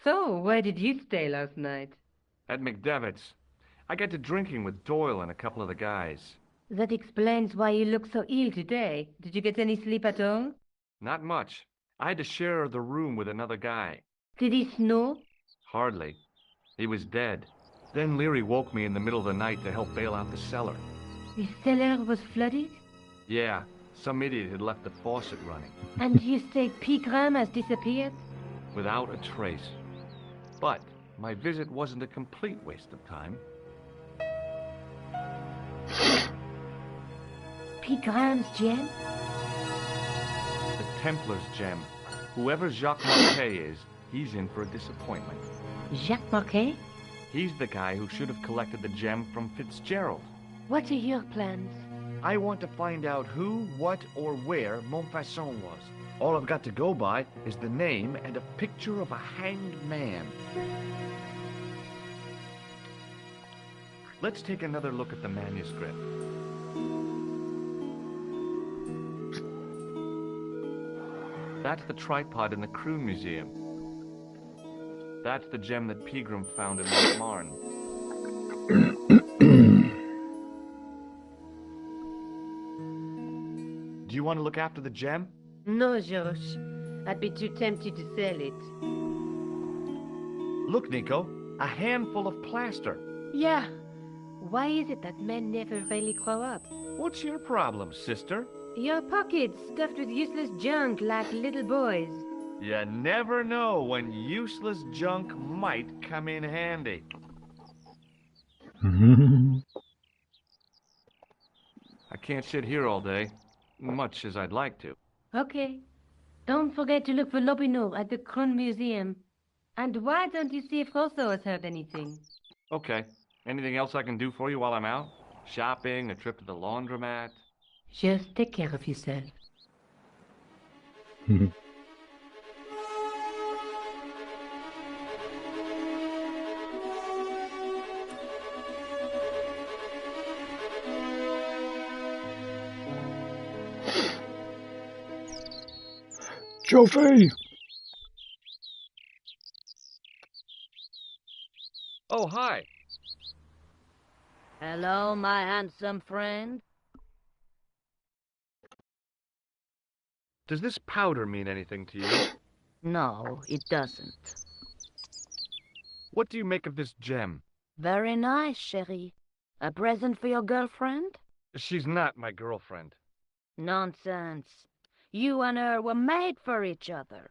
So, where did you stay last night? At McDevitt's. I got to drinking with Doyle and a couple of the guys. That explains why you look so ill today. Did you get any sleep at all? Not much. I had to share the room with another guy. Did he snore? Hardly. He was dead. Then Leary woke me in the middle of the night to help bail out the cellar. The cellar was flooded? Yeah, some idiot had left the faucet running. And you say Pegram has disappeared? Without a trace. But my visit wasn't a complete waste of time. Pegram's gem? The Templars gem. Whoever Jacques Marquet is, he's in for a disappointment. Jacques Marquet? He's the guy who should have collected the gem from Fitzgerald. What are your plans? I want to find out who, what, or where Montfaucon was. All I've got to go by is the name and a picture of a hanged man. Let's take another look at the manuscript. That's the tripod in the Crew Museum. That's the gem that Pegram found in Montmartre. Do you want to look after the gem? No, Josh. I'd be too tempted to sell it. Look, Nico, a handful of plaster. Yeah. Why is it that men never really grow up? What's your problem, sister? Your pockets stuffed with useless junk like little boys. You never know when useless junk might come in handy. I can't sit here all day, much as I'd like to. Okay. Don't forget to look for Lobineau at the Kron Museum. And why don't you see if Rosso has heard anything? Okay. Anything else I can do for you while I'm out? Shopping, a trip to the laundromat? Just take care of yourself. Trophy! Oh, hi. Hello, my handsome friend. Does this powder mean anything to you? No, it doesn't. What do you make of this gem? Very nice, chérie. A present for your girlfriend? She's not my girlfriend. Nonsense. You and her were made for each other.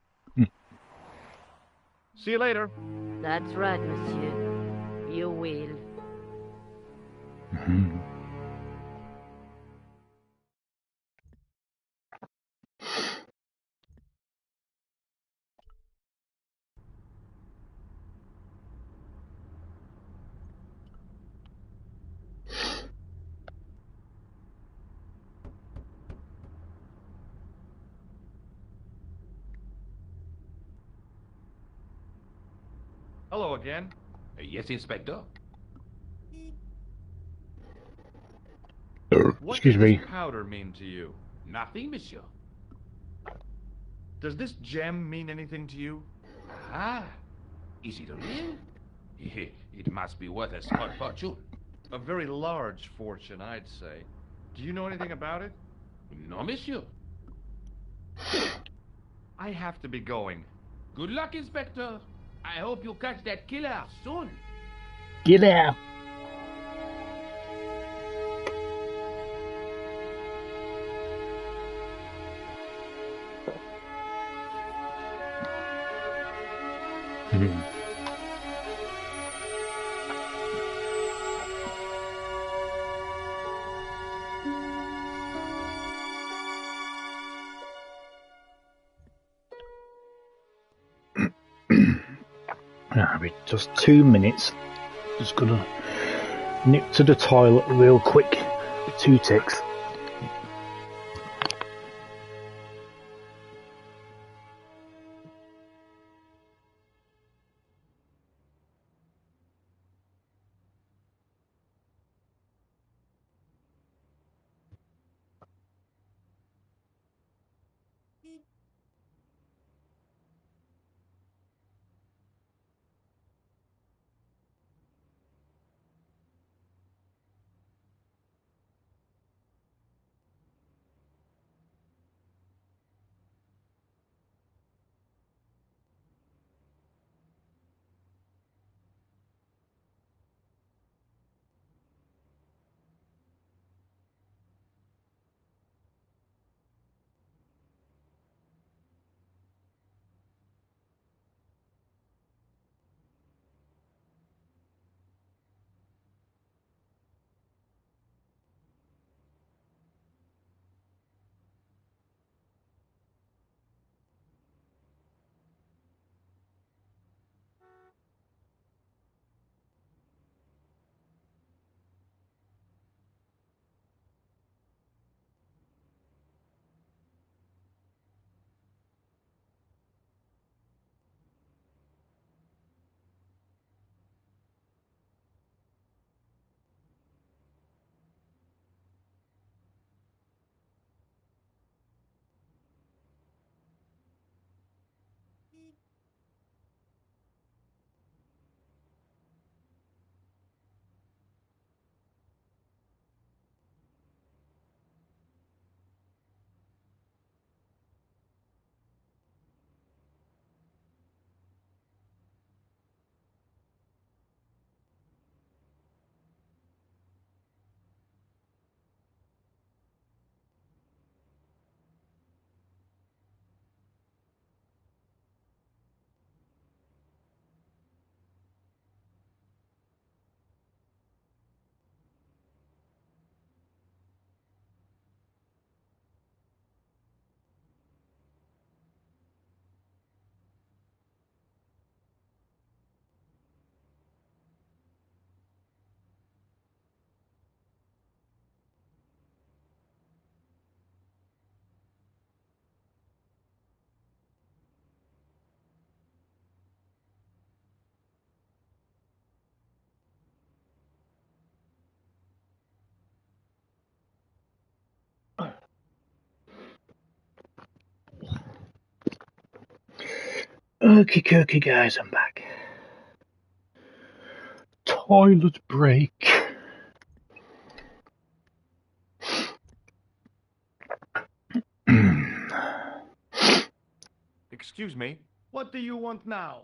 See you later. That's right, monsieur. You will. Hello again. Yes, Inspector. What Excuse does me. this powder mean to you? Nothing, monsieur. Does this gem mean anything to you? Ah, is it real? It must be worth a small fortune. A very large fortune, I'd say. Do you know anything about it? No, monsieur. I have to be going. Good luck, Inspector. I hope you catch that killer soon. Get out! Just 2 minutes. Just gonna nip to the toilet real quick. 2 ticks. Okie dokie, guys, I'm back. Toilet break. Excuse me. What do you want now?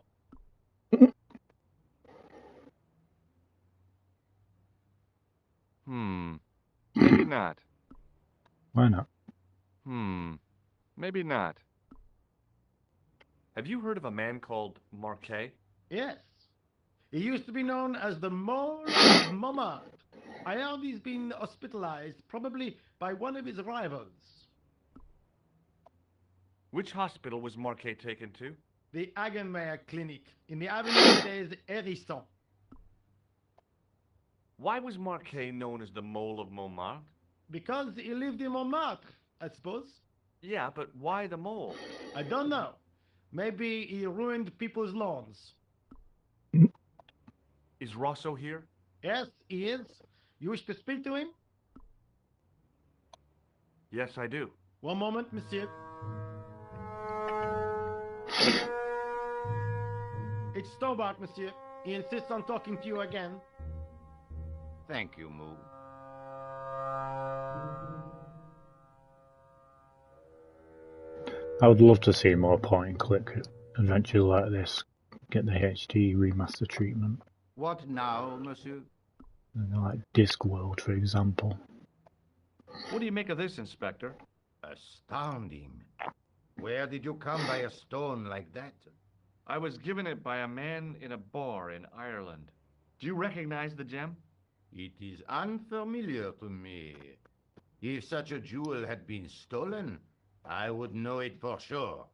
Maybe not. Why not? Maybe not. Have you heard of a man called Marquet? Yes. He used to be known as the Mole of Montmartre. I heard he's been hospitalized, probably by one of his rivals. Which hospital was Marquet taken to? The Hagenmeyer Clinic in the Avenue des Hérissons. Why was Marquet known as the Mole of Montmartre? Because he lived in Montmartre, I suppose. Yeah, but why the mole? I don't know. Maybe he ruined people's lawns. Is Rosso here? Yes, he is. You wish to speak to him? Yes, I do. One moment, monsieur. It's Stobart, monsieur. He insists on talking to you again. Thank you, Moo. I would love to see more point and click adventures like this get the HD remaster treatment. What now, monsieur? Like Discworld, for example. What do you make of this, Inspector? Astounding. Where did you come by a stone like that? I was given it by a man in a bar in Ireland. Do you recognize the gem? It is unfamiliar to me. If such a jewel had been stolen, I would know it for sure.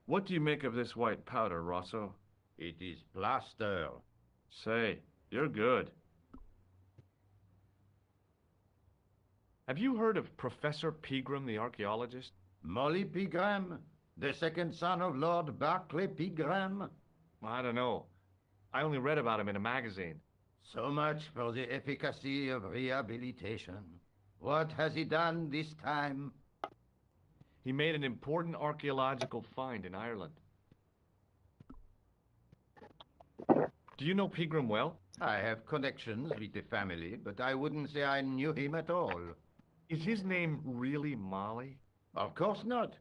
What do you make of this white powder, Rosso? It is plaster. Say, you're good. Have you heard of Professor Pegram, the archaeologist? Molly Pegram, the second son of Lord Barclay Pegram? I don't know. I only read about him in a magazine. So much for the efficacy of rehabilitation. What has he done this time? He made an important archaeological find in Ireland. Do you know Pegram well? I have connections with the family, but I wouldn't say I knew him at all. Is his name really Molly? Of course not.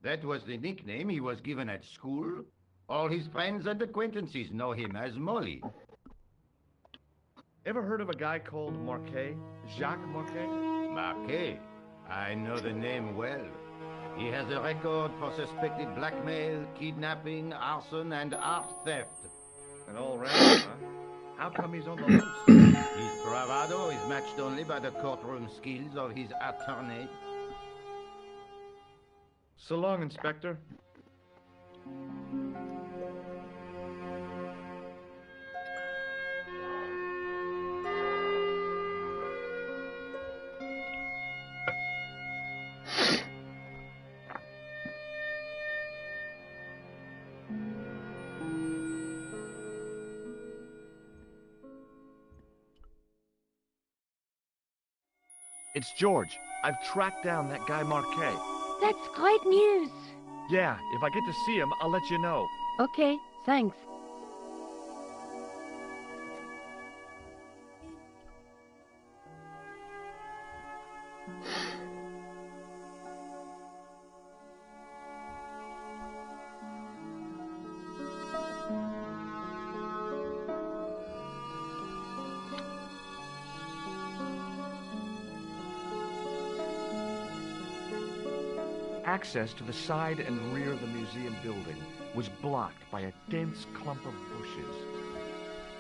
That was the nickname he was given at school. All his friends and acquaintances know him as Molly. Ever heard of a guy called Marquet? Jacques Marquet? Marquet? I know the name well. He has a record for suspected blackmail, kidnapping, arson, and art theft. And all right, huh? How come he's on the loose? His bravado is matched only by the courtroom skills of his attorney. So long, Inspector. It's George. I've tracked down that guy Marquet. That's great news. Yeah, if I get to see him, I'll let you know. Okay, thanks. Access to the side and rear of the museum building was blocked by a dense clump of bushes.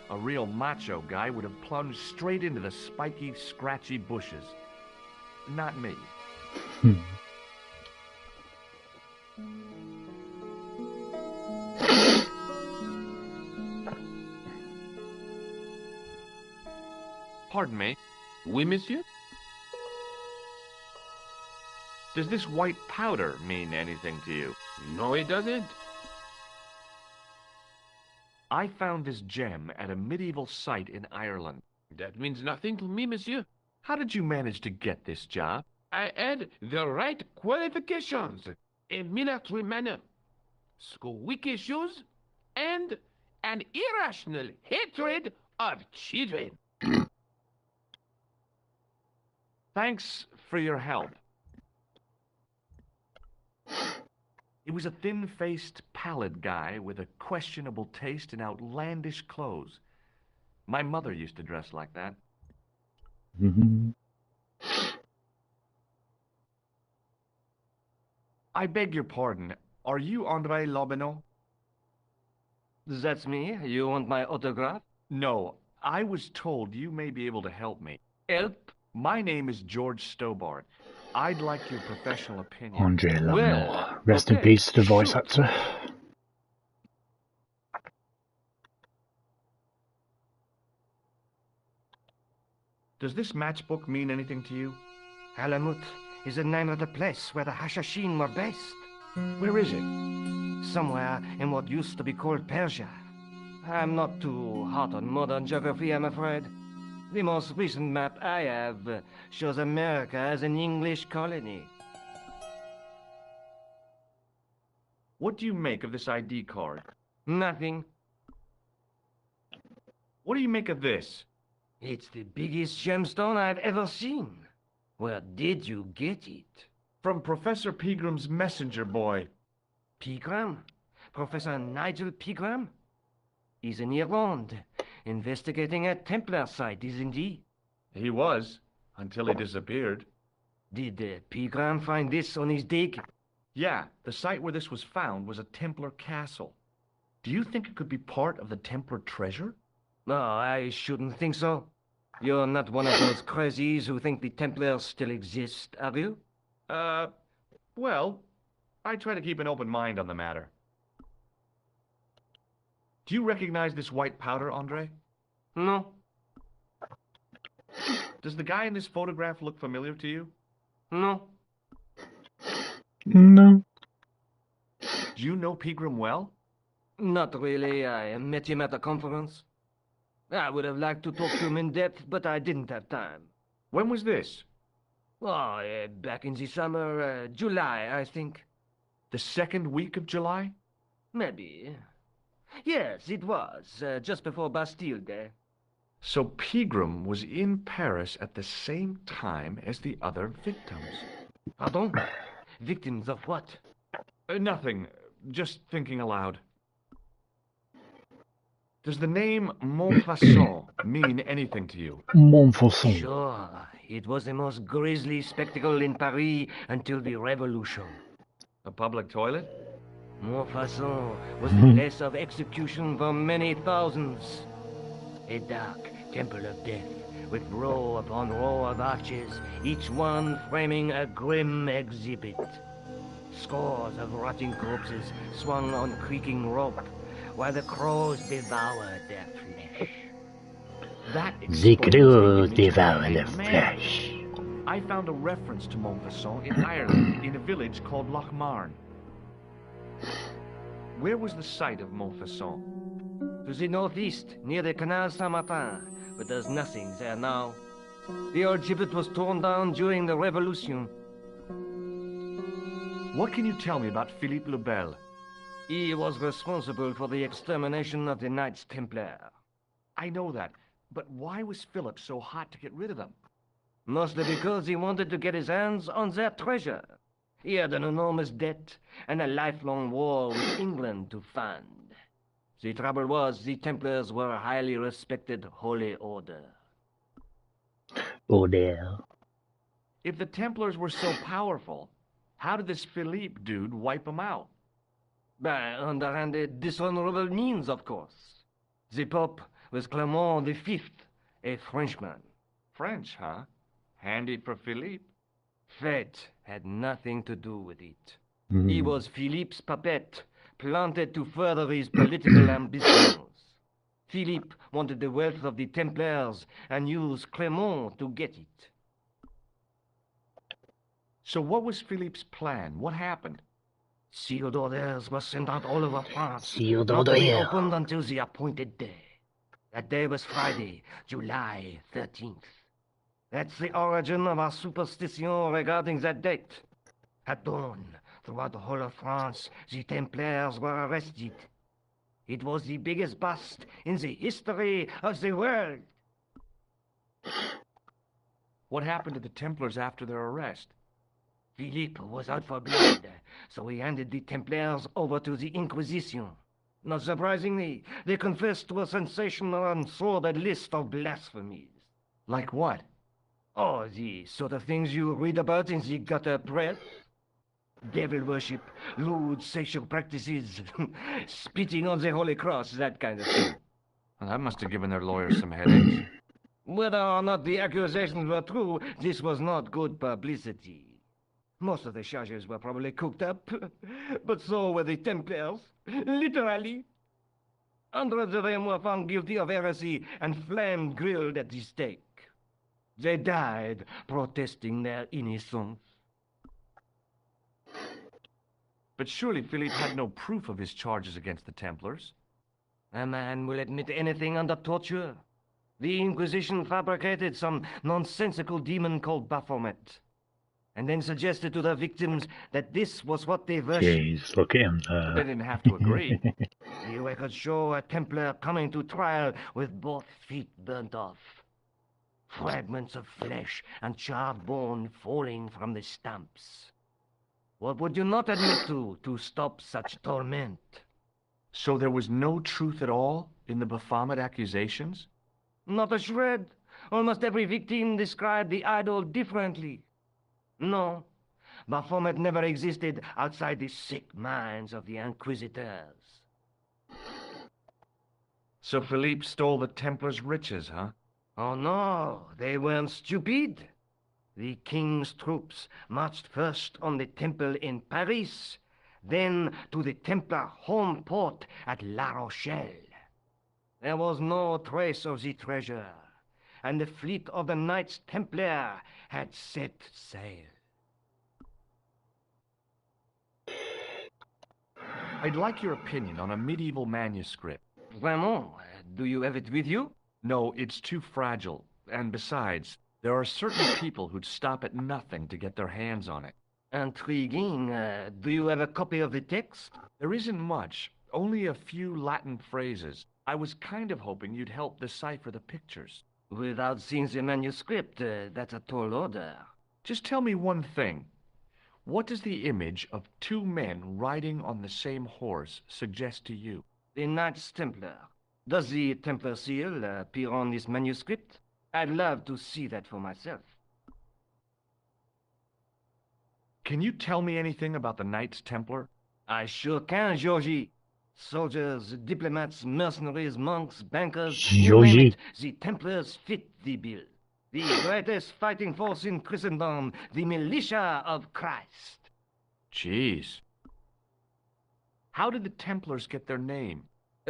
A real macho guy would have plunged straight into the spiky, scratchy bushes. Not me. Pardon me. Oui, monsieur? Does this white powder mean anything to you? No, it doesn't. I found this gem at a medieval site in Ireland. That means nothing to me, monsieur. How did you manage to get this job? I had the right qualifications. A military man. squeaky shoes, and an irrational hatred of children. Thanks for your help. He was a thin-faced, pallid guy with a questionable taste in outlandish clothes. My mother used to dress like that. I beg your pardon. Are you André Lobineau? That's me. You want my autograph? No. I was told you may be able to help me. Help? My name is George Stobart. I'd like your professional opinion. André Lobineau. Rest in peace to the voice actor. Does this matchbook mean anything to you? Alamut is the name of the place where the Hashashin were based. Where is it? Somewhere in what used to be called Persia. I'm not too hot on modern geography, I'm afraid. The most recent map I have shows America as an English colony. What do you make of this ID card? Nothing. What do you make of this? It's the biggest gemstone I've ever seen. Where did you get it? From Professor Pegram's messenger boy. Pegram? Professor Nigel Pegram? He's in Ireland, investigating a Templar site, isn't he? He was, until he disappeared. Did Pegram find this on his dig? Yeah, the site where this was found was a Templar castle. Do you think it could be part of the Templar treasure? No, I shouldn't think so. You're not one of those crazies who think the Templars still exist, are you? Well, I try to keep an open mind on the matter. Do you recognize this white powder, André? No. Does the guy in this photograph look familiar to you? No. No. Do you know Pegram well? Not really. I met him at a conference. I would have liked to talk to him in depth, but I didn't have time. When was this? Oh, back in the summer, July, I think. The second week of July? Maybe. Yes, it was, just before Bastille Day. So Pegram was in Paris at the same time as the other victims. Pardon? Victims of what? Nothing. Just thinking aloud. Does the name Montfaucon mean anything to you? Montfaucon. Sure. It was the most grisly spectacle in Paris until the Revolution. A public toilet? Montfaucon was the place of execution for many thousands. A dark temple of death, with row upon row of arches, each one framing a grim exhibit. Scores of rotting corpses swung on creaking rope, while the crows devoured their flesh. The crows devour the flesh. I found a reference to Montfaucon in Ireland, in a village called Lochmarn. Where was the site of Montfaucon? To the northeast, near the Canal Saint-Martin, but there's nothing there now. The old gibbet was torn down during the Revolution. What can you tell me about Philippe le Bel? He was responsible for the extermination of the Knights Templar. I know that, but why was Philip so hot to get rid of them? Mostly because he wanted to get his hands on their treasure. He had an enormous debt and a lifelong war with England to fund. The trouble was, the Templars were a highly respected holy order. Order. If the Templars were so powerful, how did this Philippe dude wipe them out? By underhanded, dishonorable means, of course. The Pope was Clement V, a Frenchman. French, huh? Handy for Philippe. Fate had nothing to do with it. Mm. He was Philippe's puppet, planted to further his political ambitions. Philippe wanted the wealth of the Templars and used Clement to get it. So what was Philippe's plan? What happened? Sealed orders were sent out all over France. Sealed not to be orders. opened until the appointed day. That day was Friday, July 13th. That's the origin of our superstition regarding that date. At dawn, throughout the whole of France, the Templars were arrested. It was the biggest bust in the history of the world. What happened to the Templars after their arrest? Philippe was out for blood, so he handed the Templars over to the Inquisition. Not surprisingly, they confessed to a sensational and sordid list of blasphemies. Like what? Oh, the sort of things you read about in the gutter press. Devil worship, lewd sexual practices, spitting on the Holy Cross, that kind of thing. Well, that must have given their lawyers some headaches. Whether or not the accusations were true, this was not good publicity. Most of the charges were probably cooked up, but so were the Templars, literally. Hundreds of them were found guilty of heresy and flamed grilled at the stake. They died protesting their innocence. But surely Philippe had no proof of his charges against the Templars. A man will admit anything under torture. The Inquisition fabricated some nonsensical demon called Baphomet, and then suggested to the victims that this was what they worshipped. Jeez, look at him there. They didn't have to agree. The records show a Templar coming to trial with both feet burnt off. Fragments of flesh and charred bone falling from the stumps. What would you not admit to stop such torment? So there was no truth at all in the Baphomet accusations? Not a shred. Almost every victim described the idol differently. No, Baphomet never existed outside the sick minds of the Inquisitors. So Philippe stole the Templars' riches, huh? Oh no, they weren't stupid. The king's troops marched first on the temple in Paris, then to the Templar home port at La Rochelle. There was no trace of the treasure, and the fleet of the Knights Templar had set sail. I'd like your opinion on a medieval manuscript. Vraiment? Do you have it with you? No, it's too fragile. And besides, there are certain people who'd stop at nothing to get their hands on it. Intriguing. Do you have a copy of the text? There isn't much. Only a few Latin phrases. I was kind of hoping you'd help decipher the pictures. Without seeing the manuscript, that's a tall order. Just tell me one thing. What does the image of two men riding on the same horse suggest to you? The Knights Templar. Does the Templar seal appear on this manuscript? I'd love to see that for myself. Can you tell me anything about the Knights Templar? I sure can, Georgie. Soldiers, diplomats, mercenaries, monks, bankers, you name it, the Templars fit the bill. The greatest fighting force in Christendom, the militia of Christ. Jeez. How did the Templars get their name?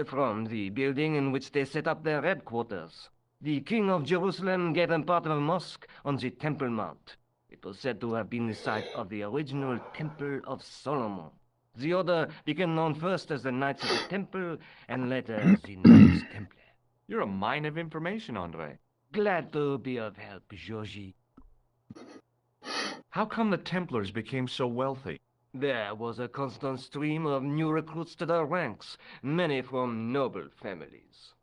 From the building in which they set up their headquarters. The King of Jerusalem gave them part of a mosque on the Temple Mount. It was said to have been the site of the original Temple of Solomon. The order became known first as the Knights of the Temple, and later as the Knights Templar. You're a mine of information, Andre. Glad to be of help, Georgie. How come the Templars became so wealthy? There was a constant stream of new recruits to their ranks, many from noble families.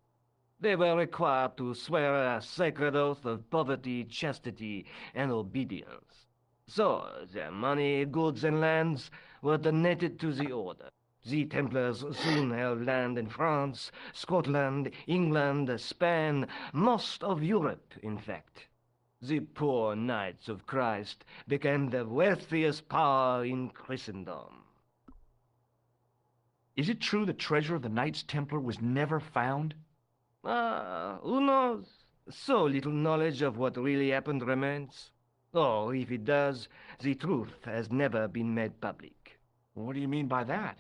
They were required to swear a sacred oath of poverty, chastity, and obedience. So, their money, goods, and lands were donated to the order. The Templars soon held land in France, Scotland, England, Spain, most of Europe, in fact. The poor Knights of Christ became the wealthiest power in Christendom. Is it true the treasure of the Knights Templar was never found? Who knows? So little knowledge of what really happened remains. Or, if it does, the truth has never been made public. What do you mean by that?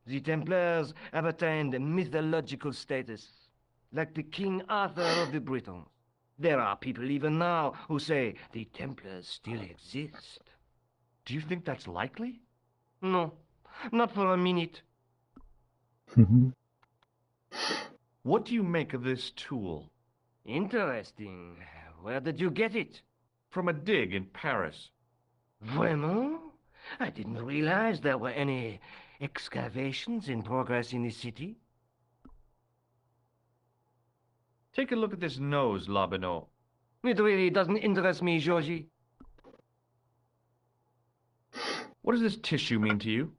The Templars have attained mythological status, like the King Arthur of the Britons. There are people even now who say the Templars still exist. Do you think that's likely? No, not for a minute. What do you make of this tool? Interesting. Where did you get it? From a dig in Paris. Vraiment? I didn't realize there were any excavations in progress in the city. Take a look at this nose, Lobino. It really doesn't interest me, Georgie. What does this tissue mean to you?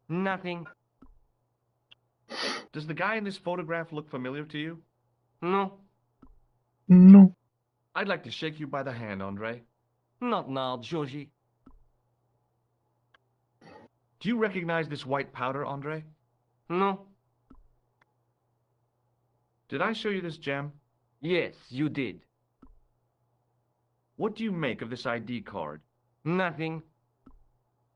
Nothing. Does the guy in this photograph look familiar to you? No. No. I'd like to shake you by the hand, Andre. Not now, Georgie. Do you recognize this white powder, Andre? No. Did I show you this gem? Yes, you did. What do you make of this ID card? Nothing.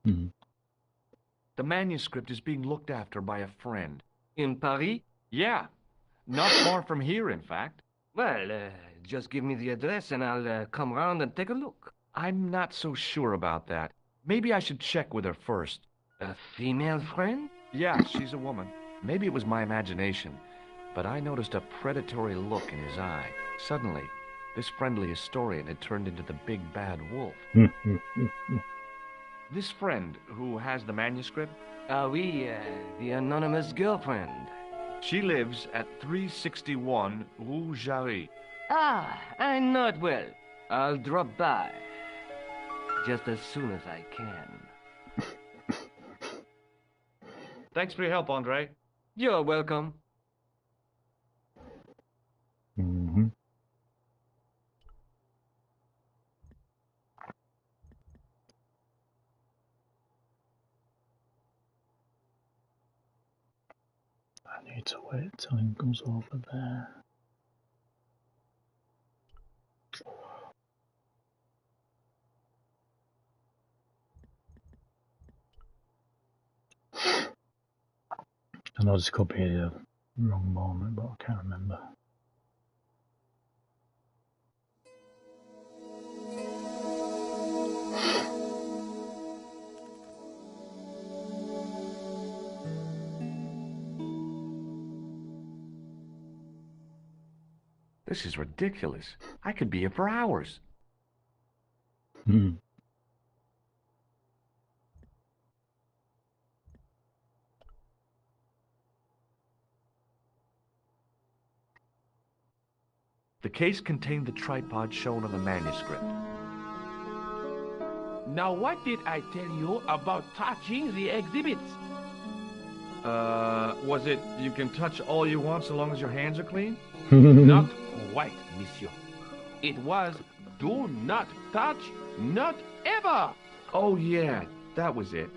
The manuscript is being looked after by a friend. In Paris? Yeah. Not far from here, in fact. Well, just give me the address and I'll come round and take a look. I'm not so sure about that. Maybe I should check with her first. A female friend? Yeah, she's a woman. Maybe it was my imagination, but I noticed a predatory look in his eye. Suddenly, this friendly historian had turned into the big bad wolf. This friend who has the manuscript? Oui, the anonymous girlfriend. She lives at 361 Rue Jarry. Ah, I know it well. I'll drop by. Just as soon as I can. Thanks for your help, Andre. You're welcome. I need to wait till he comes over there. I know this could be the wrong moment, but I can't remember. This is ridiculous. I could be here for hours. The case contained the tripod shown on the manuscript. Now, what did I tell you about touching the exhibits? Was it you can touch all you want so long as your hands are clean? Not quite, monsieur. It was do not touch, not ever. Oh, yeah, that was it.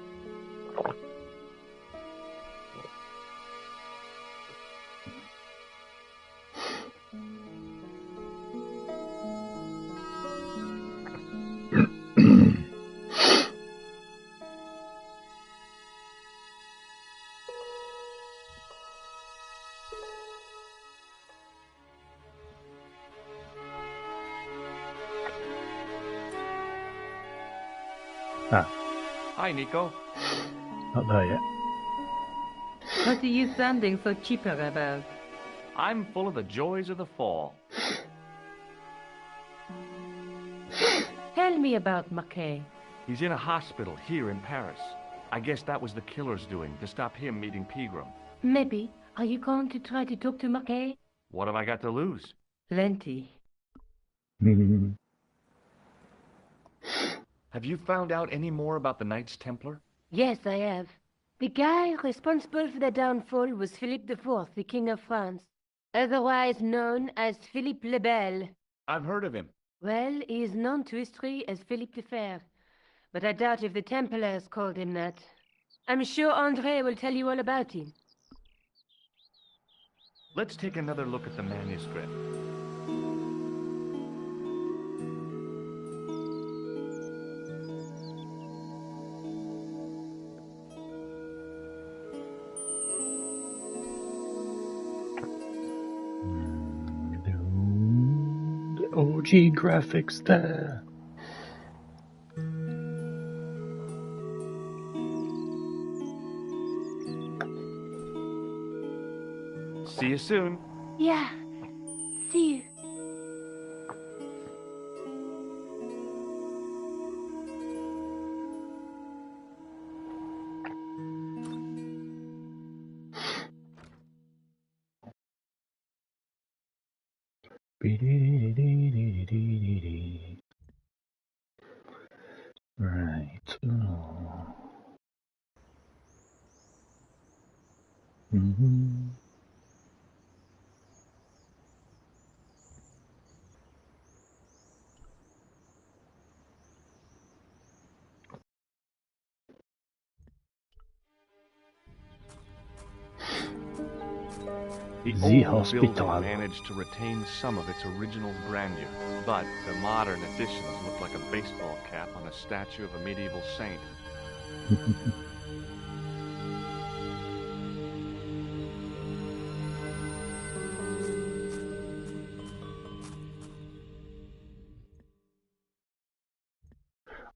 Hi, Nico. Not there yet. What are you sounding so chipper about? I'm full of the joys of the fall. Tell me about Marquet. He's in a hospital here in Paris. I guess that was the killer's doing, to stop him meeting Pegram. Maybe. Are you going to try to talk to Marquet? What have I got to lose? Plenty. Have you found out any more about the Knights Templar? Yes, I have. The guy responsible for their downfall was Philippe IV, the King of France, otherwise known as Philippe le Bel. I've heard of him. Well, he is known to history as Philippe the Fair, but I doubt if the Templars called him that. I'm sure André will tell you all about him. Let's take another look at the manuscript. OG graphics there. See you soon. Yeah. See you. Right. Oh. Mm-hmm. The old hospital. building managed to retain some of its original grandeur, but the modern additions look like a baseball cap on a statue of a medieval saint.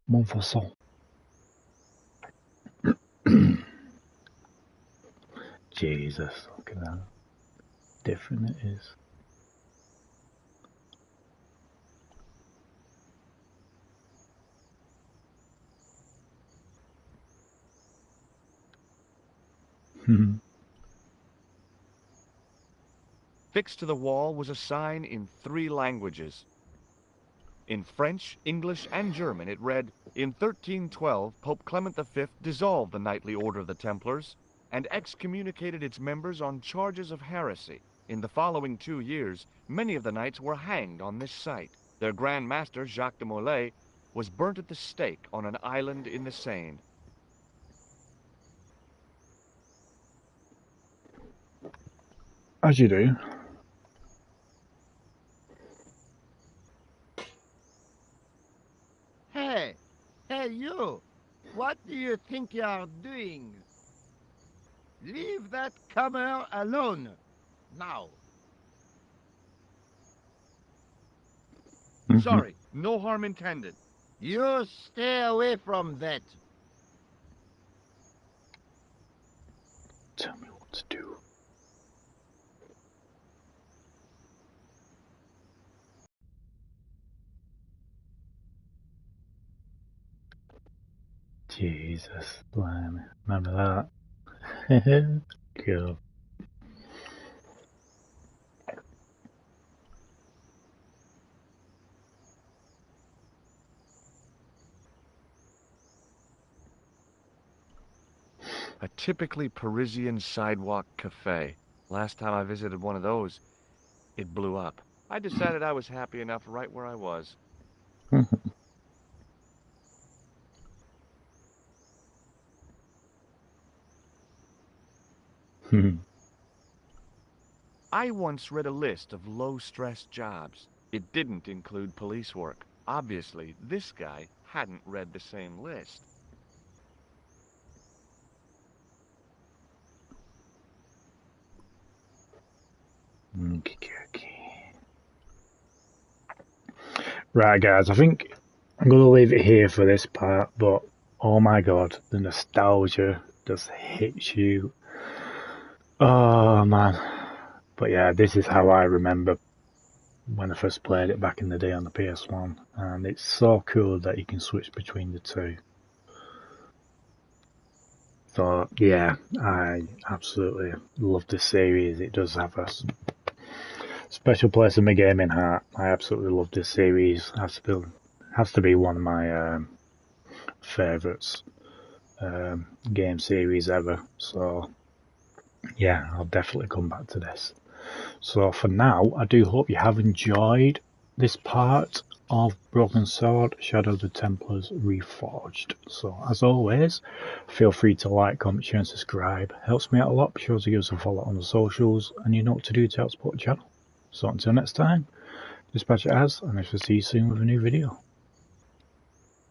Montfaucon. Jesus, look at that. Different it is. Fixed to the wall was a sign in 3 languages. In French, English, and German it read, "In 1312, Pope Clement V dissolved the Knightly Order of the Templars and excommunicated its members on charges of heresy. In the following 2 years, many of the knights were hanged on this site. Their Grand Master, Jacques de Molay, was burnt at the stake on an island in the Seine." As you do. Hey, you! What do you think you are doing? Leave that comer alone, now. Sorry, no harm intended. You stay away from that. Tell me what to do. Jesus, blimey. Remember that? Cool. A typically Parisian sidewalk cafe. Last time I visited one of those, it blew up. I decided I was happy enough right where I was. I once read a list of low-stress jobs. It didn't include police work. Obviously, this guy hadn't read the same list. Right, guys, I think I'm going to leave it here for this part, but oh my god, the nostalgia just hits you. Oh man. But yeah, this is how I remember when I first played it back in the day on the PS1, and it's so cool that you can switch between the two. So yeah, I absolutely love this series. It does have a special place in my gaming heart. I absolutely love this series. Has to be one of my favourites game series ever. So yeah, I'll definitely come back to this. So for now, I do hope you have enjoyed this part of Broken Sword, Shadow of the Templars Reforged. So as always, feel free to like, comment, share and subscribe. Helps me out a lot. Be sure to give us a follow on the socials, and you know what to do to help support the channel. So until next time, this is HatCHeTHaZ, and I shall see you soon with a new video.